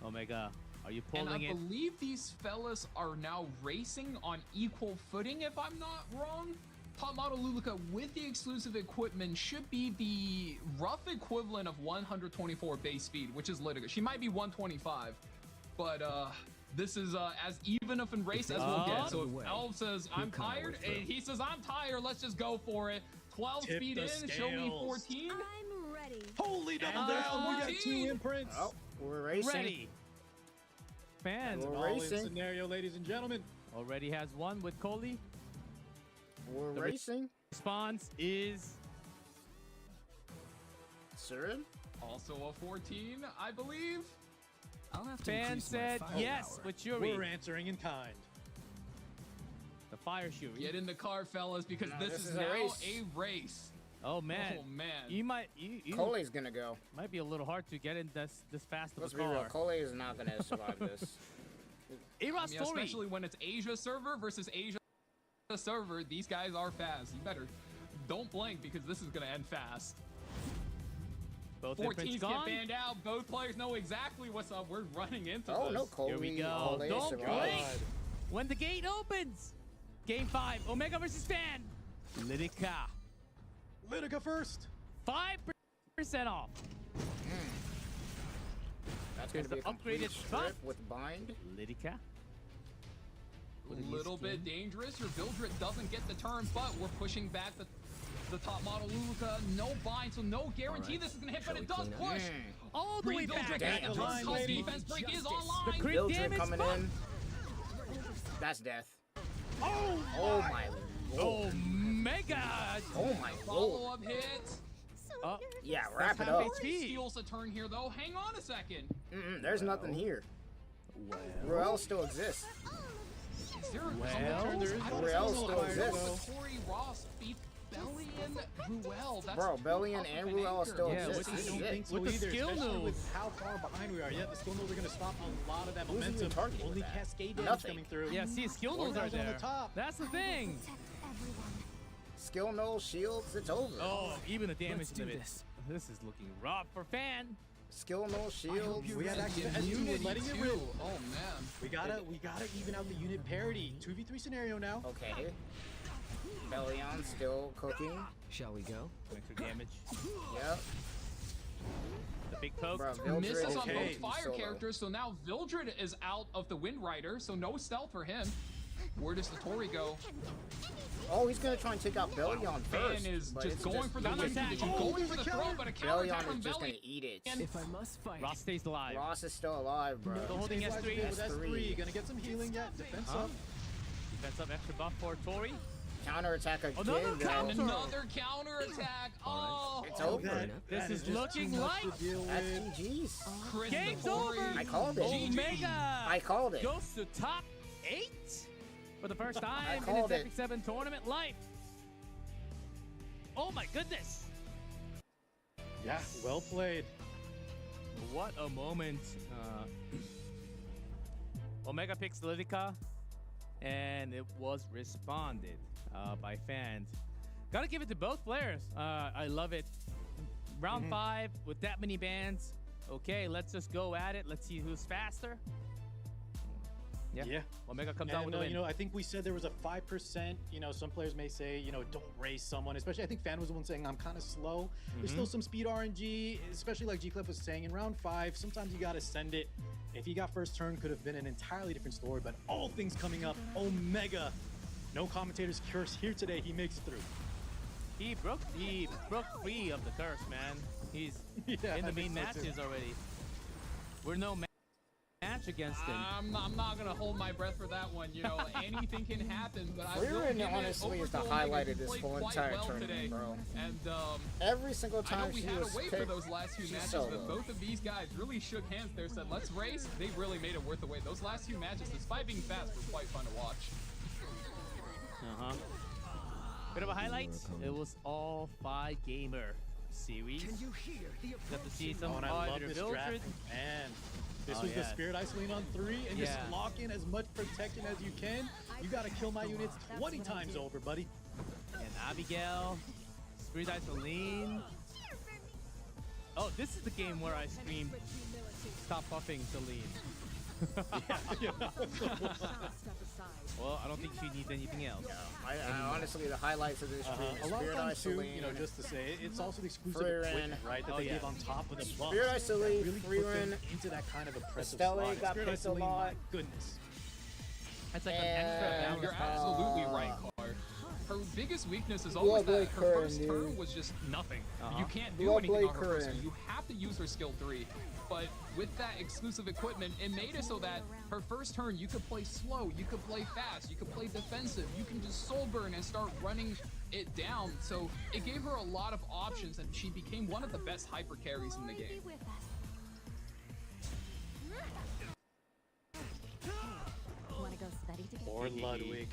Omega, are you pulling And I it? believe these fellas are now racing on equal footing, if I'm not wrong. Top model Luluka with the exclusive equipment should be the rough equivalent of 124 base speed, which is Litica. She might be 125, but this is as even of a race as we'll get. So if Elf says, I'm tired, and he says, I'm tired, let's just go for it. 12 Tip speed the in, show me 14. I'm ready. Holy double down, we got 2 imprints. Oh, we're racing. Ready. Fans. We're All-in racing. scenario, ladies and gentlemen. Already has one with Coley. We're The racing. Response is Surin? Also a 14, I believe. I'll have to Fan increase my said firepower. yes with Shuri. We're answering in kind. The fire Shuri. Get in the car, fellas, because No, this this is is a now race. a race. Oh man. Oh man. You might Cole's gonna go. might be a little hard to get in this fast of Let's a be real. car. Cole is not gonna survive this. A-Ross I mean, Tori. especially when it's Asia server versus Asia server, these guys are fast. You better don't blink because this is gonna end fast. Both 14s imprints get gone. banned out. Both players know exactly what's up. We're running into Oh this. no, Cole. Here we go. Don't blink. When the gate opens. Game 5. Omega versus Fan. Litica. Litica first. 5% off. That's Here's gonna be the a complete upgraded strip buff. with bind. Litica. A little bit dangerous. Your Vildred doesn't get the turn, but we're pushing back the top model Luluka. No bind, so no guarantee this is gonna hit, but it does push. All the way back. Vildred tough defense break is online. The crit Vildred damage coming buff. in. That's death. Oh, Oh my lord. Omega. Oh my lord. Follow-up hit. Yeah, wrap it half up. HP. Steals a turn here, though. Hang on a second. There's nothing here. Ruel still exists. Is there Well, Ruel still exists. Tori Ross beat Bellion Ruel. That's Bro, Bellion tough and of an Ruel anchor. still Yeah, exist. I This don't is it. think so With the either, skill especially move. with how far behind we are. Yeah, the skill moves are going to stop a lot of that Who's momentum. even targeting Only that? cascade damage Nothing. coming through. Yeah, see, skill nodes are Organized on the there. top. That's the thing. Skill no shields, it's over. Oh, even the damage Let's do of it. this. This is looking rough for Fan. Skill no shields. We had actually Unity we're letting it too. rip. Oh man. We gotta even out the unit parity. 2v3 scenario now. Okay. Bellion still cooking. Shall we go? Extra damage. Yep. The big poke. Bro, Vildred Misses is on okay. both fire solo. characters, so now Vildred is out of the Wind Rider, so no stealth for him. Where does the Tori go? Oh, he's gonna try and take out Bellion first. Fan is but just it's going for the counter lift attack. position, Oh, going for the throw, but a counter attack Bellion from is just gonna Bellion. eat it. If I must fight. Ross stays alive. Ross is still alive, bro. Still holding Stays alive S3. with S3. Gonna get some healing yet. Defense up. Defense up, extra buff for Tori. Counterattack again. Another though. counter. Another counterattack. Oh, It's over. This is looking like That's GG's. game's over. I called it. Omega I called it. goes to top 8 for the first time in his called it. Epic 7 tournament life. Oh my goodness. Yeah, well played. What a moment. Omega picks Lidica, and it was responded by fans. Gotta give it to both players. I love it. Round 5 with that many bans. Okay, let's just go at it. Let's see who's faster. Yeah. Omega comes out with the win. You know, I think we said there was a 5%. You know, some players may say, you know, don't race someone. Especially, I think Fan was the one saying I'm kind of slow. There's still some speed RNG, especially like G-Cliff was saying in round 5. Sometimes you gotta send it. If you got first turn, could have been an entirely different story. But all things coming up, Omega. No commentator's curse here today. He makes it through. He broke free of the curse, man. He's in the main matches already. We're no match against him. I'm not gonna hold my breath for that one. You know, anything can happen. But I will give it honestly is the over to highlight Omega, of this who whole played quite entire well tournament, today. bro. And every single I time know we she had was to wait for those last few matches, but both of these guys really shook hands there, said, let's race. They really made it worth the wait. Those last few matches, despite being fast, were quite fun to watch. Bit of a highlight. It was all 5 gamer series. Can you hear the Got to see some and I love Arbiter this Mildred. draft. Man, this was the Spirit Ice on 3, and just lock in as much protection as you can. You gotta kill my units 20 times over, buddy. And Abigail, Spirit Isoline. Oh, this is the game where I screamed, stop buffing Celine. Well, I don't think she needs anything else. I honestly, the highlights of this stream A is lot of Spirit times too, Isoline. you know, just to say, it's also the exclusive Frieren. equipment, right, that they give on top of the buff. Spirit Isoline, really put them Frieren, into that kind of oppressive Estelle slot. got Spirit picked a Isoline, lot. my goodness. That's like an extra balance. You're absolutely right, Clark. Her biggest weakness is always that her first turn was just nothing. You can't do anything on her first turn. You have to use her skill 3. But with that exclusive equipment, it made it so that her first turn, you could play slow, you could play fast, you could play defensive, you can just soul burn and start running it down. So it gave her a lot of options, and she became one of the best hyper carries in the game. Poor Ludwig.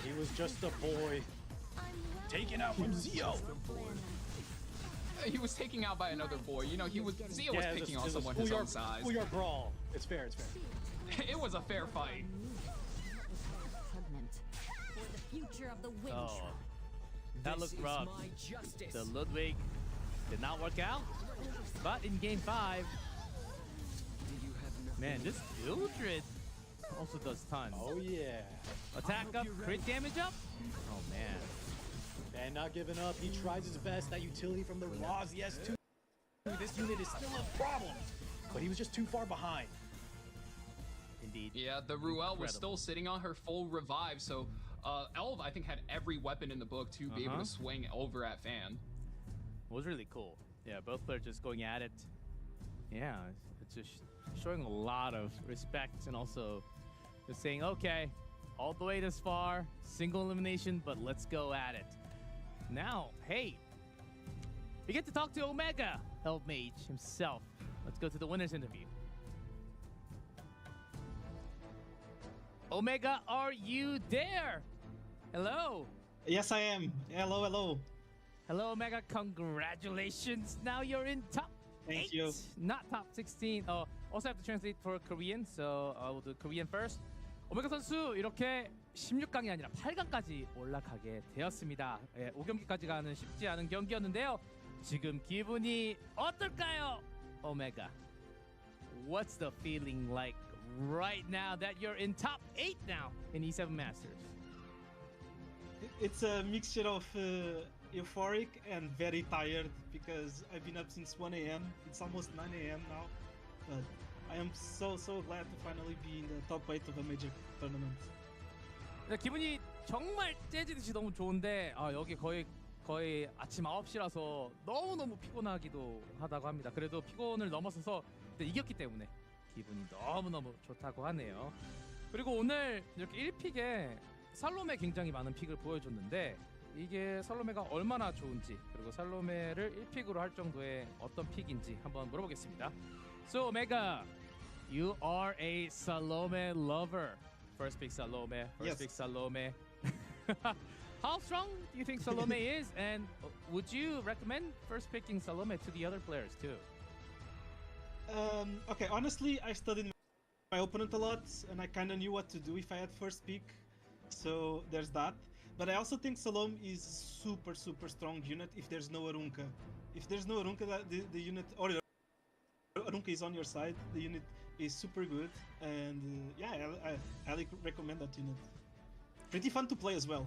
He was just a boy. Taken out from Zio. He was taken out by another boy. You know, Zio was picking on someone his own size. Schoolyard brawl. It's fair, it's fair. It was a fair fight. Oh, that looked rough. The Ludwig did not work out, but in game 5, man, this Mildred also does tons. Oh yeah. Attack up, crit damage up. Oh man. And not giving up, he tries his best. That utility from the Roz, yes, too. This unit is still a problem, but he was just too far behind. Indeed. Yeah, the Ruel was still sitting on her full revive, so Elv, I think, had every weapon in the book to be able to swing over at Fan. It was really cool. Yeah, both players just going at it. Yeah, it's just showing a lot of respect and also just saying, okay, all the way this far, single elimination, but let's go at it. Now, hey, we get to talk to Omega, Elf Mage himself. Let's go to the winner's interview. Omega, are you there? Hello. Yes, I am. Hello, hello. Hello, Omega. Congratulations. Now you're in top 8. Thank you. Not top 16. Also have to translate for Korean, so I will do Korean first. 오메가 선수 이렇게 16강이 아니라 8강까지 올라가게 되었습니다. 5경기까지 가는 쉽지 않은 경기였는데요. 지금 기분이 어떨까요, 오메가? What's the feeling like right now that you're in top 8 now in E7 Masters? It's a mixture of euphoric and very tired because I've been up since 1 a.m. It's almost 9 a.m. now, but I am so glad to finally be in the top 8 of a major tournament. 기분이 정말 재지듯이 너무 좋은데 여기 거의 아침 9시라서 너무너무 피곤하기도 하다고 합니다. 그래도 피곤을 넘어서서 이겼기 때문에 기분이 너무너무 좋다고 하네요. 그리고 오늘 이렇게 1픽에 살로메 굉장히 많은 픽을 보여줬는데 이게 살로메가 얼마나 좋은지 그리고 살로메를 1픽으로 할 정도의 어떤 픽인지 한번 물어보겠습니다. So Omega, you are a Salome lover. First pick Salome, first pick Salome. How strong do you think Salome is, and would you recommend first picking Salome to the other players too? Okay, honestly, I studied my opponent a lot, and I kind of knew what to do if I had first pick. So there's that. But I also think Salome is super strong unit if there's no Arunka. If there's no Arunka, the unit, or Arunka is on your side, the unit is super good. And yeah, I highly recommend that unit. Pretty fun to play as well.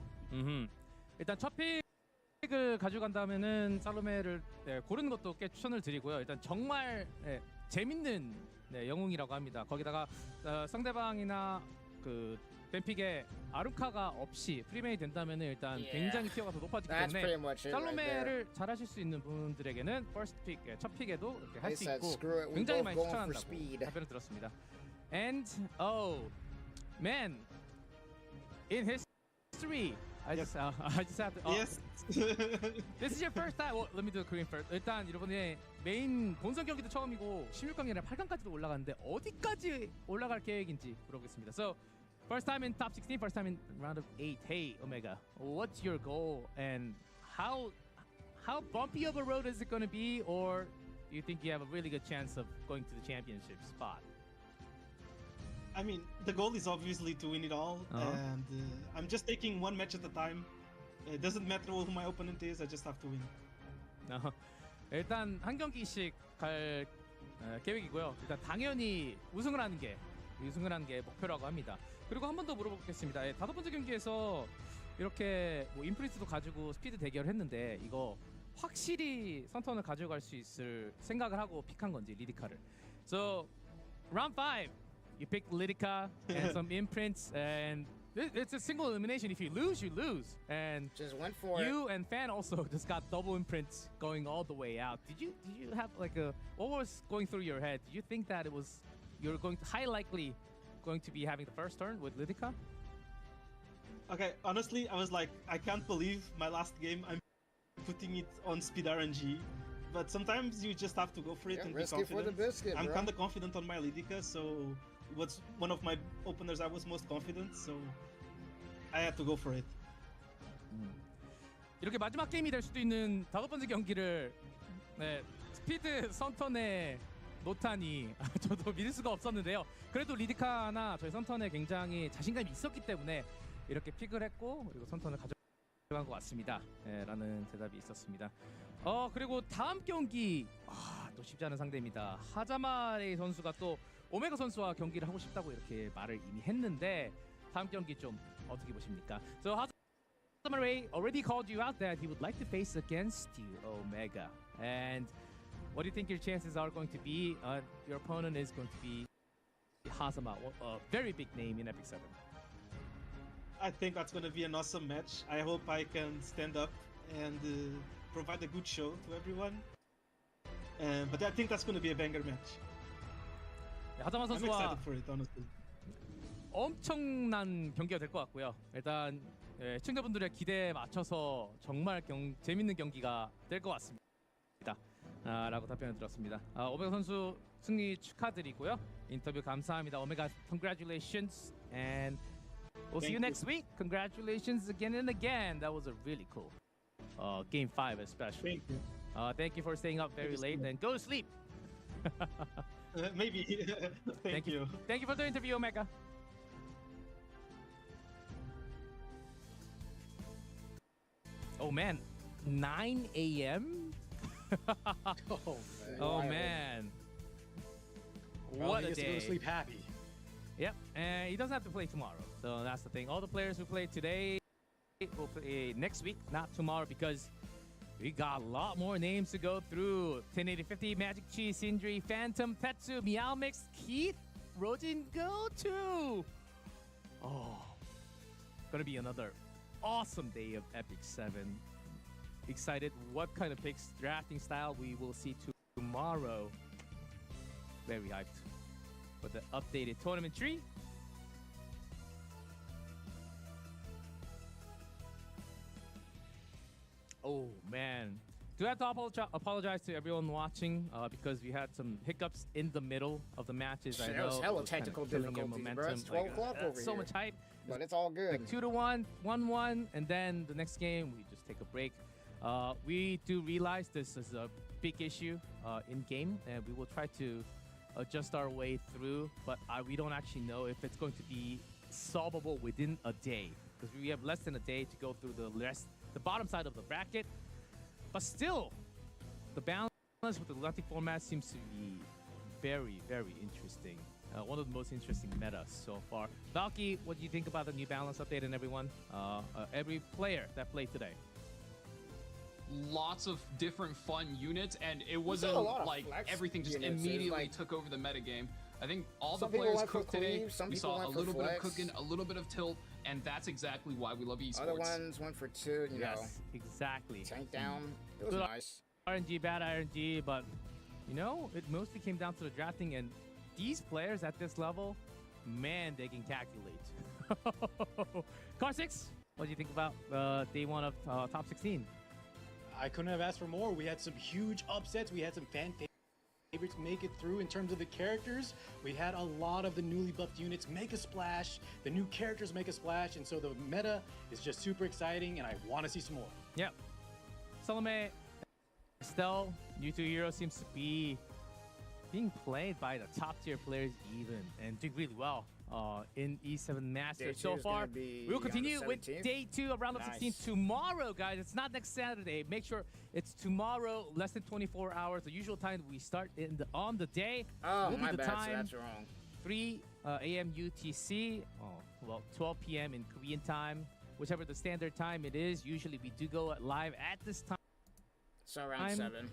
일단 첫 픽을 가져간다면은 살로메를 고르는 것도 꽤 추천을 드리고요. 일단 정말 재밌는 영웅이라고 합니다. 거기다가 상대방이나 그 뱀픽에 아루카가 없이 프리메이 된다면 일단 굉장히 티어가 더 높아지기 때문에 살로메를 잘하실 수 있는 분들에게는 퍼스트 픽, 첫 픽에도 이렇게 할 수 있고 굉장히 많이 추천한다고 답변을 들었습니다. And oh man, in history, I just have to. Yes. This is your first time. Well, let me do the Korean first. 일단 이번에 메인 본선 경기도 처음이고 16강이나 8강까지도 올라갔는데 어디까지 올라갈 계획인지 물어보겠습니다. So. First time in top 16, first time in round of 8. Hey, Omega, what's your goal and how bumpy of a road is it going to be, or do you think you have a really good chance of going to the championship spot? I mean, the goal is obviously to win it all, and I'm just taking one match at a time. It doesn't matter who my opponent is, I just have to win. 일단 한 경기씩 갈 계획이고요. 일단 당연히 우승을 하는 게 목표라고 합니다. 그리고 한 번 더 물어보겠습니다. 5번째 경기에서 이렇게 뭐 인프리스도 가지고 스피드 대결을 했는데 이거 확실히 선턴을 가져갈 수 있을 생각을 하고 픽한 건지 리디카를. So round 5, you pick Lidica and some imprints, and it's a single elimination. If you lose, you lose. And just went for you and Fan also just got double imprints going all the way out. Did you have like what was going through your head? Did you think that you're going to going to be having the first turn with Lidica? Okay, honestly, I was like, I can't believe my last game I'm putting it on speed RNG. But sometimes you just have to go for it and be confident. For the biscuit, I'm kind of confident on my Lidica, so it was one of my openers I was most confident, so I had to go for it. 이렇게 마지막 게임이 될 수도 있는 5번째 경기를 스피드 선턴에 노탄이 저도 믿을 수가 없었는데요. 그래도 리디카나 저희 선턴에 굉장히 자신감이 있었기 때문에 이렇게 픽을 했고 그리고 선턴을 가져간 것 같습니다. 라는 대답이 있었습니다. 그리고 다음 경기 또 쉽지 않은 상대입니다. 하자마레이 선수가 또 오메가 선수와 경기를 하고 싶다고 이렇게 말을 이미 했는데 다음 경기 좀 어떻게 보십니까? So Hazamarei already called you out that he would like to face against you, Omega. And what do you think your chances are going to be? Your opponent is going to be Hazama, a very big name in Epic 7. I think that's going to be an awesome match. I hope I can stand up and provide a good show to everyone. But I think that's going to be a banger match. 하자마 I'm 선수와 excited for it, honestly. 엄청난 경기가 될 것 같고요. 일단 시청자분들의 기대에 맞춰서 정말 재밌는 경기가 될 것 같습니다. 라고 답변을 들었습니다. 오메가 선수 승리 축하드리고요. 인터뷰 감사합니다. 오메가, congratulations, and we'll see you next week. Congratulations again and again. That was a really cool game 5 especially. Thank you for staying up very late and go to sleep. Maybe. Thank you. Thank you for the interview, Omega. Oh man, 9 a.m. Oh man. What a day. Go to sleep happy. Yep, and he doesn't have to play tomorrow. So that's the thing. All the players who play today will play next week, not tomorrow, because we got a lot more names to go through. 108050, Magic Chi, Sindri, Phantom, Tetsu, Meow Mix, Keith, Rojin, Go too. Oh, gonna be another awesome day of Epic 7. Excited what kind of picks, drafting style we will see tomorrow. Very hyped for the updated tournament tree. Oh man, do I have to apologize to everyone watching because we had some hiccups in the middle of the matches. I know It was hella it was kinda technical killing your difficulties, bro. momentum. It's 12 o'clock over so here. much hype, But it's all good. Like 2-1, 1-1, and then the next game we just take a break. We do realize this is a big issue in game, and we will try to adjust our way through. But we don't actually know if it's going to be solvable within a day, because we have less than a day to go through the bottom side of the bracket. But still, the balance with the galactic format seems to be very, very interesting. One of the most interesting metas so far. Valky, what do you think about the new balance update and everyone? Every player that played today. Lots of different fun units, and it wasn't like everything just immediately took over the metagame. I think all the players cooked today. We saw a little bit of cooking, a little bit of tilt, and that's exactly why we love esports. Other ones went for 2, you know. Exactly. Tank down. It was Good nice. RNG, bad RNG, but you know, it mostly came down to the drafting, and these players at this level, man, they can calculate. Car 6, what do you think about day 1 of top 16? I couldn't have asked for more. We had some huge upsets. We had some fan favorites make it through in terms of the characters. We had a lot of the newly buffed units make a splash. The new characters make a splash. And so the meta is just super exciting, and I want to see some more. Yep. Salome, Estelle, new 2 hero seems to be being played by the top tier players even, and doing really well in E7 Masters so far. We will continue with day 2 of round of 16 tomorrow, guys. It's not next Saturday. Make sure it's tomorrow, less than 24 hours. The usual time we start on the day. Oh, will my be the bad. time, So that's wrong. 3 a.m. UTC. Well, 12 p.m. in Korean time. Whichever the standard time it is. Usually we do go live at this time. So around 7.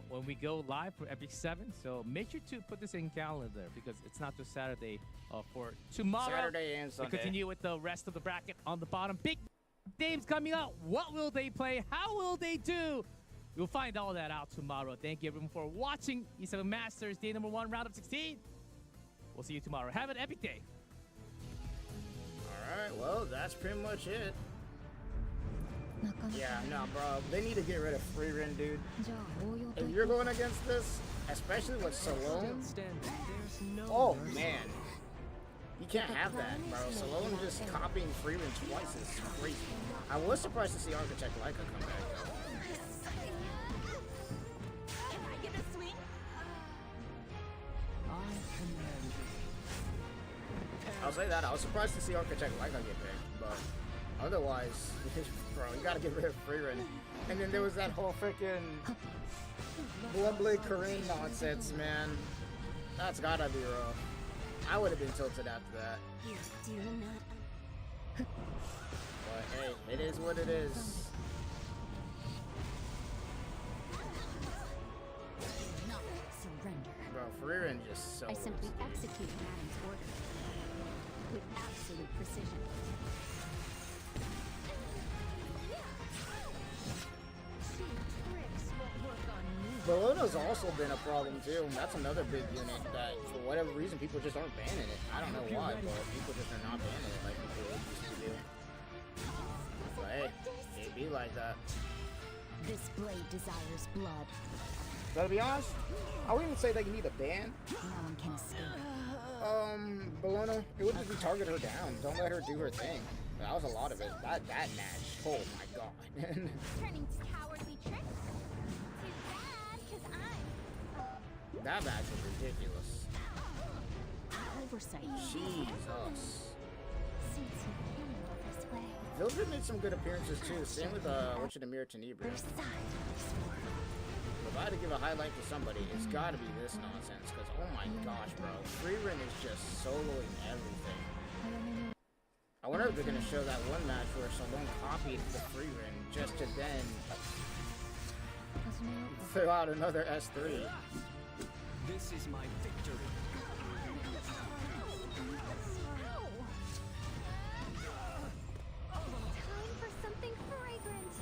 When we go live for Epic 7. So make sure to put this in calendar, because it's not just Saturday for tomorrow. Saturday and Sunday. We continue with the rest of the bracket on the bottom. Big names coming out. What will they play? How will they do? We'll find all that out tomorrow. Thank you everyone for watching E7 Masters day number 1, round of 16. We'll see you tomorrow. Have an epic day. All right, well, that's pretty much it. Yeah, no, bro. They need to get rid of Freerin, dude. If you're going against this, especially with Salome, oh man, you can't have that, bro. Salome just copying Freerin twice is crazy. I was surprised to see Architect Leica come back, though. Can I get a swing? I'll say that. I was surprised to see Architect Leica get picked, but otherwise, bro, you gotta get rid of Freerin. And then there was that whole freaking Bloodblade Korean nonsense, man. That's gotta be rough. I would have been tilted after that. You do not. But hey, it is what it is. Not surrender. Bro, Freerin just so. I simply execute Madam's order with absolute precision. Bologna's also been a problem too, and that's another big unit that, for whatever reason, people just aren't banning it. I don't know why, but people just are not banning it like people used to do. But hey, it be like that. This blade desires blood. But to be honest, I wouldn't even say that you need a ban. No one can escape. Bologna, it would just be target her down. Don't let her do her thing. That was a lot of it. That match, oh my god. Turning cowardly tricks. That match was ridiculous. Oversight. Jesus. Since you handle this way. Vildred made some good appearances too. Same with Amir Tenebris. If I had to give a highlight to somebody, it's gotta be this nonsense. Because oh my gosh, bro, Freerin is just soloing everything. I wonder if they're gonna show that one match where Salome copied the Freerin just to then throw out another S3. This is my victory. Time for something fragrant.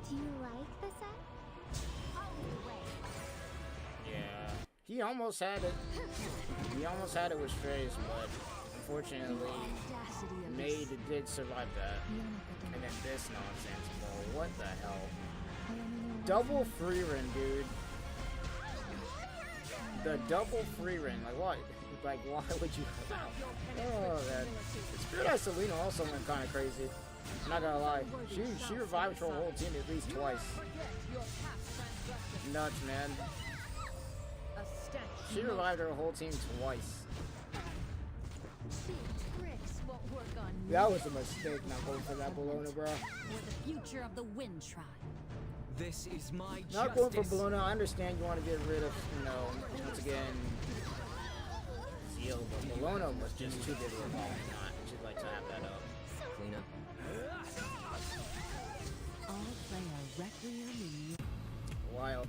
Do you like the set? Yeah. He almost had it. He almost had it with Strays, but unfortunately, Maid did survive that. And then this nonsense ball. What the hell? Double free run, dude. The double free run. Like, what? Like, why would you? Oh, man. Spirit Eye Selena also went kind of crazy. I'm not gonna lie. She revived her whole team at least twice. Nuts, man. She revived her whole team twice. That was a mistake not going for that Bologna, bro. For the future of the Wind Tribe. This is my not going for Bologna. I understand you want to get rid of, you know, once again, Zeal, but Bologna was just too big of a ball. She'd like to have that up. Clean up. All player Requiem. Wild.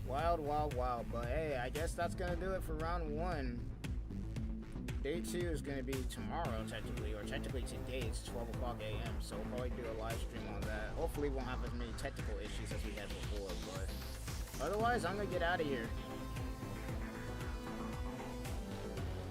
Wild, wild, wild. But hey, I guess that's going to do it for round 1. Day 2 is going to be tomorrow, technically, or technically today. It's 12 o'clock a.m., so we'll probably do a live stream on that. Hopefully we won't have as many technical issues as we had before, but otherwise, I'm going to get out of here.